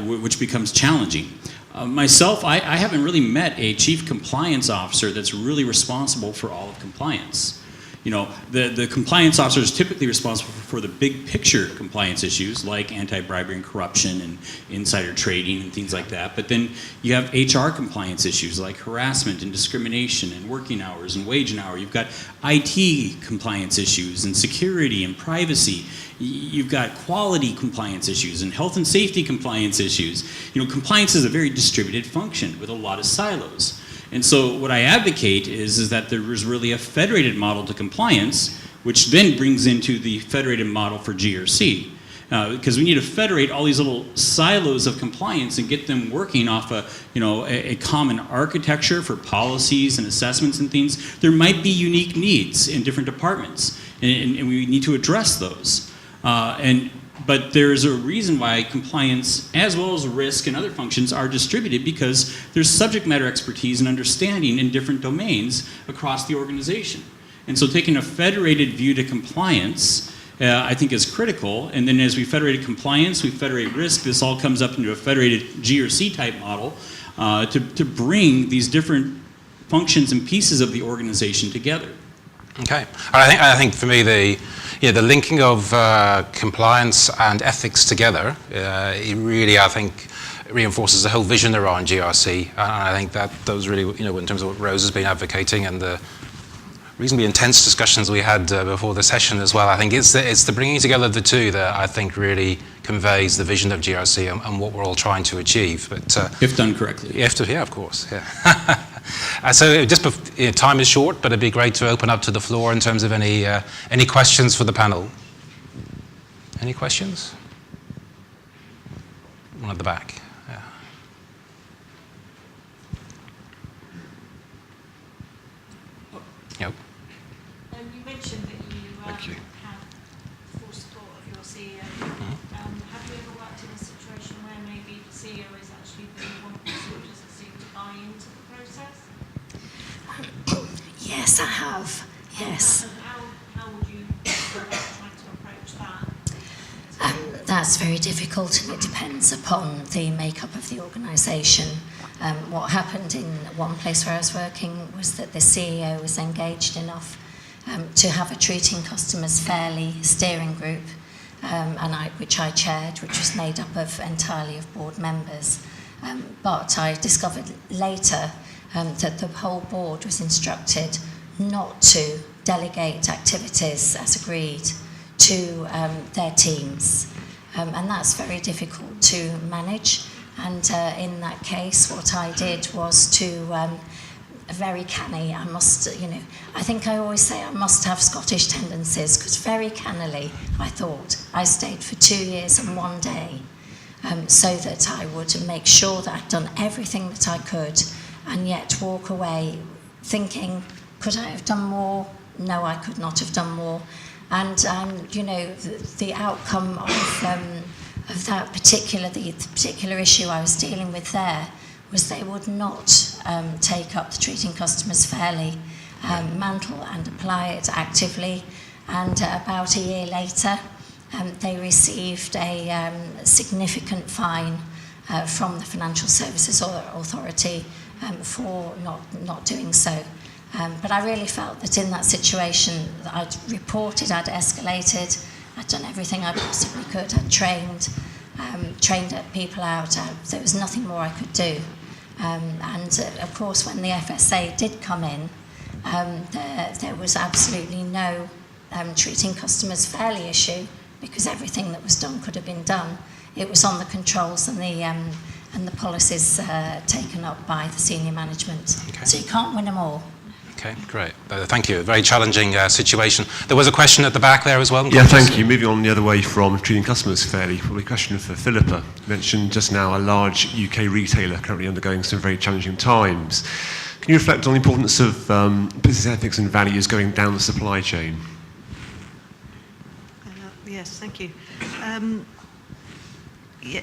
which becomes challenging. Myself, I haven't really met a chief compliance officer that's really responsible for all of compliance. The compliance officer is typically responsible for the big picture compliance issues like anti-bribery and corruption and insider trading and things like that. But then you have HR compliance issues like harassment and discrimination and working hours and wage and hour. You've got IT compliance issues and security and privacy. You've got quality compliance issues and health and safety compliance issues. Compliance is a very distributed function with a lot of silos. And so what I advocate is that there is really a federated model to compliance, which then brings into the federated model for GRC. Because we need to federate all these little silos of compliance and get them working off a common architecture for policies and assessments and things. There might be unique needs in different departments, and we need to address those. But there is a reason why compliance, as well as risk and other functions, are distributed, because there's subject matter expertise and understanding in different domains across the organization. And so taking a federated view to compliance, I think is critical. And then as we federate compliance, we federate risk, this all comes up into a federated GRC type model to bring these different functions and pieces of the organization together. Okay. I think for me, the linking of compliance and ethics together, it really, I think, reinforces the whole vision around GRC. And I think that those really, in terms of what Rose has been advocating and the reasonably intense discussions we had before the session as well, I think it's the bringing together of the two that I think really conveys the vision of GRC and what we're all trying to achieve. But if done correctly. Yeah, of course. Yeah. So just time is short, but it'd be great to open up to the floor in terms of any questions for the panel. Any questions? One at the back. Yeah. Yep. You mentioned that you have full support of your CEO. Have you ever worked in a situation where maybe the CEO is actually the one who doesn't seem to buy into the process? Yes, I have. Yes. How would you try to approach that? That's very difficult, and it depends upon the makeup of the organisation. What happened in one place where I was working was that the CEO was engaged enough to have a treating customers fairly steering group, which I chaired, which was made up of entirely of board members. But I discovered later that the whole board was instructed not to delegate activities as agreed to their teams. And that's very difficult to manage. And in that case, what I did was to, very canny, I must, I think I always say I must have Scottish tendencies, because very cannily, I thought, I stayed for 2 years and 1 day, so that I would make sure that I'd done everything that I could, and yet walk away thinking, could I have done more? No, I could not have done more. And, the outcome of that particular issue I was dealing with there was they would not take up the treating customers fairly mantle and apply it actively. And about a year later, they received a significant fine from the Financial Services Authority for not doing so. But I really felt that in that situation, I'd reported, I'd escalated, I'd done everything I possibly could, I'd trained people out, there was nothing more I could do. Of course, when the FSA did come in, there was absolutely no treating customers fairly issue, because everything that was done could have been done. It was on the controls and the policies taken up by the senior management. Okay. So you can't win them all. Okay, great. Thank you. A very challenging situation. There was a question at the back there as well. Yeah, thank you. Moving on the other way from treating customers fairly, probably a question for Philippa. You mentioned just now a large UK retailer currently undergoing some very challenging times. Can you reflect on the importance of business ethics and values going down the supply chain? Yes, thank you.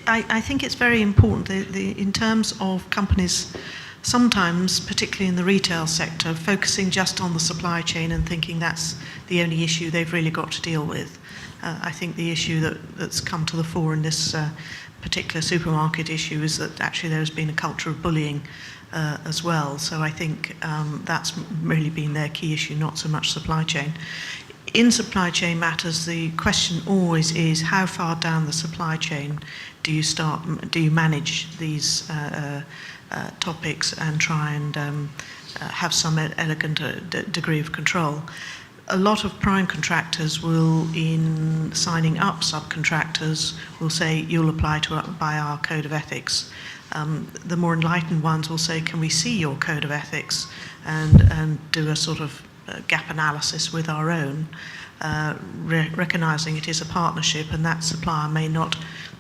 I think it's very important in terms of companies, sometimes, particularly in the retail sector, focusing just on the supply chain and thinking that's the only issue they've really got to deal with. I think the issue that's come to the fore in this particular supermarket issue is that actually there's been a culture of bullying as well. So I think that's really been their key issue, not so much supply chain. In supply chain matters, the question always is how far down the supply chain do you manage these topics and try and have some elegant degree of control. A lot of prime contractors will, in signing up subcontractors, will say you'll apply by our code of ethics. The more enlightened ones will say, can we see your code of ethics, and do a sort of gap analysis with our own, recognizing it is a partnership, and that supplier may not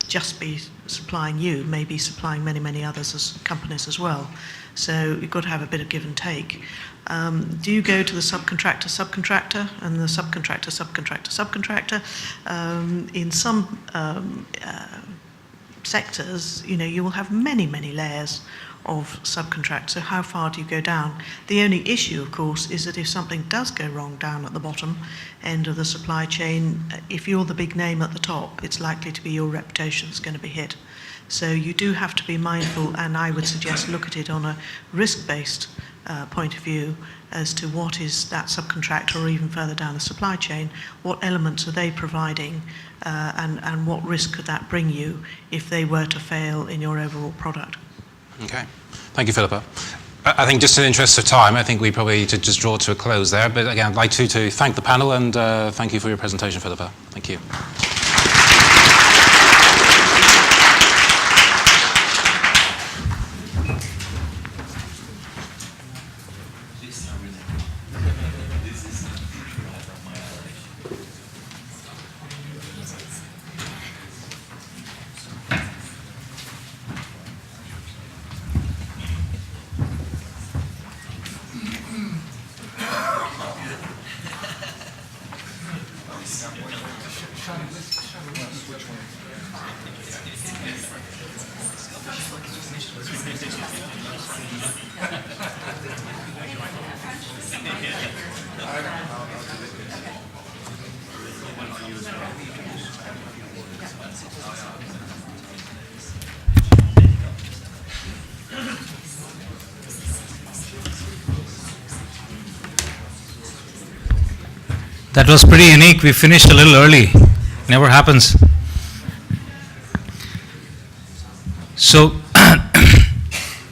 just be supplying you, may be supplying many others as companies as well. So you've got to have a bit of give and take. Do you go to the subcontractor, and the subcontractor? In some sectors, you will have many layers of subcontract. So how far do you go down? The only issue, of course, is that if something does go wrong down at the bottom end of the supply chain, if you're the big name at the top, it's likely to be your reputation that's going to be hit. So you do have to be mindful, and I would suggest look at it on a risk-based point of view as to what is that subcontractor, or even further down the supply chain, what elements are they providing, and what risk could that bring you if they were to fail in your overall product. Okay. Thank you, Philippa. I think just in the interest of time, I think we probably need to just draw to a close there. But again, I'd like to thank the panel, and thank you for your presentation, Philippa. Thank you. That was pretty unique. We finished a little early. Never happens. So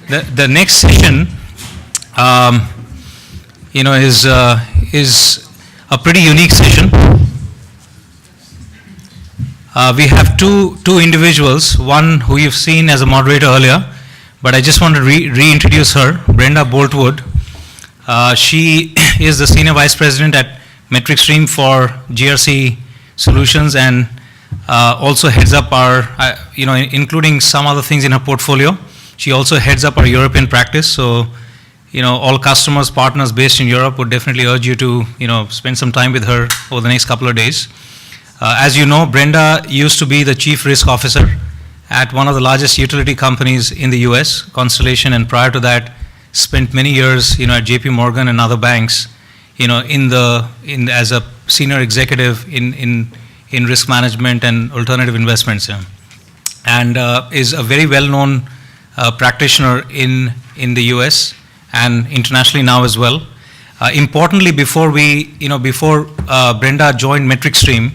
the next session, is a pretty unique session. We have two individuals, one who you've seen as a moderator earlier, but I just want to reintroduce her, Brenda Boltwood. She is the Senior Vice President at MetricStream for GRC Solutions, and also heads up our, including some other things in her portfolio. She also heads up our European practice. So, all customers, partners based in Europe would definitely urge you to, spend some time with her over the next couple of days. As you know, Brenda used to be the Chief Risk Officer at one of the largest utility companies in the US, Constellation, and prior to that, spent many years, at JP Morgan and other banks, as a senior executive in risk management and alternative investments, and is a very well-known practitioner in the US and internationally now as well. Importantly, before Brenda joined MetricStream,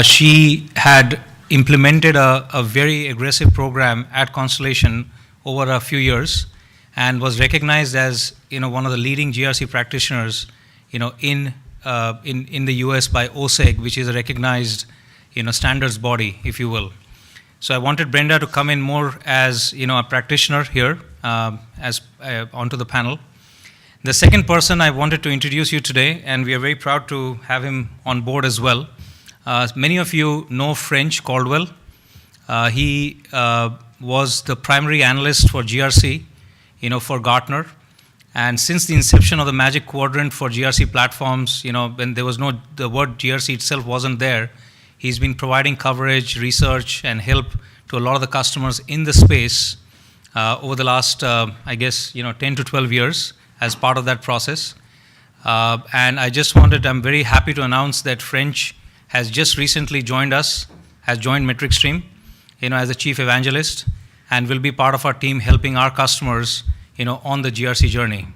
she had implemented a very aggressive program at Constellation over a few years, and was recognized as one of the leading GRC practitioners in the US by OSEG, which is a recognized standards body, if you will. So I wanted Brenda to come in more as a practitioner here onto the panel. The second person I wanted to introduce you today, and we are very proud to have him on board as well. Many of you know French Caldwell. He was the primary analyst for GRC, for Gartner. And since the inception of the Magic Quadrant for GRC platforms, when there was the word GRC itself wasn't there, he's been providing coverage, research, and help to a lot of the customers in the space over the last, 10 to 12 years as part of that process. And I'm very happy to announce that French has just recently joined us, has joined MetricStream, as a chief evangelist, and will be part of our team helping our customers, on the GRC journey.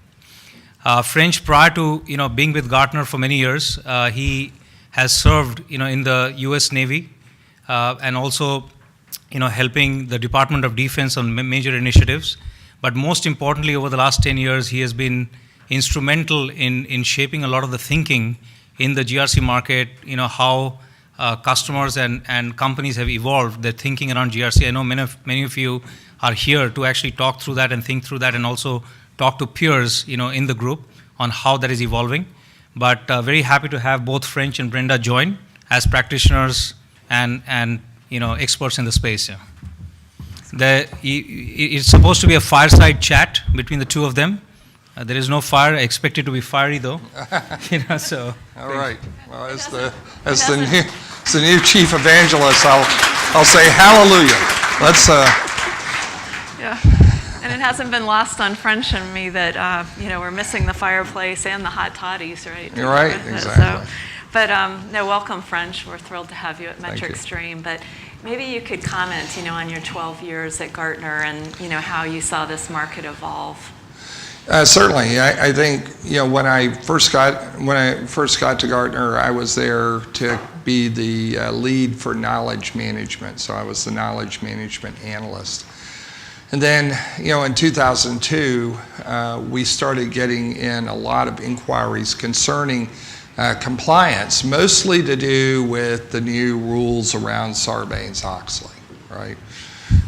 French, prior to, being with Gartner for many years, he has served, in the US Navy, and also, helping the Department of Defense on major initiatives. But most importantly, over the last 10 years, he has been instrumental in shaping a lot of the thinking in the GRC market, how customers and companies have evolved their thinking around GRC. I know many of you are here to actually talk through that and think through that, and also talk to peers, in the group on how that is evolving. But very happy to have both French and Brenda join as practitioners and experts in the space. Yeah. It's supposed to be a fireside chat between the two of them. There is no fire. I expect it to be fiery, though. So. All right. Well, as the new chief evangelist, I'll say hallelujah. Let's. Yeah, and it hasn't been lost on French and me that we're missing the fireplace and the hot toddies, right? You're right. Exactly. But welcome, French. We're thrilled to have you at MetricStream. But maybe you could comment, on your 12 years at Gartner and how you saw this market evolve. Certainly, I think when I first got to Gartner, I was there to be the lead for knowledge management. So I was the knowledge management analyst. And then, in 2002, we started getting in a lot of inquiries concerning compliance, mostly to do with the new rules around Sarbanes-Oxley, right?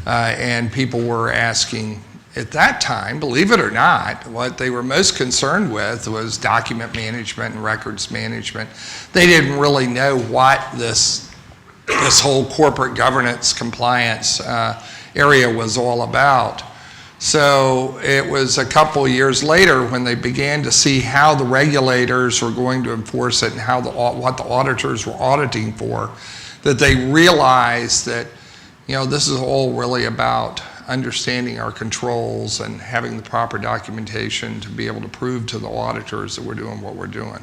And people were asking, at that time, believe it or not, what they were most concerned with was document management and records management. They didn't really know what this whole corporate governance compliance area was all about. So it was a couple years later when they began to see how the regulators were going to enforce it and what the auditors were auditing for, that they realized that this is all really about understanding our controls and having the proper documentation to be able to prove to the auditors that we're doing what we're doing.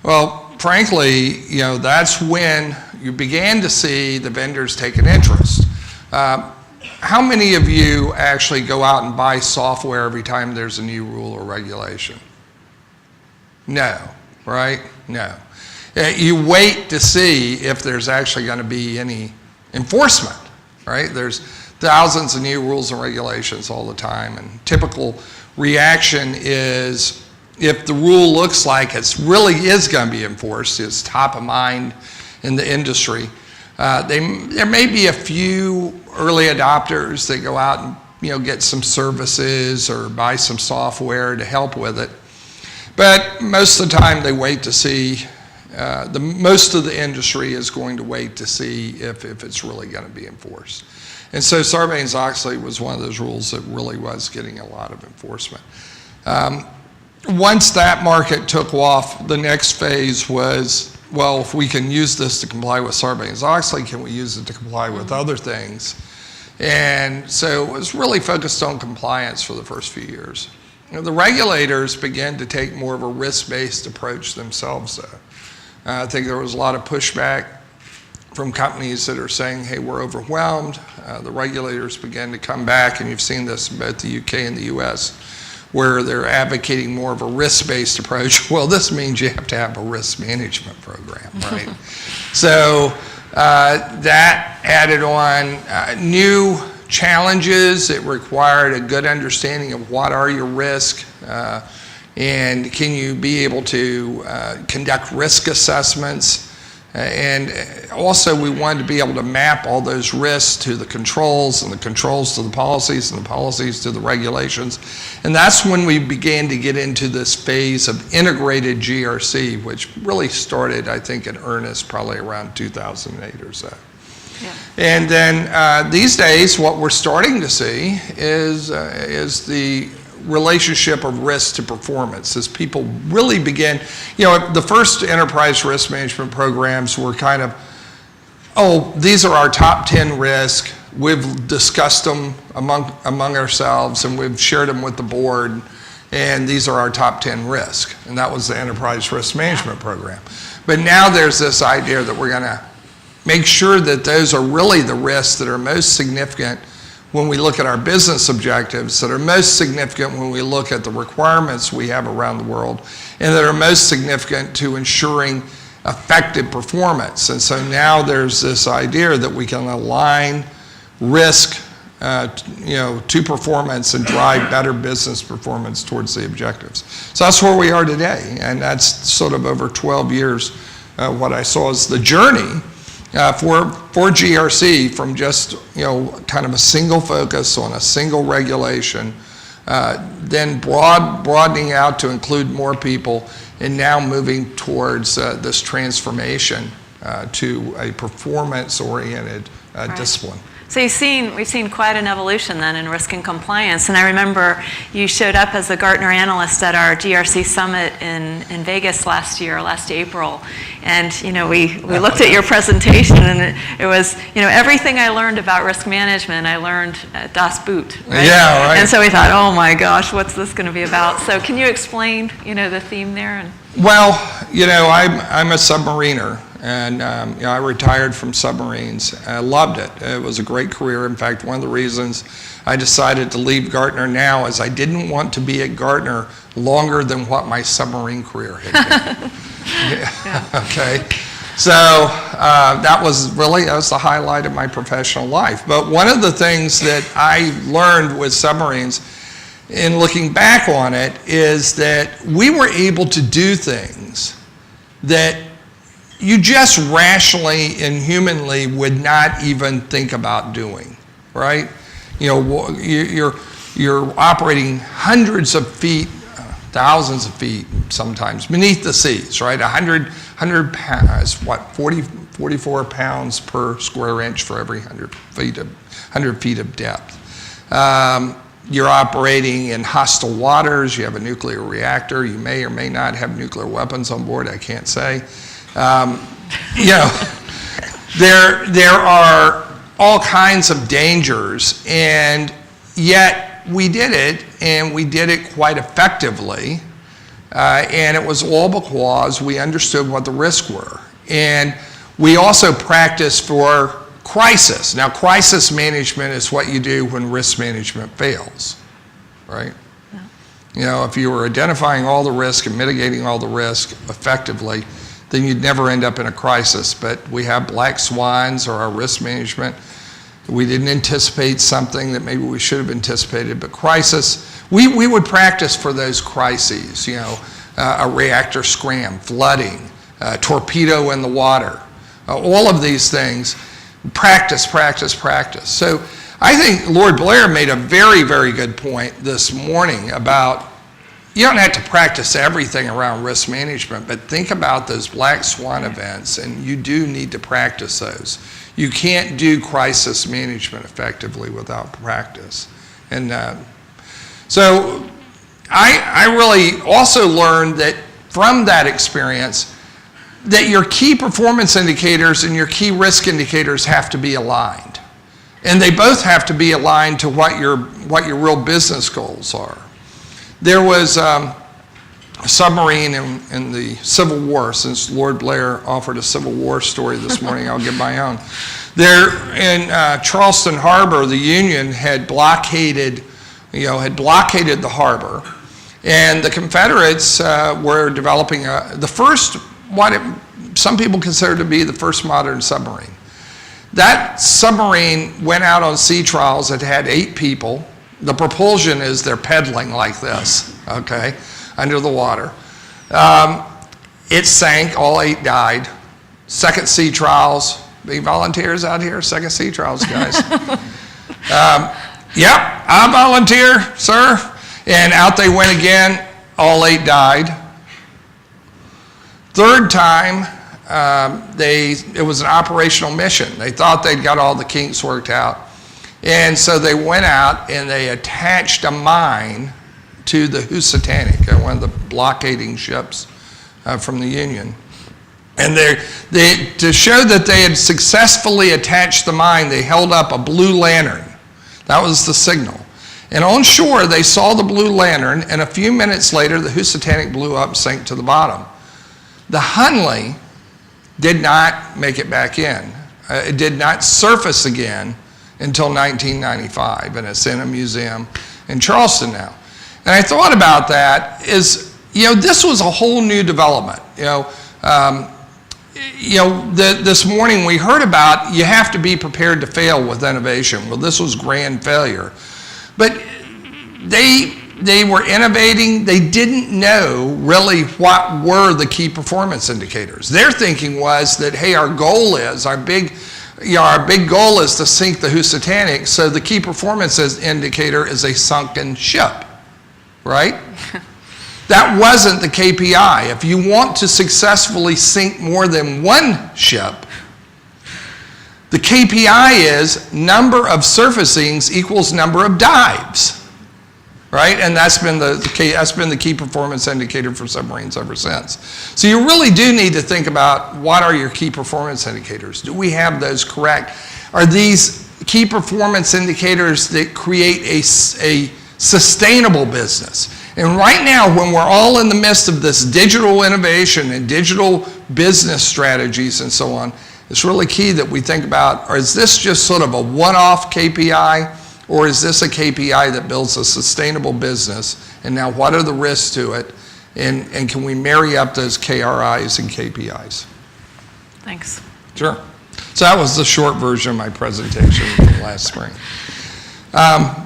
Well, frankly, that's when you began to see the vendors take an interest. How many of you actually go out and buy software every time there's a new rule or regulation? No, right? No. You wait to see if there's actually going to be any enforcement, right? There's thousands of new rules and regulations all the time, and typical reaction is if the rule looks like it really is going to be enforced, it's top of mind in the industry. There may be a few early adopters that go out and get some services or buy some software to help with it, but most of the time they wait to see. Most of the industry is going to wait to see if it's really going to be enforced. And so Sarbanes-Oxley was one of those rules that really was getting a lot of enforcement. Once that market took off, the next phase was, well, if we can use this to comply with Sarbanes-Oxley, can we use it to comply with other things? And so it was really focused on compliance for the first few years. The regulators began to take more of a risk-based approach themselves, though. I think there was a lot of pushback from companies that are saying, hey, we're overwhelmed. The regulators began to come back, and you've seen this in both the UK and the US, where they're advocating more of a risk-based approach. Well, this means you have to have a risk management program, right? So that added on new challenges. It required a good understanding of what are your risks, and can you be able to conduct risk assessments. And also we wanted to be able to map all those risks to the controls, and the controls to the policies, and the policies to the regulations. And that's when we began to get into this phase of integrated GRC, which really started, I think, in earnest probably around 2008 or so. Yeah. And then these days, what we're starting to see is the relationship of risk to performance as people really begin, the first enterprise risk management programs were kind of, these are our top 10 risks. We've discussed them among ourselves, and we've shared them with the board, and these are our top 10 risks. And that was the enterprise risk management program. But now there's this idea that we're going to make sure that those are really the risks that are most significant when we look at our business objectives, that are most significant when we look at the requirements we have around the world, and that are most significant to ensuring effective performance. And so now there's this idea that we can align risk to performance and drive better business performance towards the objectives. So that's where we are today, and that's sort of over 12 years what I saw as the journey for GRC, from just kind of a single focus on a single regulation, then broadening out to include more people, and now moving towards this transformation to a performance-oriented discipline. So we've seen quite an evolution then in risk and compliance. And I remember you showed up as a Gartner analyst at our GRC Summit in Vegas last April. And we looked at your presentation, and it was everything I learned about risk management I learned at Das Boot. Right? Yeah, right. And so we thought, oh my gosh, what's this going to be about? So can you explain the theme there? Well, I'm a submariner. And I retired from submarines. I loved it. It was a great career. In fact, one of the reasons I decided to leave Gartner now is I didn't want to be at Gartner longer than what my submarine career had been. Yeah. Okay. So that was the highlight of my professional life. But one of the things that I learned with submarines, in looking back on it, is that we were able to do things that you just rationally and humanly would not even think about doing, right? You're operating hundreds of feet, thousands of feet sometimes beneath the seas, right? 100 pounds, 44 pounds per square inch for every 100 feet of depth. You're operating in hostile waters. You have a nuclear reactor. You may or may not have nuclear weapons on board. I can't say. There are all kinds of dangers, and yet we did it, and we did it quite effectively, and it was all because we understood what the risks were. And we also practiced for crisis. Now, crisis management is what you do when risk management fails, right? If you were identifying all the risk and mitigating all the risk effectively, then you'd never end up in a crisis. But we have black swans, or our risk management. We didn't anticipate something that maybe we should have anticipated. But crisis, we would practice for those crises, a reactor scram, flooding, torpedo in the water, all of these things, practice. So I think Lord Blair made a very, very good point this morning about, you don't have to practice everything around risk management, but think about those black swan events, and you do need to practice those. You can't do crisis management effectively without practice. And so I really also learned that from that experience, that your key performance indicators and your key risk indicators have to be aligned. And they both have to be aligned to what your real business goals are. There was a submarine in the Civil War. Since Lord Blair offered a Civil War story this morning, I'll give my own. There in Charleston Harbor, the Union had blockaded the harbor, and the Confederates were developing the first, some people consider to be the first modern submarine. That submarine went out on sea trials. It had 8 people. The propulsion is they're pedaling like this, okay, under the water. It sank, all 8 died. Second sea trials, big volunteers out here, second sea trials, guys. Yep, I volunteer, sir. And out they went again, all 8 died. Third time, it was an operational mission. They thought they'd got all the kinks worked out. And so they went out and they attached a mine to the Housatonic, one of the blockading ships from the Union. And to show that they had successfully attached the mine, they held up a blue lantern. That was the signal. And on shore, they saw the blue lantern, and a few minutes later, the Housatonic blew up and sank to the bottom. The Hunley did not make it back in. It did not surface again until 1995, and it's in a museum in Charleston now. And I thought about that is, this was a whole new development. This morning we heard about you have to be prepared to fail with innovation. Well, this was grand failure. But they were innovating. They didn't know really what were the key performance indicators. Their thinking was that, hey, our goal is, our big goal is to sink the Housatonic, so the key performance indicator is a sunken ship, right? That wasn't the KPI. If you want to successfully sink more than one ship, the KPI is number of surfacings equals number of dives, right? And that's been the key performance indicator for submarines ever since. So you really do need to think about what are your key performance indicators. Do we have those correct? Are these key performance indicators that create a sustainable business? And right now, when we're all in the midst of this digital innovation and digital business strategies and so on, it's really key that we think about, or is this just sort of a one-off KPI, or is this a KPI that builds a sustainable business? And now what are the risks to it? And can we marry up those KRIs and KPIs? Thanks. Sure. So that was the short version of my presentation from last spring.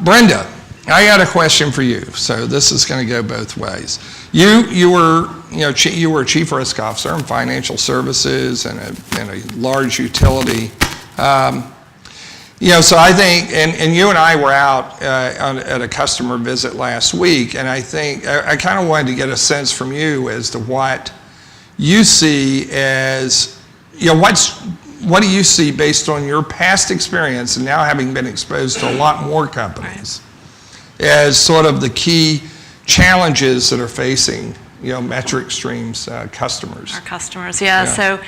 Brenda, I got a question for you. So this is going to go both ways. You were a chief risk officer in financial services and a large utility. So I think, and you and I were out at a customer visit last week, and I think I kind of wanted to get a sense from you as to what you see as, what do you see based on your past experience and now having been exposed to a lot more companies as sort of the key challenges that are facing MetricStream's customers. Our customers, yeah. So,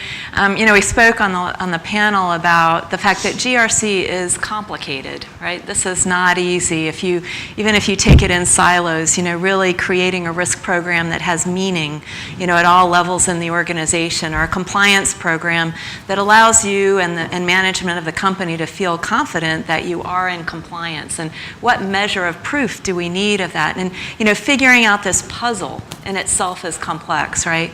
we spoke on the panel about the fact that GRC is complicated, right? This is not easy. Even if you take it in silos, really creating a risk program that has meaning, at all levels in the organization, or a compliance program that allows you and management of the company to feel confident that you are in compliance. And what measure of proof do we need of that? And figuring out this puzzle in itself is complex, right?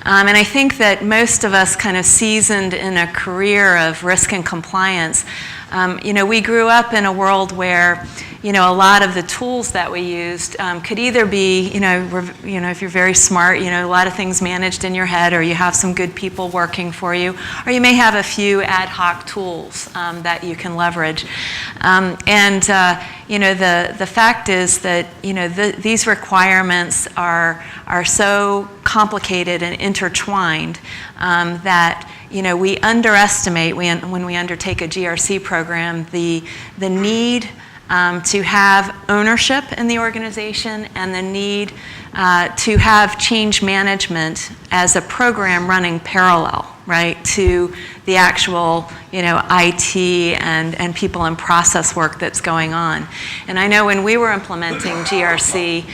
And I think that most of us kind of seasoned in a career of risk and compliance, we grew up in a world where, a lot of the tools that we used could either be, if you're very smart, a lot of things managed in your head, or you have some good people working for you, or you may have a few ad hoc tools that you can leverage. The fact is that, these requirements are so complicated and intertwined that we underestimate when we undertake a GRC program the need to have ownership in the organization and the need to have change management as a program running parallel, right, to the actual, IT and people and process work that's going on. And I know when we were implementing GRC,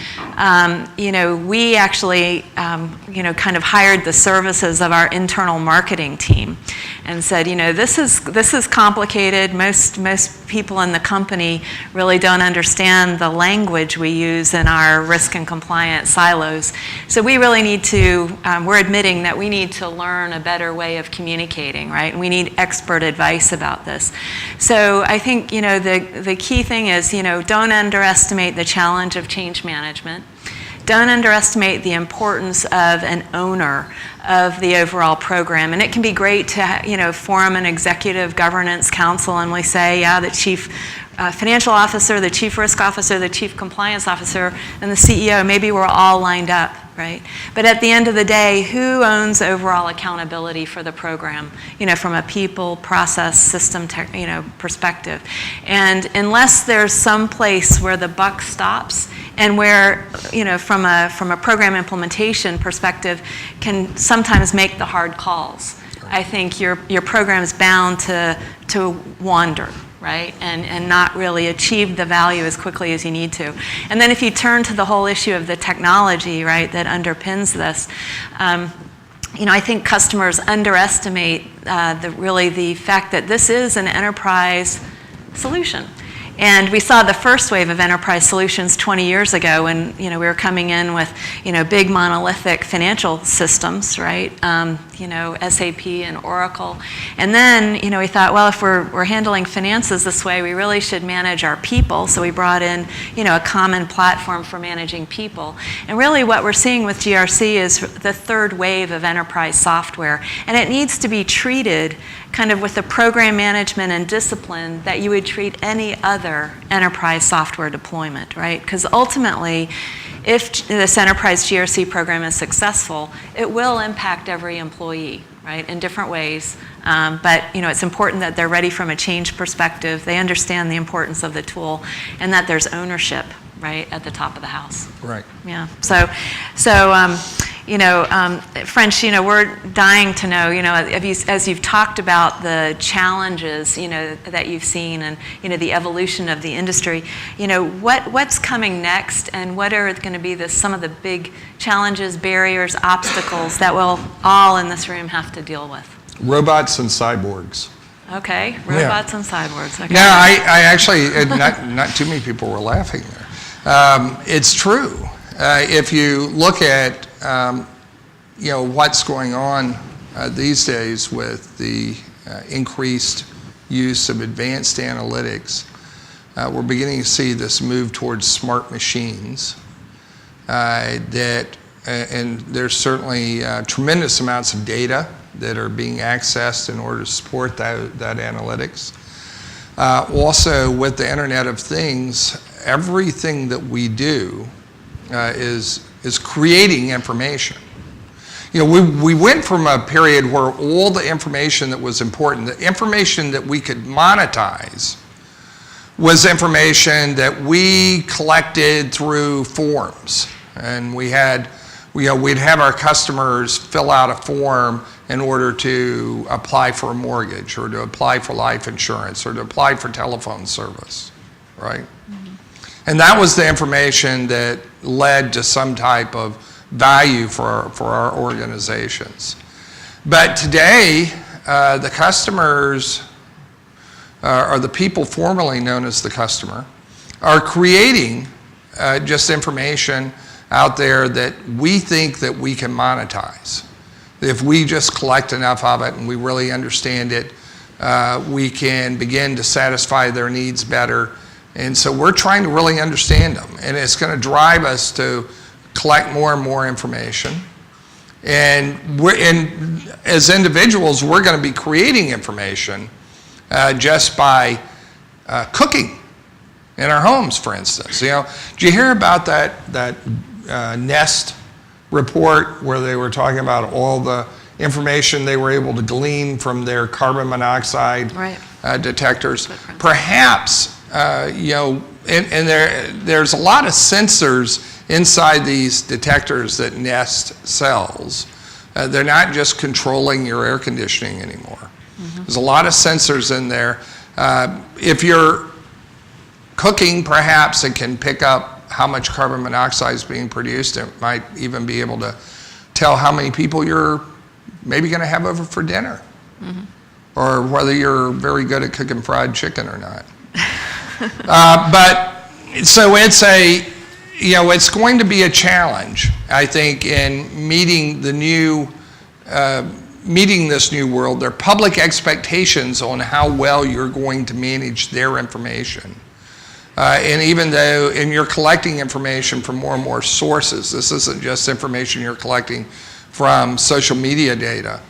we actually, kind of hired the services of our internal marketing team and said, this is complicated. Most people in the company really don't understand the language we use in our risk and compliance silos. So we really need to, we're admitting that we need to learn a better way of communicating, right? And we need expert advice about this. So I think, you know, the key thing is, you know, don't underestimate the challenge of change management. Don't underestimate the importance of an owner of the overall program. And it can be great to, you know, form an executive governance council and we say, yeah, the chief financial officer, the chief risk officer, the chief compliance officer, and the CEO, maybe we're all lined up, right? But at the end of the day, who owns overall accountability for the program, you know, from a people, process, system, you know, perspective? And unless there's some place where the buck stops and where, you know, from a program implementation perspective, can sometimes make the hard calls, I think your program's bound to wander, right? And not really achieve the value as quickly as you need to. And then if you turn to the whole issue of the technology, right, that underpins this, you know, I think customers underestimate the fact that this is an enterprise solution. And we saw the first wave of enterprise solutions 20 years ago when, you know, we were coming in with, you know, big monolithic financial systems, right? You know, SAP and Oracle. And then, you know, we thought, well, if we're handling finances this way, we really should manage our people. So we brought in, you know, a common platform for managing people. And really what we're seeing with GRC is the third wave of enterprise software. And it needs to be treated kind of with the program management and discipline that you would treat any other enterprise software deployment, right? Because ultimately, if this enterprise GRC program is successful, it will impact every employee, right, in different ways. But, you know, it's important that they're ready from a change perspective, they understand the importance of the tool, and that there's ownership, right, at the top of the house. Right. Yeah. So you know, French, you know, we're dying to know, you know, as you've talked about the challenges, you know, that you've seen and, you know, the evolution of the industry, you know, what's coming next and what are going to be some of the big challenges, barriers, obstacles that we'll all in this room have to deal with? Robots and cyborgs. Okay, robots and cyborgs. Okay. No, I actually, not too many people were laughing there. It's true. If you look at, you know, what's going on these days with the increased use of advanced analytics, we're beginning to see this move towards smart machines. And there's certainly tremendous amounts of data that are being accessed in order to support that analytics. Also, with the Internet of Things, everything that we do is creating information. You know, we went from a period where all the information that was important, the information that we could monetize, was information that we collected through forms. And we'd have our customers fill out a form in order to apply for a mortgage or to apply for life insurance or to apply for telephone service, right? And that was the information that led to some type of value for our organizations. But today, the customers, or the people formerly known as the customer, are creating just information out there that we think that we can monetize. If we just collect enough of it and we really understand it, we can begin to satisfy their needs better. And so we're trying to really understand them. And it's going to drive us to collect more and more information. And as individuals, we're going to be creating information just by cooking in our homes, for instance. You know, did you hear about that Nest report where they were talking about all the information they were able to glean from their carbon monoxide detectors? Perhaps, you know, and there's a lot of sensors inside these detectors that Nest sells. They're not just controlling your air conditioning anymore. There's a lot of sensors in there. If you're cooking, perhaps it can pick up how much carbon monoxide is being produced. It might even be able to tell how many people you're maybe going to have over for dinner, or whether you're very good at cooking fried chicken or not. But so it's going to be a challenge, I think, in meeting the new meeting this new world, their public expectations on how well you're going to manage their information. And even though, and you're collecting information from more and more sources, this isn't just information you're collecting from social media data,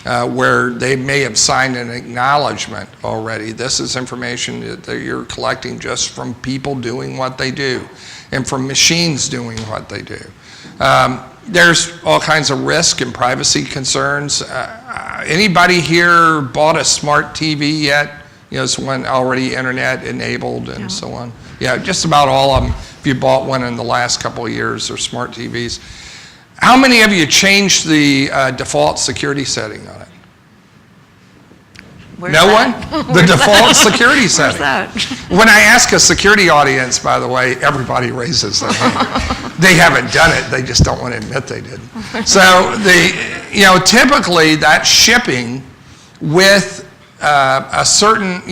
where they may have signed an acknowledgement already. This is information that you're collecting just from people doing what they do and from machines doing what they do. There's all kinds of risk and privacy concerns. Anybody here bought a smart TV yet? You know, it's one already internet enabled and so on. Yeah, just about all of them, if you bought one in the last couple of years, are smart TVs. How many of you changed the default security setting on it? Where's no that? one? The default security setting. Where's that? When I ask a security audience, by the way, everybody raises their hand. They haven't done it, they just don't want to admit they didn't. So typically that shipping with a certain,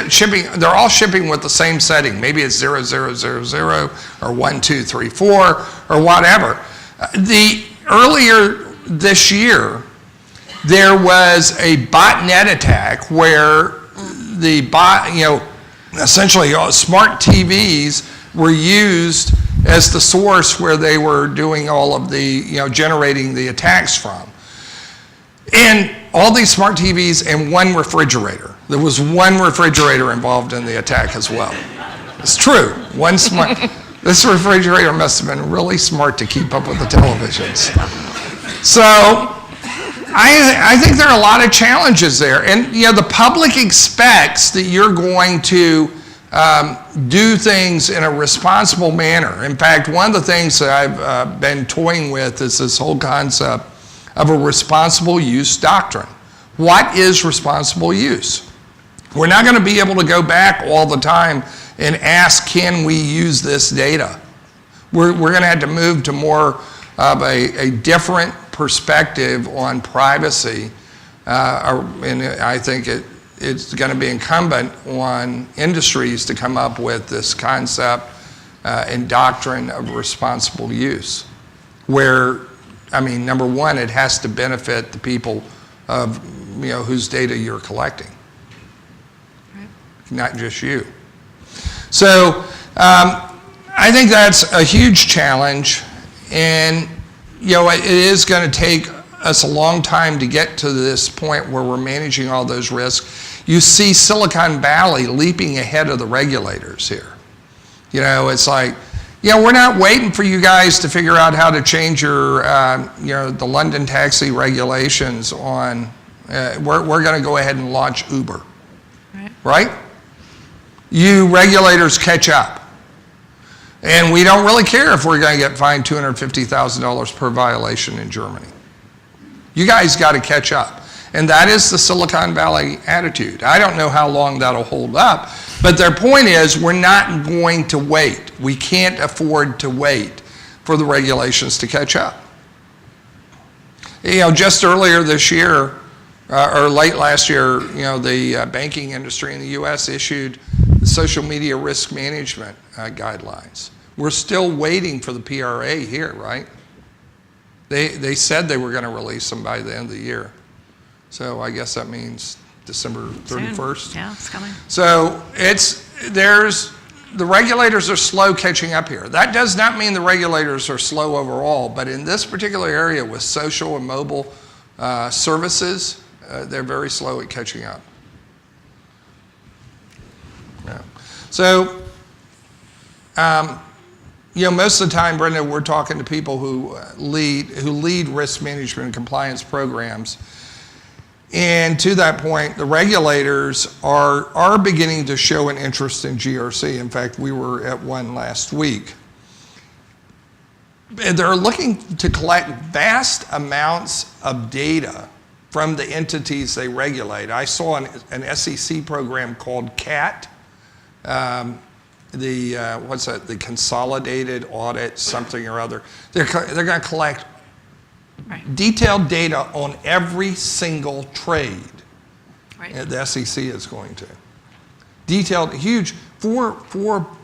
shipping, they're all shipping with the same setting. Maybe it's 0000 or 1234 or whatever. Earlier this year, there was a botnet attack where essentially smart TVs were used as the source where they were doing all of the, generating the attacks from. And all these smart TVs and one refrigerator. There was one refrigerator involved in the attack as well. It's true, one smart. This refrigerator must have been really smart to keep up with the televisions. So I think there are a lot of challenges there. And the public expects that you're going to do things in a responsible manner. In fact, one of the things that I've been toying with is this whole concept of a responsible use doctrine. What is responsible use? We're not going to be able to go back all the time and ask, can we use this data? We're going to have to move to more of a different perspective on privacy, and I think it's going to be incumbent on industries to come up with this concept and doctrine of responsible use, where, number one, it has to benefit the people of, whose data you're collecting, right. Not just you. So I think that's a huge challenge, and it is going to take us a long time to get to this point where we're managing all those risks. You see Silicon Valley leaping ahead of the regulators here. It's like, we're not waiting for you guys to figure out how to change your, the London taxi regulations on, we're going to go ahead and launch Uber, right? You regulators catch up. And we don't really care if we're going to get fined $250,000 per violation in Germany. You guys got to catch up. And that is the Silicon Valley attitude. I don't know how long that'll hold up, but their point is we're not going to wait. We can't afford to wait for the regulations to catch up. Just earlier this year, or late last year, the banking industry in the US issued the social media risk management guidelines. We're still waiting for the PRA here, right? They said they were going to release them by the end of the year. So I guess that means December 31st. Soon. Yeah, it's coming. So the regulators are slow catching up here. That does not mean the regulators are slow overall, but in this particular area with social and mobile services, they're very slow at catching up. Yeah. So, most of the time, Brenda, we're talking to people who lead risk management and compliance programs. And to that point, the regulators are beginning to show an interest in GRC. In fact, we were at one last week. They're looking to collect vast amounts of data from the entities they regulate. I saw an SEC program called CAT, the Consolidated Audit something or other. They're going to collect detailed data on every single trade. The SEC is going to. Detailed, huge, 4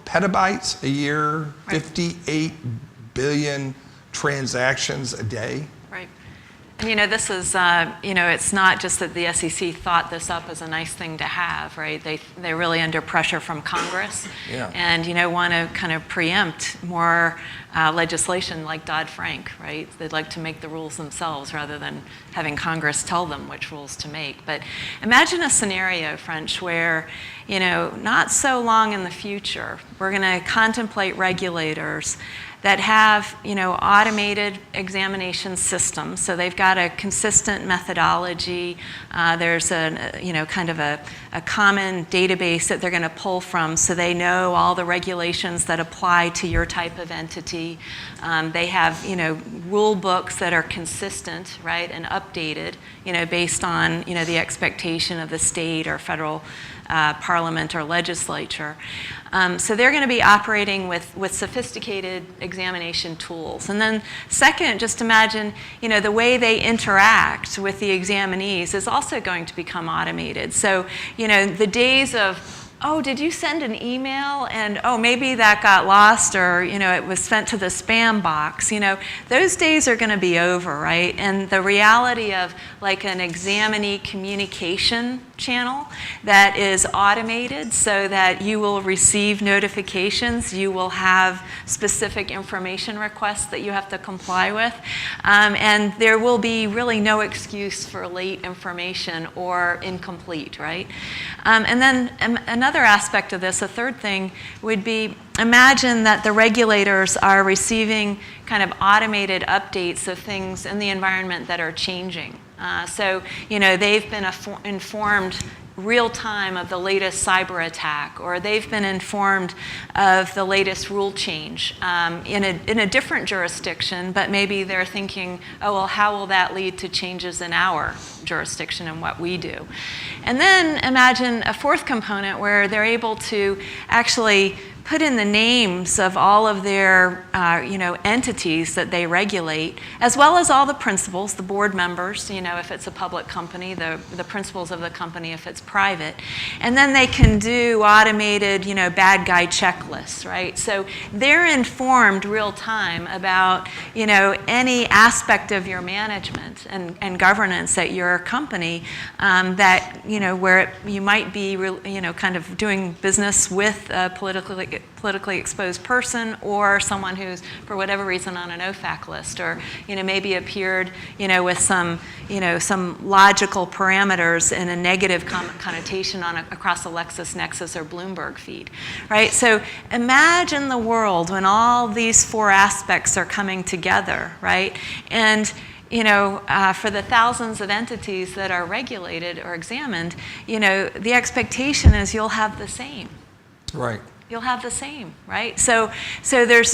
petabytes a year, 58 billion transactions a day. Right. And this is, it's not just that the SEC thought this up as a nice thing to have, right? They're really under pressure from Congress, and want to kind of preempt more legislation like Dodd-Frank, right? They'd like to make the rules themselves rather than having Congress tell them which rules to make. But imagine a scenario, French, where not so long in the future, we're going to contemplate regulators that have, automated examination systems. So they've got a consistent methodology. There's kind of a common database that they're going to pull from, so they know all the regulations that apply to your type of entity. They have, rule books that are consistent, right, and updated, based on, the expectation of the state or federal parliament or legislature. So they're going to be operating with sophisticated examination tools. And then second, just imagine, the way they interact with the examinees is also going to become automated. So, the days of, oh, did you send an email and, oh, maybe that got lost, or, it was sent to the spam box, those days are going to be over, right? And the reality of like an examinee communication channel that is automated so that you will receive notifications, you will have specific information requests that you have to comply with, and there will be really no excuse for late information or incomplete, right? And then another aspect of this, a third thing, would be imagine that the regulators are receiving kind of automated updates of things in the environment that are changing. So, they've been informed real time of the latest cyber attack, or they've been informed of the latest rule change in a different jurisdiction, but maybe they're thinking, oh, well, how will that lead to changes in our jurisdiction and what we do? And then imagine a fourth component where they're able to actually put in the names of all of their entities that they regulate, as well as all the principals, the board members, if it's a public company, the principals of the company if it's private. And then they can do automated, bad guy checklists, right? So they're informed real time about, any aspect of your management and governance at your company that, where you might be, kind of doing business with a politically exposed person, or someone who's, for whatever reason, on an OFAC list, or maybe appeared with some logical parameters in a negative connotation across a LexisNexis or Bloomberg feed, right? So imagine the world when all these four aspects are coming together, right? And for the thousands of entities that are regulated or examined, the expectation is you'll have the same. Right. You'll have the same, right? So there's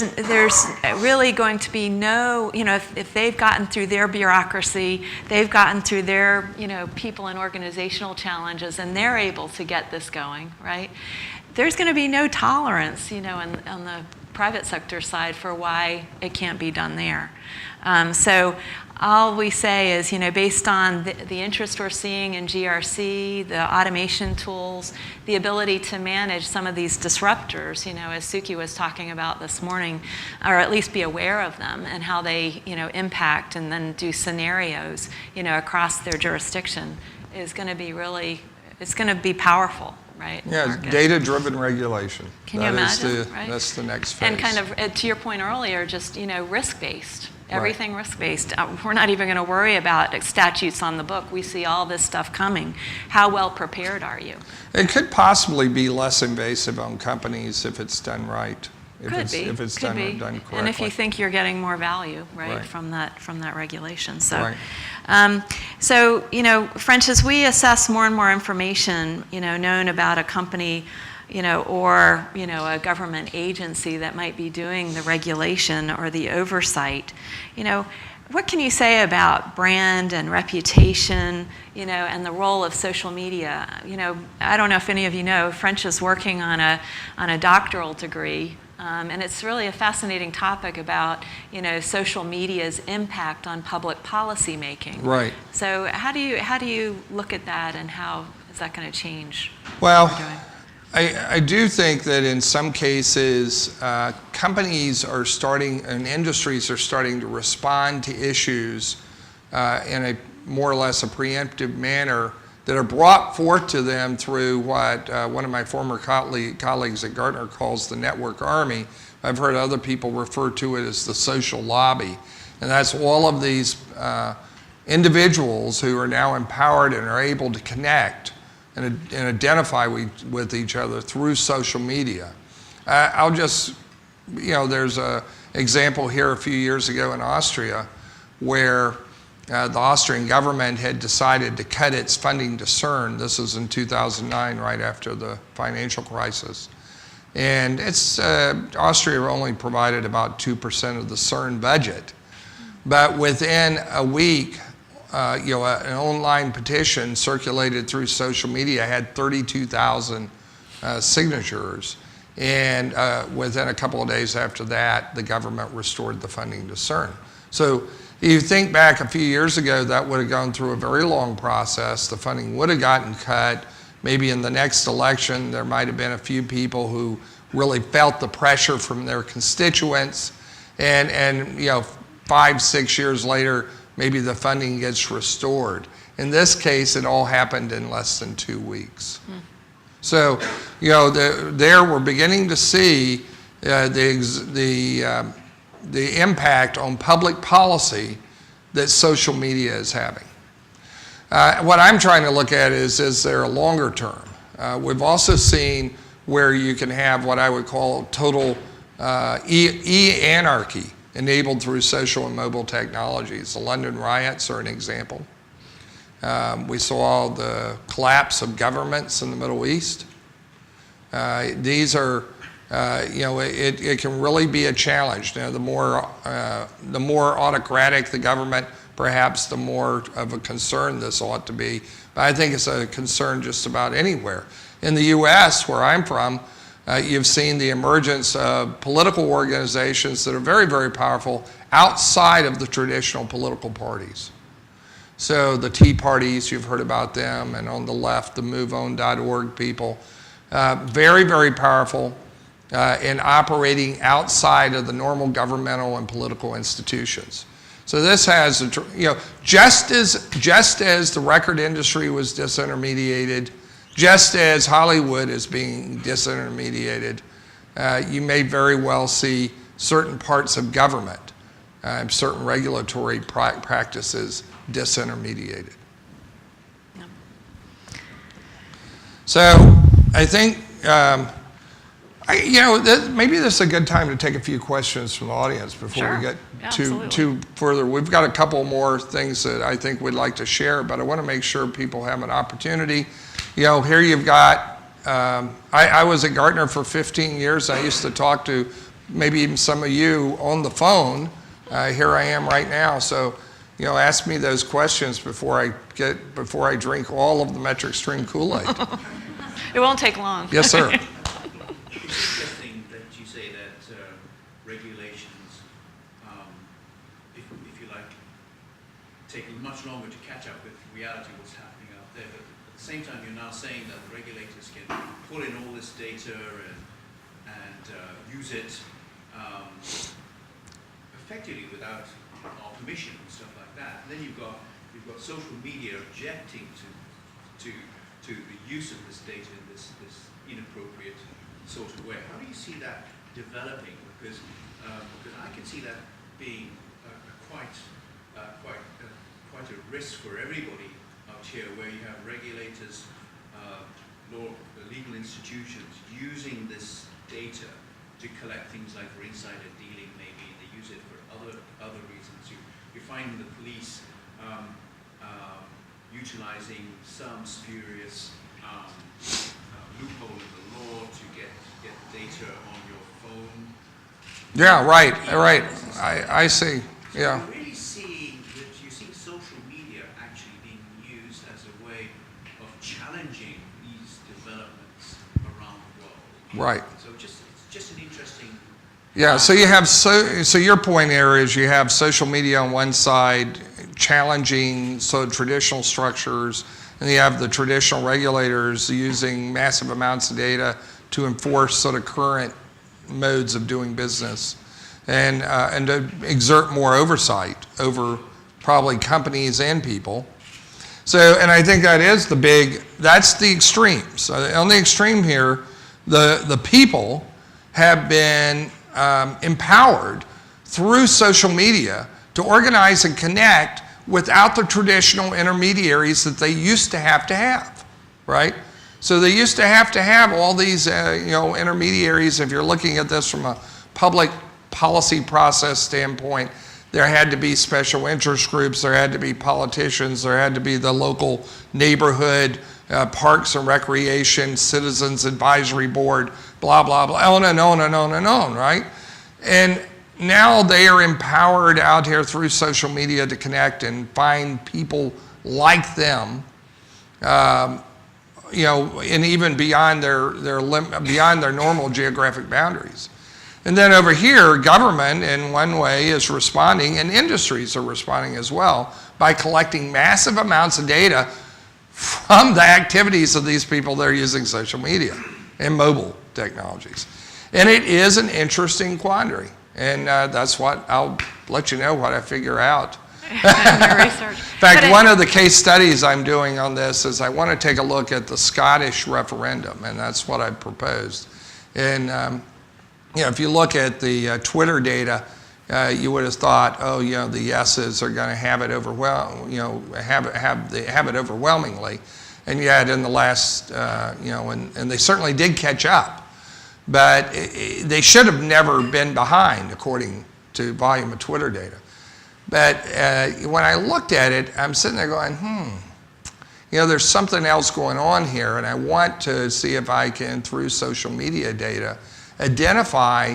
really going to be no, if they've gotten through their bureaucracy, they've gotten through their, people and organizational challenges, and they're able to get this going, right? There's going to be no tolerance, on the private sector side for why it can't be done there. So all we say is, based on the interest we're seeing in GRC, the automation tools, the ability to manage some of these disruptors, as Suki was talking about this morning, or at least be aware of them and how they, impact and then do scenarios, across their jurisdiction, is going to be really, it's going to be powerful. Right? Yeah, data-driven regulation. Can you imagine? Right? That's the next phase. And kind of, to your point earlier, just, risk-based. Everything risk-based. We're not even going to worry about statutes on the book. We see all this stuff coming. How well prepared are you? It could possibly be less invasive on companies if it's done right. If it's done correctly. And if you think you're getting more value, right. From that regulation. So, right. So, French, as we assess more and more information, known about a company, or, a government agency that might be doing the regulation or the oversight, what can you say about brand and reputation, and the role of social media? I don't know if any of you know, French is working on a doctoral degree. And it's really a fascinating topic about, social media's impact on public policy making. Right. So how do you look at that, and how is that going to change? Well, I do think that in some cases, companies are starting, and industries are starting to respond to issues in a more or less a preemptive manner that are brought forth to them through what one of my former colleagues at Gartner calls the network army. I've heard other people refer to it as the social lobby. And that's all of these individuals who are now empowered and are able to connect and identify with each other through social media. I'll just, there's an example here a few years ago in Austria where the Austrian government had decided to cut its funding to CERN. This was in 2009, right after the financial crisis. And Austria only provided about 2% of the CERN budget. But within a week, an online petition circulated through social media had 32,000 signatures. And within a couple of days after that, the government restored the funding to CERN. So you think back a few years ago, that would have gone through a very long process. The funding would have gotten cut. Maybe in the next election, there might have been a few people who really felt the pressure from their constituents. And 5, 6 years later, maybe the funding gets restored. In this case, it all happened in less than 2 weeks. So, there we're beginning to see the impact on public policy that social media is having. What I'm trying to look at is there a longer term? We've also seen where you can have what I would call total e-anarchy enabled through social and mobile technologies. The London riots are an example. We saw the collapse of governments in the Middle East. These are, it can really be a challenge. The more autocratic the government, perhaps the more of a concern this ought to be. But I think it's a concern just about anywhere. In the US, where I'm from, you've seen the emergence of political organizations that are very, very powerful outside of the traditional political parties. So the Tea Parties, you've heard about them, and on the left, the MoveOn.org people. Very, very powerful in operating outside of the normal governmental and political institutions. So this has, just as the record industry was disintermediated, just as Hollywood is being disintermediated, you may very well see certain parts of government, certain regulatory practices disintermediated. So I think, maybe this is a good time to take a few questions from the audience before we get too further. We've got a couple more things that I think we'd like to share, but I want to make sure people have an opportunity. Here you've got, I was at Gartner for 15 years. I used to talk to maybe even some of you on the phone. Here I am right now. So, ask me those questions before I drink all of the MetricStream Kool-Aid. It won't take long. Yes, sir. It's interesting that you say that regulations, if you like, take much longer to catch up with reality, what's happening out there. But at the same time, you're now saying that the regulators can pull in all this data and use it effectively without our permission and stuff like that. And then you've got social media objecting to the use of this data in this inappropriate sort of way. How do you see that developing? Because I can see that being quite a risk for everybody out here, where you have regulators, legal institutions using this data to collect things like for insider dealing. Maybe they use it for other reasons. You're finding the police utilizing some spurious loophole in the law to get data on your phone. Yeah, right. I see. Yeah. So really seeing that you see social media actually being used as a way of challenging these developments around the world. Right. So it's just an interesting. Yeah. So you have so your point here is you have social media on one side challenging traditional structures, and you have the traditional regulators using massive amounts of data to enforce sort of current modes of doing business, and to exert more oversight over probably companies and people. So, and I think that is that's the extreme. So on the extreme here, the people have been empowered through social media to organize and connect without the traditional intermediaries that they used to have, right? So they used to have all these, intermediaries. If you're looking at this from a public policy process standpoint, there had to be special interest groups, there had to be politicians, there had to be the local neighborhood, parks and recreation, citizens advisory board, blah, blah, blah, on and on and on and on, right? And now they are empowered out here through social media to connect and find people like them, and even beyond beyond their normal geographic boundaries. And then over here, government in one way is responding, and industries are responding as well, by collecting massive amounts of data from the activities of these people that are using social media and mobile technologies. And it is an interesting quandary. And that's what I'll let you know what I figure out. Research. In fact, one of the case studies I'm doing on this is I want to take a look at the Scottish referendum, and that's what I proposed. And if you look at the Twitter data, you would have thought, the yeses are going to have it have it overwhelmingly, and yet in the last, and they certainly did catch up. But they should have never been behind, according to volume of Twitter data. But when I looked at it, I'm sitting there going, there's something else going on here, and I want to see if I can, through social media data, identify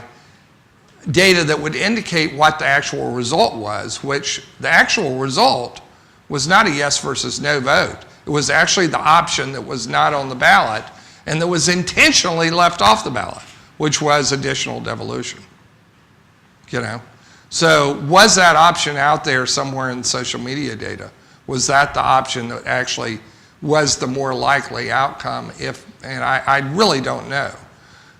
data that would indicate what the actual result was, which the actual result was not a yes versus no vote. It was actually the option that was not on the ballot and that was intentionally left off the ballot, which was additional devolution. So was that option out there somewhere in social media data? Was that the option that actually was the more likely outcome? And I really don't know.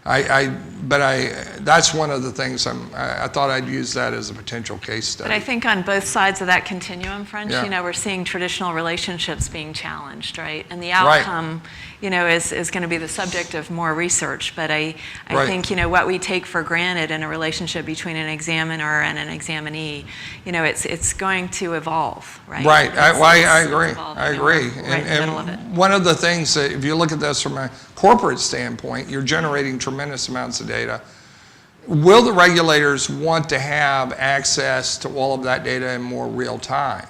That's one of the things I thought I'd use that as a potential case study. But I think on both sides of that continuum, French, Yeah. we're seeing traditional relationships being challenged, right? And the outcome, is going to be the subject of more research. But I think, what we take for granted in a relationship between an examiner and an examinee, it's going to evolve, right? Right. I agree. Evolving. I agree. We're right in the middle of it. One of the things that, if you look at this from a corporate standpoint, you're generating tremendous amounts of data. Will the regulators want to have access to all of that data in more real time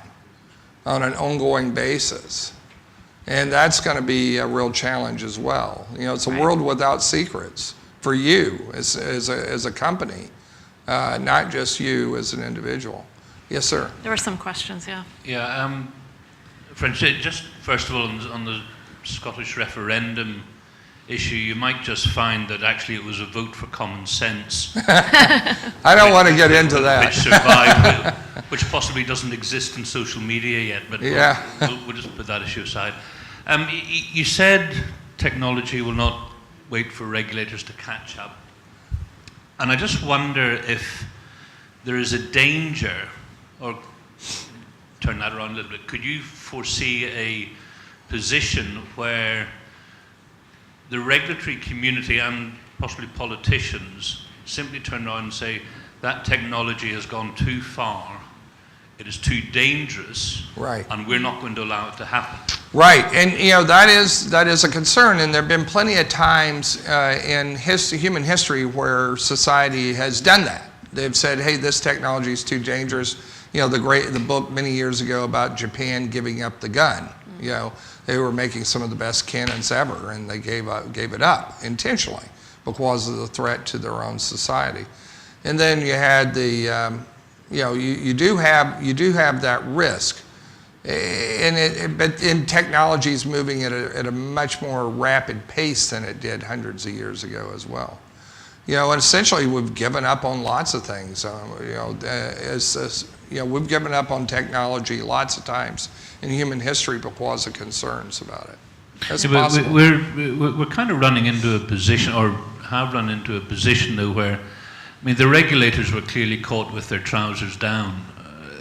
on an ongoing basis? And that's going to be a real challenge as well. It's a world without secrets for you as a company, not just you as an individual. Yes, sir. There were some questions, yeah. Yeah, French, just first of all, on the Scottish referendum issue, you might just find that actually it was a vote for common sense. I don't want to get into that. Which survived, which possibly doesn't exist in social media yet, but yeah. we'll just put that issue aside. You said technology will not wait for regulators to catch up. And I just wonder if there is a danger, or turn that around a little bit, could you foresee a position where the regulatory community and possibly politicians simply turn around and say that technology has gone too far, it is too dangerous, right, and we're not going to allow it to happen? Right, and that is a concern, and there have been plenty of times in human history where society has done that. They've said, hey, this technology is too dangerous. The book many years ago about Japan giving up the gun. They were making some of the best cannons ever, and they gave it up intentionally because of the threat to their own society. And then you had the, you do have that risk, but technology is moving at a much more rapid pace than it did hundreds of years ago as well. And essentially we've given up on lots of things. We've given up on technology lots of times in human history because of concerns about it. That's possible. We're kind of running into a position, or have run into a position though, where, the regulators were clearly caught with their trousers down.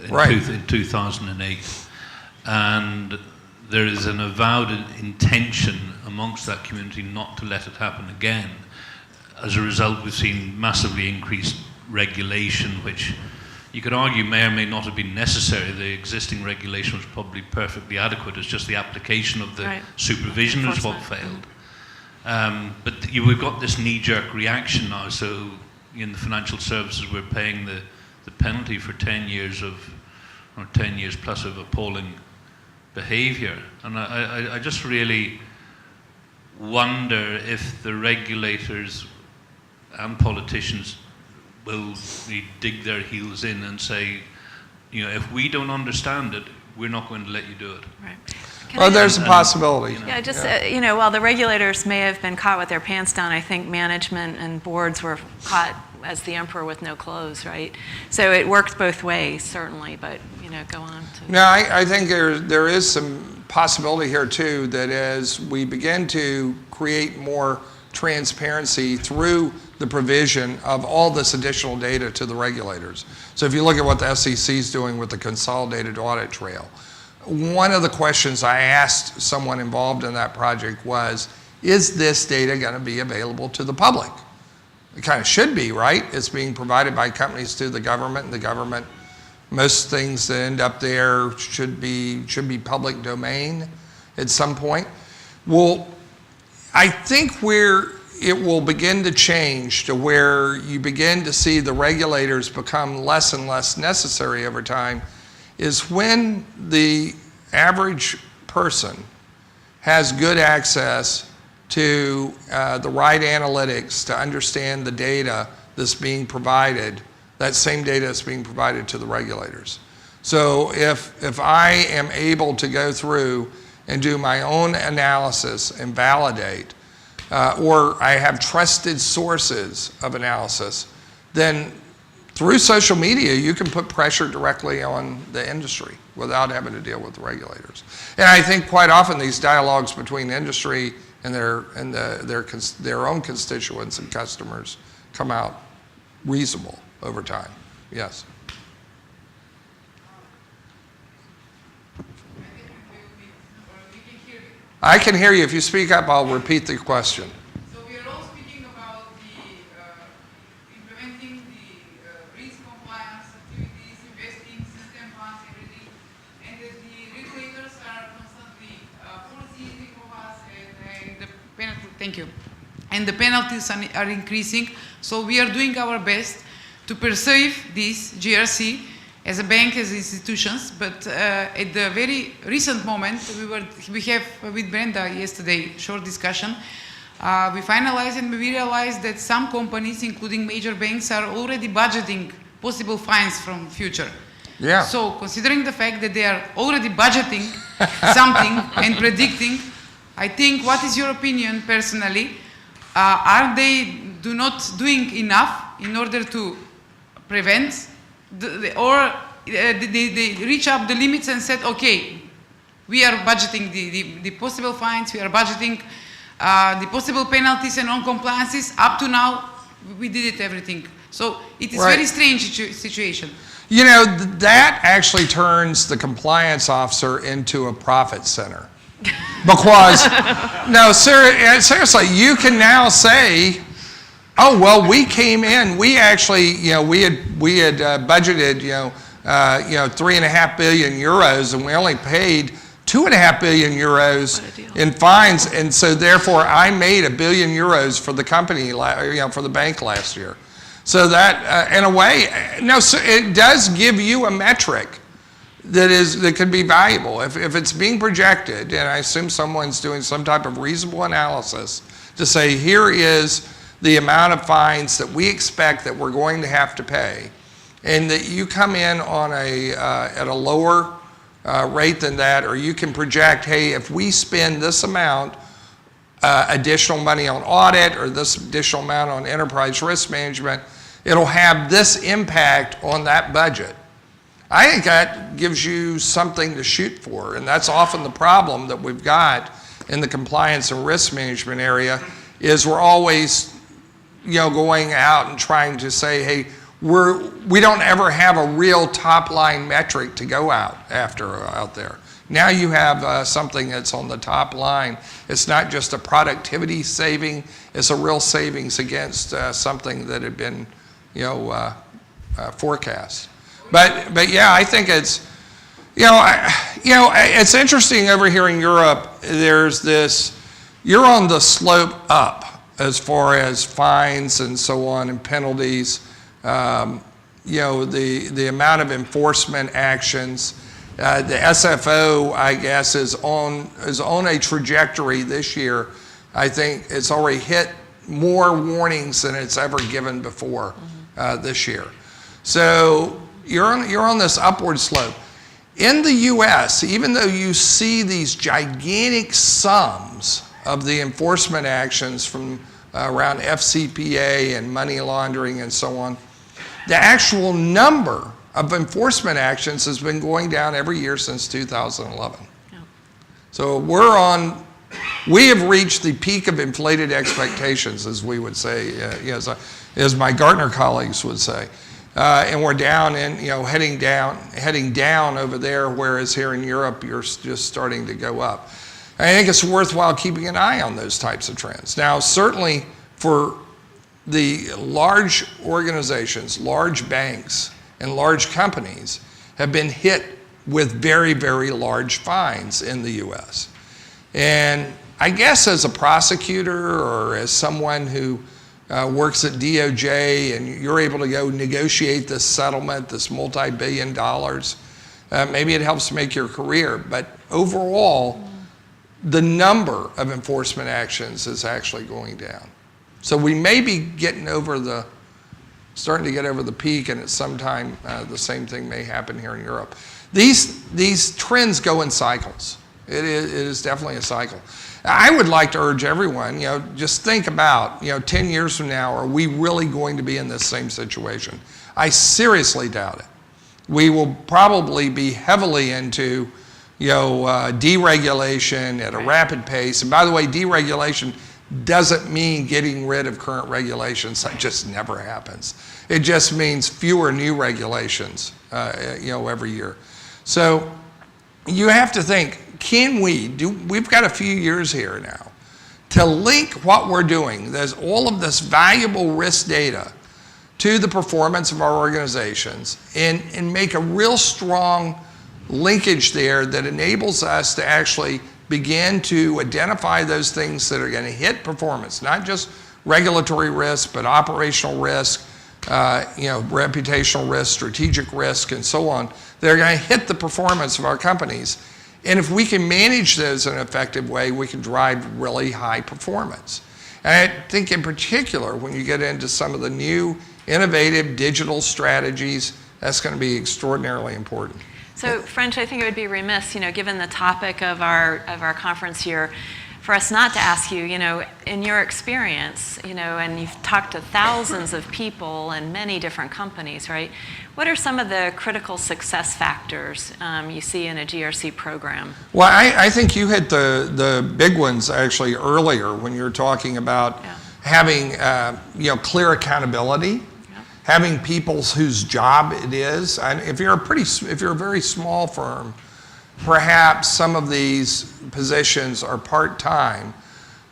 in 2008. And there is an avowed intention amongst that community not to let it happen again. As a result, we've seen massively increased regulation, which you could argue may or may not have been necessary. The existing regulation was probably perfectly adequate. It's just the application of the supervision is what failed. But we've got this knee-jerk reaction now. So in the financial services, we're paying the penalty for 10 years or 10 years plus of appalling behavior. And I just really wonder if the regulators and politicians will dig their heels in and say, if we don't understand it, we're not going to let you do it. Right. Well, there's a possibility. Yeah, just, while the regulators may have been caught with their pants down, I think management and boards were caught as the emperor with no clothes, right? So it worked both ways, certainly, but, go on. No, I think there is some possibility here, too, that as we begin to create more transparency through the provision of all this additional data to the regulators. So if you look at what the SEC is doing with the consolidated audit trail, one of the questions I asked someone involved in that project was, is this data going to be available to the public? It kind of should be, right? It's being provided by companies to the government, and the government, most things that end up there should be public domain at some point. Well, I think it will begin to change to where you begin to see the regulators become less and less necessary over time is when the average person has good access to the right analytics to understand the data that's being provided, that same data that's being provided to the regulators. So if I am able to go through and do my own analysis and validate, or I have trusted sources of analysis, then through social media, you can put pressure directly on the industry without having to deal with the regulators. And I think quite often these dialogues between industry and their own constituents and customers come out reasonable over time. Yes. I can hear you. If you speak up, I'll repeat the question. So we are all speaking about the implementing the risk compliance activities, investing, system funds, everything, and that the regulators are constantly foreseeing of us, and the penalty. Thank you. And the penalties are increasing. So we are doing our best to perceive this GRC as a bank, as institutions, but at the very recent moment, we have with Brenda yesterday short discussion. We finalized and we realized that some companies, including major banks, are already budgeting possible fines from future. Yeah. So considering the fact that they are already budgeting something and predicting, I think, what is your opinion personally? Are they not doing enough in order to prevent? Or they reach up the limits and said, okay, we are budgeting the possible fines, we are budgeting the possible penalties and non-compliances. Up to now, we did everything. So it is a very strange situation. That actually turns the compliance officer into a profit center. Because, no, seriously, you can now say, oh, well, we came in, we actually, we had budgeted, 3.5 billion euros, and we only paid 2.5 billion euros in fines, and so therefore I made €1 billion for the company, for the bank last year. So that, in a way, so it does give you a metric that could be valuable. If it's being projected, and I assume someone's doing some type of reasonable analysis to say, here is the amount of fines that we expect that we're going to have to pay, and that you come in on at a lower rate than that, or you can project, hey, if we spend this amount additional money on audit or this additional amount on enterprise risk management, it'll have this impact on that budget. I think that gives you something to shoot for, and that's often the problem that we've got in the compliance and risk management area, is we're always going out and trying to say, hey, we don't ever have a real top line metric to go out there. Now you have something that's on the top line. It's not just a productivity saving, it's a real savings against something that had been, forecast. But yeah, I think it's, it's interesting over here in Europe, there's this, you're on the slope up as far as fines and so on and penalties. The amount of enforcement actions. The SFO, I guess, is on a trajectory this year. I think it's already hit more warnings than it's ever given before this year. So you're on this upward slope. In the U.S., even though you see these gigantic sums of the enforcement actions from around FCPA and money laundering and so on, the actual number of enforcement actions has been going down every year since 2011. Yeah. So we have reached the peak of inflated expectations, as we would say, as my Gartner colleagues would say. And we're down and heading down over there, whereas here in Europe, you're just starting to go up. I think it's worthwhile keeping an eye on those types of trends. Now, certainly for the large organizations, large banks, and large companies have been hit with very, very large fines in the U.S. And I guess as a prosecutor or as someone who works at DOJ and you're able to go negotiate this settlement, this multi-billion dollars, maybe it helps make your career. But overall, the number of enforcement actions is actually going down. So we may be starting to get over the peak, and at some time the same thing may happen here in Europe. These trends go in cycles. It is definitely a cycle. I would like to urge everyone, just think about, 10 years from now, are we really going to be in this same situation? I seriously doubt it. We will probably be heavily into, deregulation at a rapid pace. And by the way, deregulation doesn't mean getting rid of current regulations. That just never happens. It just means fewer new regulations, every year. So you have to think, we've got a few years here now to link what we're doing, there's all of this valuable risk data to the performance of our organizations and make a real strong linkage there that enables us to actually begin to identify those things that are going to hit performance, not just regulatory risk, but operational risk, reputational risk, strategic risk, and so on. They're going to hit the performance of our companies. And if we can manage those in an effective way, we can drive really high performance. And I think in particular, when you get into some of the new innovative digital strategies, that's going to be extraordinarily important. So, French, I think it would be remiss, given the topic of our conference here, for us not to ask you, in your experience, and you've talked to thousands of people and many different companies, right? What are some of the critical success factors you see in a GRC program? Well, I think you hit the big ones actually earlier when you were talking about having clear accountability. Having people whose job it is, and if you're a very small firm, perhaps some of these positions are part-time,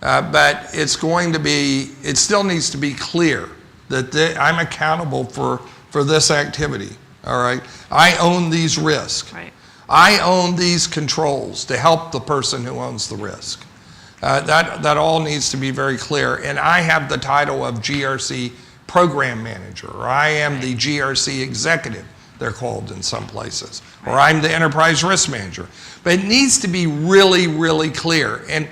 but it still needs to be clear that I'm accountable for this activity. All right, I own these risks. Right. I own these controls to help the person who owns the risk. That all needs to be very clear. And I have the title of GRC Program Manager, or I am the GRC Executive, they're called in some places, or I'm the Enterprise Risk Manager. But it needs to be really, really clear. And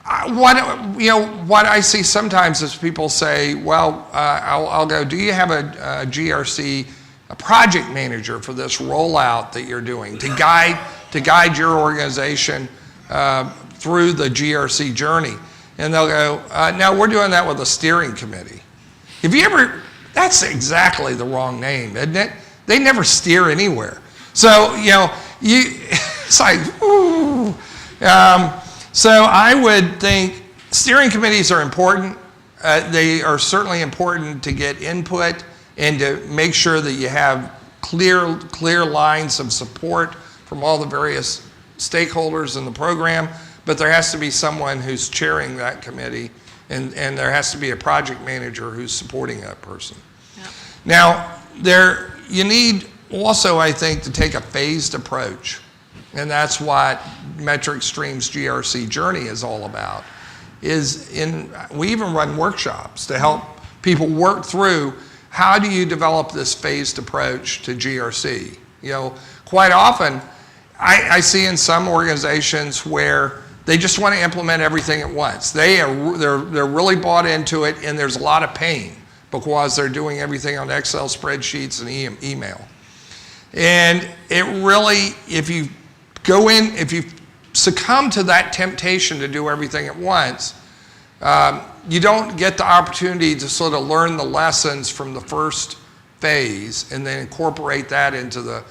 what I see sometimes is people say, well, I'll go, do you have a GRC, a project manager for this rollout that you're doing to guide your organization through the GRC journey? And they'll go, no, we're doing that with a steering committee. That's exactly the wrong name, isn't it? They never steer anywhere. So, it's like, ooh. So I would think steering committees are important. They are certainly important to get input and to make sure that you have clear lines of support from all the various stakeholders in the program, but there has to be someone who's chairing that committee, and there has to be a project manager who's supporting that person. Yep. Now, you need also, I think, to take a phased approach, and that's what MetricStream's GRC Journey is all about. We even run workshops to help people work through how do you develop this phased approach to GRC. Quite often, I see in some organizations where they just want to implement everything at once. They're really bought into it, and there's a lot of pain because they're doing everything on Excel spreadsheets and email. And it really, if you succumb to that temptation to do everything at once, you don't get the opportunity to sort of learn the lessons from the first phase and then incorporate that into the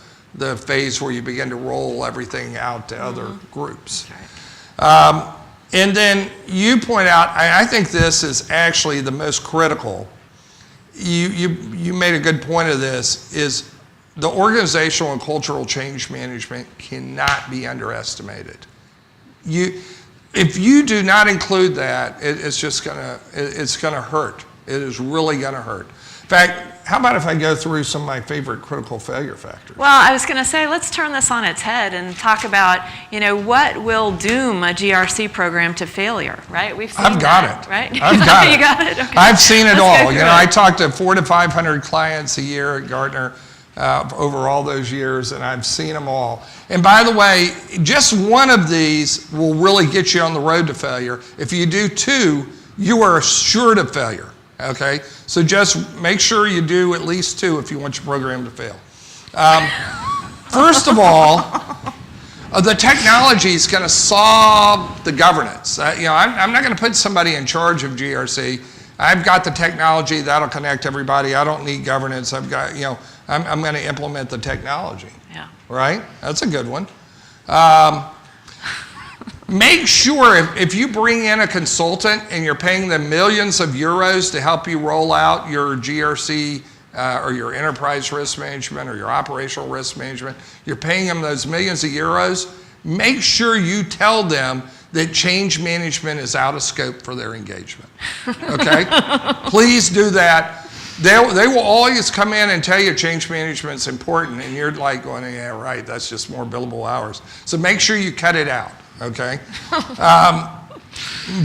phase where you begin to roll everything out to other groups. And then you point out, I think this is actually the most critical. You made a good point of this, is the organizational and cultural change management cannot be underestimated. If you do not include that, it's gonna hurt. It is really gonna hurt. In fact, how about if I go through some of my favorite critical failure factors? Well, I was going to say, let's turn this on its head and talk about, what will doom a GRC program to failure, right? We've seen I've got that, it. right? I've got it. You got it? Okay. I've seen it Let's all. go through I it. talk to 400 to 500 clients a year at Gartner over all those years, and I've seen them all. And by the way, just one of these will really get you on the road to failure. If you do two, you are assured of failure. Okay, so just make sure you do at least two if you want your program to fail. First of all, the technology is going to solve the governance. I'm not going to put somebody in charge of GRC. I've got the technology that'll connect everybody. I don't need governance. I'm going to implement the technology. Yeah. Right? That's a good one. Make sure if you bring in a consultant and you're paying them millions of euros to help you roll out your GRC or your enterprise risk management or your operational risk management, you're paying them those millions of euros, make sure you tell them that change management is out of scope for their engagement. Okay? Please do that. They will always come in and tell you change management's important, and you're like going, yeah, right, that's just more billable hours. So make sure you cut it out. Okay.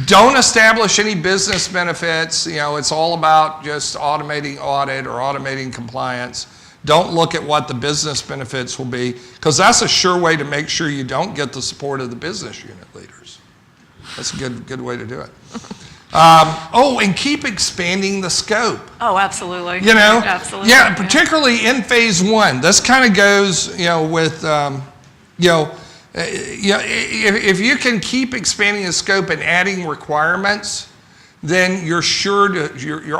Don't establish any business benefits. It's all about just automating audit or automating compliance. Don't look at what the business benefits will be, because that's a sure way to make sure you don't get the support of the business unit leaders. That's a good way to do it. And keep expanding the scope. Oh, absolutely. Absolutely. Yeah, particularly in phase one. This kind of goes, with, if you can keep expanding the scope and adding requirements, then you're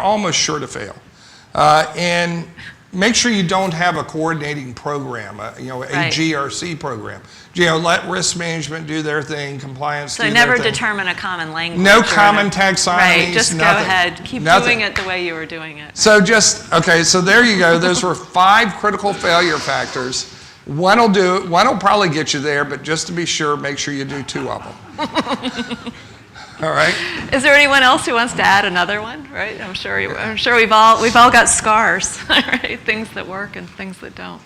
almost sure to fail. And make sure you don't have a coordinating program, a GRC program. Let risk management do their thing, compliance do their thing. So never determine a common language. No common taxonomies. Right, just nothing. Go ahead. Keep doing it the way you were doing it. So so there you go. Those were 5 critical failure factors. One will probably get you there, but just to be sure, make sure you do 2 of them. All right. Is there anyone else who wants to add another one? Right. I'm sure we've all got scars, right? Things that work and things that don't.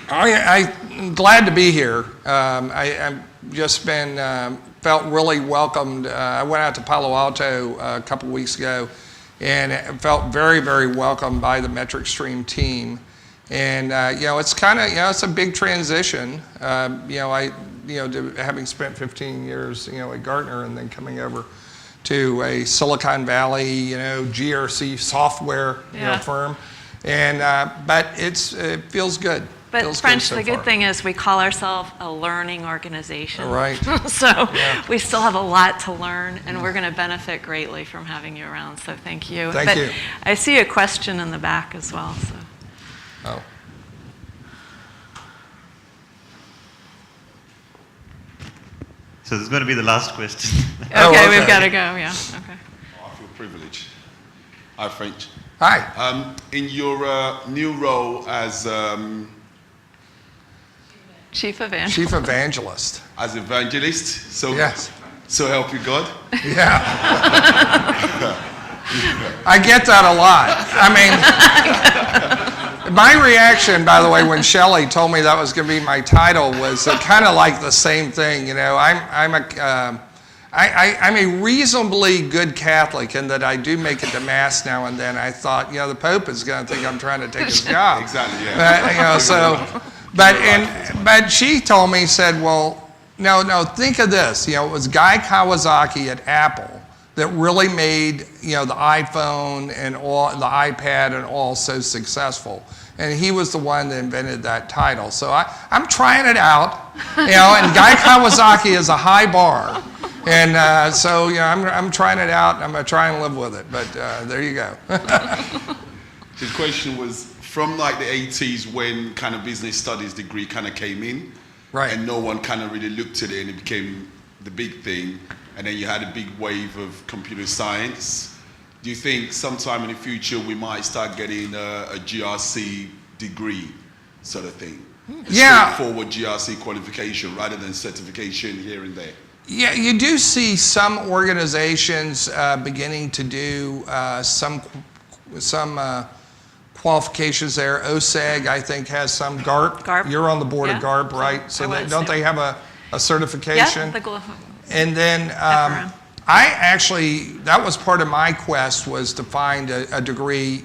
I'm glad to be here. I've just felt really welcomed. I went out to Palo Alto a couple weeks ago, and felt very, very welcomed by the MetricStream team. And it's a big transition. Having spent 15 years, at Gartner, and then coming over to a Silicon Valley, GRC software firm, and but it feels good. But French, the good thing is we call ourselves a learning organization. Right. So we still have a lot to learn, and we're going to benefit greatly from having you around. So thank you. Thank you. I see a question in the back as well. So. Oh. So this is going to be the last question. Okay, we've got to go, yeah. Okay. I feel privileged. Hi, French. Hi. In your new role as Chief Evangelist. Chief Evangelist. As evangelist, so yes. So help you God. Yeah. I get that a lot. I mean, my reaction, by the way, when Shelley told me that was going to be my title was kind of like the same thing. You know, I'm a reasonably good Catholic in that I do make it to Mass now and then. I thought, you know, the Pope is going to think I'm trying to take his job. Exactly, yeah. You know, so, but she told me, said, well, no, think of this. You know, it was Guy Kawasaki at Apple that really made, you know, the iPhone and all, the iPad and all so successful. And he was the one that invented that title. So I'm trying it out, you know, and Guy Kawasaki is a high bar. And so, you know, I'm trying it out, and I'm going to try and live with it. But there you go. The question was, from like the 80s when kind of business studies degree kind of came in, right, and no one kind of really looked at it, and it became the big thing, and then you had a big wave of computer science. Do you think sometime in the future we might start getting a GRC degree sort of thing? Yeah. Straightforward GRC qualification rather than certification here and there. Yeah, you do see some organizations beginning to do some qualifications there. OSEG, I think, has some. GARP. You're on the board of GARP, right? So don't they have a certification? Yeah, and then I actually, that was part of my quest, was to find a degree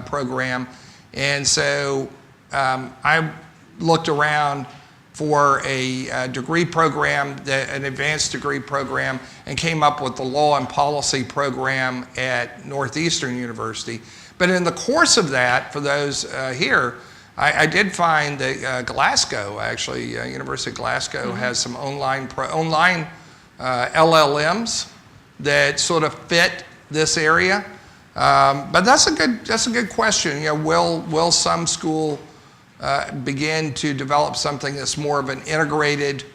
program. And so I looked around for a degree program, an advanced degree program, and came up with the law and policy program at Northeastern University. But in the course of that, for those here, I did find that Glasgow, actually, University of Glasgow has some online LLMs that sort of fit this area. But that's a good question. You know, will some school begin to develop something that's more of an integrated,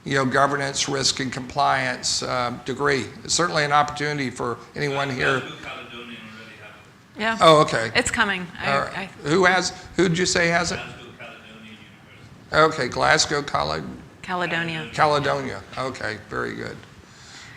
you know, governance, risk, and compliance degree? It's certainly an opportunity for anyone here. Yeah. Oh, okay. It's coming. Who did you say has it? Okay, Glasgow College. Caledonia. Caledonia. Okay, very good.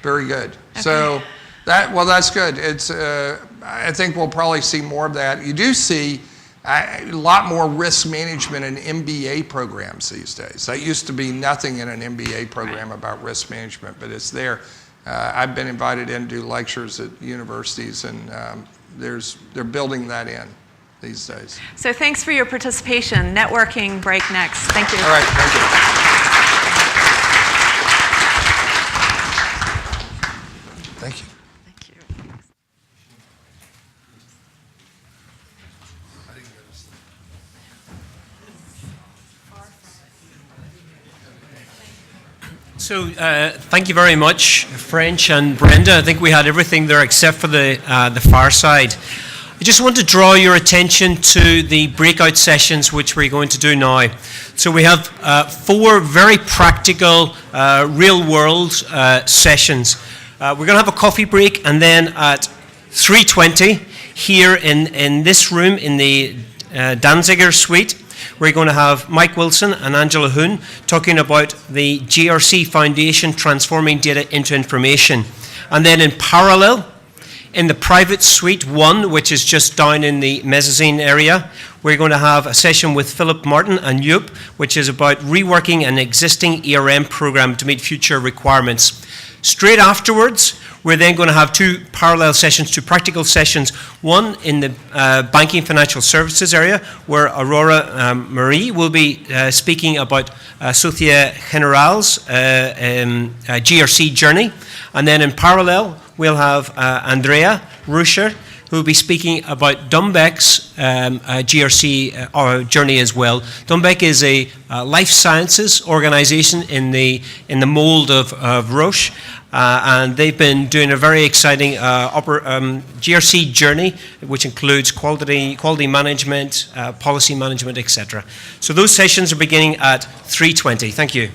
Very good. Okay. So that's good. It's I think we'll probably see more of that. You do see a lot more risk management in MBA programs these days. That used to be nothing in an MBA program about risk management, but it's there. I've been invited in to do lectures at universities, and they're building that in these days. So thanks for your participation. Networking break next. Thank you. All right, thank you. Thank you. Thank you. So thank you very much, French and Brenda. I think we had everything there except for the far side. I just want to draw your attention to the breakout sessions which we're going to do now. So we have 4 very practical, real-world sessions. We're going to have a coffee break, and then at 3:20 here in this room in the Danziger suite, we're going to have Mike Wilson and Angela Hoon talking about the GRC Foundation transforming data into information. And then in parallel, in the private suite 1, which is just down in the mezzanine area, we're going to have a session with Philip Martin and Joop, which is about reworking an existing ERM program to meet future requirements. Straight afterwards, we're then going to have 2 parallel sessions, 2 practical sessions. One in the banking financial services area, where Aurora Marie will be speaking about Societe Generale's GRC Journey. And then in parallel, we'll have Andrea Ruscher, who will be speaking about Dumbeck's GRC journey as well. Dumbeck is a life sciences organization in the mold of Roche, and they've been doing a very exciting GRC journey, which includes quality management, policy management, etc. So those sessions are beginning at 3:20. Thank you.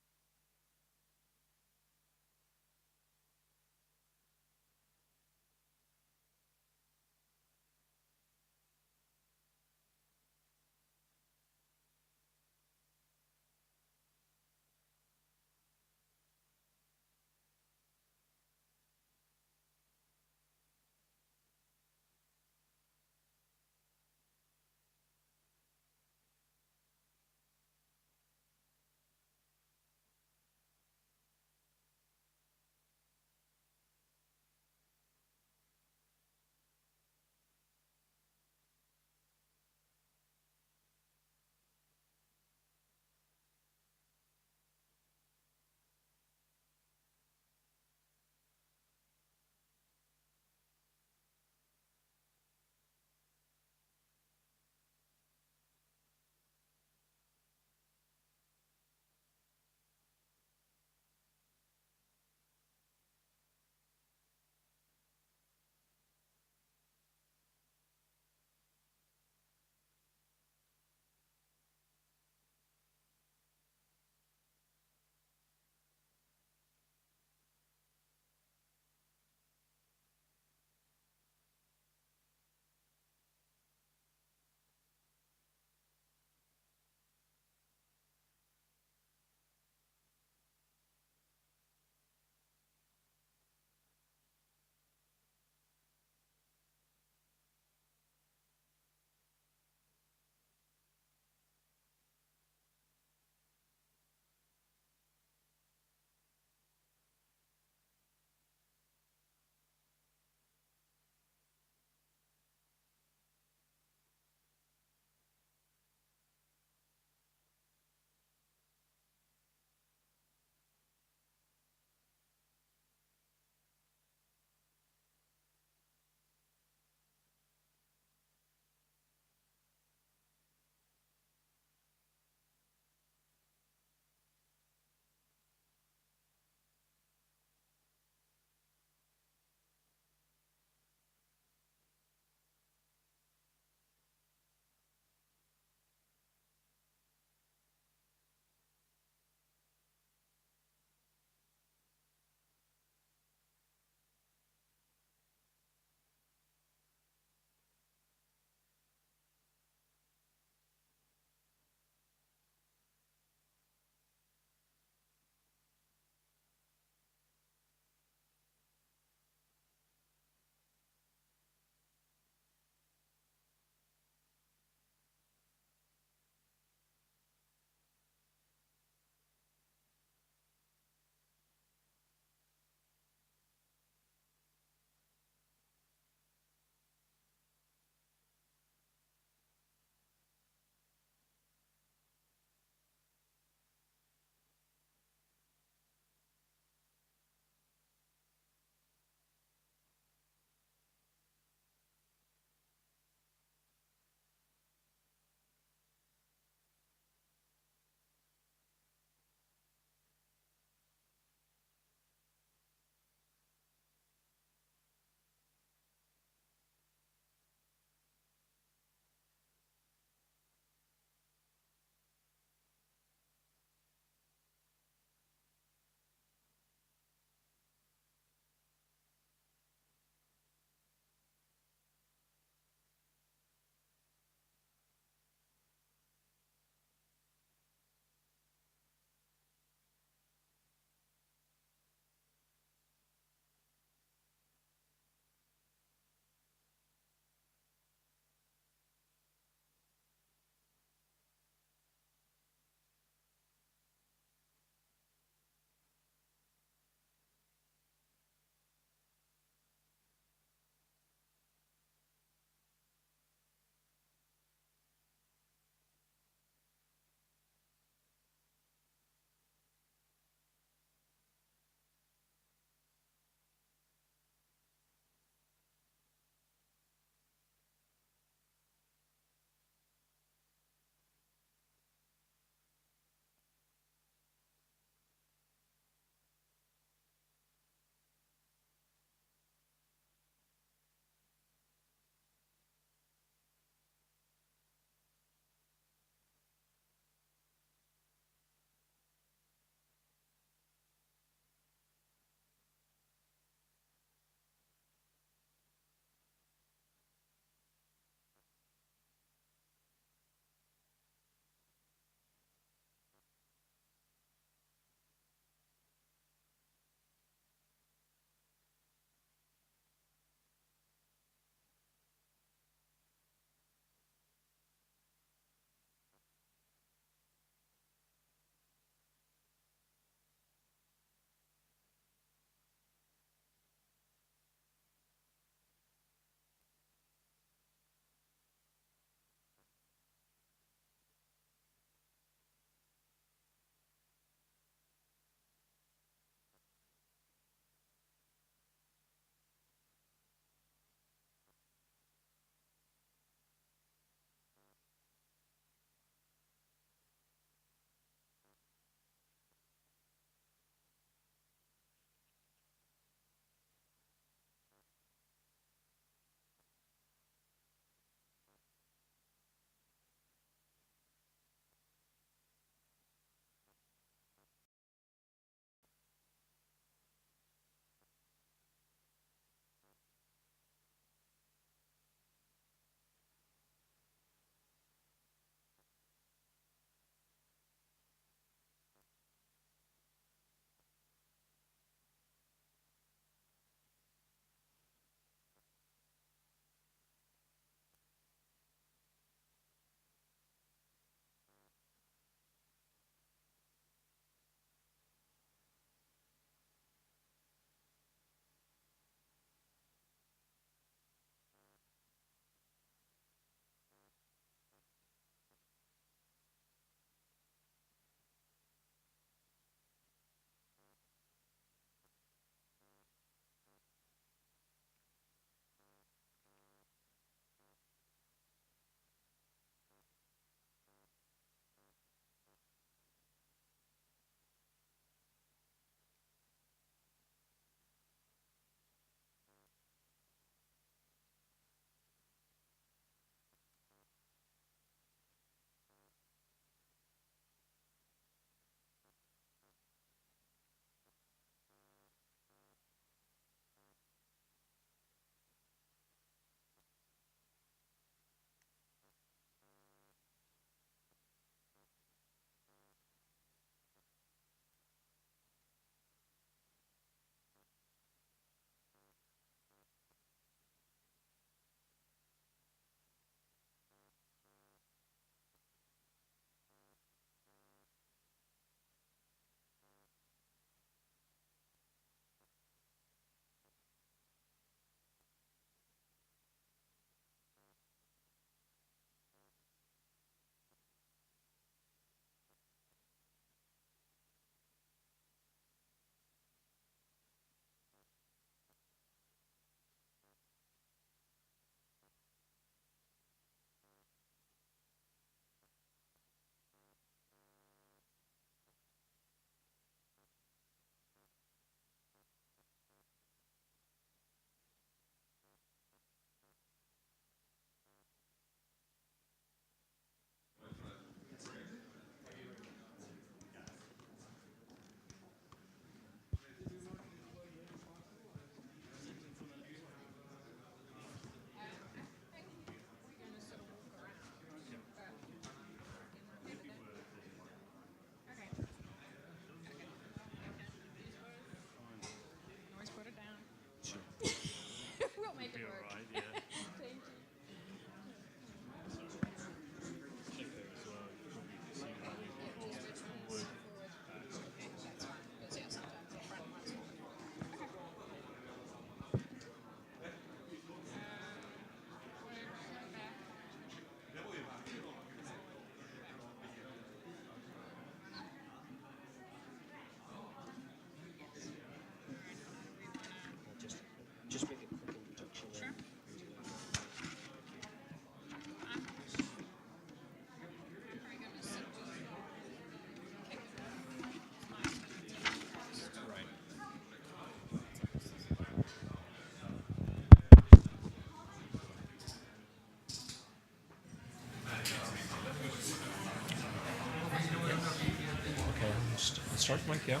start, Mike? Yeah.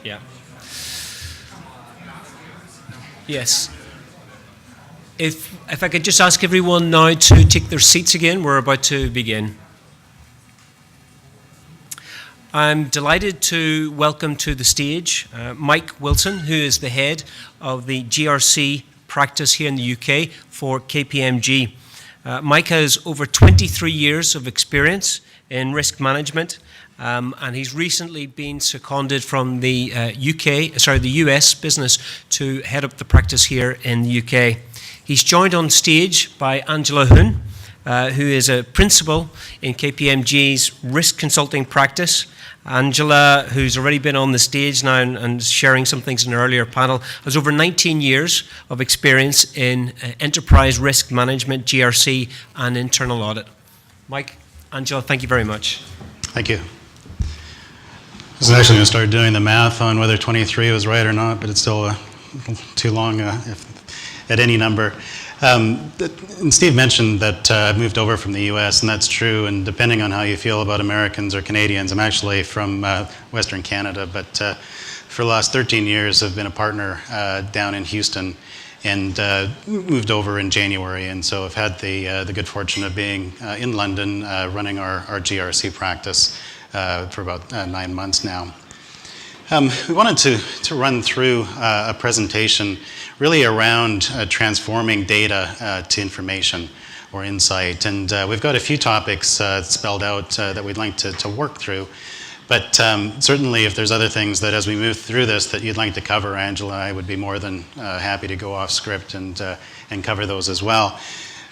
Yeah. Yes. If I could just ask everyone now to take their seats again, we're about to begin. I'm delighted to welcome to the stage Mike Wilson, who is the head of the GRC practice here in the UK for KPMG. Mike has over 23 years of experience in risk management, and he's recently been seconded from the the US business to head up the practice here in the UK. He's joined on stage by Angela Hoon, who is a principal in KPMG's risk consulting practice. Angela, who's already been on the stage now and sharing some things in an earlier panel, has over 19 years of experience in enterprise risk management, GRC, and internal audit. Mike, Angela, thank you very much. Thank you. I was actually going to start doing the math on whether 23 was right or not, but it's still too long at any number. And Steve mentioned that I've moved over from the US, and that's true, and depending on how you feel about Americans or Canadians, I'm actually from Western Canada, but for the last 13 years I've been a partner down in Houston, and moved over in January, and so I've had the good fortune of being in London running our GRC practice for about 9 months now. We wanted to run through a presentation really around transforming data to information or insight. And we've got a few topics spelled out that we'd like to work through. But certainly if there's other things that as we move through this that you'd like to cover, Angela, I would be more than happy to go off script and cover those as well.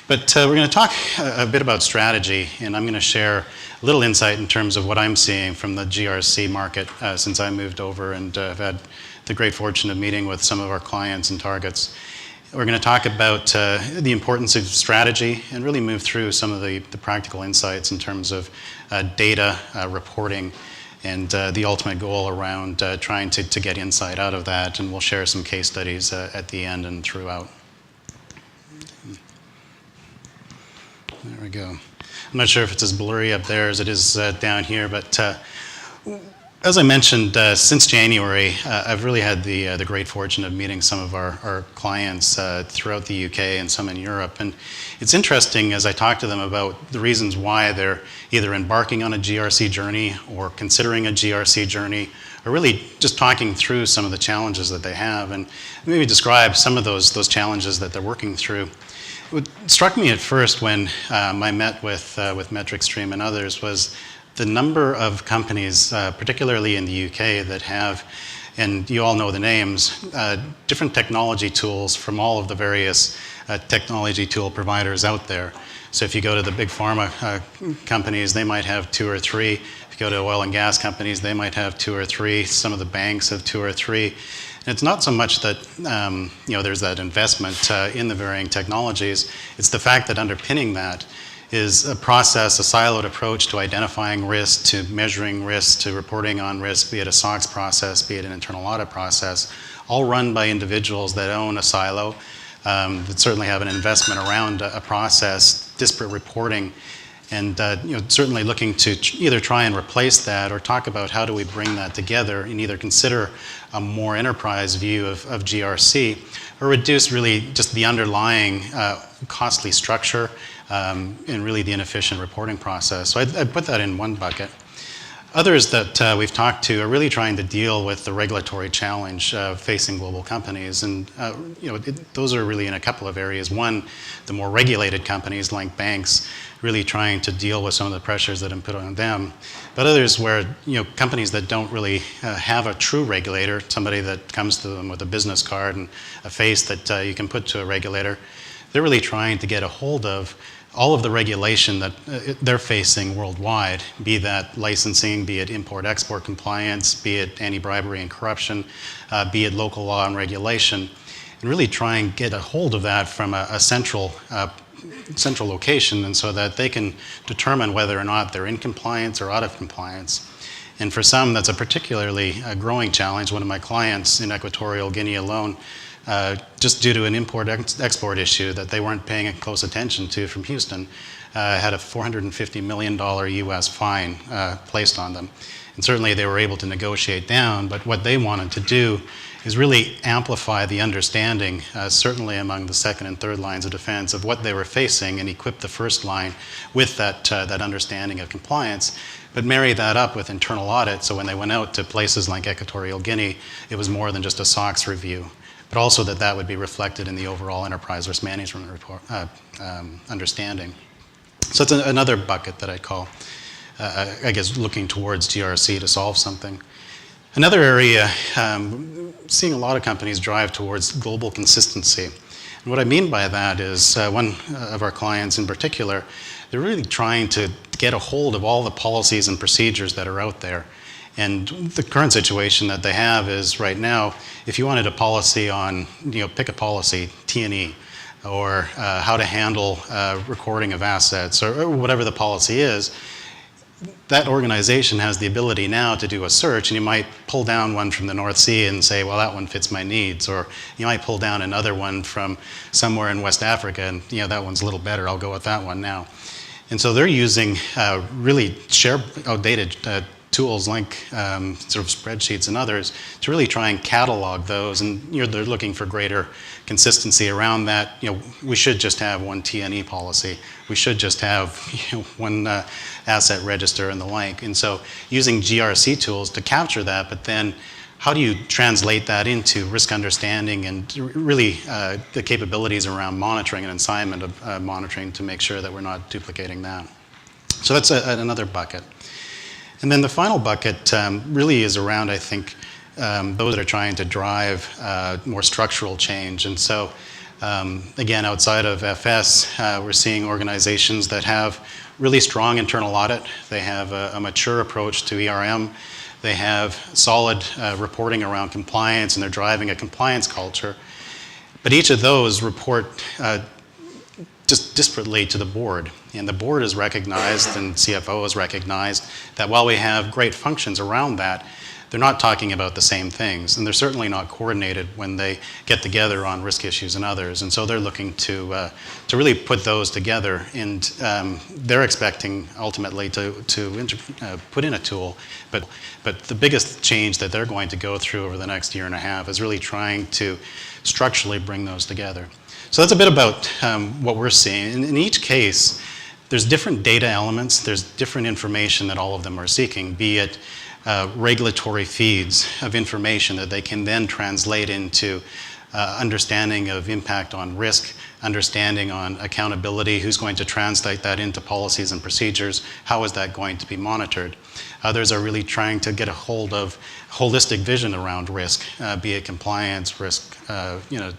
But we're going to talk a bit about strategy, and I'm going to share a little insight in terms of what I'm seeing from the GRC market since I moved over, and I've had the great fortune of meeting with some of our clients and targets. We're going to talk about the importance of strategy and really move through some of the practical insights in terms of data reporting and the ultimate goal around trying to get insight out of that, and we'll share some case studies at the end and throughout. There we go. I'm not sure if it's as blurry up there as it is down here, but as I mentioned, since January, I've really had the great fortune of meeting some of our clients throughout the UK and some in Europe. And it's interesting as I talk to them about the reasons why they're either embarking on a GRC journey or considering a GRC journey, or really just talking through some of the challenges that they have, and maybe describe some of those challenges that they're working through. What struck me at first when I met with MetricStream and others was the number of companies, particularly in the UK, that have, and you all know the names, different technology tools from all of the various technology tool providers out there. So if you go to the big pharma companies, they might have 2 or 3. If you go to oil and gas companies, they might have 2 or 3. Some of the banks have 2 or 3. And it's not so much that there's that investment in the varying technologies. It's the fact that underpinning that is a process, a siloed approach to identifying risk, to measuring risk, to reporting on risk, be it a SOX process, be it an internal audit process, all run by individuals that own a silo, that certainly have an investment around a process, disparate reporting, and certainly looking to either try and replace that or talk about how do we bring that together and either consider a more enterprise view of GRC or reduce really just the underlying costly structure and really the inefficient reporting process. So I'd put that in one bucket. Others that we've talked to are really trying to deal with the regulatory challenge facing global companies, and those are really in a couple of areas. One, the more regulated companies like banks, really trying to deal with some of the pressures that have been put on them. But others where companies that don't really have a true regulator, somebody that comes to them with a business card and a face that you can put to a regulator, they're really trying to get a hold of all of the regulation that they're facing worldwide, be that licensing, be it import-export compliance, be it anti-bribery and corruption, be it local law and regulation, and really try and get a hold of that from a central location, and so that they can determine whether or not they're in compliance or out of compliance. And for some, that's a particularly growing challenge. One of my clients in Equatorial Guinea alone, just due to an import-export issue that they weren't paying close attention to from Houston, had a $450 million US fine placed on them. And certainly they were able to negotiate down, but what they wanted to do is really amplify the understanding, certainly among the second and third lines of defense, of what they were facing and equip the first line with that understanding of compliance, but marry that up with internal audit, so when they went out to places like Equatorial Guinea, it was more than just a SOX review, but also that would be reflected in the overall enterprise risk management report, understanding. So it's another bucket that I'd call, I guess, looking towards GRC to solve something. Another area, seeing a lot of companies drive towards global consistency. And what I mean by that is one of our clients in particular, they're really trying to get a hold of all the policies and procedures that are out there. And the current situation that they have is right now, if you wanted a policy on, pick a policy, T&E, or how to handle recording of assets, or whatever the policy is, that organization has the ability now to do a search, and you might pull down one from the North Sea and say, well, that one fits my needs, or you might pull down another one from somewhere in West Africa, and that one's a little better, I'll go with that one now. And so they're using really outdated tools like sort of spreadsheets and others to really try and catalog those, and they're looking for greater consistency around that. We should just have one T&E policy. We should just have one asset register and the like. And so using GRC tools to capture that, but then how do you translate that into risk understanding and really the capabilities around monitoring and assignment of monitoring to make sure that we're not duplicating that. So that's another bucket. And then the final bucket really is around, I think, those that are trying to drive more structural change. And so, again, outside of FS, we're seeing organizations that have really strong internal audit. They have a mature approach to ERM. They have solid reporting around compliance, and they're driving a compliance culture. But each of those report just disparately to the board. And the board is recognized, and CFO is recognized, that while we have great functions around that, they're not talking about the same things, and they're certainly not coordinated when they get together on risk issues and others. And so they're looking to really put those together, and they're expecting ultimately to put in a tool. But the biggest change that they're going to go through over the next year and a half is really trying to structurally bring those together. So that's a bit about what we're seeing. In each case, there's different data elements, there's different information that all of them are seeking, be it regulatory feeds of information that they can then translate into understanding of impact on risk, understanding on accountability, who's going to translate that into policies and procedures, how is that going to be monitored. Others are really trying to get a hold of holistic vision around risk, be it compliance, risk,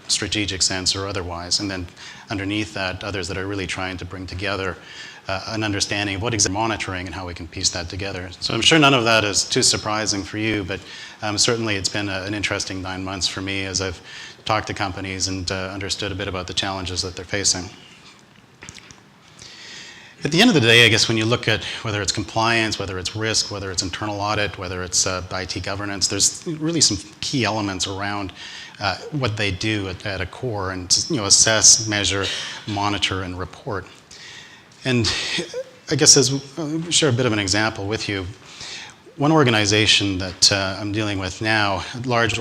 strategic sense or otherwise. And then underneath that, others that are really trying to bring together an understanding of what exactly monitoring and how we can piece that together. So I'm sure none of that is too surprising for you, but certainly it's been an interesting 9 months for me as I've talked to companies and understood a bit about the challenges that they're facing. At the end of the day, I guess when you look at whether it's compliance, whether it's risk, whether it's internal audit, whether it's IT governance, there's really some key elements around what they do at a core, and assess, measure, monitor, and report. And I guess I'll share a bit of an example with you. One organization that I'm dealing with now, large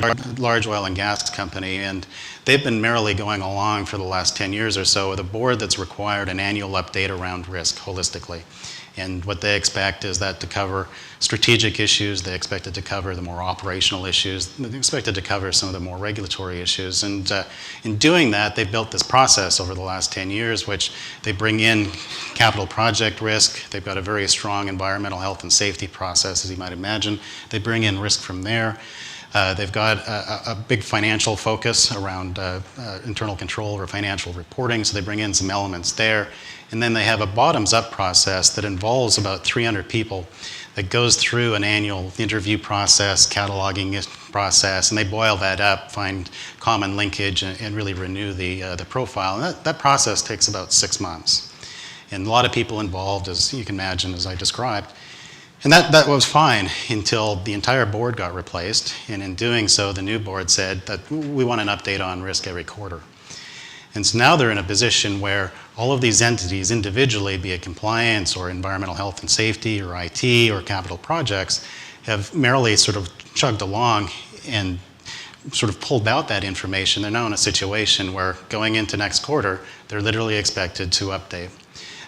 oil and gas company, and they've been merrily going along for the last 10 years or so with a board that's required an annual update around risk holistically. And what they expect is that to cover strategic issues, they expect it to cover the more operational issues, they expect it to cover some of the more regulatory issues. And in doing that, they've built this process over the last 10 years, which they bring in capital project risk. They've got a very strong environmental health and safety process, as you might imagine. They bring in risk from there. They've got a big financial focus around internal control or financial reporting, so they bring in some elements there. And then they have a bottoms-up process that involves about 300 people that goes through an annual interview process, cataloging process, and they boil that up, find common linkage, and really renew the profile. And that process takes about 6 months. And a lot of people involved, as you can imagine, as I described. And that was fine until the entire board got replaced. And in doing so, the new board said that we want an update on risk every quarter. And so now they're in a position where all of these entities individually, be it compliance or environmental health and safety or IT or capital projects, have merely sort of chugged along and sort of pulled out that information, they're now in a situation where going into next quarter, they're literally expected to update.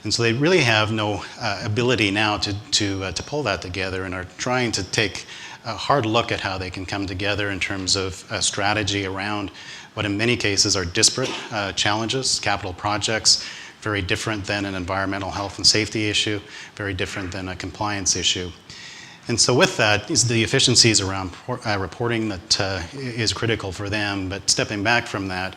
And so they really have no ability now to pull that together, and are trying to take a hard look at how they can come together in terms of a strategy around what in many cases are disparate challenges, capital projects, very different than an environmental health and safety issue, very different than a compliance issue. And so with that is the efficiencies around reporting that is critical for them. But stepping back from that,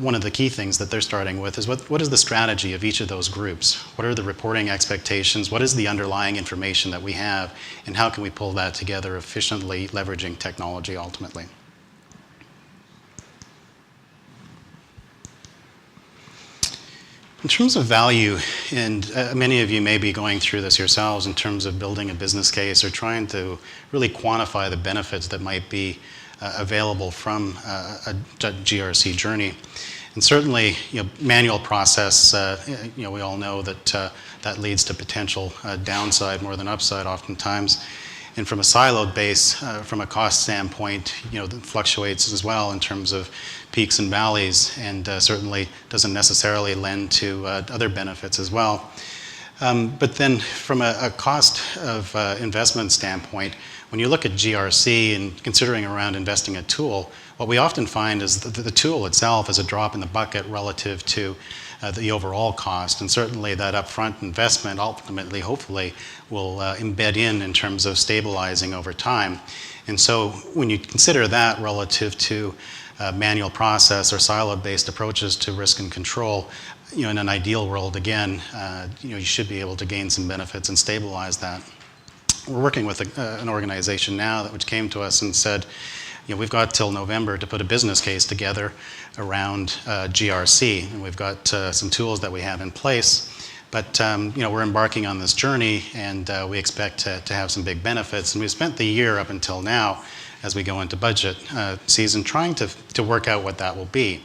one of the key things that they're starting with is what is the strategy of each of those groups? What are the reporting expectations? What is the underlying information that we have? And how can we pull that together efficiently, leveraging technology ultimately? In terms of value, and many of you may be going through this yourselves in terms of building a business case or trying to really quantify the benefits that might be available from a GRC journey. And certainly, manual process, we all know that that leads to potential downside more than upside oftentimes. And from a siloed base, from a cost standpoint, that fluctuates as well in terms of peaks and valleys, and certainly doesn't necessarily lend to other benefits as well. But then from a cost of investment standpoint, when you look at GRC and considering around investing a tool, what we often find is that the tool itself is a drop in the bucket relative to the overall cost, and certainly that upfront investment ultimately, hopefully, will embed in terms of stabilizing over time. And so when you consider that relative to manual process or siloed-based approaches to risk and control, in an ideal world, again, you should be able to gain some benefits and stabilize that. We're working with an organization now which came to us and said, we've got till November to put a business case together around GRC, and we've got some tools that we have in place. But we're embarking on this journey, and we expect to have some big benefits. And we've spent the year up until now, as we go into budget season, trying to work out what that will be.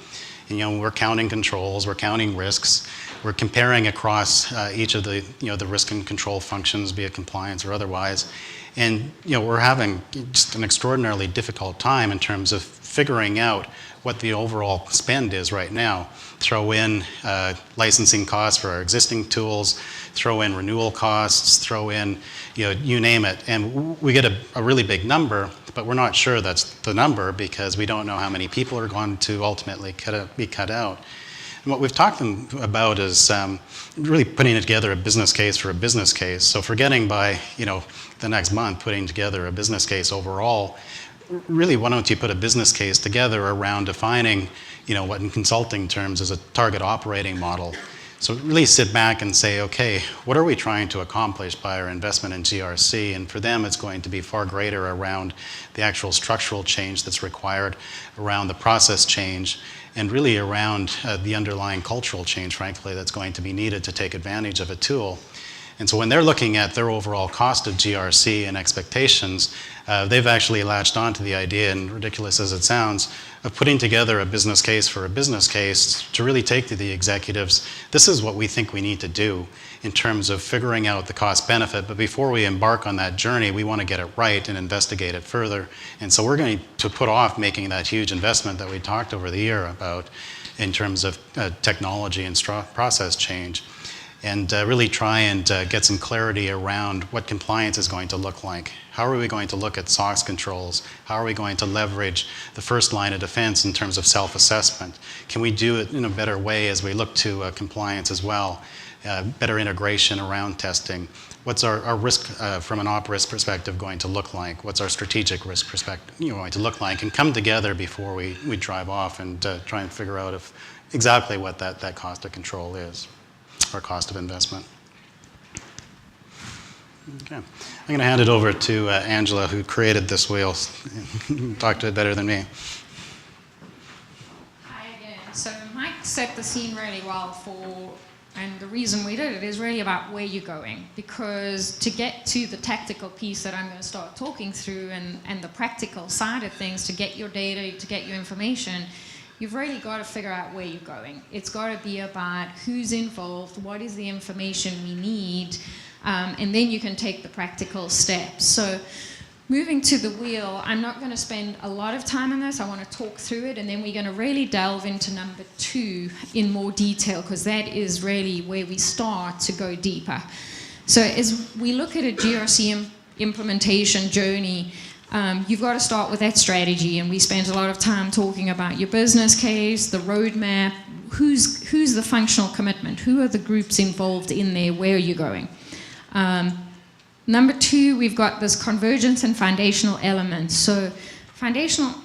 And, we're counting controls, we're counting risks, we're comparing across each of the the risk and control functions, be it compliance or otherwise. And we're having just an extraordinarily difficult time in terms of figuring out what the overall spend is right now. Throw in licensing costs for our existing tools, throw in renewal costs, throw in, you name it. And we get a really big number, but we're not sure that's the number because we don't know how many people are going to ultimately be cut out. And what we've talked about is really putting together a business case for a business case. So forgetting by, the next month, putting together a business case overall, really, why don't you put a business case together around defining, what in consulting terms is a target operating model. So really sit back and say, okay, what are we trying to accomplish by our investment in GRC? And for them, it's going to be far greater around the actual structural change that's required, around the process change, and really around the underlying cultural change, frankly, that's going to be needed to take advantage of a tool. And so when they're looking at their overall cost of GRC and expectations, they've actually latched onto the idea, and ridiculous as it sounds, of putting together a business case for a business case to really take to the executives, this is what we think we need to do in terms of figuring out the cost benefit. But before we embark on that journey, we want to get it right and investigate it further. And so we're going to put off making that huge investment that we talked over the year about in terms of technology and process change, and really try and get some clarity around what compliance is going to look like. How are we going to look at SOX controls? How are we going to leverage the first line of defense in terms of self-assessment? Can we do it in a better way as we look to compliance as well? Better integration around testing. What's our risk from an op risk perspective going to look like? What's our strategic risk perspective going to look like? And come together before we drive off and try and figure out exactly what that cost of control is, or cost of investment. Okay. I'm going to hand it over to Angela, who created this wheel. Talk to it better than me. Hi again. So Mike set the scene really well and the reason we did it is really about where you're going. Because to get to the tactical piece that I'm going to start talking through and the practical side of things, to get your data, to get your information, you've really got to figure out where you're going. It's got to be about who's involved, what is the information we need, and then you can take the practical steps. So moving to the wheel, I'm not going to spend a lot of time on this. I want to talk through it, and then we're going to really delve into number 2 in more detail, because that is really where we start to go deeper. So as we look at a GRC implementation journey, you've got to start with that strategy, and we spent a lot of time talking about your business case, the roadmap, who's the functional commitment, who are the groups involved in there, where are you going. Number 2, we've got this convergence and foundational elements. So foundational,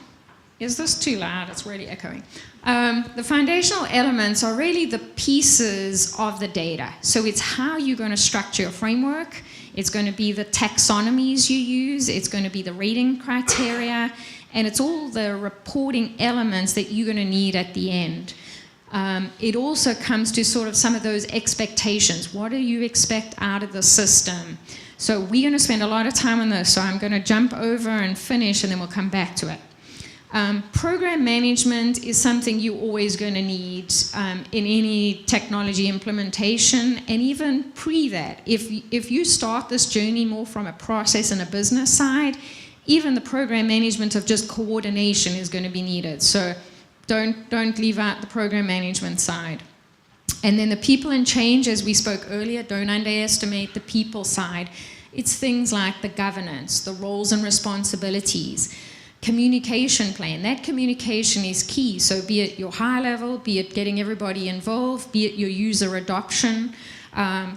is this too loud? It's really echoing. The foundational elements are really the pieces of the data. So it's how you're going to structure your framework. It's going to be the taxonomies you use. It's going to be the rating criteria. And it's all the reporting elements that you're going to need at the end. It also comes to sort of some of those expectations. What do you expect out of the system? So we're going to spend a lot of time on this, so I'm going to jump over and finish, and then we'll come back to it. Program management is something you're always going to need in any technology implementation, and even pre that. If you start this journey more from a process and a business side, even the program management of just coordination is going to be needed. So don't leave out the program management side. And then the people and change, as we spoke earlier, don't underestimate the people side. It's things like the governance, the roles and responsibilities, communication plan. That communication is key. So be it your high level, be it getting everybody involved, be it your user adoption.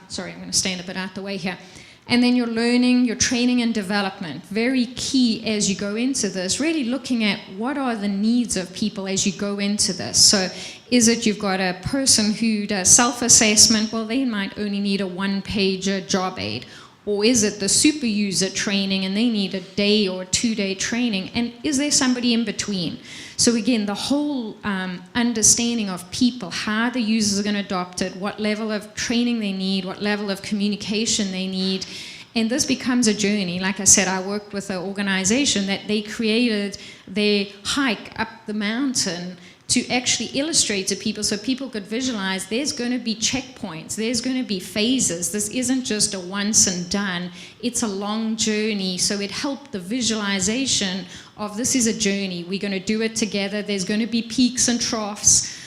Sorry, I'm going to stand a bit out the way here. And then your learning, your training and development. Very key as you go into this, really looking at what are the needs of people as you go into this. So is it you've got a person who does self-assessment? Well, they might only need a one-pager job aid. Or is it the super user training and they need a day or 2-day training? And is there somebody in between? So again, the whole understanding of people, how the users are going to adopt it, what level of training they need, what level of communication they need. And this becomes a journey. Like I said, I worked with an organization that they created their hike up the mountain to actually illustrate to people so people could visualize there's going to be checkpoints, there's going to be phases. This isn't just a once and done, it's a long journey. So it helped the visualization of this is a journey. We're going to do it together. There's going to be peaks and troughs.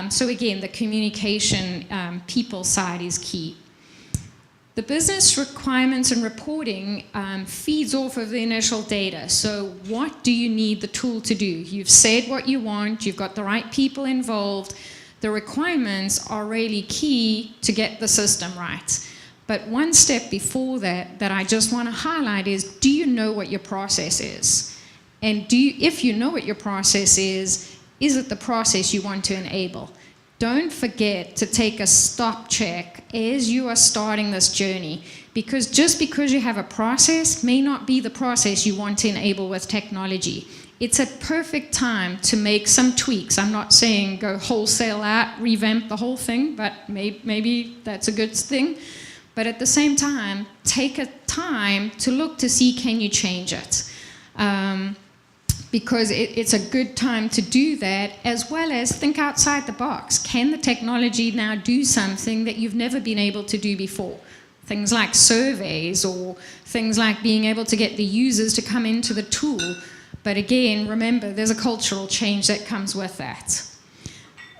So again, the communication people side is key. The business requirements and reporting feeds off of the initial data. So what do you need the tool to do? You've said what you want, you've got the right people involved. The requirements are really key to get the system right. But one step before that I just want to highlight is, do you know what your process is? And if you know what your process is it the process you want to enable? Don't forget to take a stop check as you are starting this journey, because just because you have a process may not be the process you want to enable with technology. It's a perfect time to make some tweaks. I'm not saying go wholesale out, revamp the whole thing, but maybe that's a good thing. But at the same time, take a time to look to see, can you change it? Because it's a good time to do that, as well as think outside the box. Can the technology now do something that you've never been able to do before? Things like surveys, or things like being able to get the users to come into the tool. But again, remember, there's a cultural change that comes with that.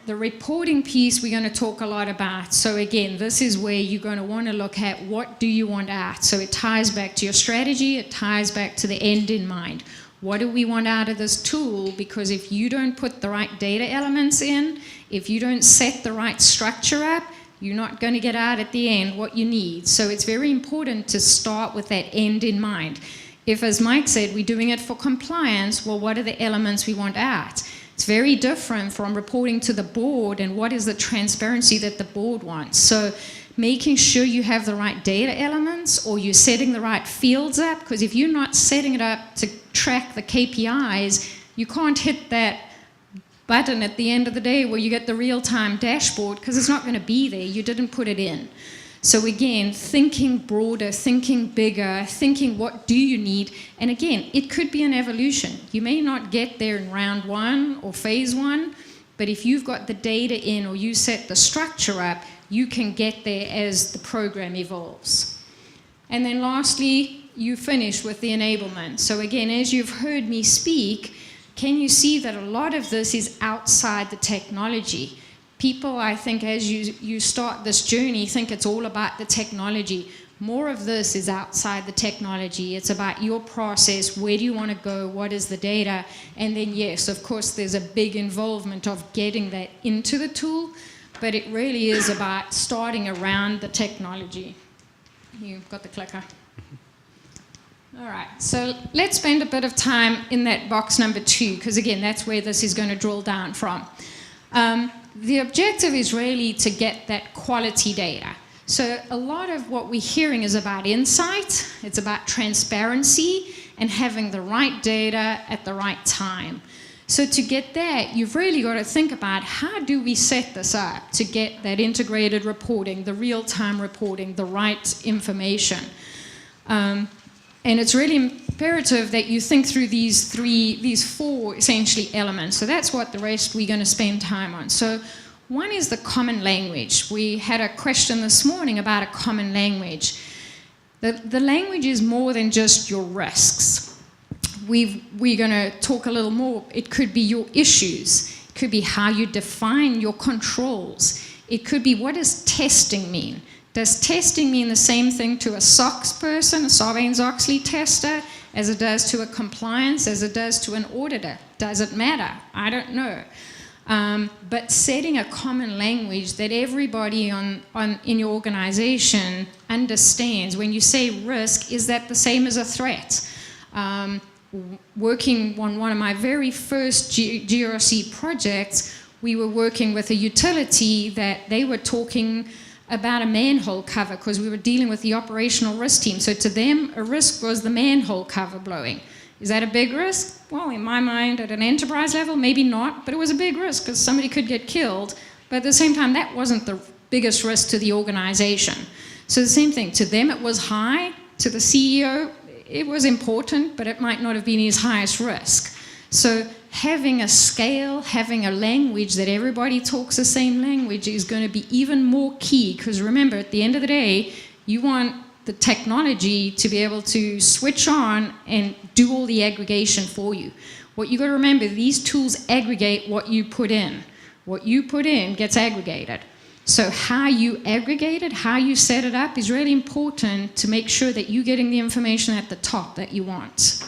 The reporting piece we're going to talk a lot about. So again, this is where you're going to want to look at what do you want out. So it ties back to your strategy, it ties back to the end in mind. What do we want out of this tool? Because if you don't put the right data elements in, if you don't set the right structure up, you're not going to get out at the end what you need. So it's very important to start with that end in mind. If, as Mike said, we're doing it for compliance, well, what are the elements we want out? It's very different from reporting to the board and what is the transparency that the board wants. So making sure you have the right data elements, or you're setting the right fields up, because if you're not setting it up to track the KPIs, you can't hit that button at the end of the day where you get the real-time dashboard, because it's not going to be there. You didn't put it in. So again, thinking broader, thinking bigger, thinking what do you need. And again, it could be an evolution. You may not get there in round 1 or phase 1, but if you've got the data in, or you set the structure up, you can get there as the program evolves. And then lastly, you finished with the enablement. So again, as you've heard me speak, can you see that a lot of this is outside the technology? People, I think, as you start this journey, think it's all about the technology. More of this is outside the technology. It's about your process. Where do you want to go? What is the data? And then, yes, of course, there's a big involvement of getting that into the tool, but it really is about starting around the technology. You've got the clicker. All right, so let's spend a bit of time in that box number 2, because again, that's where this is going to drill down from. The objective is really to get that quality data. So a lot of what we're hearing is about insight, it's about transparency, and having the right data at the right time. So to get that, you've really got to think about how do we set this up to get that integrated reporting, the real-time reporting, the right information. And it's really imperative that you think through these 4 essentially elements. So that's what the rest we're going to spend time on. So one is the common language. We had a question this morning about a common language. The language is more than just your risks. We're going to talk a little more. It could be your issues. It could be how you define your controls. It could be, what does testing mean? Does testing mean the same thing to a SOX person, a Sarbanes-Oxley tester, as it does to a compliance, as it does to an auditor? Does it matter? I don't know. But setting a common language that everybody in your organization understands. When you say risk, is that the same as a threat? Working on one of my very first GRC projects, we were working with a utility that they were talking about a manhole cover because we were dealing with the operational risk team. So to them, a risk was the manhole cover blowing. Is that a big risk? Well, in my mind, at an enterprise level, maybe not, but it was a big risk because somebody could get killed. But at the same time, that wasn't the biggest risk to the organization. So the same thing, to them it was high, to the CEO it was important, but it might not have been his highest risk. So having a scale, having a language that everybody talks the same language is going to be even more key, because remember, at the end of the day, you want the technology to be able to switch on and do all the aggregation for you. What you got to remember, these tools aggregate what you put in. What you put in gets aggregated. So how you aggregate it, how you set it up is really important to make sure that you're getting the information at the top that you want.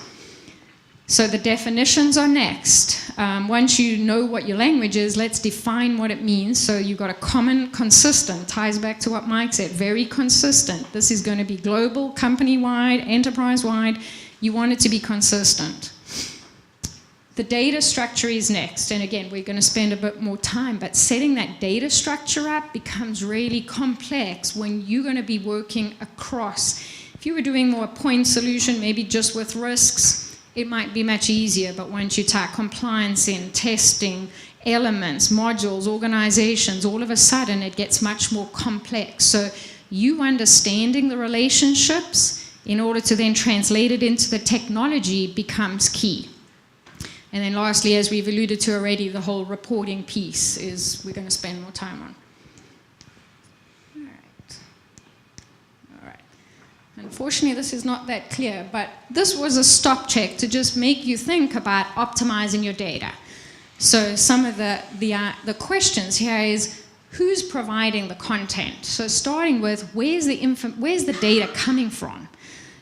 So the definitions are next. Once you know what your language is, let's define what it means. So you've got a common, consistent, ties back to what Mike said, very consistent. This is going to be global, company-wide, enterprise-wide. You want it to be consistent. The data structure is next. And again, we're going to spend a bit more time, but setting that data structure up becomes really complex when you're going to be working across. If you were doing more a point solution, maybe just with risks, it might be much easier, but once you tie compliance in, testing, elements, modules, organizations, all of a sudden it gets much more complex. So you understanding the relationships in order to then translate it into the technology becomes key. And then lastly, as we've alluded to already, the whole reporting piece is we're going to spend more time on. Unfortunately, this is not that clear, but this was a stop check to just make you think about optimizing your data. So some of the questions here is, who's providing the content? So starting with, where's the data coming from?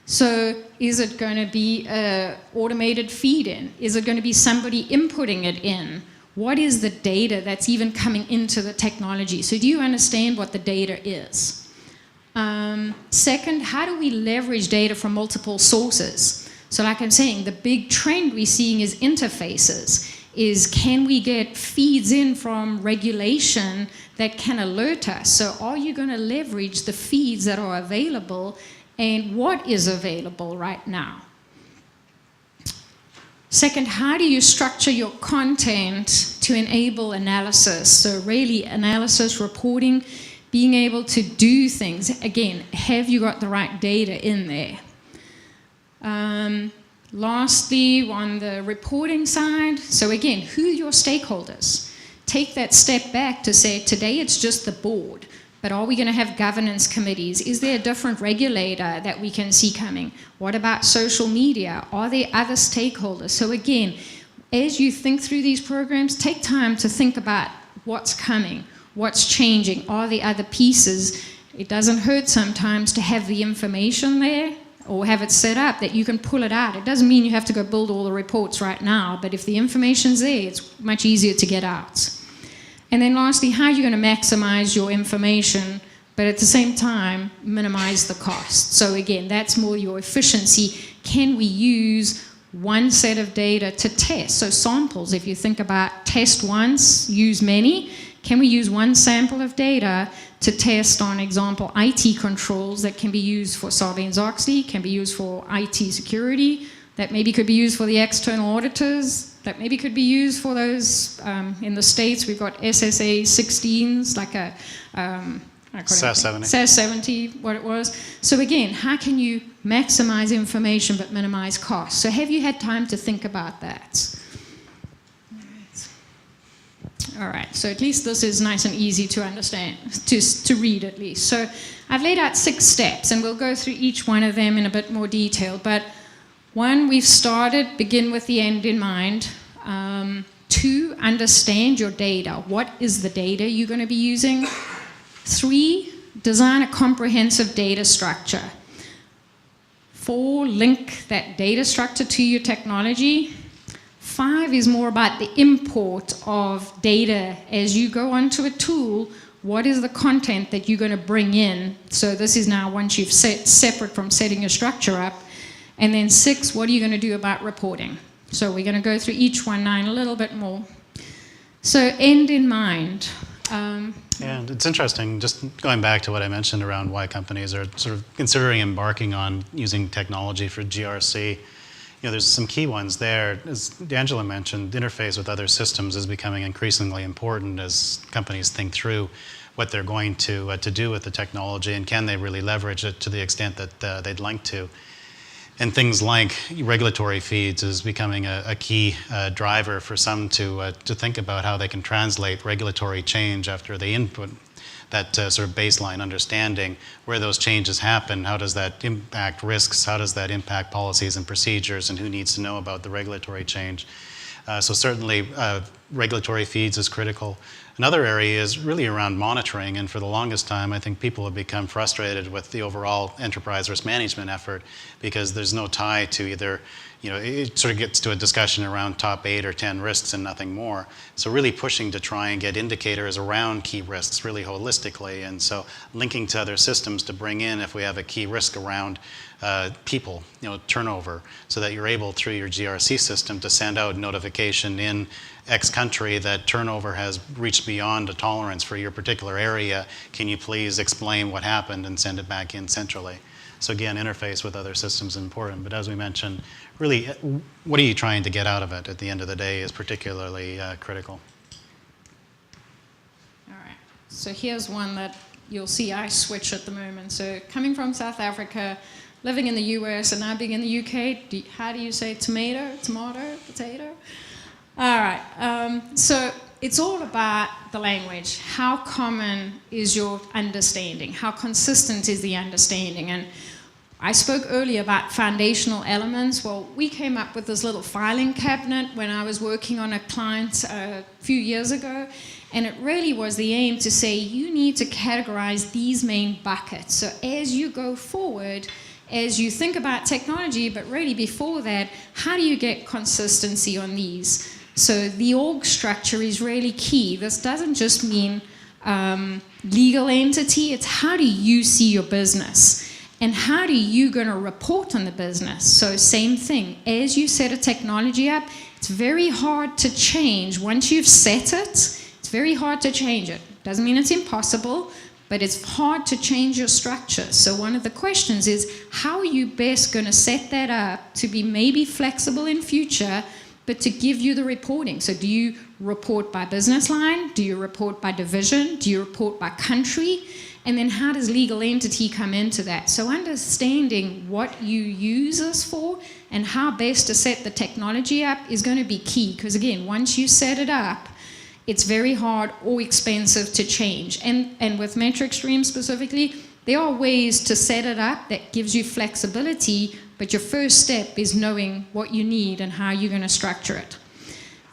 So is it going to be an automated feed-in? Is it going to be somebody inputting it in? What is the data that's even coming into the technology? So do you understand what the data is? Second, how do we leverage data from multiple sources? So like I'm saying, the big trend we're seeing is interfaces. Can we get feeds in from regulation that can alert us? So are you going to leverage the feeds that are available, and what is available right now? Second, how do you structure your content to enable analysis? So really analysis, reporting, being able to do things. Again, have you got the right data in there? Lastly, on the reporting side, so again, who are your stakeholders? Take that step back to say, today it's just the board. But are we going to have governance committees? Is there a different regulator that we can see coming? What about social media? Are there other stakeholders? So again, as you think through these programs, take time to think about what's coming, what's changing, are there other pieces? It doesn't hurt sometimes to have the information there or have it set up that you can pull it out. It doesn't mean you have to go build all the reports right now, but if the information's there, it's much easier to get out. And then lastly, how are you going to maximize your information, but at the same time, minimize the cost? So again, that's more your efficiency. Can we use one set of data to test? So samples, if you think about test once, use many, can we use one sample of data to test, on example, IT controls that can be used for Sarbanes-Oxley, can be used for IT security, that maybe could be used for the external auditors, that maybe could be used for those, in the States, we've got SSA 16s, like a, SAS 70. SAS 70, what it was. So again, how can you maximize information but minimize costs? So have you had time to think about that? All right, so at least this is nice and easy to understand, to read at least. So I've laid out 6 steps, and we'll go through each one of them in a bit more detail. But 1, we've started, begin with the end in mind. 2, understand your data. What is the data you're going to be using? 3, design a comprehensive data structure. 4, link that data structure to your technology. 5 is more about the import of data as you go onto a tool. What is the content that you're going to bring in? So this is now once you've set separate from setting your structure up. And then 6, what are you going to do about reporting? So we're going to go through each one now in a little bit more. So end in mind. And it's interesting, just going back to what I mentioned around why companies are sort of considering embarking on using technology for GRC. There's some key ones there. As Angela mentioned, interface with other systems is becoming increasingly important as companies think through what they're going to do with the technology, and can they really leverage it to the extent that they'd like to. And things like regulatory feeds is becoming a key driver for some to think about how they can translate regulatory change after they input that sort of baseline understanding, where those changes happen, how does that impact risks, how does that impact policies and procedures, and who needs to know about the regulatory change. So certainly regulatory feeds is critical. Another area is really around monitoring, and for the longest time I think people have become frustrated with the overall enterprise risk management effort because there's no tie to either, it sort of gets to a discussion around top 8 or 10 risks and nothing more. So really pushing to try and get indicators around key risks really holistically, and so linking to other systems to bring in if we have a key risk around people, turnover, so that you're able through your GRC system to send out notification in X country that turnover has reached beyond a tolerance for your particular area. Can you please explain what happened and send it back in centrally? So again, interface with other systems is important, but as we mentioned, really, what are you trying to get out of it at the end of the day is particularly critical. All right, so here's one that you'll see I switch at the moment. So coming from South Africa, living in the US and now being in the UK, how do you say tomato, potato? All right, so it's all about the language. How common is your understanding? How consistent is the understanding? And I spoke earlier about foundational elements. Well, we came up with this little filing cabinet when I was working on a client a few years ago, and it really was the aim to say you need to categorize these main buckets. So as you go forward, as you think about technology, but really before that, how do you get consistency on these? So the org structure is really key. This doesn't just mean legal entity, it's how do you see your business? And how are you going to report on the business? So same thing, as you set a technology up, it's very hard to change. Once you've set it, it's very hard to change it. Doesn't mean it's impossible, but it's hard to change your structure. So one of the questions is, how are you best going to set that up to be maybe flexible in future, but to give you the reporting? So do you report by business line? Do you report by division? Do you report by country? And then how does legal entity come into that? So understanding what you use us for and how best to set the technology up is going to be key. Because again, once you set it up, it's very hard or expensive to change. And with MetricStream specifically, there are ways to set it up that gives you flexibility, but your first step is knowing what you need and how you're going to structure it.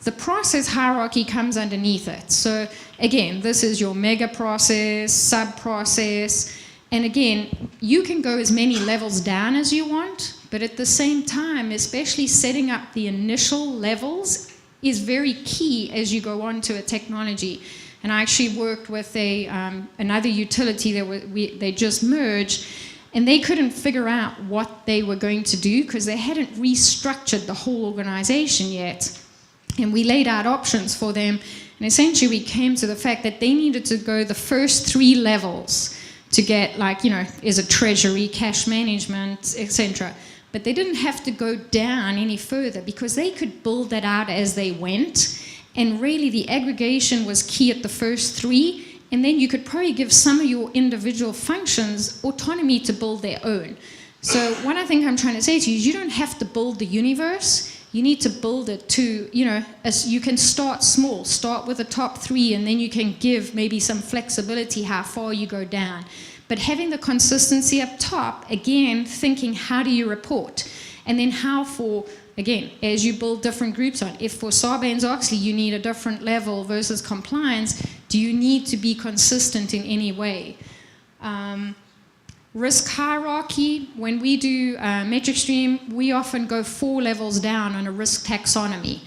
The process hierarchy comes underneath it. So again, this is your mega process, sub-process, and again, you can go as many levels down as you want, but at the same time, especially setting up the initial levels is very key as you go on to a technology. And I actually worked with another utility that they just merged, and they couldn't figure out what they were going to do because they hadn't restructured the whole organization yet. And we laid out options for them, and essentially we came to the fact that they needed to go the first 3 levels to get, like, you know, is a treasury, cash management, etc. But they didn't have to go down any further because they could build that out as they went. And really the aggregation was key at the first 3. And then you could probably give some of your individual functions autonomy to build their own. So what I think I'm trying to say to you is you don't have to build the universe. You need to build it to, you know, as you can start small, start with the top 3, and then you can give maybe some flexibility how far you go down. But having the consistency up top, again, thinking how do you report? And then how for, again, as you build different groups on, if for Sarbanes-Oxley you need a different level versus compliance, do you need to be consistent in any way? Risk hierarchy, when we do MetricStream, we often go 4 levels down on a risk taxonomy.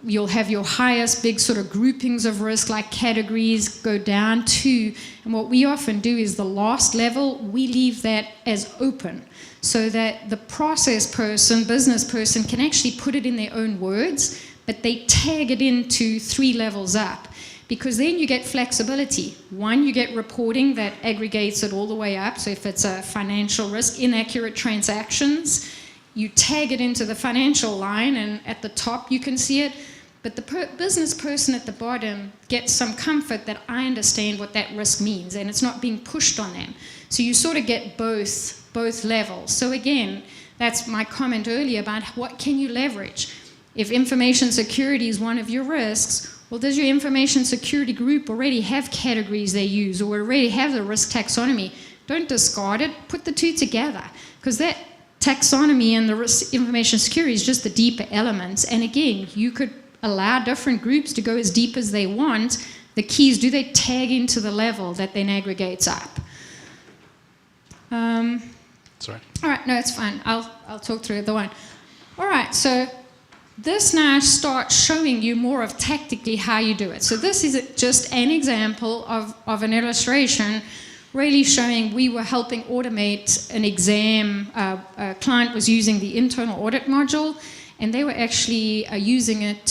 You'll have your highest big sort of groupings of risk, like categories, go down to, and what we often do is the last level, we leave that as open so that the process person, business person can actually put it in their own words, but they tag it into 3 levels up. Because then you get flexibility. 1, you get reporting that aggregates it all the way up. So if it's a financial risk, inaccurate transactions, you tag it into the financial line, and at the top you can see it. But the business person at the bottom gets some comfort that I understand what that risk means, and it's not being pushed on them. So you sort of get both levels. So again, that's my comment earlier about what can you leverage. If information security is one of your risks, well, does your information security group already have categories they use or already have the risk taxonomy? Don't discard it, put the 2 together, because that taxonomy and the risk information security is just the deeper elements. And again, you could allow different groups to go as deep as they want. The key is, do they tag into the level that then aggregates up? Sorry. All right, no, it's fine. I'll talk through the one. All right, so this now starts showing you more of tactically how you do it. So this is just an example of an illustration really showing we were helping automate an exam. A client was using the internal audit module, and they were actually using it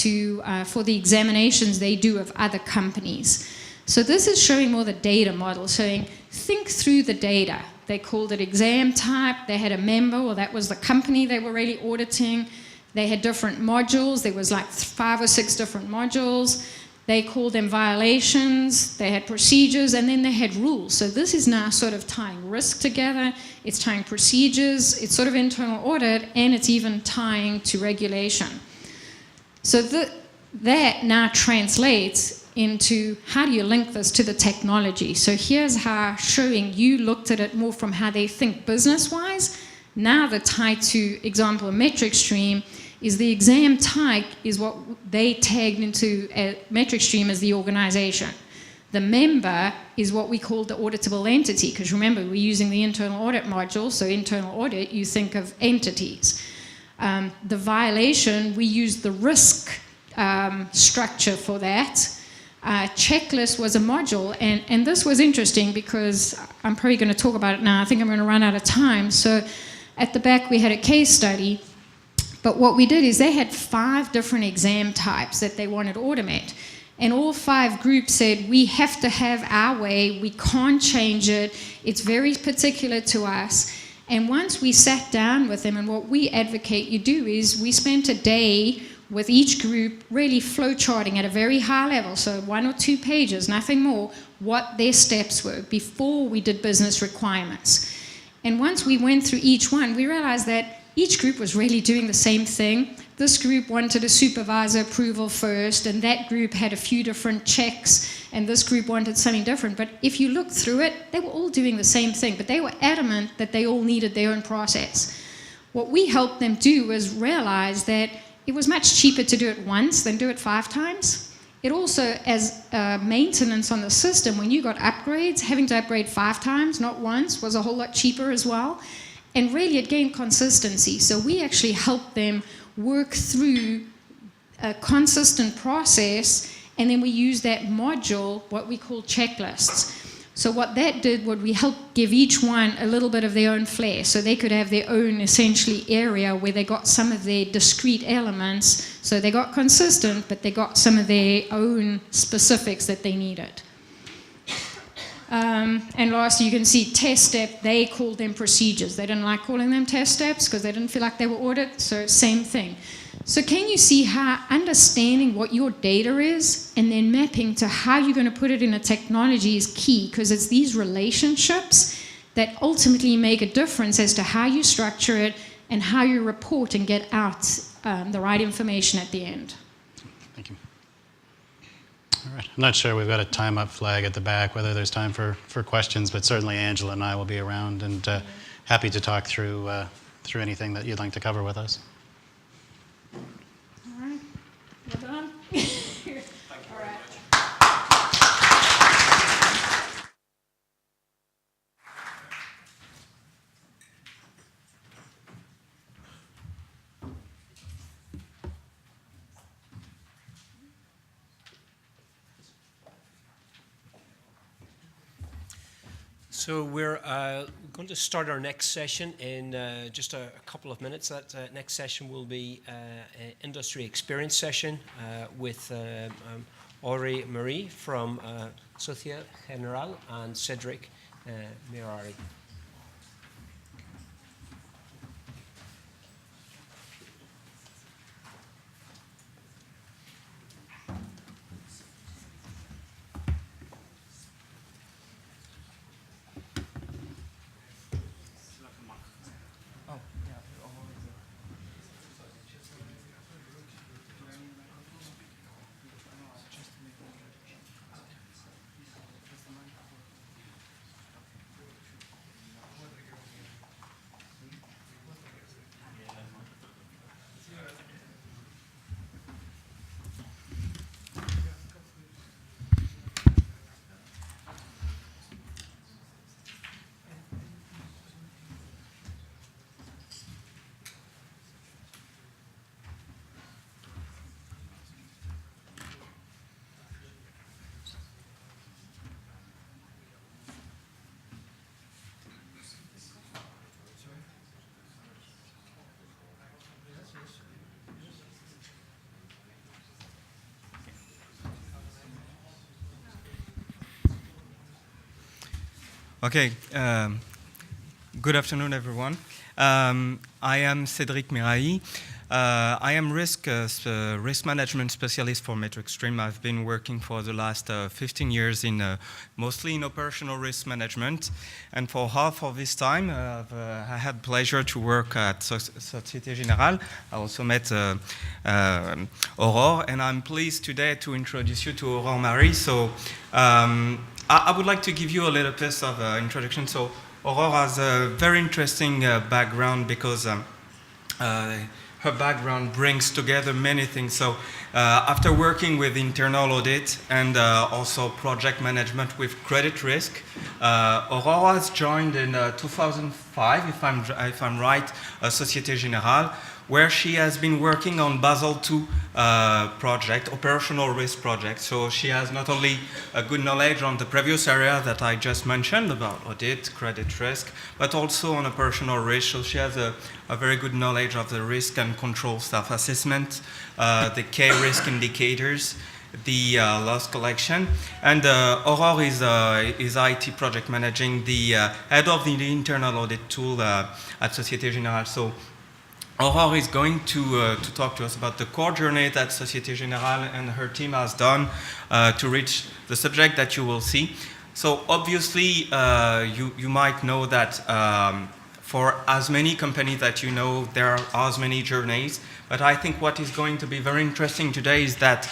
for the examinations they do of other companies. So this is showing more the data model, showing think through the data. They called it exam type. They had a member, or that was the company they were really auditing. They had different modules. There was like 5 or 6 different modules. They called them violations. They had procedures, and then they had rules. So this is now sort of tying risk together. It's tying procedures. It's sort of internal audit, and it's even tying to regulation. So that now translates into how do you link this to the technology. So here's how showing you looked at it more from how they think business-wise. Now the tie to example of MetricStream is the exam type is what they tagged into MetricStream as the organization. The member is what we call the auditable entity, because remember, we're using the internal audit module, so internal audit, you think of entities. The violation, we use the risk structure for that. Checklist was a module, and this was interesting because I'm probably going to talk about it now. I think I'm going to run out of time. So at the back, we had a case study. But what we did is they had 5 different exam types that they wanted to automate. And all 5 groups said, we have to have our way, we can't change it, it's very particular to us. And once we sat down with them, and what we advocate you do is we spent a day with each group really flowcharting at a very high level, so 1 or 2 pages, nothing more, what their steps were before we did business requirements. And once we went through each one, we realized that each group was really doing the same thing. this group wanted a supervisor approval first, and that group had a few different checks, and this group wanted something different. But if you look through it, they were all doing the same thing, but they were adamant that they all needed their own process. What we helped them do was realize that it was much cheaper to do it once than do it 5 times. It also, as maintenance on the system, when you got upgrades, having to upgrade 5 times, not once, was a whole lot cheaper as well. And really, it gained consistency. So we actually helped them work through a consistent process, and then we use that module, what we call checklists. So what that did, what we helped give each one a little bit of their own flair, so they could have their own essentially area where they got some of their discrete elements. So they got consistent, but they got some of their own specifics that they needed. And lastly, you can see test step, they called them procedures. They didn't like calling them test steps because they didn't feel like they were audited, so same thing. So can you see how understanding what your data is and then mapping to how you're going to put it in a technology is key, because it's these relationships that ultimately make a difference as to how you structure it and how you report and get out the right information at the end. Thank you. All right. I'm not sure, we've got a time up flag at the back, whether there's time for questions, but certainly Angela and I will be around and happy to talk through anything that you'd like to cover with us. All right. Well done. All right. So we're going to start our next session in just a couple of minutes. That next session will be an industry experience session with Audrey Marie from Société Générale and Cedric Mirari. Okay, good afternoon, everyone. I am Cedric Mirari. I am risk management specialist for MetricStream. I've been working for the last 15 years in mostly in operational risk management, and for half of this time, I had the pleasure to work at Société Générale. I also met Aurore, and I'm pleased today to introduce you to Aurore Marie. So. I would like to give you a little piece of introduction. So Aurore has a very interesting background because her background brings together many things. So after working with internal audit and also project management with credit risk, Aurore has joined in 2005, if I'm right, Société Générale, where she has been working on Basel II project, operational risk project. So she has not only a good knowledge on the previous area that I just mentioned about audit, credit risk, but also on operational risk. So she has a very good knowledge of the risk and control staff assessment, the key risk indicators, the loss collection. And Aurore is IT project managing, the head of the internal audit tool at Société Générale. So Aurore is going to talk to us about the core journey that Société Générale and her team has done to reach the subject that you will see. So obviously, you might know that for as many companies that you know, there are as many journeys. But I think what is going to be very interesting today is that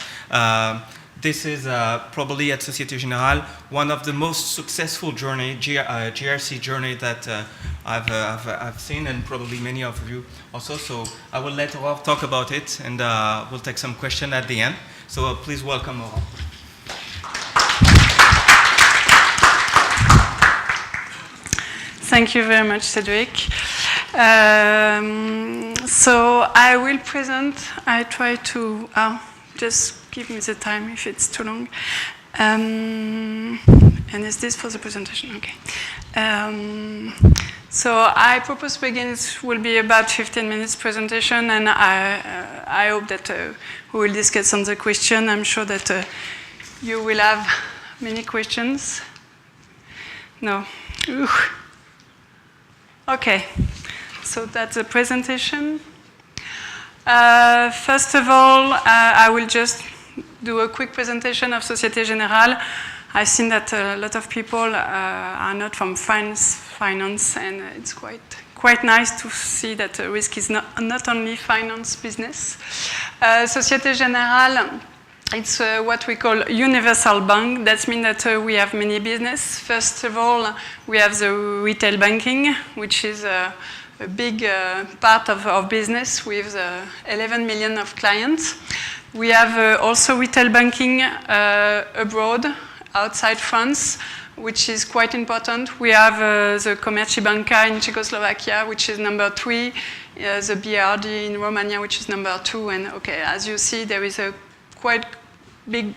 this is probably at Société Générale one of the most successful GRC journey that I've seen, and probably many of you also. So I will let Aurore talk about it, and we'll take some questions at the end. So please welcome Aurore. Thank you very much, Cedric. So I will present. I try to just give me the time if it's too long. And is this for the presentation? Okay. So I propose to begin. It will be about 15 minutes presentation, and I hope that we will discuss on the question. I'm sure that you will have many questions. No. Ooh. Okay, so that's the presentation. First of all, I will just do a quick presentation of Société Générale. I've seen that a lot of people are not from finance, and it's quite nice to see that risk is not only finance business. Société Générale, it's what we call universal bank. That means that we have many business. First of all, we have the retail banking, which is a big part of our business with 11 million of clients. We have also retail banking abroad, outside France, which is quite important. We have the Komerční banka in Czechoslovakia, which is number 3, the BRD in Romania, which is number 2, and okay, as you see, there is a quite big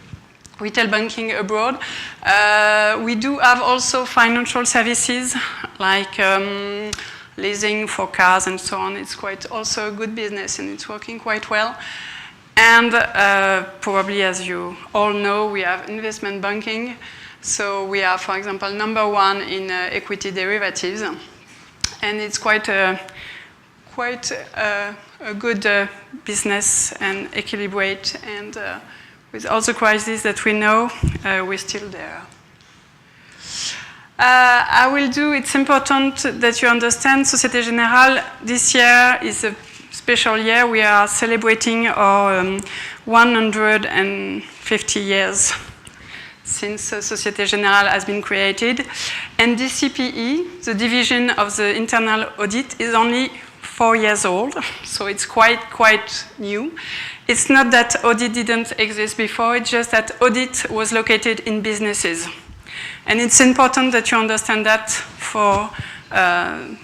retail banking abroad. We do have also financial services like leasing for cars and so on. It's quite also a good business, and it's working quite well. And probably, as you all know, we have investment banking. So we are, for example, number 1 in equity derivatives, and it's quite a good business and equilibrate, and with all the crises that we know, we're still there. It's important that you understand Société Générale, this year is a special year. We are celebrating our 150 years since Société Générale has been created. And DCPE, the division of the internal audit, is only 4 years old, so it's quite new. It's not that audit didn't exist before, it's just that audit was located in businesses. And it's important that you understand that for the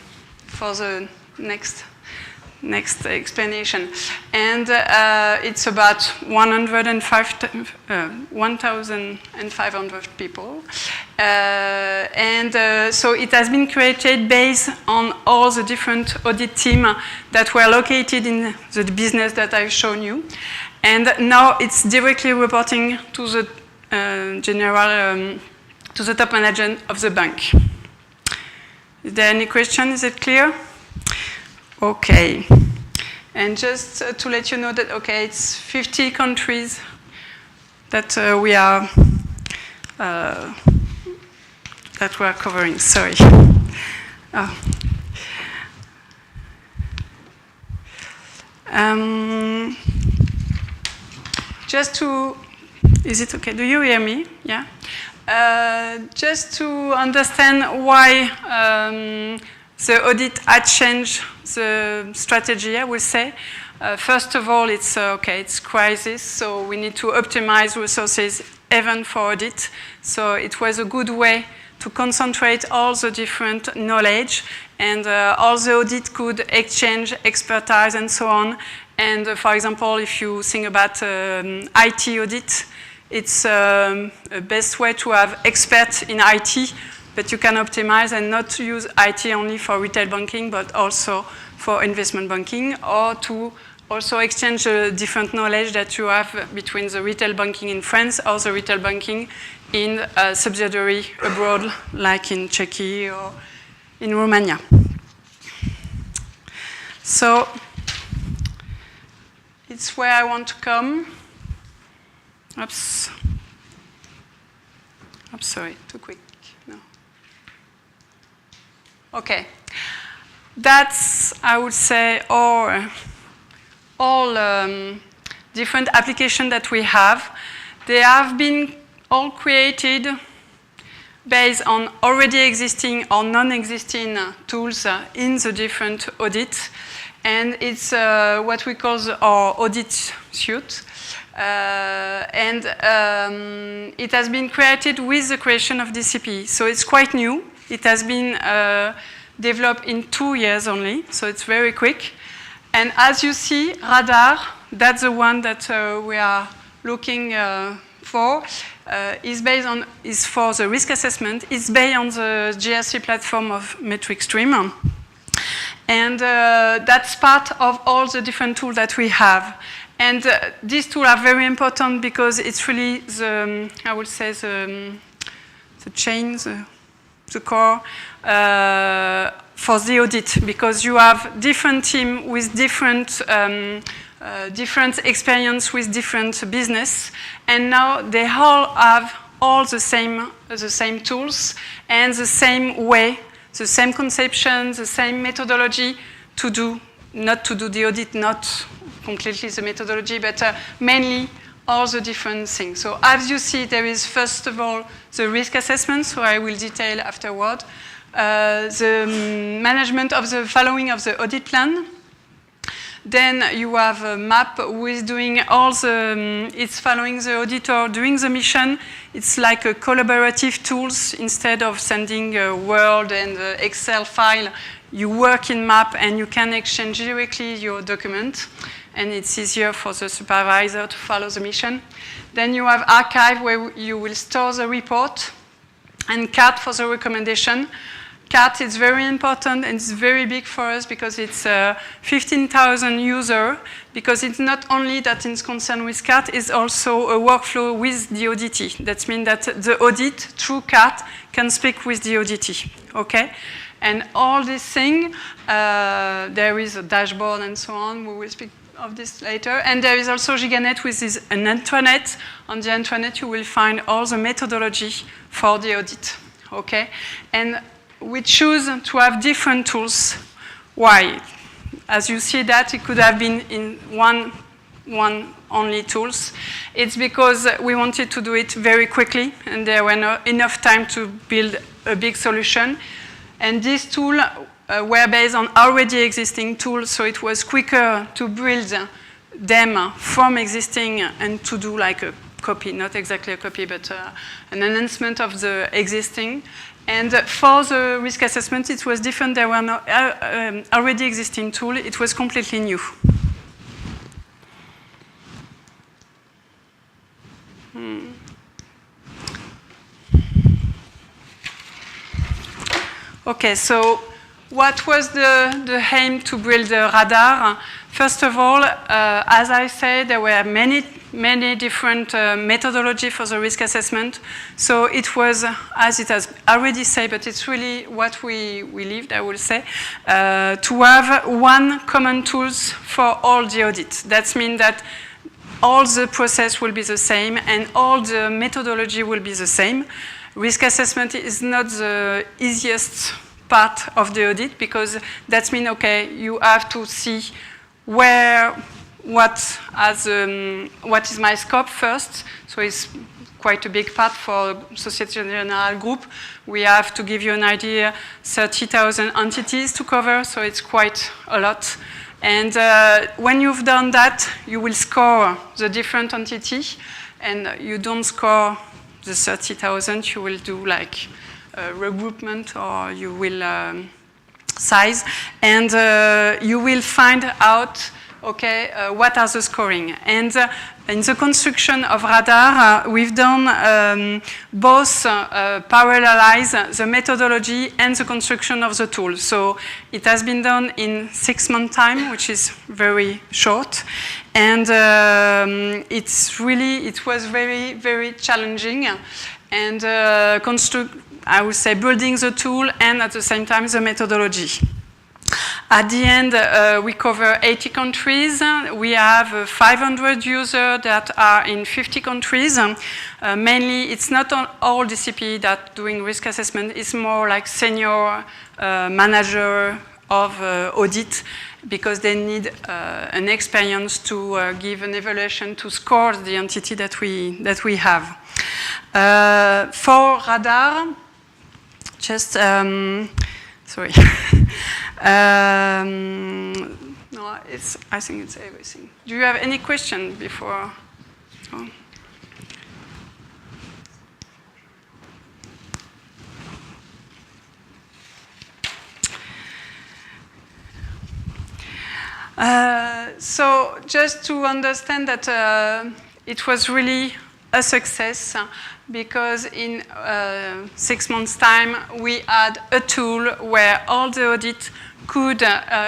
next explanation. And it's about 1,500 people. So it has been created based on all the different audit teams that were located in the business that I've shown you. And now it's directly reporting to the to the top management of the bank. Is there any question? Is it clear? Okay. And just to let you know that, okay, it's 50 countries that we are covering. Sorry. Just to, is it okay? Do you hear me? Yeah. Just to understand why the audit had changed the strategy, I would say. First of all, it's crisis, so we need to optimize resources even for audit. So it was a good way to concentrate all the different knowledge, and all the audit could exchange expertise and so on. And for example, if you think about IT audit, it's a best way to have experts in IT, but you can optimize and not use IT only for retail banking, but also for investment banking, or to also exchange different knowledge that you have between the retail banking in France or the retail banking in a subsidiary abroad, like in Czechia or in Romania. So it's where I want to come. Oops. Sorry, too quick. No. Okay. that's, I would say, all different applications that we have. They have been all created based on already existing or non-existing tools in the different audits. And it's what we call our audit suite. It has been created with the creation of DCP. So it's quite new. It has been developed in 2 years only, so it's very quick. And as you see, Radar, that's the one that we are looking for, is for the risk assessment. It's based on the GRC platform of MetricStream. And that's part of all the different tools that we have. And these tools are very important because it's really the, I would say, the chain, the core for the audit, because you have different teams with different experience with different business, and now they all have all the same tools and the same way, the same conception, the same methodology to do, not to do the audit, not completely the methodology, but mainly all the different things. So as you see, there is first of all the risk assessment, so I will detail afterward, the management of the following of the audit plan. Then you have a map with doing all the, it's following the auditor during the mission. It's like a collaborative tools. Instead of sending a Word and Excel file, you work in map and you can exchange directly your document. And it's easier for the supervisor to follow the mission. Then you have archive where you will store the report, and CAT for the recommendation. CAT is very important and it's very big for us because it's 15,000 users, because it's not only that it's concerned with CAT, it's also a workflow with the auditee. That means that the audit through CAT can speak with the auditee, okay? And all these things, there is a dashboard and so on, we will speak of this later. And there is also GigaNet, which is an intranet. On the intranet, you will find all the methodology for the audit, okay? And we choose to have different tools. Why? As you see that, it could have been in one only tools. It's because we wanted to do it very quickly, and there were not enough time to build a big solution. And this tool were based on already existing tools, so it was quicker to build them from existing and to do like a copy, not exactly a copy, but an enhancement of the existing. And for the risk assessment, it was different. There were no already existing tools. It was completely new. Okay, so what was the aim to build the Radar? First of all, as I said, there were many different methodology for the risk assessment. So it was, as it has already said, but it's really what we lived, I will say, to have one common tools for all the audits. That means that all the process will be the same and all the methodology will be the same. Risk assessment is not the easiest part of the audit because that means, okay, you have to see what is my scope first. So it's quite a big part for Société Générale Group. We have, to give you an idea, 30,000 entities to cover, so it's quite a lot. And when you've done that, you will score the different entity, and you don't score the 30,000, you will do like a regroupment, or you will size, and you will find out, okay, what are the scoring. And in the construction of Radar, we've done both parallelize the methodology and the construction of the tool. So it has been done in 6 months' time, which is very short. And it was very, very challenging. And I would say building the tool and at the same time the methodology. At the end, we cover 80 countries. We have 500 users that are in 50 countries. Mainly, it's not all DCP that doing risk assessment. It's more like senior manager, of audit, because they need an experience to give an evaluation to score the entity that we have. For radar, just sorry. No, I think it's everything. Do you have any question before? Oh. So just to understand that it was really a success, because in 6 months' time we had a tool where all the audit could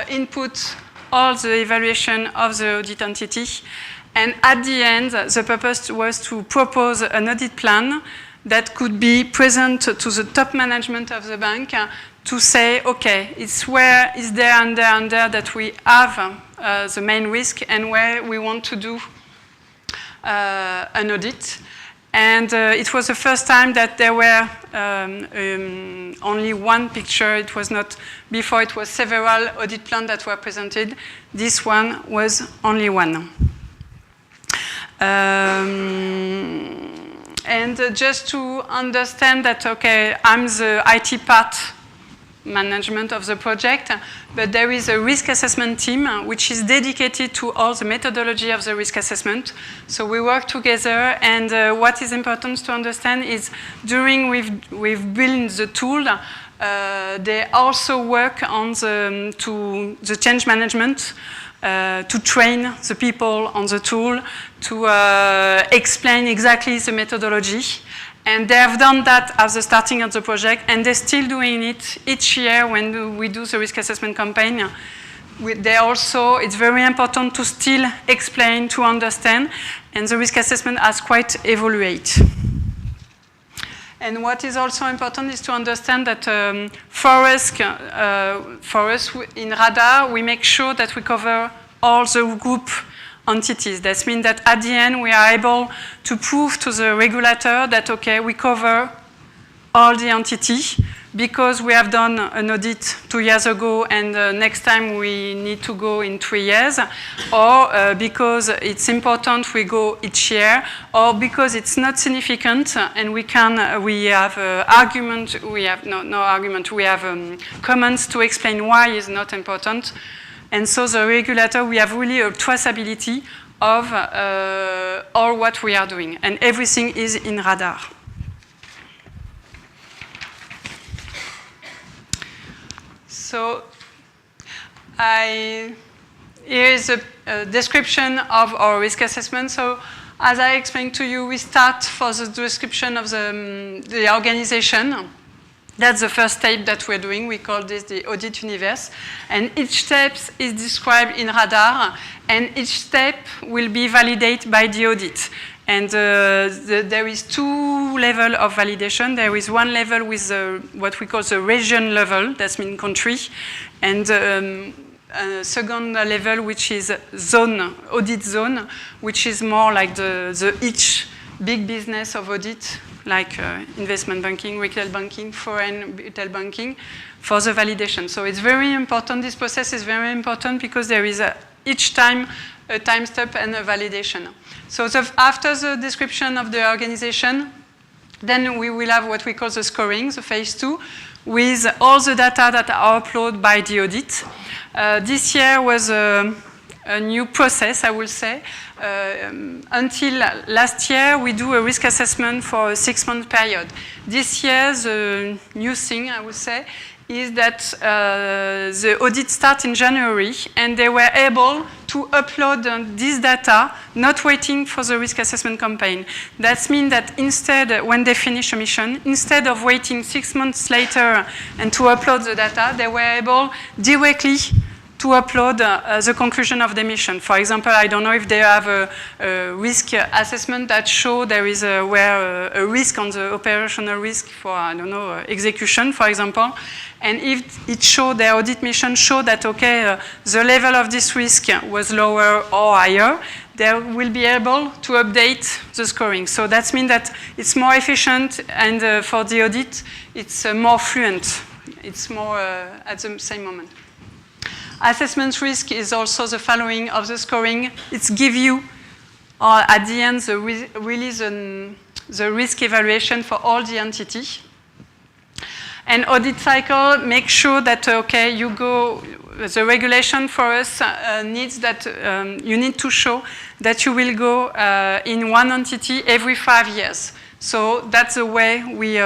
input all the evaluation of the audit entity. And at the end, the purpose was to propose an audit plan that could be present to the top management of the bank to say, okay, it's where is there and there and there that we have the main risk and where we want to do an audit. And it was the first time that there were only one picture. It was not, before it was several audit plans that were presented. This one was only one. And just to understand that, okay, I'm the IT part management of the project, but there is a risk assessment team which is dedicated to all the methodology of the risk assessment. So we work together, and what is important to understand is during we've built the tool, they also work on the change management, to train the people on the tool, to explain exactly the methodology. And they have done that at the starting of the project, and they're still doing it each year when we do the risk assessment campaign. They also, it's very important to still explain, to understand, and the risk assessment has quite evaluate. And what is also important is to understand that for us in radar, we make sure that we cover all the group entities. That means that at the end, we are able to prove to the regulator that, okay, we cover all the entities because we have done an audit 2 years ago and next time we need to go in 3 years, or because it's important we go each year, or because it's not significant and we have argument, we have no argument, we have comments to explain why it's not important. And so the regulator, we have really a traceability of all what we are doing, and everything is in radar. So here is a description of our risk assessment. So as I explained to you, we start for the description of the organization. That's the first step that we're doing. We call this the audit universe. And each step is described in radar, and each step will be validated by the audit. And there is 2 levels of validation. There is one level with what we call the region level, that means country, and a second level, which is zone, audit zone, which is more like each big business of audit, like investment banking, retail banking, foreign retail banking, for the validation. So it's very important, this process is very important because there is each time a time step and a validation. So after the description of the organization, then we will have what we call the scoring, the phase 2, with all the data that are uploaded by the audit. This year was a new process, I will say. Until last year, we do a risk assessment for a 6-month period. This year, the new thing, I would say, is that the audit starts in January, and they were able to upload this data, not waiting for the risk assessment campaign. That means that instead, when they finish a mission, instead of waiting 6 months later and to upload the data, they were able directly to upload the conclusion of the mission. For example, I don't know if they have a risk assessment that show there is a risk on the operational risk for, I don't know, execution, for example. And if it show their audit mission show that, okay, the level of this risk was lower or higher, they will be able to update the scoring. So that means that it's more efficient, and for the audit, it's more fluent. It's more at the same moment. Assessment risk is also the following of the scoring. It's give you, or at the end, the risk evaluation for all the entity. And audit cycle, make sure that, okay, you go, the regulation for us needs that you need to show that you will go in one entity every 5 years. So that's the way we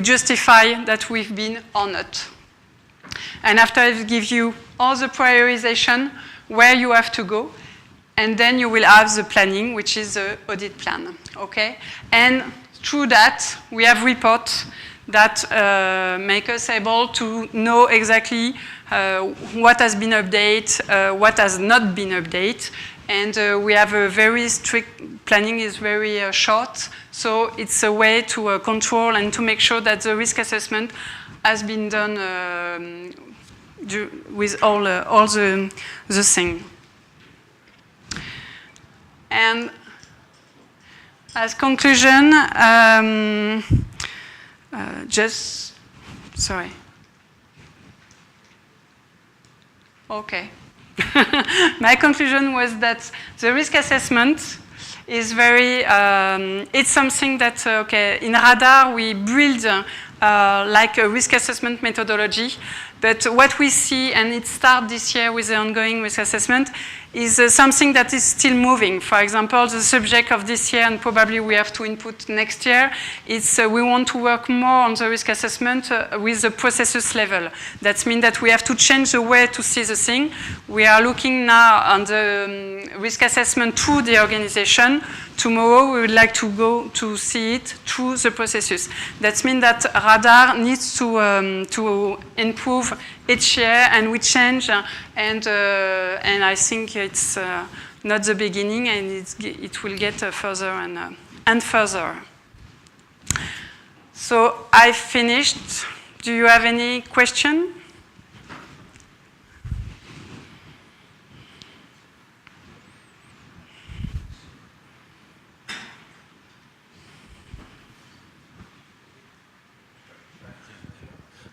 justify that we've been or not. And after it gives you all the prioritization, where you have to go, and then you will have the planning, which is the audit plan, okay? And through that, we have reports that make us able to know exactly what has been updated, what has not been updated, and we have a very strict planning is very short, so it's a way to control and to make sure that the risk assessment has been done with all the thing. And as conclusion, sorry. Okay. My conclusion was that the risk assessment is very, it's something that, okay, in Radar we build like a risk assessment methodology, but what we see, and it started this year with the ongoing risk assessment, is something that is still moving. For example, the subject of this year, and probably we have to input next year, is we want to work more on the risk assessment with the processes level. That means that we have to change the way to see the thing. We are looking now on the risk assessment through the organization. Tomorrow, we would like to go to see it through the processes. That means that Radar needs to improve each year, and we change, and I think it's not the beginning, and it will get further and further. So I finished. Do you have any question?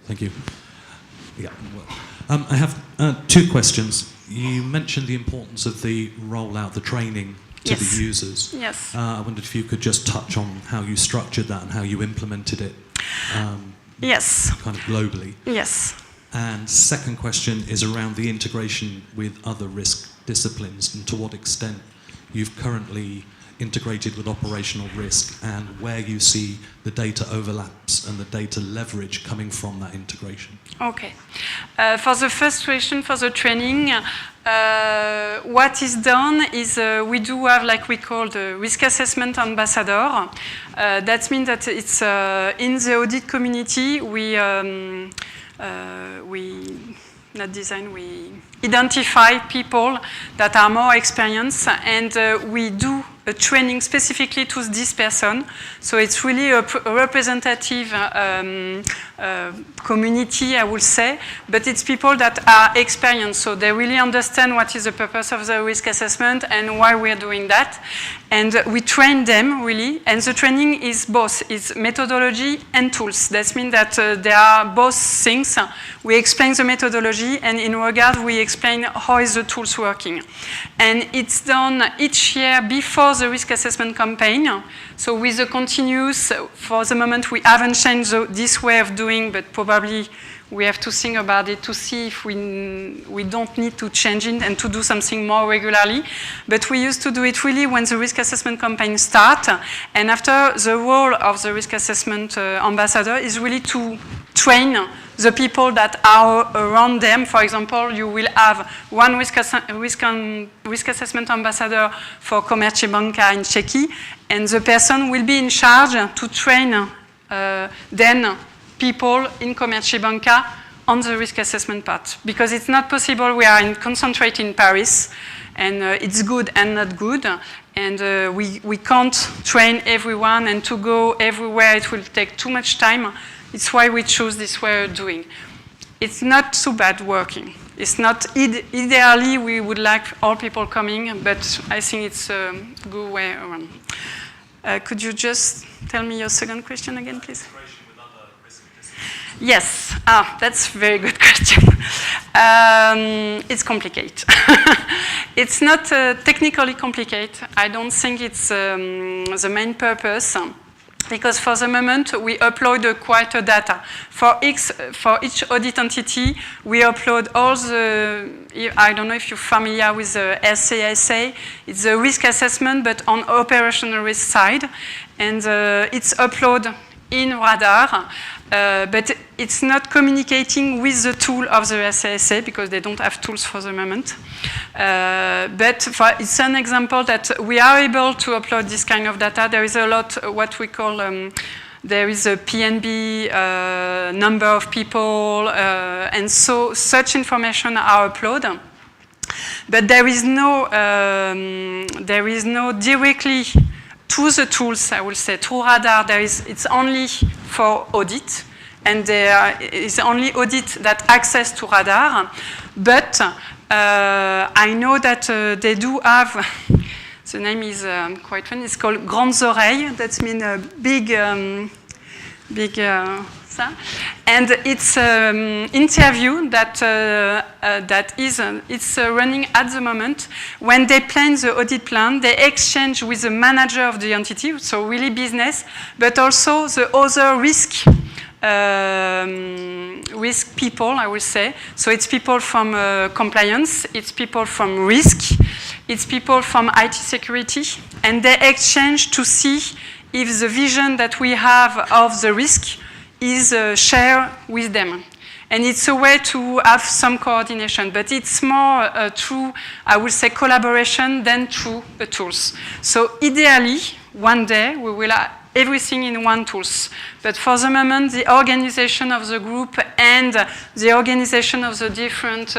Thank you. Yeah, well, I have 2 questions. You mentioned the importance of the rollout, the training to the users. Yes. I wondered if you could just touch on how you structured that and how you implemented it. Yes. Kind of globally. Yes. And second question is around the integration with other risk disciplines, and to what extent you've currently integrated with operational risk, and where you see the data overlaps and the data leverage coming from that integration. Okay. For the first question, for the training, what is done is we do have, like we call the risk assessment ambassador. That means that it's in the audit community, we identify people that are more experienced, and we do a training specifically to this person. So it's really a representative community, I would say, but it's people that are experienced, so they really understand what is the purpose of the risk assessment and why we're doing that. And we train them, really, and the training is both, it's methodology and tools. That means that there are both things. We explain the methodology, and in regard, we explain how is the tools working. And it's done each year before the risk assessment campaign. So with the continuous, for the moment, we haven't changed this way of doing, but probably we have to think about it to see if we don't need to change it and to do something more regularly. But we used to do it really when the risk assessment campaign starts, and after, the role of the risk assessment ambassador is really to train the people that are around them. For example, you will have one risk assessment ambassador for Komerční banka in Czechia, and the person will be in charge to train then people in Komerční banka on the risk assessment part. Because it's not possible, we are concentrated in Paris, and it's good and not good, and we can't train everyone, and to go everywhere it will take too much time. It's why we choose this way of doing. It's not too bad working. It's not, ideally we would like all people coming, but I think it's a good way around. Could you just tell me your second question again, please? Yes, that's a very good question. It's complicated. It's not technically complicated. I don't think it's the main purpose. Because for the moment, we upload quite a data. For each audit entity, we upload all the, I don't know if you're familiar with the SASA, it's a risk assessment, but on operational risk side. And it's uploaded in Radar, but it's not communicating with the tool of the SASA because they don't have tools for the moment. But it's an example that we are able to upload this kind of data. There is a lot what we call, there is a PNB number of people, and so such information are uploaded. But there is no directly to the tools, I will say, through Radar, it's only for audit, and there is only audit that access to Radar. But I know that they do have, the name is quite funny, it's called Grandes Oreilles, that means big, and it's interview that it's running at the moment. When they plan the audit plan, they exchange with the manager of the entity, so really business, but also the other risk people, I will say. So it's people from compliance, it's people from risk, it's people from IT security, and they exchange to see if the vision that we have of the risk is shared with them. And it's a way to have some coordination, but it's more through, I would say, collaboration than through the tools. So ideally, one day, we will have everything in one tools. But for the moment, the organization of the group and the organization of the different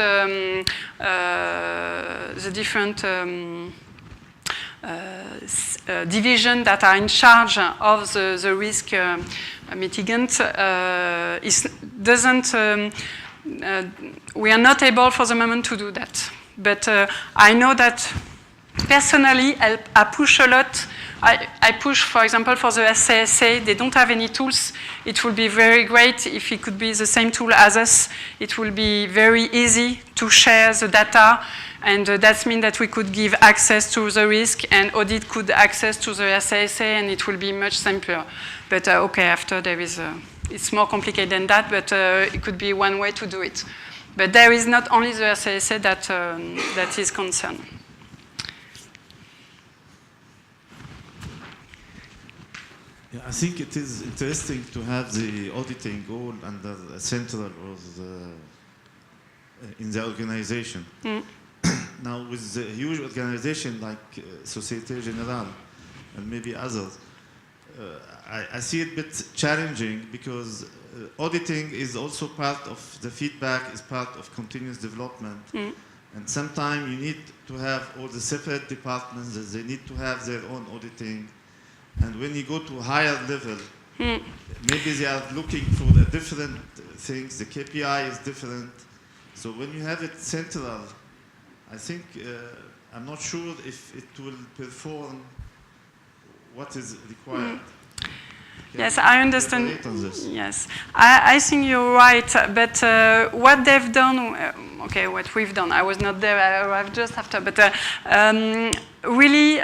division that are in charge of the risk mitigant we are not able for the moment to do that. But I know that personally, I push a lot. I push, for example, for the SASA, they don't have any tools. It would be very great if it could be the same tool as us. It will be very easy to share the data, and that means that we could give access to the risk, and audit could access to the SASA, and it will be much simpler. But okay, after there is, it's more complicated than that, but it could be one way to do it. But there is not only the SASA that is concerned. Yeah, I think it is interesting to have the auditing goal under the central or in the organization. Mm. Now, with a huge organization like Société Générale and maybe others, I see it a bit challenging because auditing is also part of the feedback, is part of continuous development. Mm. And sometimes you need to have all the separate departments, they need to have their own auditing. And when you go to a higher level, maybe they are looking for the different things, the KPI is different. So when you have it central, I think, I'm not sure if it will perform what is required. Yes, I understand. Yes, I think you're right. But what they've done, okay, what we've done, I was not there, I arrived just after. But really,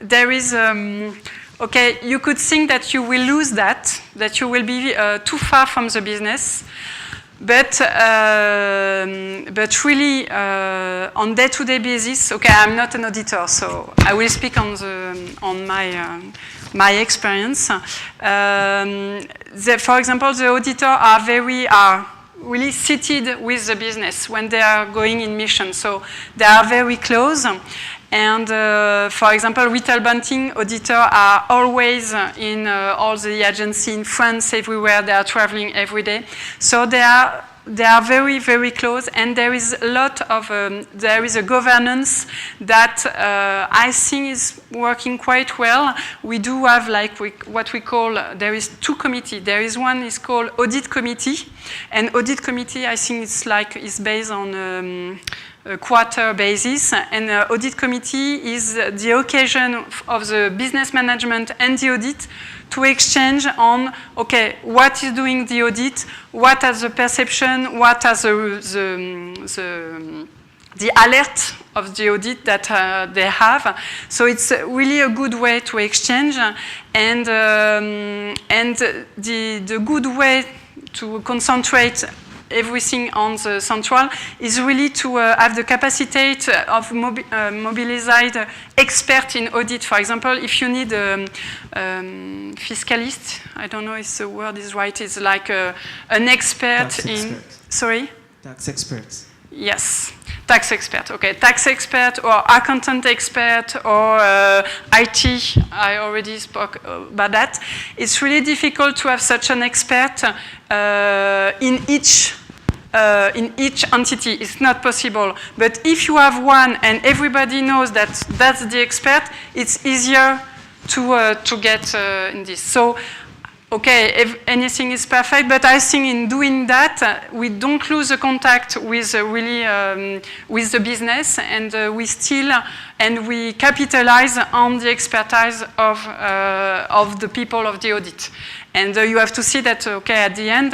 there is, okay, you could think that you will lose that you will be too far from the business. But really, on day-to-day basis, okay, I'm not an auditor, so I will speak on my experience. For example, the auditors are really seated with the business when they are going in mission, so they are very close. And for example, retail banking auditors are always in all the agencies in France, everywhere. They are traveling every day. So they are very, very close, and there is a lot of, there is a governance that I think is working quite well. We do have like what we call, there is two committees. There is one is called Audit Committee, and Audit Committee, I think it's based on a quarter basis, and Audit Committee is the occasion of the business management and the audit to exchange on, okay, what is doing the audit, what are the perception, what are the alert of the audit that they have. So it's really a good way to exchange, and the good way to concentrate everything on the central is really to have the capacity of mobilized expert in audit. For example, if you need a fiscalist, I don't know if the word is right, it's like an expert tax in... Expert. Sorry? Tax experts. Yes, tax expert, okay. Tax expert or accountant expert or IT, I already spoke about that. It's really difficult to have such an expert in each entity. It's not possible. But if you have one and everybody knows that that's the expert, it's easier to get in this. So, okay, if anything is perfect, but I think in doing that, we don't lose the contact with with the business, and we capitalize on the expertise of the people of the audit. And you have to see that, okay, at the end,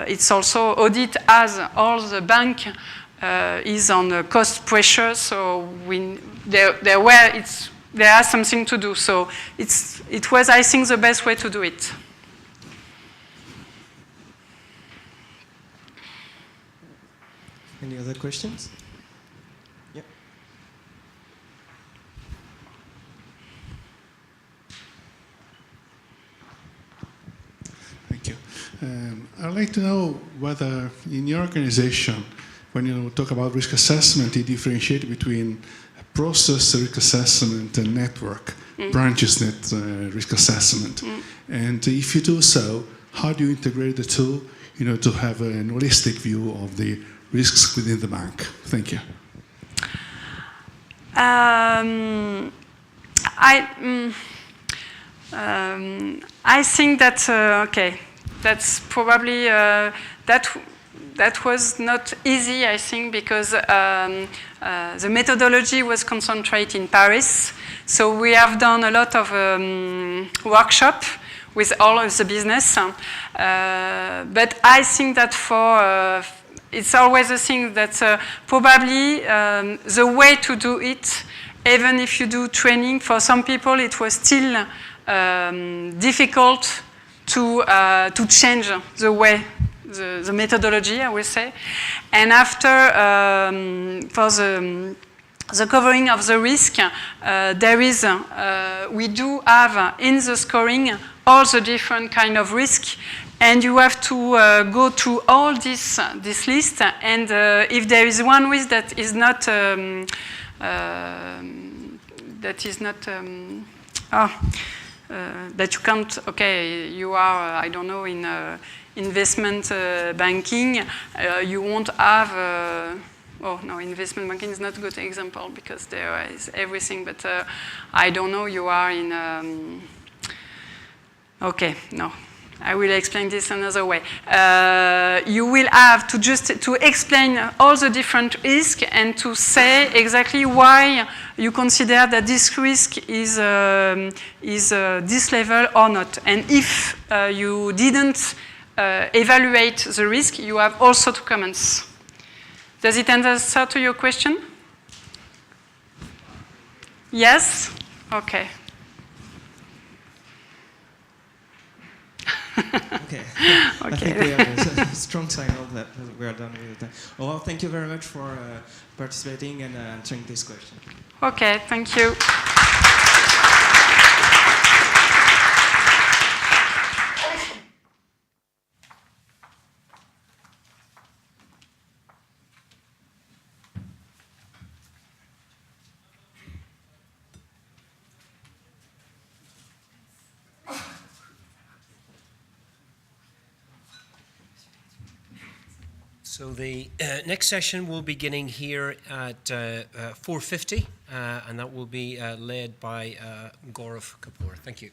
it's also audit as all the bank is on cost pressure, so there are something to do. So it was, I think, the best way to do it. Any other questions? Yeah. Thank you. I'd like to know whether in your organization, when you talk about risk assessment, you differentiate between process risk assessment and network, branches net risk assessment. And if you do so, how do you integrate the two, to have an holistic view of the risks within the bank? Thank you. I think that, okay, that's probably, that was not easy, I think, because the methodology was concentrated in Paris. So we have done a lot of workshop with all of the business. But I think that it's always a thing that probably the way to do it, even if you do training, for some people it was still difficult to change the way, the methodology, I will say. And after, for the covering of the risk, we do have in the scoring all the different kind of risk, and you have to go through all this list, and if there is one risk that is not, that you can't, okay, you are, I don't know, in investment banking, you won't have, oh no, investment banking is not a good example because there is everything, but I don't know, you are in, okay, no. I will explain this another way. You will have to just to explain all the different risks and to say exactly why you consider that this risk is this level or not. And if you didn't evaluate the risk, you have also to comments. Does it answer to your question? Yes? Okay. Okay. I think we have a strong signal that we are done with it. Well, thank you very much for participating and answering this question. Okay, thank you. So the next session will be beginning here at 4:50, and that will be led by Gaurav Kapoor. Thank you.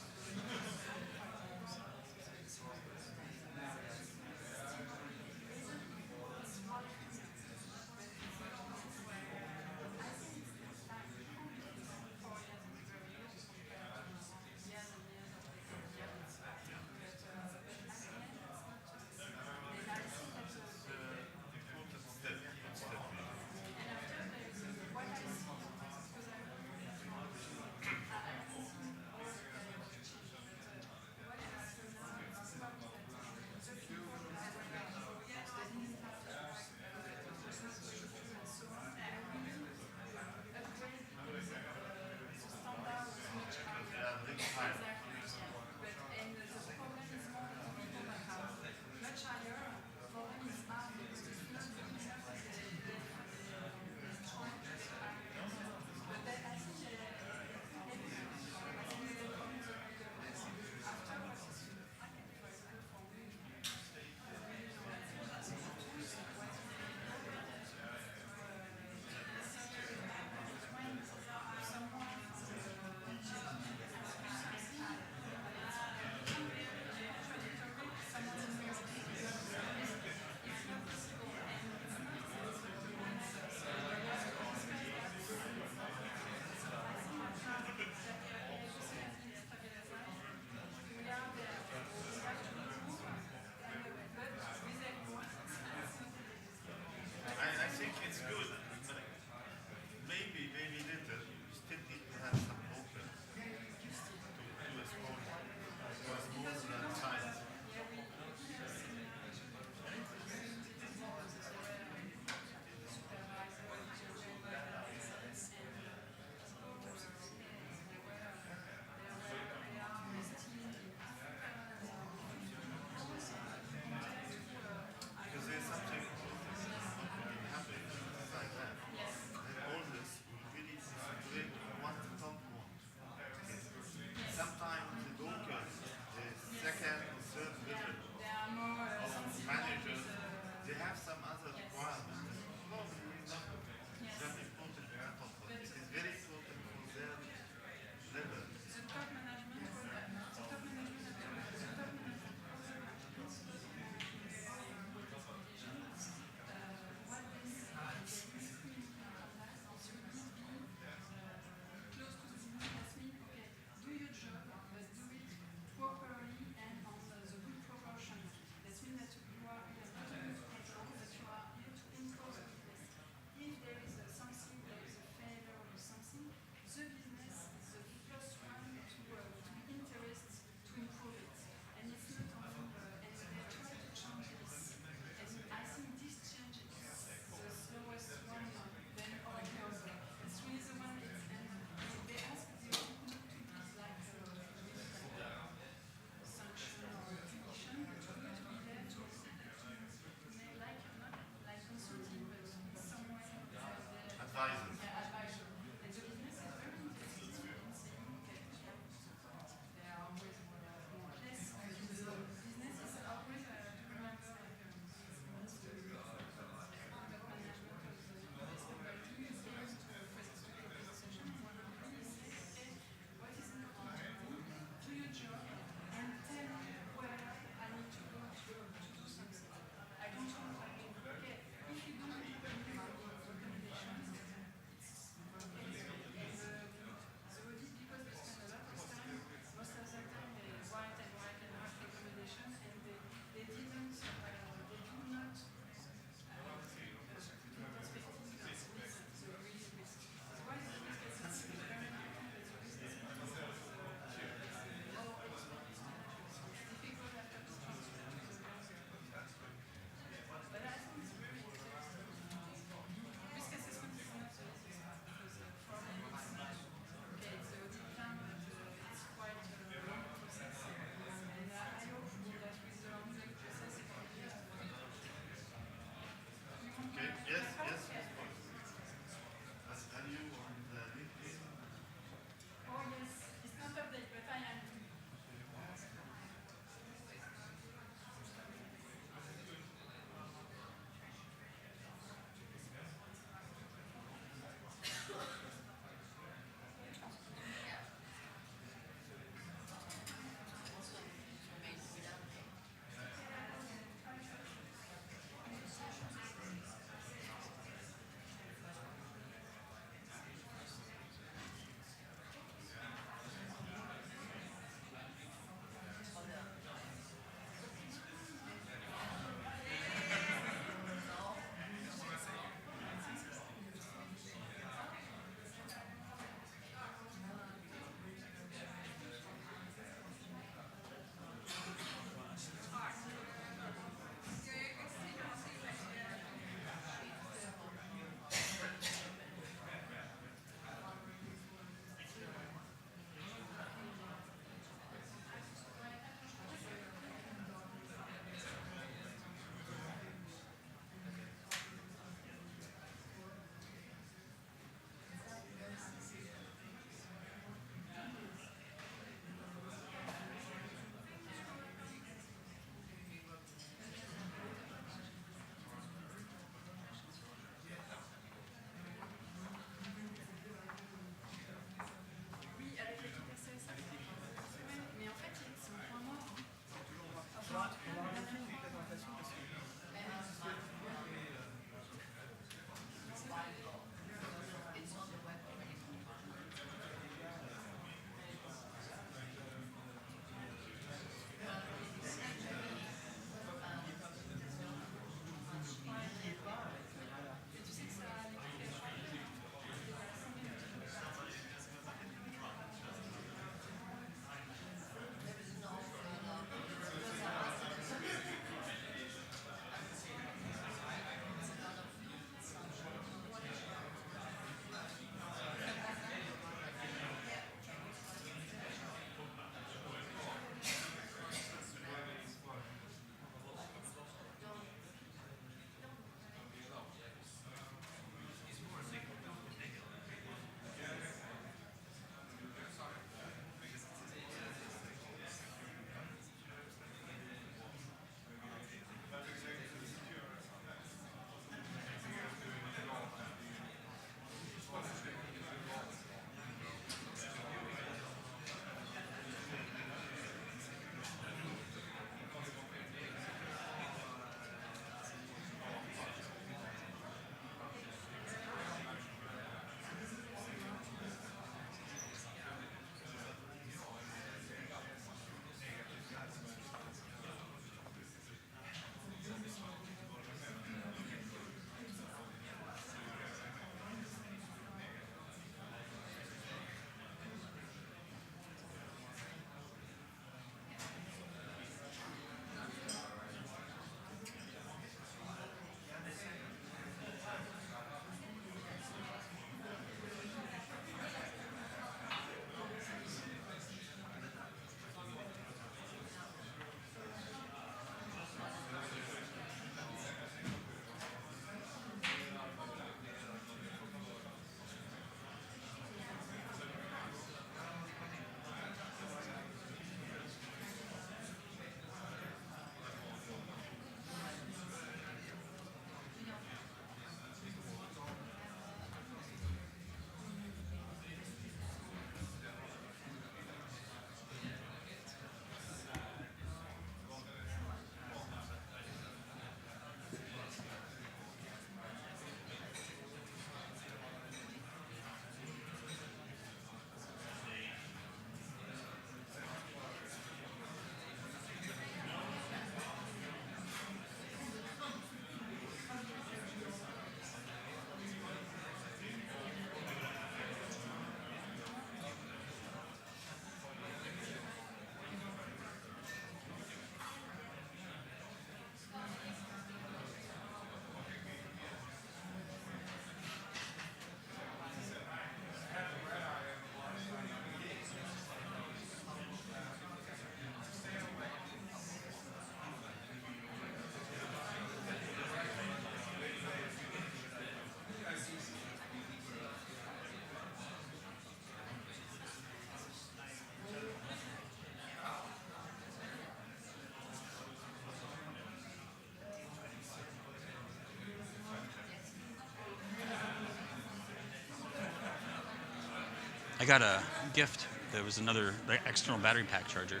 got a gift. There was another external battery pack charger.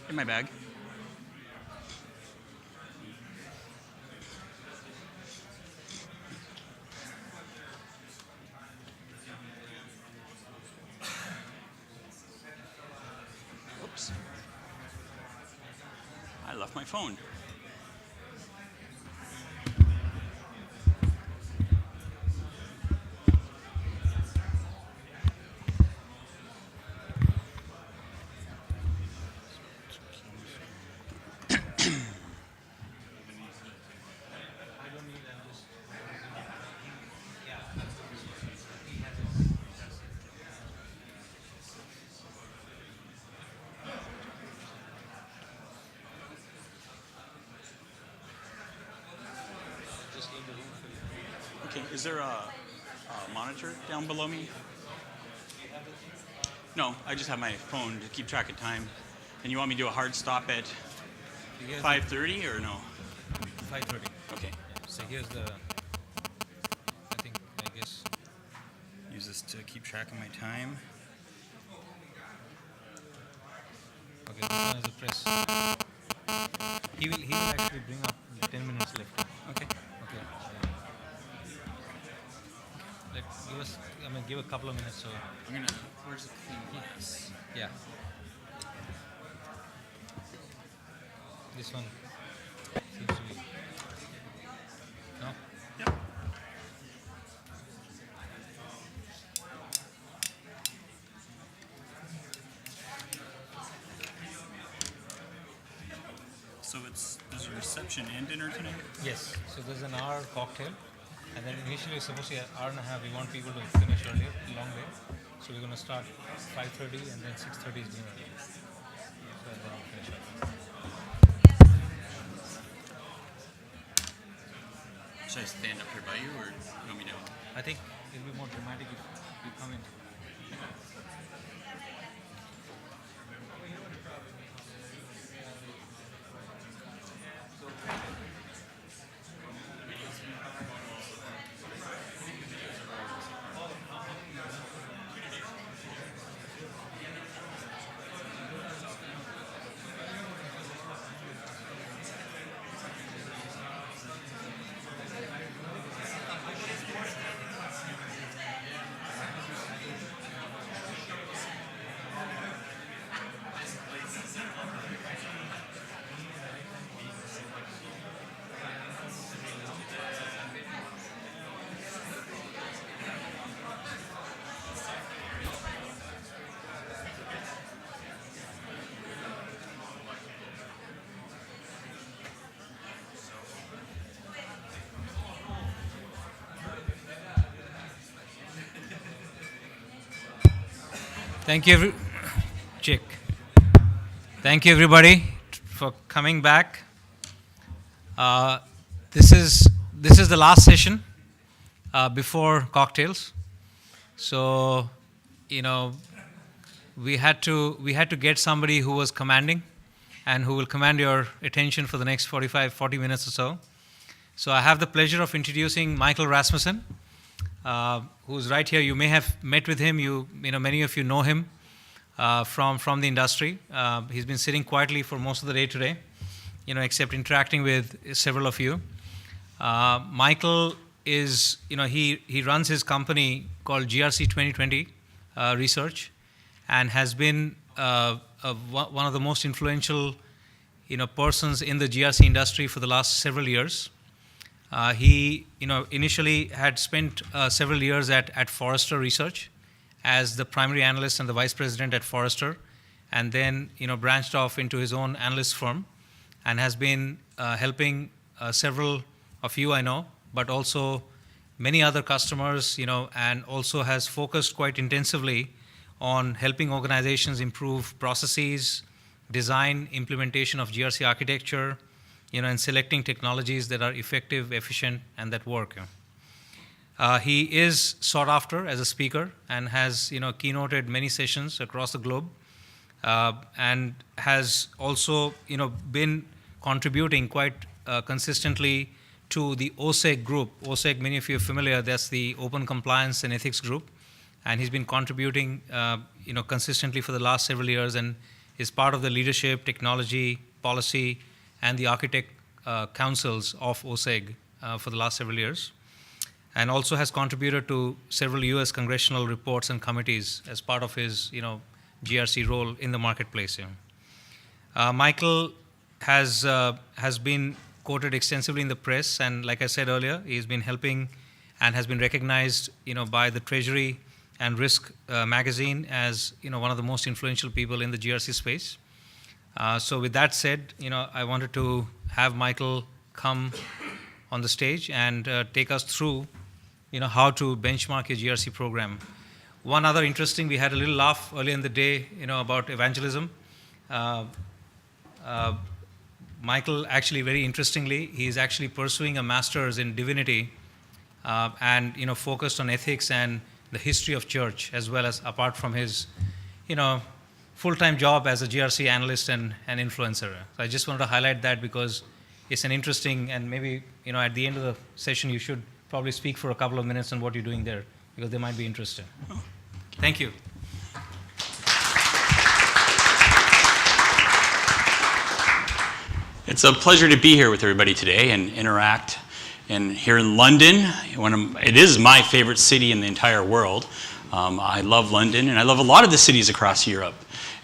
In my bag. Oops. I left my phone. Okay, is there a monitor down below me? No, I just have my phone to keep track of time. And you want me to do a hard stop at 5:30 or no? 5:30. Okay. So here's the, I guess. Use this to keep track of my time. Okay, this one is a press. He will actually bring up 10 minutes left. Okay. Okay. Give a couple of minutes. So I'm gonna. Where's the clean glass? Yeah. This one seems to be. No. Yep. So there's a reception and dinner tonight? Yes. So there's an hour cocktail. And then initially it's supposed to be an hour and a half. We want people to finish earlier, long day. So we're going to start 5:30 and then 6:30 is dinner. So then we'll finish up. Should I stand up here by you or you want me to? I think it'll be more dramatic if you come in. Thank you, Chick. Thank you, everybody, for coming back. This is the last session before cocktails. So, we had to get somebody who was commanding and who will command your attention for the next 40 minutes or so. So I have the pleasure of introducing Michael Rasmussen, who's right here. You may have met with him. Many of you know him from the industry. He's been sitting quietly for most of the day today, except interacting with several of you. Michael is, he runs his company called GRC 2020 Research, and has been one of the most influential, persons in the GRC industry for the last several years. He, initially had spent several years at Forrester Research as the primary analyst and the vice president at Forrester, and then, branched off into his own analyst firm, and has been helping several of you, I know, but also many other customers, and also has focused quite intensively on helping organizations improve processes, design, implementation of GRC architecture, and selecting technologies that are effective, efficient, and that work. He is sought after as a speaker and has, keynoted many sessions across the globe, and has also, been contributing quite consistently to the OSEG group. OSEG, many of you are familiar, that's the Open Compliance and Ethics Group. And he's been contributing consistently for the last several years and is part of the leadership, technology, policy, and the architect councils of OSEG for the last several years. And also has contributed to several US congressional reports and committees as part of his GRC role in the marketplace. Michael has been quoted extensively in the press, and like I said earlier, he's been helping and has been recognized by the Treasury and Risk magazine as one of the most influential people in the GRC space. So with that said, I wanted to have Michael come on the stage and take us through how to benchmark your GRC program. One other interesting, we had a little laugh earlier in the day, about evangelism. Michael, actually, very interestingly, he's actually pursuing a master's in divinity and focused on ethics and the history of church, as well as apart from his full-time job as a GRC analyst and influencer. So I just wanted to highlight that because it's an interesting, and maybe at the end of the session you should probably speak for a couple of minutes on what you're doing there, because they might be interested. Thank you. It's a pleasure to be here with everybody today and interact. And here in London, it is my favorite city in the entire world. I love London, and I love a lot of the cities across Europe,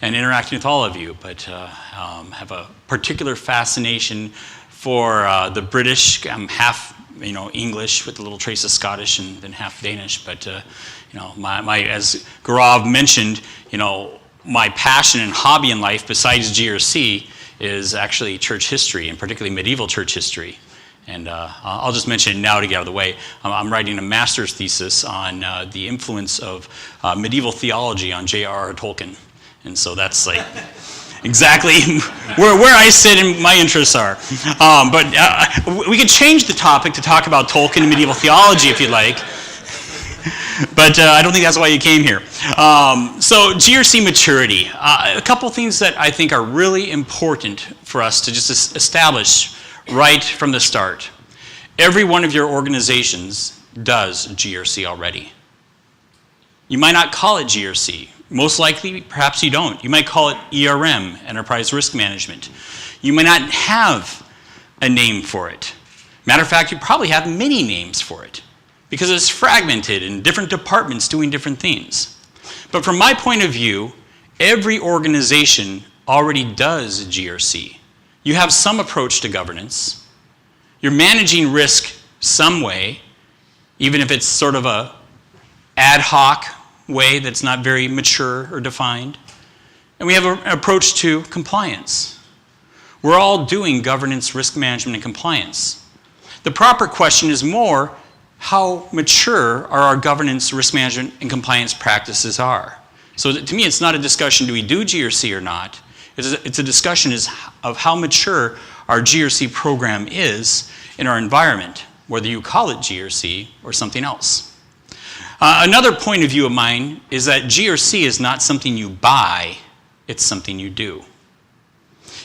and interacting with all of you, but have a particular fascination for the British. I'm half English with a little trace of Scottish and then half Danish, but as Gaurav mentioned, my passion and hobby in life besides GRC is actually church history, and particularly medieval church history. And I'll just mention it now to get out of the way. I'm writing a master's thesis on the influence of medieval theology on J.R.R. Tolkien. And so that's like exactly where I sit and my interests are. But we could change the topic to talk about Tolkien and medieval theology if you'd like. But I don't think that's why you came here. So GRC maturity. A couple things that I think are really important for us to just establish right from the start. Every one of your organizations does GRC already. You might not call it GRC. Most likely, perhaps you don't. You might call it ERM, Enterprise Risk Management. You might not have a name for it. Matter of fact, you probably have many names for it because it's fragmented in different departments doing different things. But from my point of view, every organization already does GRC. You have some approach to governance. You're managing risk some way, even if it's sort of a ad hoc way that's not very mature or defined. And we have an approach to compliance. We're all doing governance, risk management, and compliance. The proper question is more, how mature are our governance, risk management, and compliance practices are? So to me, it's not a discussion, do we do GRC or not? It's a discussion of how mature our GRC program is in our environment, whether you call it GRC or something else. Another point of view of mine is that GRC is not something you buy, it's something you do.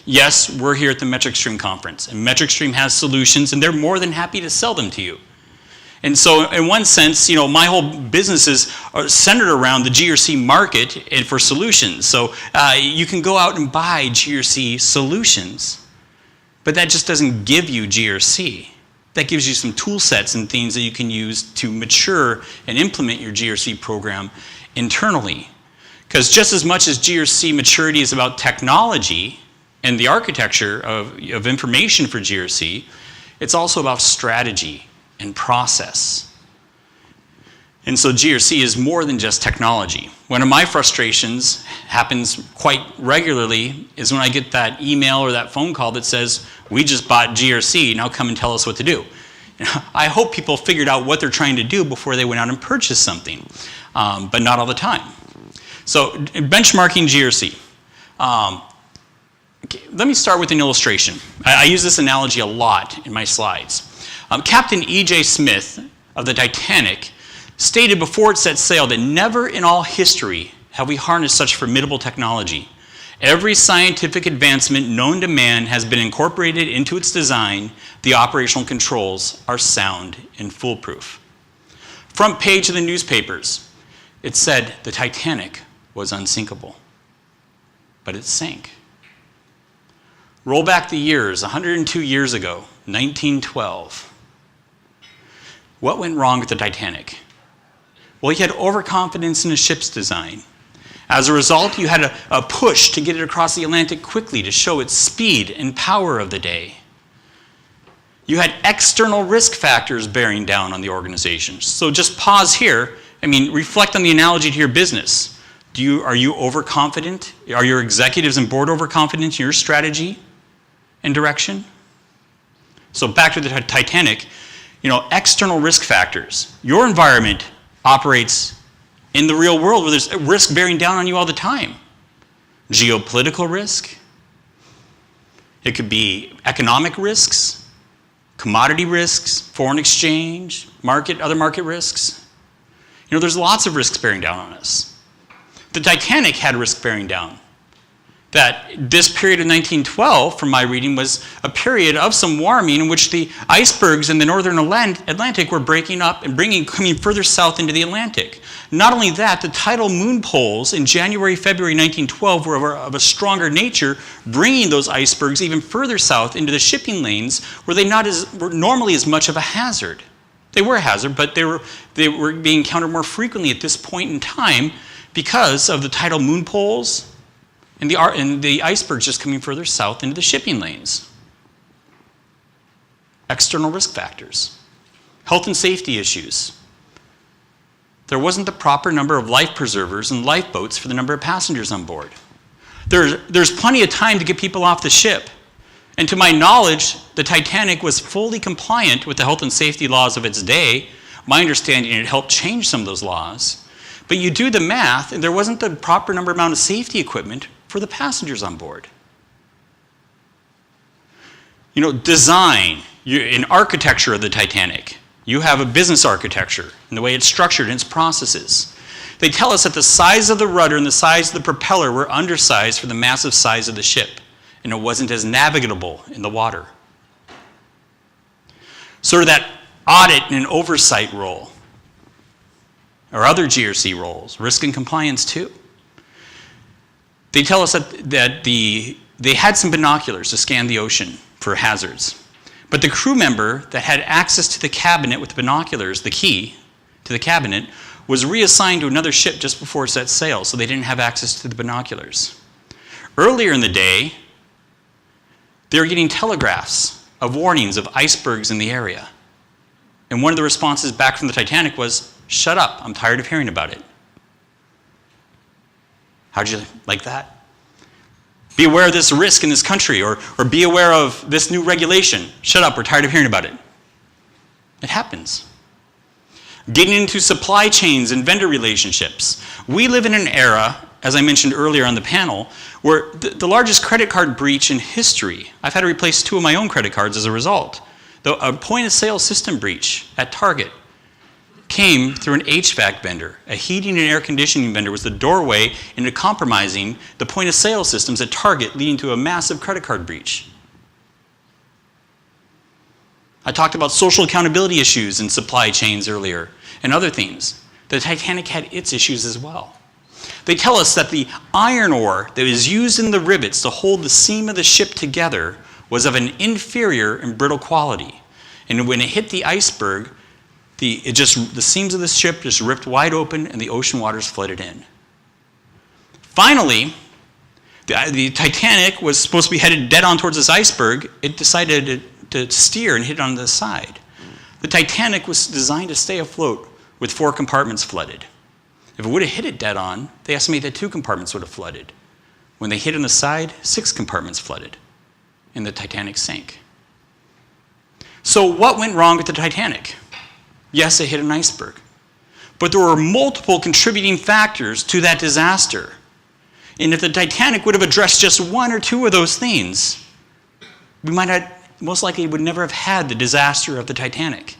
Yes, we're here at the MetricStream conference, and MetricStream has solutions, and they're more than happy to sell them to you. And so in one sense, my whole businesses are centered around the GRC market and for solutions. So you can go out and buy GRC solutions, but that just doesn't give you GRC. That gives you some tool sets and things that you can use to mature and implement your GRC program internally. Because just as much as GRC maturity is about technology and the architecture of information for GRC, it's also about strategy and process. And so GRC is more than just technology. One of my frustrations happens quite regularly is when I get that email or that phone call that says, we just bought GRC, now come and tell us what to do. I hope people figured out what they're trying to do before they went out and purchased something, but not all the time. So benchmarking GRC. Okay, let me start with an illustration. I use this analogy a lot in my slides. Captain E.J. Smith of the Titanic stated before it set sail that never in all history have we harnessed such formidable technology. Every scientific advancement known to man has been incorporated into its design. The operational controls are sound and foolproof. Front page of the newspapers, it said the Titanic was unsinkable, but it sank. Roll back the years, 102 years ago, 1912. What went wrong with the Titanic? Well, you had overconfidence in the ship's design. As a result, you had a push to get it across the Atlantic quickly to show its speed and power of the day. You had external risk factors bearing down on the organization. So just pause here. Reflect on the analogy to your business. Are you overconfident? Are your executives and board overconfident in your strategy and direction? So back to the Titanic, external risk factors. Your environment operates in the real world where there's risk bearing down on you all the time. Geopolitical risk. It could be economic risks, commodity risks, foreign exchange, other market risks. There's lots of risks bearing down on us. The Titanic had risk bearing down. That this period of 1912, from my reading, was a period of some warming in which the icebergs in the northern Atlantic were breaking up and coming further south into the Atlantic. Not only that, the tidal moon poles in January, February 1912 were of a stronger nature, bringing those icebergs even further south into the shipping lanes where they were normally as much of a hazard. They were a hazard, but they were being encountered more frequently at this point in time because of the tidal moon poles and the icebergs just coming further south into the shipping lanes. External risk factors. Health and safety issues. There wasn't the proper number of life preservers and lifeboats for the number of passengers on board. There's plenty of time to get people off the ship. And to my knowledge, the Titanic was fully compliant with the health and safety laws of its day. My understanding, it helped change some of those laws. But you do the math, and there wasn't the proper amount of safety equipment for the passengers on board. Design, in architecture of the Titanic, you have a business architecture and the way it's structured in its processes. They tell us that the size of the rudder and the size of the propeller were undersized for the massive size of the ship, and it wasn't as navigable in the water. Sort of that audit and oversight role, or other GRC roles, risk and compliance too. They tell us that they had some binoculars to scan the ocean for hazards. But the crew member that had access to the cabinet with the binoculars, the key to the cabinet, was reassigned to another ship just before it set sail, so they didn't have access to the binoculars. Earlier in the day, they were getting telegraphs of warnings of icebergs in the area. And one of the responses back from the Titanic was, "Shut up, I'm tired of hearing about it." How'd you like that? Be aware of this risk in this country, or be aware of this new regulation. Shut up, we're tired of hearing about it. It happens. Getting into supply chains and vendor relationships. We live in an era, as I mentioned earlier on the panel, where the largest credit card breach in history, I've had to replace 2 of my own credit cards as a result. A point-of-sale system breach at Target came through an HVAC vendor. A heating and air conditioning vendor was the doorway into compromising the point-of-sale systems at Target, leading to a massive credit card breach. I talked about social accountability issues in supply chains earlier and other things. The Titanic had its issues as well. They tell us that the iron ore that was used in the rivets to hold the seam of the ship together was of an inferior and brittle quality. And when it hit the iceberg, the seams of the ship just ripped wide open and the ocean waters flooded in. Finally, the Titanic was supposed to be headed dead on towards this iceberg. It decided to steer and hit on the side. The Titanic was designed to stay afloat with 4 compartments flooded. If it would have hit it dead on, they estimate that 2 compartments would have flooded. When they hit on the side, 6 compartments flooded, and the Titanic sank. So what went wrong with the Titanic? Yes, it hit an iceberg. But there were multiple contributing factors to that disaster. And if the Titanic would have addressed just 1 or 2 of those things, we might have, most likely would never have had the disaster of the Titanic.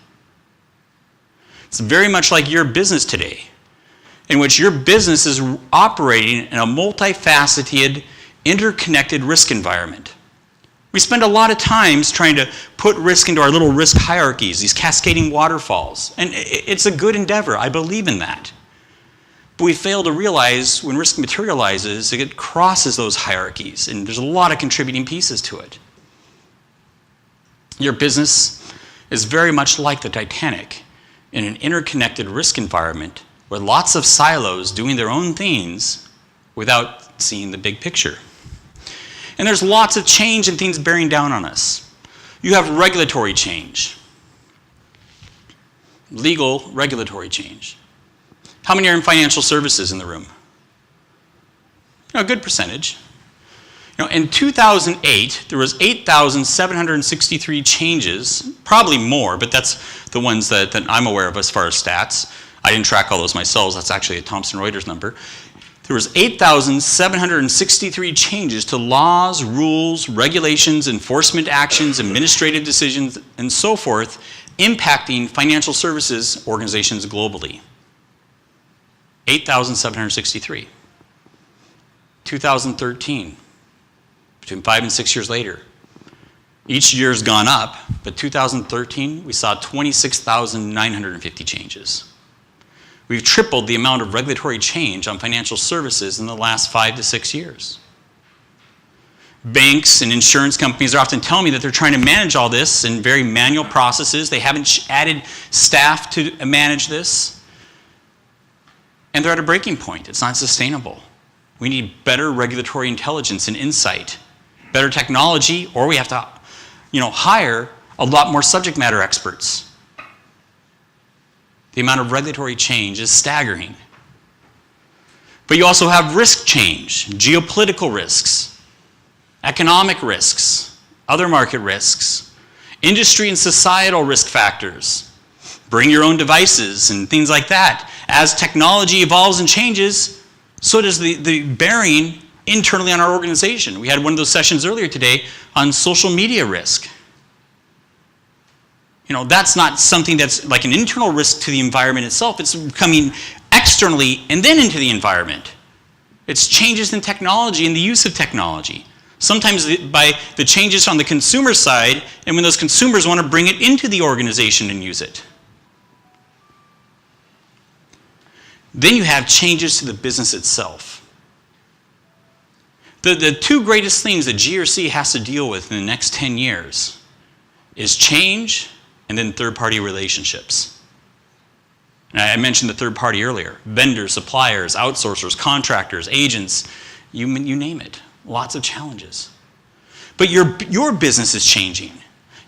It's very much like your business today, in which your business is operating in a multifaceted, interconnected risk environment. We spend a lot of times trying to put risk into our little risk hierarchies, these cascading waterfalls. And it's a good endeavor. I believe in that. But we fail to realize when risk materializes, it crosses those hierarchies, and there's a lot of contributing pieces to it. Your business is very much like the Titanic in an interconnected risk environment with lots of silos doing their own things without seeing the big picture. And there's lots of change and things bearing down on us. You have regulatory change, legal regulatory change. How many are in financial services in the room? A good percentage. In 2008, there was 8,763 changes, probably more, but that's the ones that I'm aware of as far as stats. I didn't track all those myself. That's actually a Thomson Reuters number. There was 8,763 changes to laws, rules, regulations, enforcement actions, administrative decisions, and so forth, impacting financial services organizations globally. 8,763. 2013, between 5 and 6 years later. Each year's gone up, but 2013, we saw 26,950 changes. We've tripled the amount of regulatory change on financial services in the last 5 to 6 years. Banks and insurance companies are often telling me that they're trying to manage all this in very manual processes. They haven't added staff to manage this. And they're at a breaking point. It's not sustainable. We need better regulatory intelligence and insight, better technology, or we have to, hire a lot more subject matter experts. The amount of regulatory change is staggering. But you also have risk change, geopolitical risks, economic risks, other market risks, industry and societal risk factors, bring your own devices and things like that. As technology evolves and changes, so does the bearing internally on our organization. We had one of those sessions earlier today on social media risk. That's not something that's like an internal risk to the environment itself. It's coming externally and then into the environment. It's changes in technology and the use of technology. Sometimes by the changes on the consumer side, and when those consumers want to bring it into the organization and use it. Then you have changes to the business itself. The two greatest things that GRC has to deal with in the next 10 years is change and then third-party relationships. And I mentioned the third party earlier. Vendors, suppliers, outsourcers, contractors, agents, you name it. Lots of challenges. But your business is changing.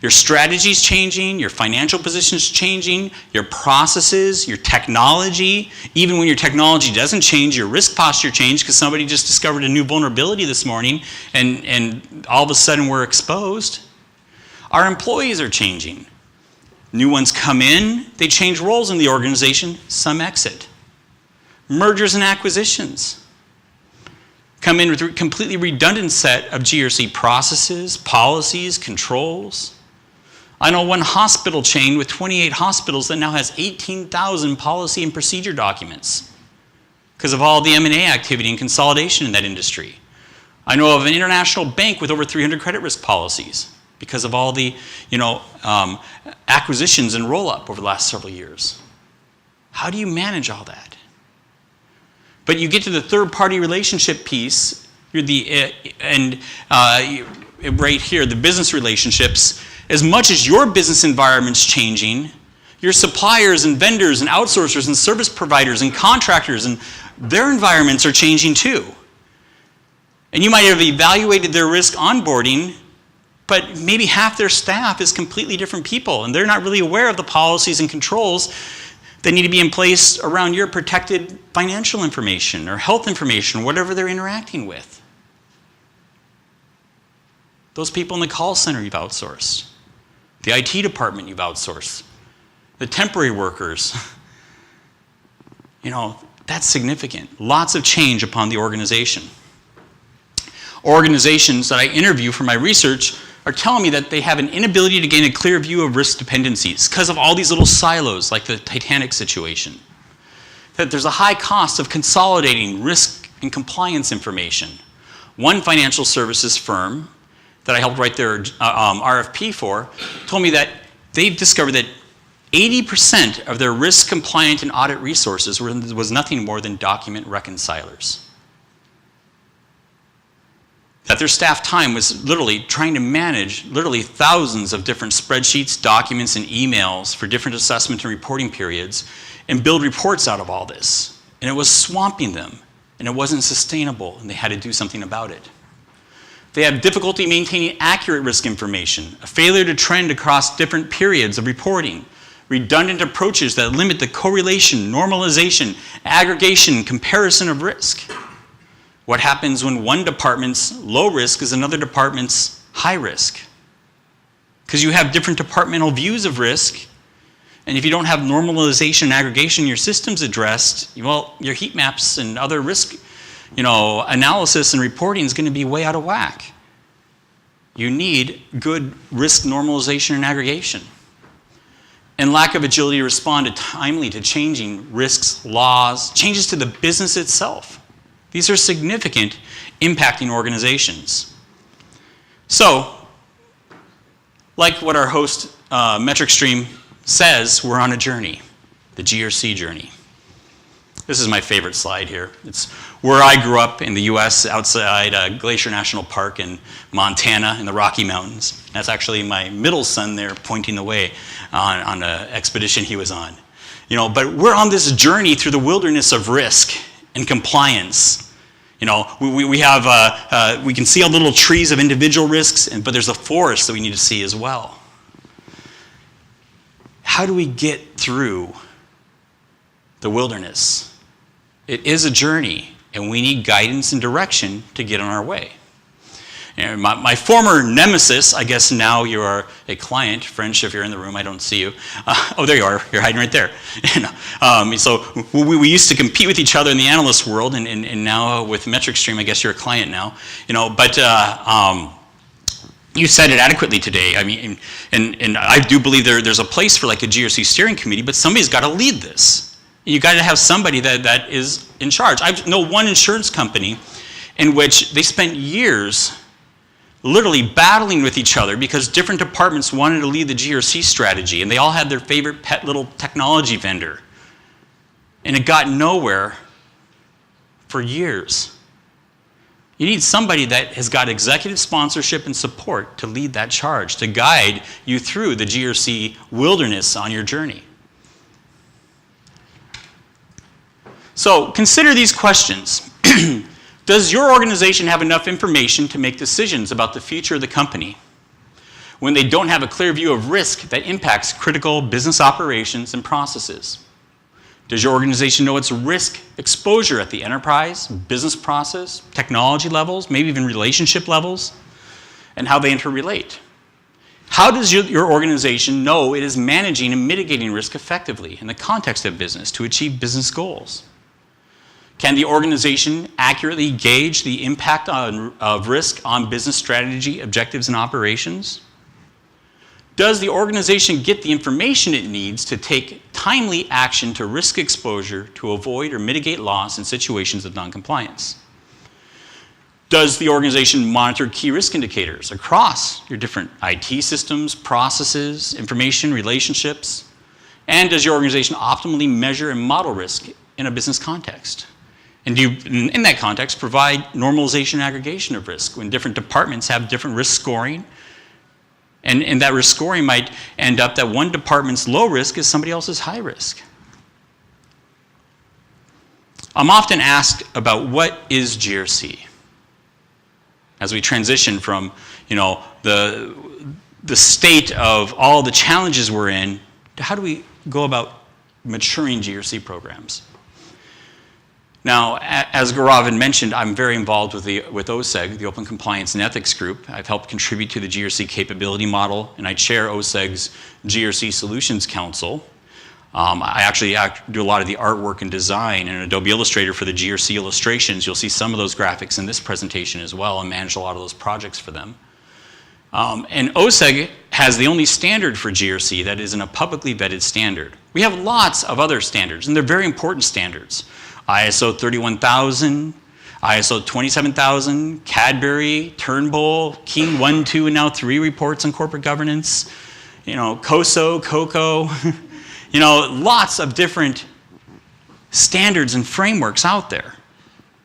Your strategy is changing, your financial position is changing, your processes, your technology. Even when your technology doesn't change, your risk posture changes because somebody just discovered a new vulnerability this morning and all of a sudden we're exposed. Our employees are changing. New ones come in, they change roles in the organization, some exit. Mergers and acquisitions come in with a completely redundant set of GRC processes, policies, controls. I know one hospital chain with 28 hospitals that now has 18,000 policy and procedure documents because of all the M&A activity and consolidation in that industry. I know of an international bank with over 300 credit risk policies because of all the acquisitions and roll-up over the last several years. How do you manage all that? But you get to the third-party relationship piece, right here, the business relationships. As much as your business environment's changing, your suppliers and vendors and outsourcers and service providers and contractors and their environments are changing too. And you might have evaluated their risk onboarding, but maybe half their staff is completely different people and they're not really aware of the policies and controls that need to be in place around your protected financial information or health information, whatever they're interacting with. Those people in the call center you've outsourced. The IT department you've outsourced. The temporary workers. That's significant. Lots of change upon the organization. Organizations that I interview for my research are telling me that they have an inability to gain a clear view of risk dependencies because of all these little silos like the Titanic situation. That there's a high cost of consolidating risk and compliance information. One financial services firm that I helped write their RFP for told me that they've discovered that 80% of their risk compliant and audit resources was nothing more than document reconcilers. That their staff time was literally trying to manage literally thousands of different spreadsheets, documents, and emails for different assessment and reporting periods and build reports out of all this. And it was swamping them, and it wasn't sustainable, and they had to do something about it. They had difficulty maintaining accurate risk information, a failure to trend across different periods of reporting, redundant approaches that limit the correlation, normalization, aggregation, comparison of risk. What happens when one department's low risk is another department's high risk? Because you have different departmental views of risk, and if you don't have normalization and aggregation in your systems addressed, well, your heat maps and other risk analysis and reporting is going to be way out of whack. You need good risk normalization and aggregation. And lack of agility to respond timely to changing risks, laws, changes to the business itself. These are significant, impacting organizations. So, like what our host, MetricStream, says, we're on a journey, the GRC journey. This is my favorite slide here. It's where I grew up in the US outside Glacier National Park in Montana in the Rocky Mountains. That's actually my middle son there pointing the way on an expedition he was on. But we're on this journey through the wilderness of risk and compliance. We can see all the little trees of individual risks, but there's a forest that we need to see as well. How do we get through the wilderness? It is a journey, and we need guidance and direction to get on our way. And my former nemesis, I guess now you are a client, French, if you're in the room, I don't see you. Oh, there you are, you're hiding right there. So we used to compete with each other in the analyst world, and now with MetricStream, I guess you're a client now. But you said it adequately today. I mean, and I do believe there's a place for like a GRC steering committee, but somebody's got to lead this. You got to have somebody that is in charge. I know one insurance company in which they spent years literally battling with each other because different departments wanted to lead the GRC strategy, and they all had their favorite pet little technology vendor. And it got nowhere for years. You need somebody that has got executive sponsorship and support to lead that charge, to guide you through the GRC wilderness on your journey. So consider these questions. Does your organization have enough information to make decisions about the future of the company when they don't have a clear view of risk that impacts critical business operations and processes? Does your organization know its risk exposure at the enterprise, business process, technology levels, maybe even relationship levels, and how they interrelate? How does your organization know it is managing and mitigating risk effectively in the context of business to achieve business goals? Can the organization accurately gauge the impact of risk on business strategy, objectives, and operations? Does the organization get the information it needs to take timely action to risk exposure to avoid or mitigate loss in situations of noncompliance? Does the organization monitor key risk indicators across your different IT systems, processes, information, relationships? And does your organization optimally measure and model risk in a business context? And do you, in that context, provide normalization and aggregation of risk when different departments have different risk scoring? And that risk scoring might end up that one department's low risk is somebody else's high risk. I'm often asked about what is GRC as we transition from the state of all the challenges we're in to how do we go about maturing GRC programs. Now, as Gaurav had mentioned, I'm very involved with OSEG, the Open Compliance and Ethics Group. I've helped contribute to the GRC capability model, and I chair OSEG's GRC Solutions Council. I actually do a lot of the artwork and design in Adobe Illustrator for the GRC illustrations. You'll see some of those graphics in this presentation as well, and manage a lot of those projects for them. And OSEG has the only standard for GRC that isn't a publicly vetted standard. We have lots of other standards, and they're very important standards. ISO 31000, ISO 27000, Cadbury, Turnbull, King 1, 2, and now 3 reports on corporate governance, COSO, COCO, lots of different standards and frameworks out there.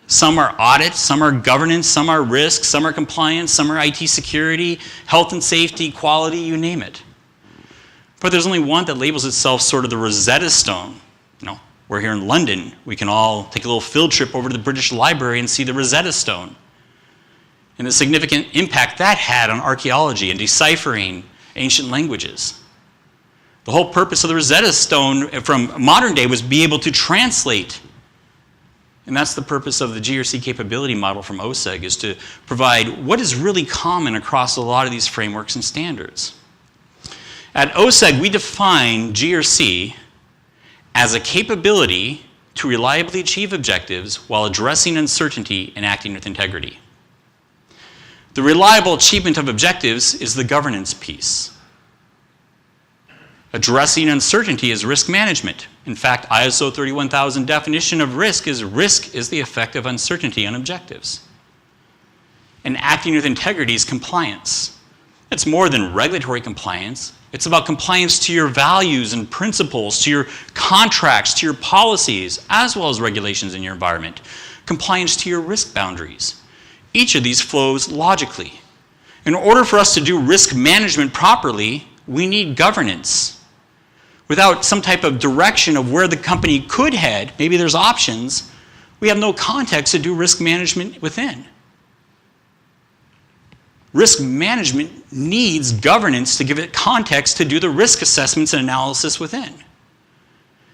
Some are audit, some are governance, some are risk, some are compliance, some are IT security, health and safety, quality, you name it. But there's only one that labels itself sort of the Rosetta Stone. We're here in London. We can all take a little field trip over to the British Library and see the Rosetta Stone and the significant impact that had on archaeology and deciphering ancient languages. The whole purpose of the Rosetta Stone from modern day was to be able to translate. And that's the purpose of the GRC capability model from OSEG, is to provide what is really common across a lot of these frameworks and standards. At OSEG, we define GRC as a capability to reliably achieve objectives while addressing uncertainty and acting with integrity. The reliable achievement of objectives is the governance piece. Addressing uncertainty is risk management. In fact, ISO 31000 definition of risk is the effect of uncertainty on objectives. And acting with integrity is compliance. It's more than regulatory compliance. It's about compliance to your values and principles, to your contracts, to your policies, as well as regulations in your environment. Compliance to your risk boundaries. Each of these flows logically. In order for us to do risk management properly, we need governance. Without some type of direction of where the company could head, maybe there's options, we have no context to do risk management within. Risk management needs governance to give it context to do the risk assessments and analysis within.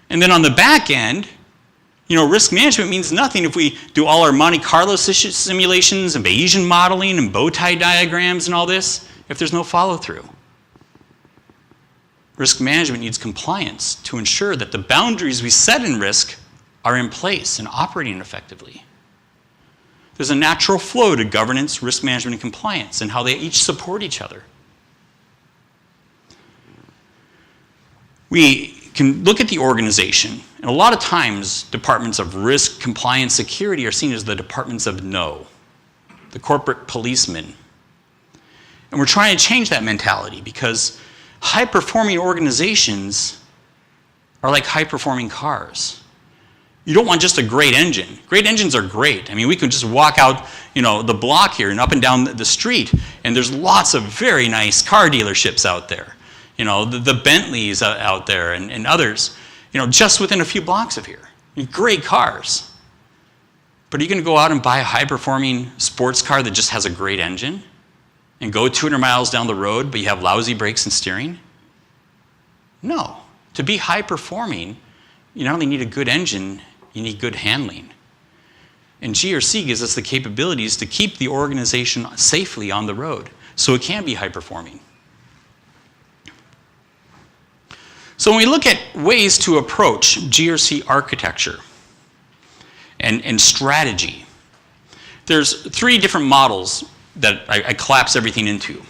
And then on the back end, risk management means nothing if we do all our Monte Carlo simulations and Bayesian modeling and bow tie diagrams and all this, if there's no follow-through. Risk management needs compliance to ensure that the boundaries we set in risk are in place and operating effectively. There's a natural flow to governance, risk management, and compliance, and how they each support each other. We can look at the organization, and a lot of times departments of risk, compliance, security are seen as the departments of no, the corporate policemen. And we're trying to change that mentality, because high-performing organizations are like high-performing cars. You don't want just a great engine. Great engines are great. I mean, we could just walk out, the block here and up and down the street, and there's lots of very nice car dealerships out there. The Bentleys out there and others, just within a few blocks of here. I mean, great cars. But are you going to go out and buy a high-performing sports car that just has a great engine and go 200 miles down the road, but you have lousy brakes and steering? No. To be high-performing, you not only need a good engine, you need good handling. And GRC gives us the capabilities to keep the organization safely on the road so it can be high-performing. So when we look at ways to approach GRC architecture and strategy, there's 3 different models that I collapse everything into.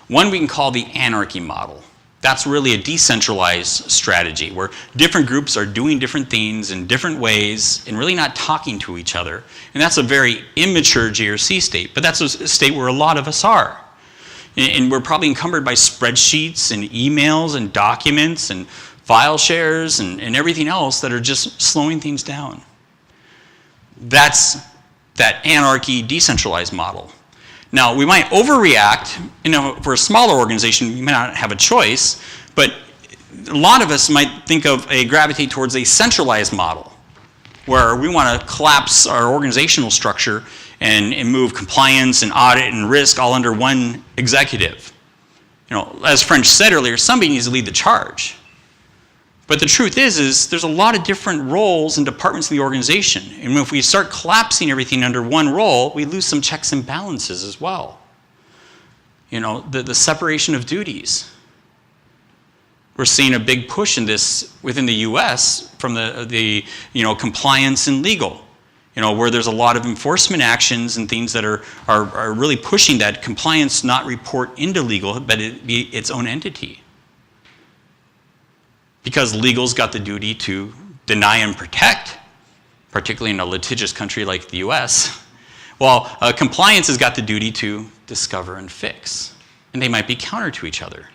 One we can call the anarchy model. That's really a decentralized strategy where different groups are doing different things in different ways and really not talking to each other. And that's a very immature GRC state, but that's a state where a lot of us are. And we're probably encumbered by spreadsheets and emails and documents and file shares and everything else that are just slowing things down. That's that anarchy decentralized model. Now, we might overreact. For a smaller organization, you may not have a choice, but a lot of us might think of gravitate towards a centralized model, where we want to collapse our organizational structure and move compliance and audit and risk all under one executive. As French said earlier, somebody needs to lead the charge. But the truth is there's a lot of different roles and departments in the organization. And if we start collapsing everything under one role, we lose some checks and balances as well. The separation of duties. We're seeing a big push in this within the US from the compliance and legal. Where there's a lot of enforcement actions and things that are really pushing that compliance not report into legal, but it be its own entity. Because legal's got the duty to deny and protect, particularly in a litigious country like the US, Well, compliance has got the duty to discover and fix, and they might be counter to each other.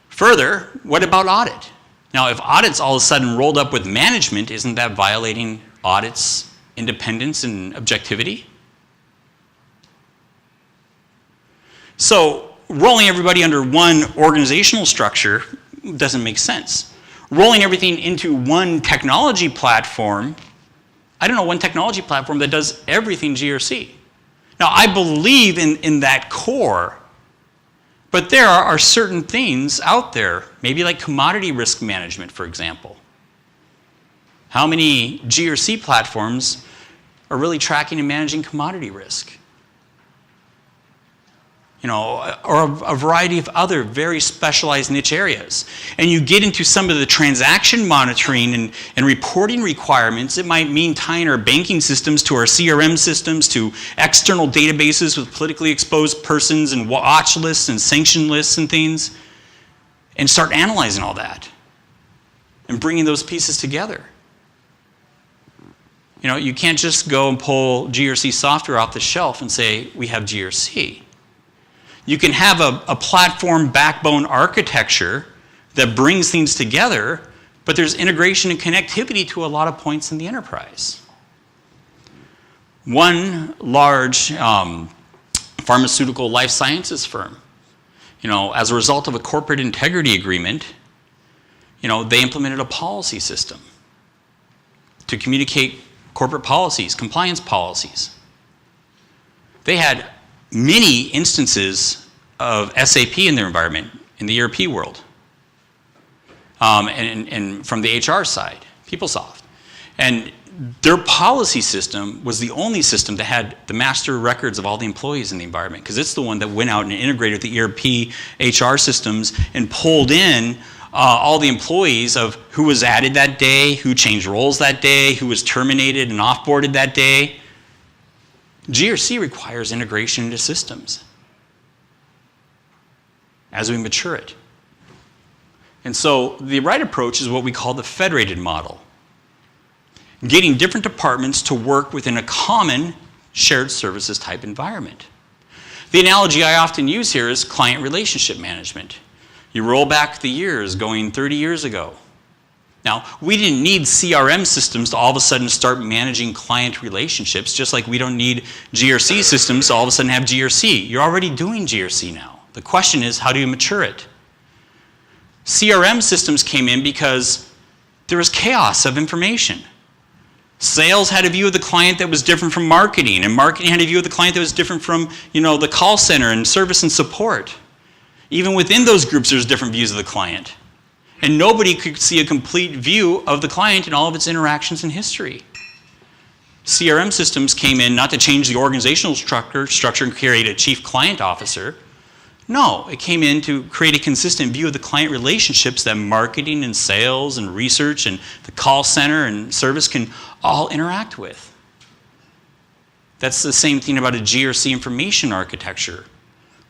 Further, what about audit? Now, if audit's all of a sudden rolled up with management, isn't that violating audit's independence and objectivity? So, rolling everybody under one organizational structure doesn't make sense. Rolling everything into one technology platform, I don't know one technology platform that does everything GRC. Now, I believe in that core, but there are certain things out there, maybe like commodity risk management, for example. How many GRC platforms are really tracking and managing commodity risk? You know, or a variety of other very specialized niche areas. And you get into some of the transaction monitoring and reporting requirements. It might mean tying our banking systems to our CRM systems, to external databases with politically exposed persons and watch lists and sanction lists and things, and start analyzing all that and bringing those pieces together. You know, you can't just go and pull GRC software off the shelf and say, we have GRC. You can have a platform backbone architecture that brings things together, but there's integration and connectivity to a lot of points in the enterprise. One large pharmaceutical life sciences firm, you know, as a result of a corporate integrity agreement, you know, they implemented a policy system to communicate corporate policies, compliance policies. They had many instances of SAP in their environment, in the ERP world, and from the HR side, PeopleSoft. And their policy system was the only system that had the master records of all the employees in the environment, because it's the one that went out and integrated the ERP, HR systems, and pulled in all the employees of who was added that day, who changed roles that day, who was terminated and offboarded that day. GRC requires integration into systems as we mature it. And so the right approach is what we call the federated model. Getting different departments to work within a common shared services type environment. The analogy I often use here is client relationship management. You roll back the years, going 30 years ago. Now, we didn't need CRM systems to all of a sudden start managing client relationships, just like we don't need GRC systems to all of a sudden have GRC. You're already doing GRC now. The question is, how do you mature it? CRM systems came in because there was chaos of information. Sales had a view of the client that was different from marketing, and marketing had a view of the client that was different from, you know, the call center and service and support. Even within those groups, there's different views of the client. And nobody could see a complete view of the client and all of its interactions in history. CRM systems came in not to change the organizational structure and create a chief client officer. No, it came in to create a consistent view of the client relationships that marketing and sales and research and the call center and service can all interact with. That's the same thing about a GRC information architecture,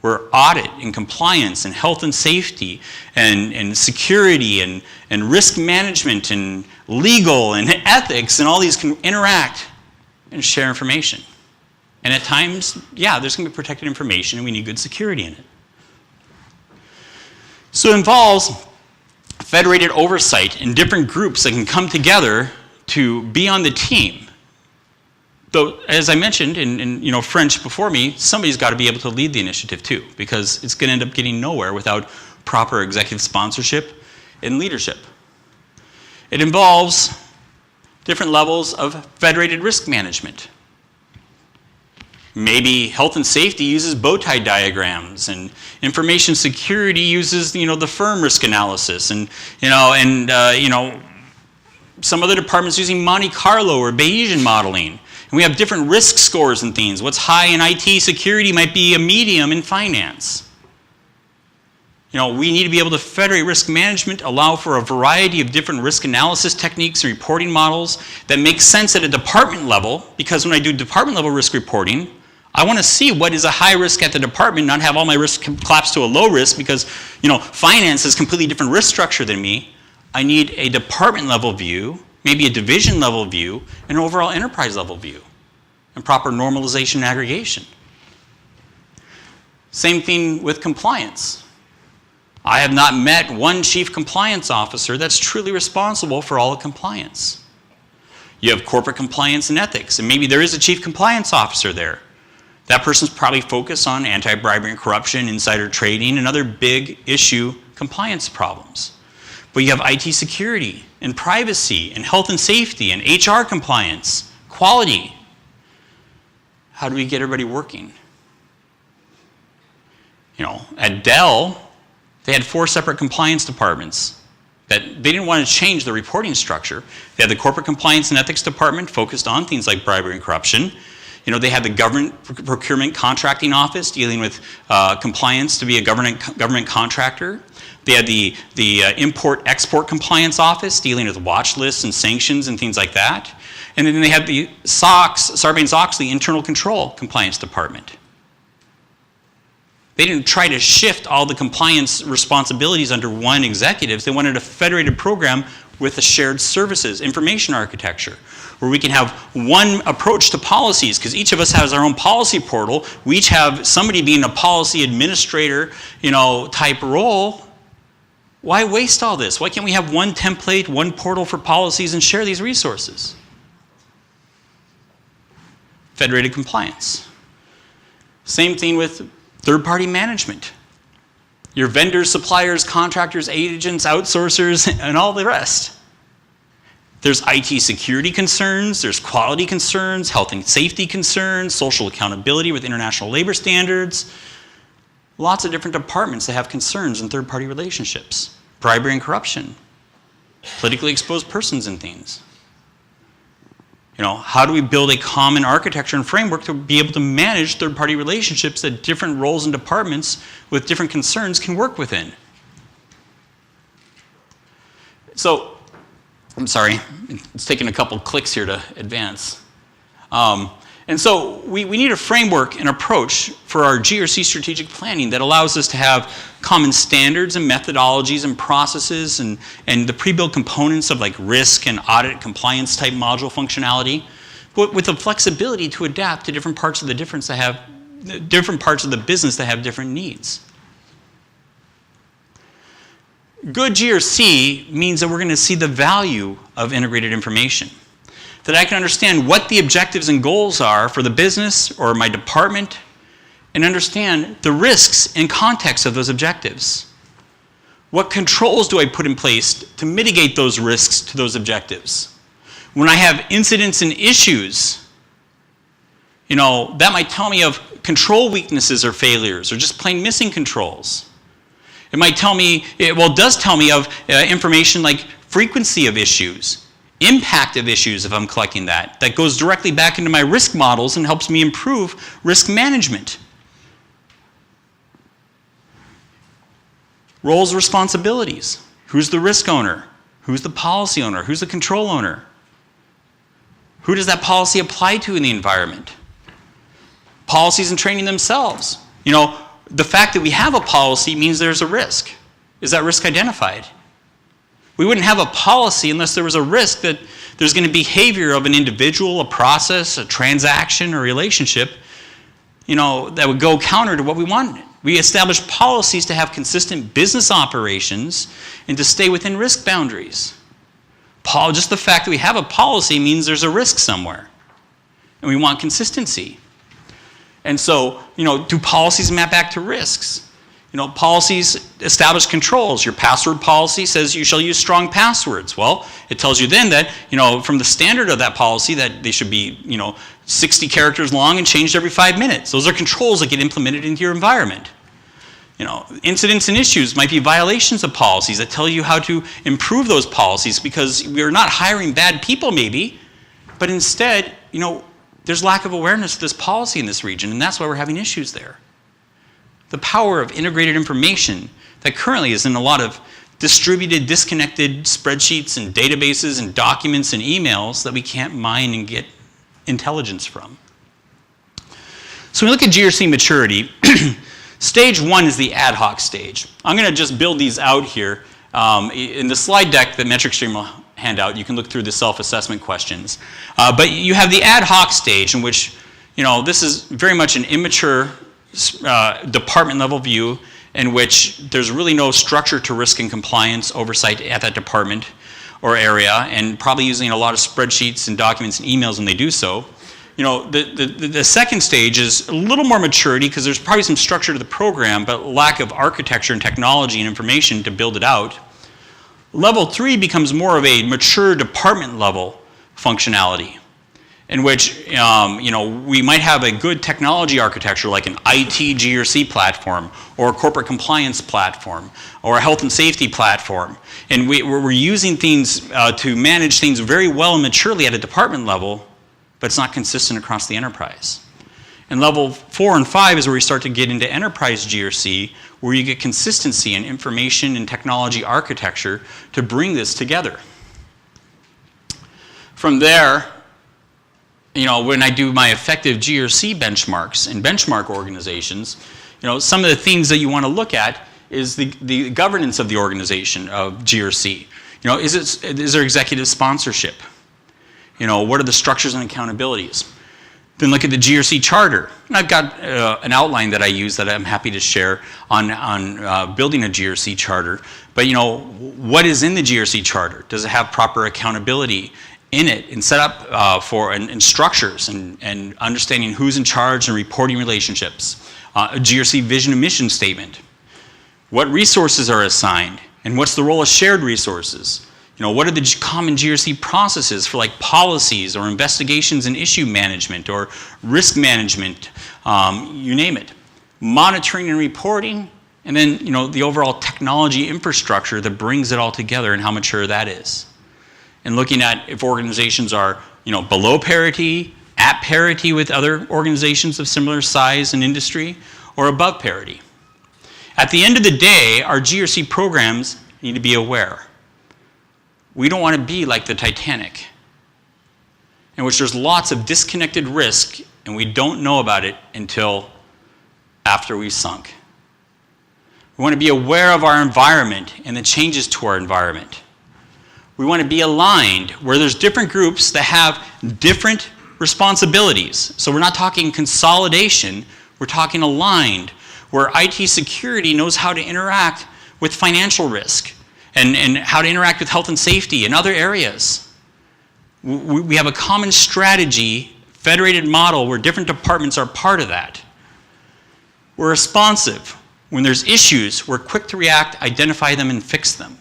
where audit and compliance and health and safety and security and risk management and legal and ethics and all these can interact and share information. And at times, yeah, there's going to be protected information and we need good security in it. So it involves federated oversight in different groups that can come together to be on the team. Though, as I mentioned in you know, French before me, somebody's got to be able to lead the initiative too, because it's going to end up getting nowhere without proper executive sponsorship and leadership. It involves different levels of federated risk management. Maybe health and safety uses bow tie diagrams, and information security uses, you know, the firm risk analysis, and some other departments using Monte Carlo or Bayesian modeling. And we have different risk scores and things. What's high in IT security might be a medium in finance. You know, we need to be able to federate risk management, allow for a variety of different risk analysis techniques and reporting models that make sense at a department level, because when I do department level risk reporting, I want to see what is a high risk at the department, not have all my risk collapse to a low risk because, you know, finance is a completely different risk structure than me. I need a department level view, maybe a division level view, and an overall enterprise level view. and proper normalization and aggregation. Same thing with compliance. I have not met one chief compliance officer that's truly responsible for all the compliance. You have corporate compliance and ethics, and maybe there is a chief compliance officer there. That person's probably focused on anti-bribery and corruption, insider trading, and other big issue compliance problems. But you have IT security and privacy and health and safety and HR compliance, quality. How do we get everybody working? You know, at Dell, they had 4 separate compliance departments that they didn't want to change the reporting structure. They had the corporate compliance and ethics department focused on things like bribery and corruption. You know, they had the government procurement contracting office dealing with compliance to be a government contractor. They had the import-export compliance office dealing with watch lists and sanctions and things like that. And then they had the Sarbanes-Oxley internal control compliance department. They didn't try to shift all the compliance responsibilities under one executive. They wanted a federated program with a shared services information architecture, where we can have one approach to policies, because each of us has our own policy portal. We each have somebody being a policy administrator, you know, type role. Why waste all this? Why can't we have one template, one portal for policies and share these resources? Federated compliance. Same thing with third-party management. Your vendors, suppliers, contractors, agents, outsourcers, and all the rest. There's IT security concerns, there's quality concerns, health and safety concerns, social accountability with international labor standards. Lots of different departments that have concerns in third-party relationships. Bribery and corruption. Politically exposed persons and things. You know, how do we build a common architecture and framework to be able to manage third-party relationships that different roles and departments with different concerns can work within? So, I'm sorry, it's taking a couple clicks here to advance. And so we need a framework and approach for our GRC strategic planning that allows us to have common standards and methodologies and processes and the pre-built components of like risk and audit compliance type module functionality, but with the flexibility to adapt to different parts of the business that have different needs. Good GRC means that we're going to see the value of integrated information. That I can understand what the objectives and goals are for the business or my department and understand the risks and context of those objectives. What controls do I put in place to mitigate those risks to those objectives? When I have incidents and issues, you know, that might tell me of control weaknesses or failures or just plain missing controls. It might tell me, does tell me of information like frequency of issues, impact of issues if I'm collecting that. That goes directly back into my risk models and helps me improve risk management. Roles, responsibilities. Who's the risk owner? Who's the policy owner? Who's the control owner? Who does that policy apply to in the environment? Policies and training themselves. You know, the fact that we have a policy means there's a risk. Is that risk identified? We wouldn't have a policy unless there was a risk that there's going to be behavior of an individual, a process, a transaction, or relationship, you know, that would go counter to what we wanted. We established policies to have consistent business operations and to stay within risk boundaries. Just the fact that we have a policy means there's a risk somewhere, and we want consistency. And so, you know, do policies map back to risks? You know, policies establish controls. Your password policy says you shall use strong passwords. Well, it tells you then that, you know, from the standard of that policy that they should be, you know, 60 characters long and changed every 5 minutes. Those are controls that get implemented into your environment. You know, incidents and issues might be violations of policies that tell you how to improve those policies, because we're not hiring bad people maybe, but instead, you know, there's lack of awareness of this policy in this region, and that's why we're having issues there. The power of integrated information that currently is in a lot of distributed, disconnected spreadsheets and databases and documents and emails that we can't mine and get intelligence from. So when we look at GRC maturity, stage 1 is the ad hoc stage. I'm going to just build these out here. In the slide deck that MetricStream handout, you can look through the self-assessment questions. But you have the ad hoc stage in which, this is very much an immature department level view in which there's really no structure to risk and compliance oversight at that department or area, and probably using a lot of spreadsheets and documents and emails when they do so. The second stage is a little more maturity because there's probably some structure to the program, but lack of architecture and technology and information to build it out. Level 3 becomes more of a mature department level functionality, in which we might have a good technology architecture like an IT GRC platform or a corporate compliance platform or a health and safety platform. And we're using things to manage things very well and maturely at a department level, but it's not consistent across the enterprise. And level 4 and 5 is where we start to get into enterprise GRC, where you get consistency in information and technology architecture to bring this together. From there, when I do my effective GRC benchmarks in benchmark organizations, some of the things that you want to look at is the governance of the organization of GRC. Is there executive sponsorship? What are the structures and accountabilities? Then look at the GRC charter. And I've got an outline that I use that I'm happy to share on building a GRC charter. But what is in the GRC charter? Does it have proper accountability in it and set up and structures and understanding who's in charge and reporting relationships? A GRC vision and mission statement. What resources are assigned? And what's the role of shared resources? What are the common GRC processes for policies or investigations and issue management or risk management, you name it. Monitoring and reporting, and then the overall technology infrastructure that brings it all together and how mature that is. And looking at if organizations are below parity, at parity with other organizations of similar size and industry, or above parity. At the end of the day, our GRC programs need to be aware. We don't want to be like the Titanic, in which there's lots of disconnected risk and we don't know about it until after we've sunk. We want to be aware of our environment and the changes to our environment. We want to be aligned where there's different groups that have different responsibilities. So we're not talking consolidation, we're talking aligned, where IT security knows how to interact with financial risk. And how to interact with health and safety and other areas. We have a common strategy, federated model where different departments are part of that. We're responsive. When there's issues, we're quick to react, identify them, and fix them.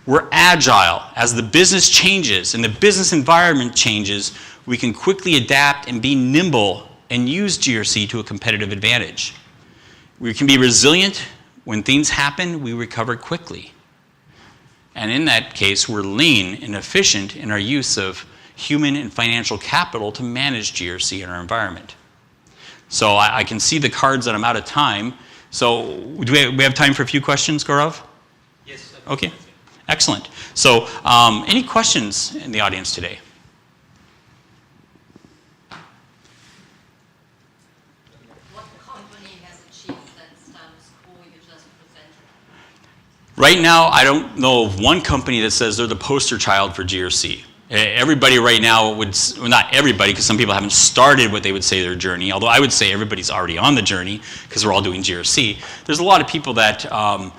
We're agile. As the business changes and the business environment changes, we can quickly adapt and be nimble and use GRC to a competitive advantage. We can be resilient. When things happen, we recover quickly. And in that case, we're lean and efficient in our use of human and financial capital to manage GRC in our environment. So I can see the cards that I'm out of time. So do we have time for a few questions, Gaurav? Yes. Okay, excellent. So any questions in the audience today? Right now, I don't know of one company that says they're the poster child for GRC. Everybody right now would, well, not everybody, because some people haven't started what they would say their journey, although I would say everybody's already on the journey because we're all doing GRC. There's a lot of people that are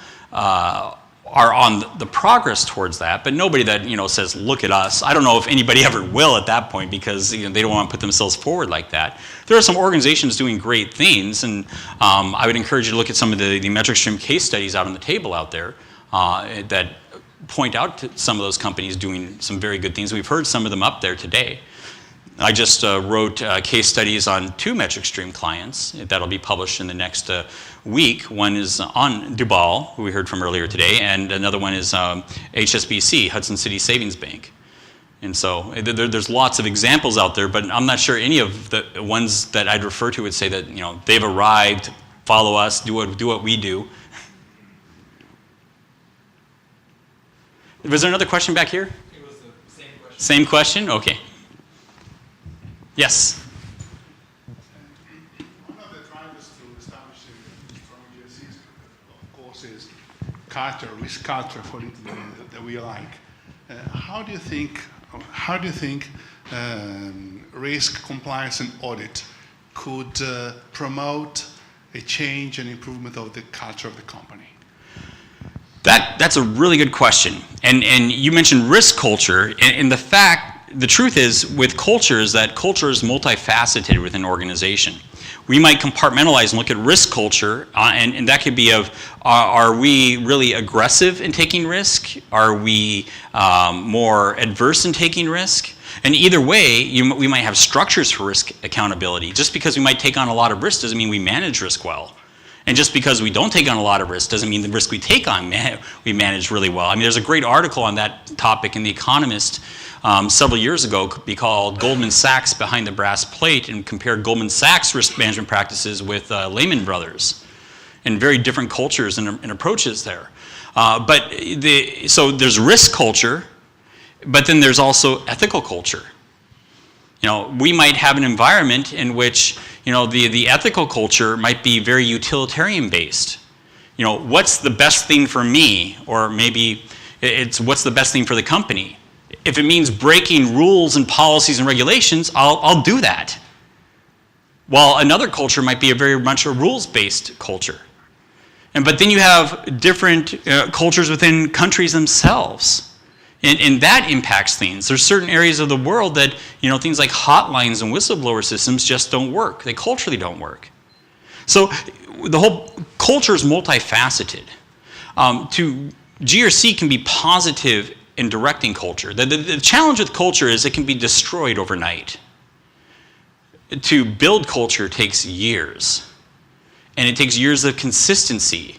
on the progress towards that, but nobody that says, look at us. I don't know if anybody ever will at that point because they don't want to put themselves forward like that. There are some organizations doing great things, and I would encourage you to look at some of the MetricStream case studies out on the table out there. That point out to some of those companies doing some very good things. We've heard some of them up there today. I just wrote case studies on 2 MetricStream clients that'll be published in the next week. One is on Duval, who we heard from earlier today, and another one is HSBC, Hudson City Savings Bank. And so there's lots of examples out there, but I'm not sure any of the ones that I'd refer to would say that they've arrived, follow us, do what we do. Was there another question back here? It was the same question. Same question? Okay. Yes? One of the drivers to establishing strong GRCs, of course, is culture, risk culture for it that we like. How do you think risk, compliance, and audit could promote a change and improvement of the culture of the company? That's a really good question. And you mentioned risk culture, and the truth is with cultures that culture is multifaceted within an organization. We might compartmentalize and look at risk culture, and that could be of, are we really aggressive in taking risk? Are we more adverse in taking risk? And either way, we might have structures for risk accountability. Just because we might take on a lot of risk doesn't mean we manage risk well. And just because we don't take on a lot of risk doesn't mean the risk we take on we manage really well. I mean, there's a great article on that topic in The Economist several years ago called Goldman Sachs Behind the Brass Plate, and compared Goldman Sachs risk management practices with Lehman Brothers, and very different cultures and approaches there. So there's risk culture, but then there's also ethical culture. We might have an environment in which, the ethical culture might be very utilitarian based. What's the best thing for me? Or maybe it's what's the best thing for the company. If it means breaking rules and policies and regulations, I'll do that. While another culture might be very much a rules-based culture. But then you have different cultures within countries themselves. And that impacts things. There's certain areas of the world that, things like hotlines and whistleblower systems just don't work. They culturally don't work. So the whole culture is multifaceted. GRC can be positive in directing culture. The challenge with culture is it can be destroyed overnight. To build culture takes years. And it takes years of consistency.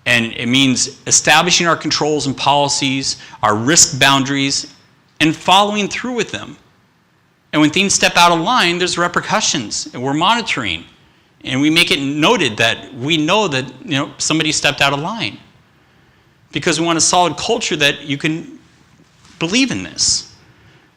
And it means establishing our controls and policies, our risk boundaries, and following through with them. And when things step out of line, there's repercussions, and we're monitoring. And we make it noted that we know that somebody stepped out of line. Because we want a solid culture that you can believe in this.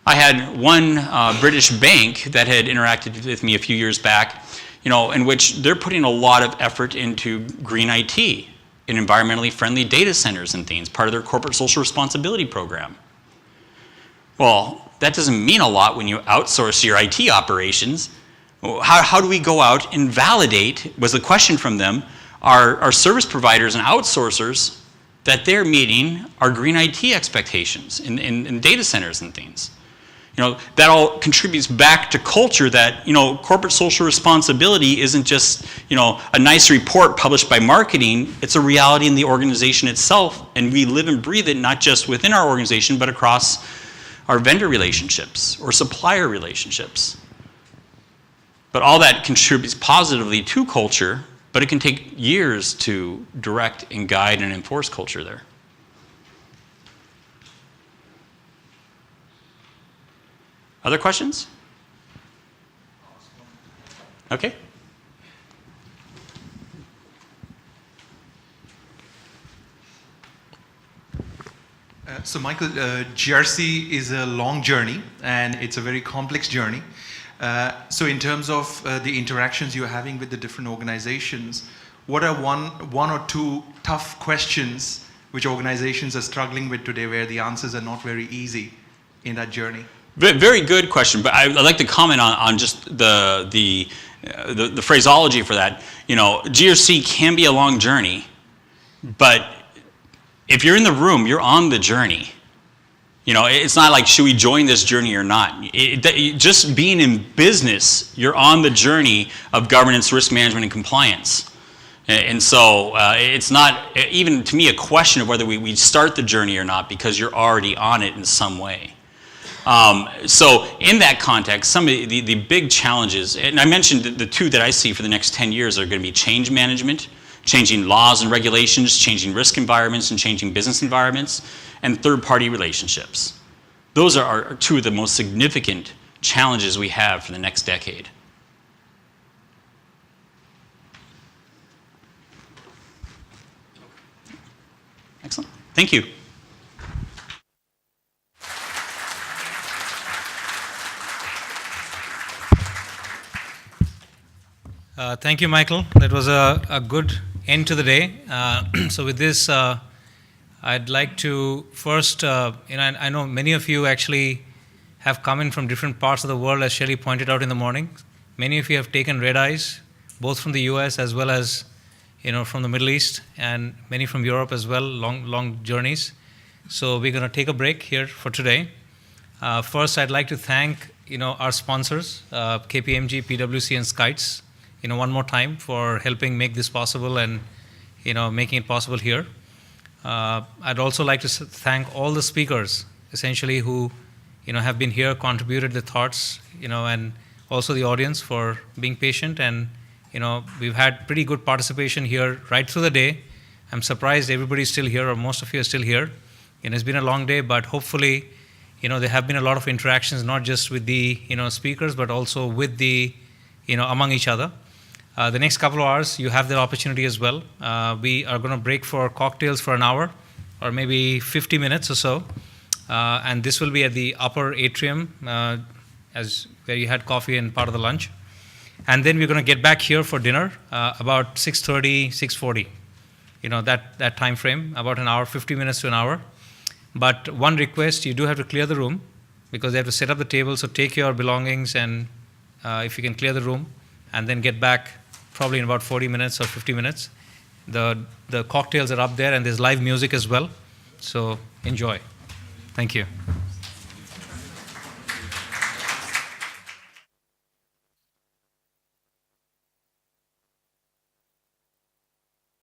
I had one British bank that had interacted with me a few years back, in which they're putting a lot of effort into green IT. In environmentally friendly data centers and things, part of their corporate social responsibility program. Well, that doesn't mean a lot when you outsource your IT operations. How do we go out and validate, was the question from them, our service providers and outsourcers that they're meeting our green IT expectations in data centers and things? That all contributes back to culture that, corporate social responsibility isn't just, a nice report published by marketing. It's a reality in the organization itself, and we live and breathe it not just within our organization, but across our vendor relationships or supplier relationships. But all that contributes positively to culture, but it can take years to direct and guide and enforce culture there. Other questions? Okay. So Michael, GRC is a long journey, and it's a very complex journey. So in terms of the interactions you're having with the different organizations, what are one or two tough questions which organizations are struggling with today where the answers are not very easy in that journey? Very good question, but I'd like to comment on just the phraseology for that. GRC can be a long journey, but if you're in the room, you're on the journey. It's not like, should we join this journey or not? Just being in business, you're on the journey of governance, risk management, and compliance. And so it's not, even to me, a question of whether we start the journey or not, because you're already on it in some way. So in that context, some of the big challenges, and I mentioned the two that I see for the next 10 years are going to be change management, changing laws and regulations, changing risk environments, and changing business environments, and third-party relationships. Those are two of the most significant challenges we have for the next decade. Excellent. Thank you. Thank you, Michael. That was a good end to the day. So with this, I'd like to first, I know many of you actually have come in from different parts of the world, as Shelley pointed out in the morning. Many of you have taken red eyes, both from the US as well as from the Middle East, and many from Europe as well, long journeys. So we're going to take a break here for today. First, I'd like to thank our sponsors, KPMG, PwC, and Skites, one more time for helping make this possible and making it possible here. I'd also like to thank all the speakers, essentially, who have been here, contributed their thoughts, and also the audience for being patient. And we've had pretty good participation here right through the day. I'm surprised everybody's still here, or most of you are still here. It's been a long day, but hopefully, there have been a lot of interactions, not just with the speakers, but also with the among each other. The next couple of hours, you have the opportunity as well. We are going to break for cocktails for an hour, or maybe 50 minutes or so. And this will be at the upper atrium, where you had coffee and part of the lunch. And then we're going to get back here for dinner about 6:30, 6:40. That time frame, about an hour, 50 minutes to an hour. But one request, you do have to clear the room, because they have to set up the table. So take your belongings, and if you can clear the room, and then get back probably in about 40 minutes or 50 minutes. The cocktails are up there, and there's live music as well. So enjoy. Thank you.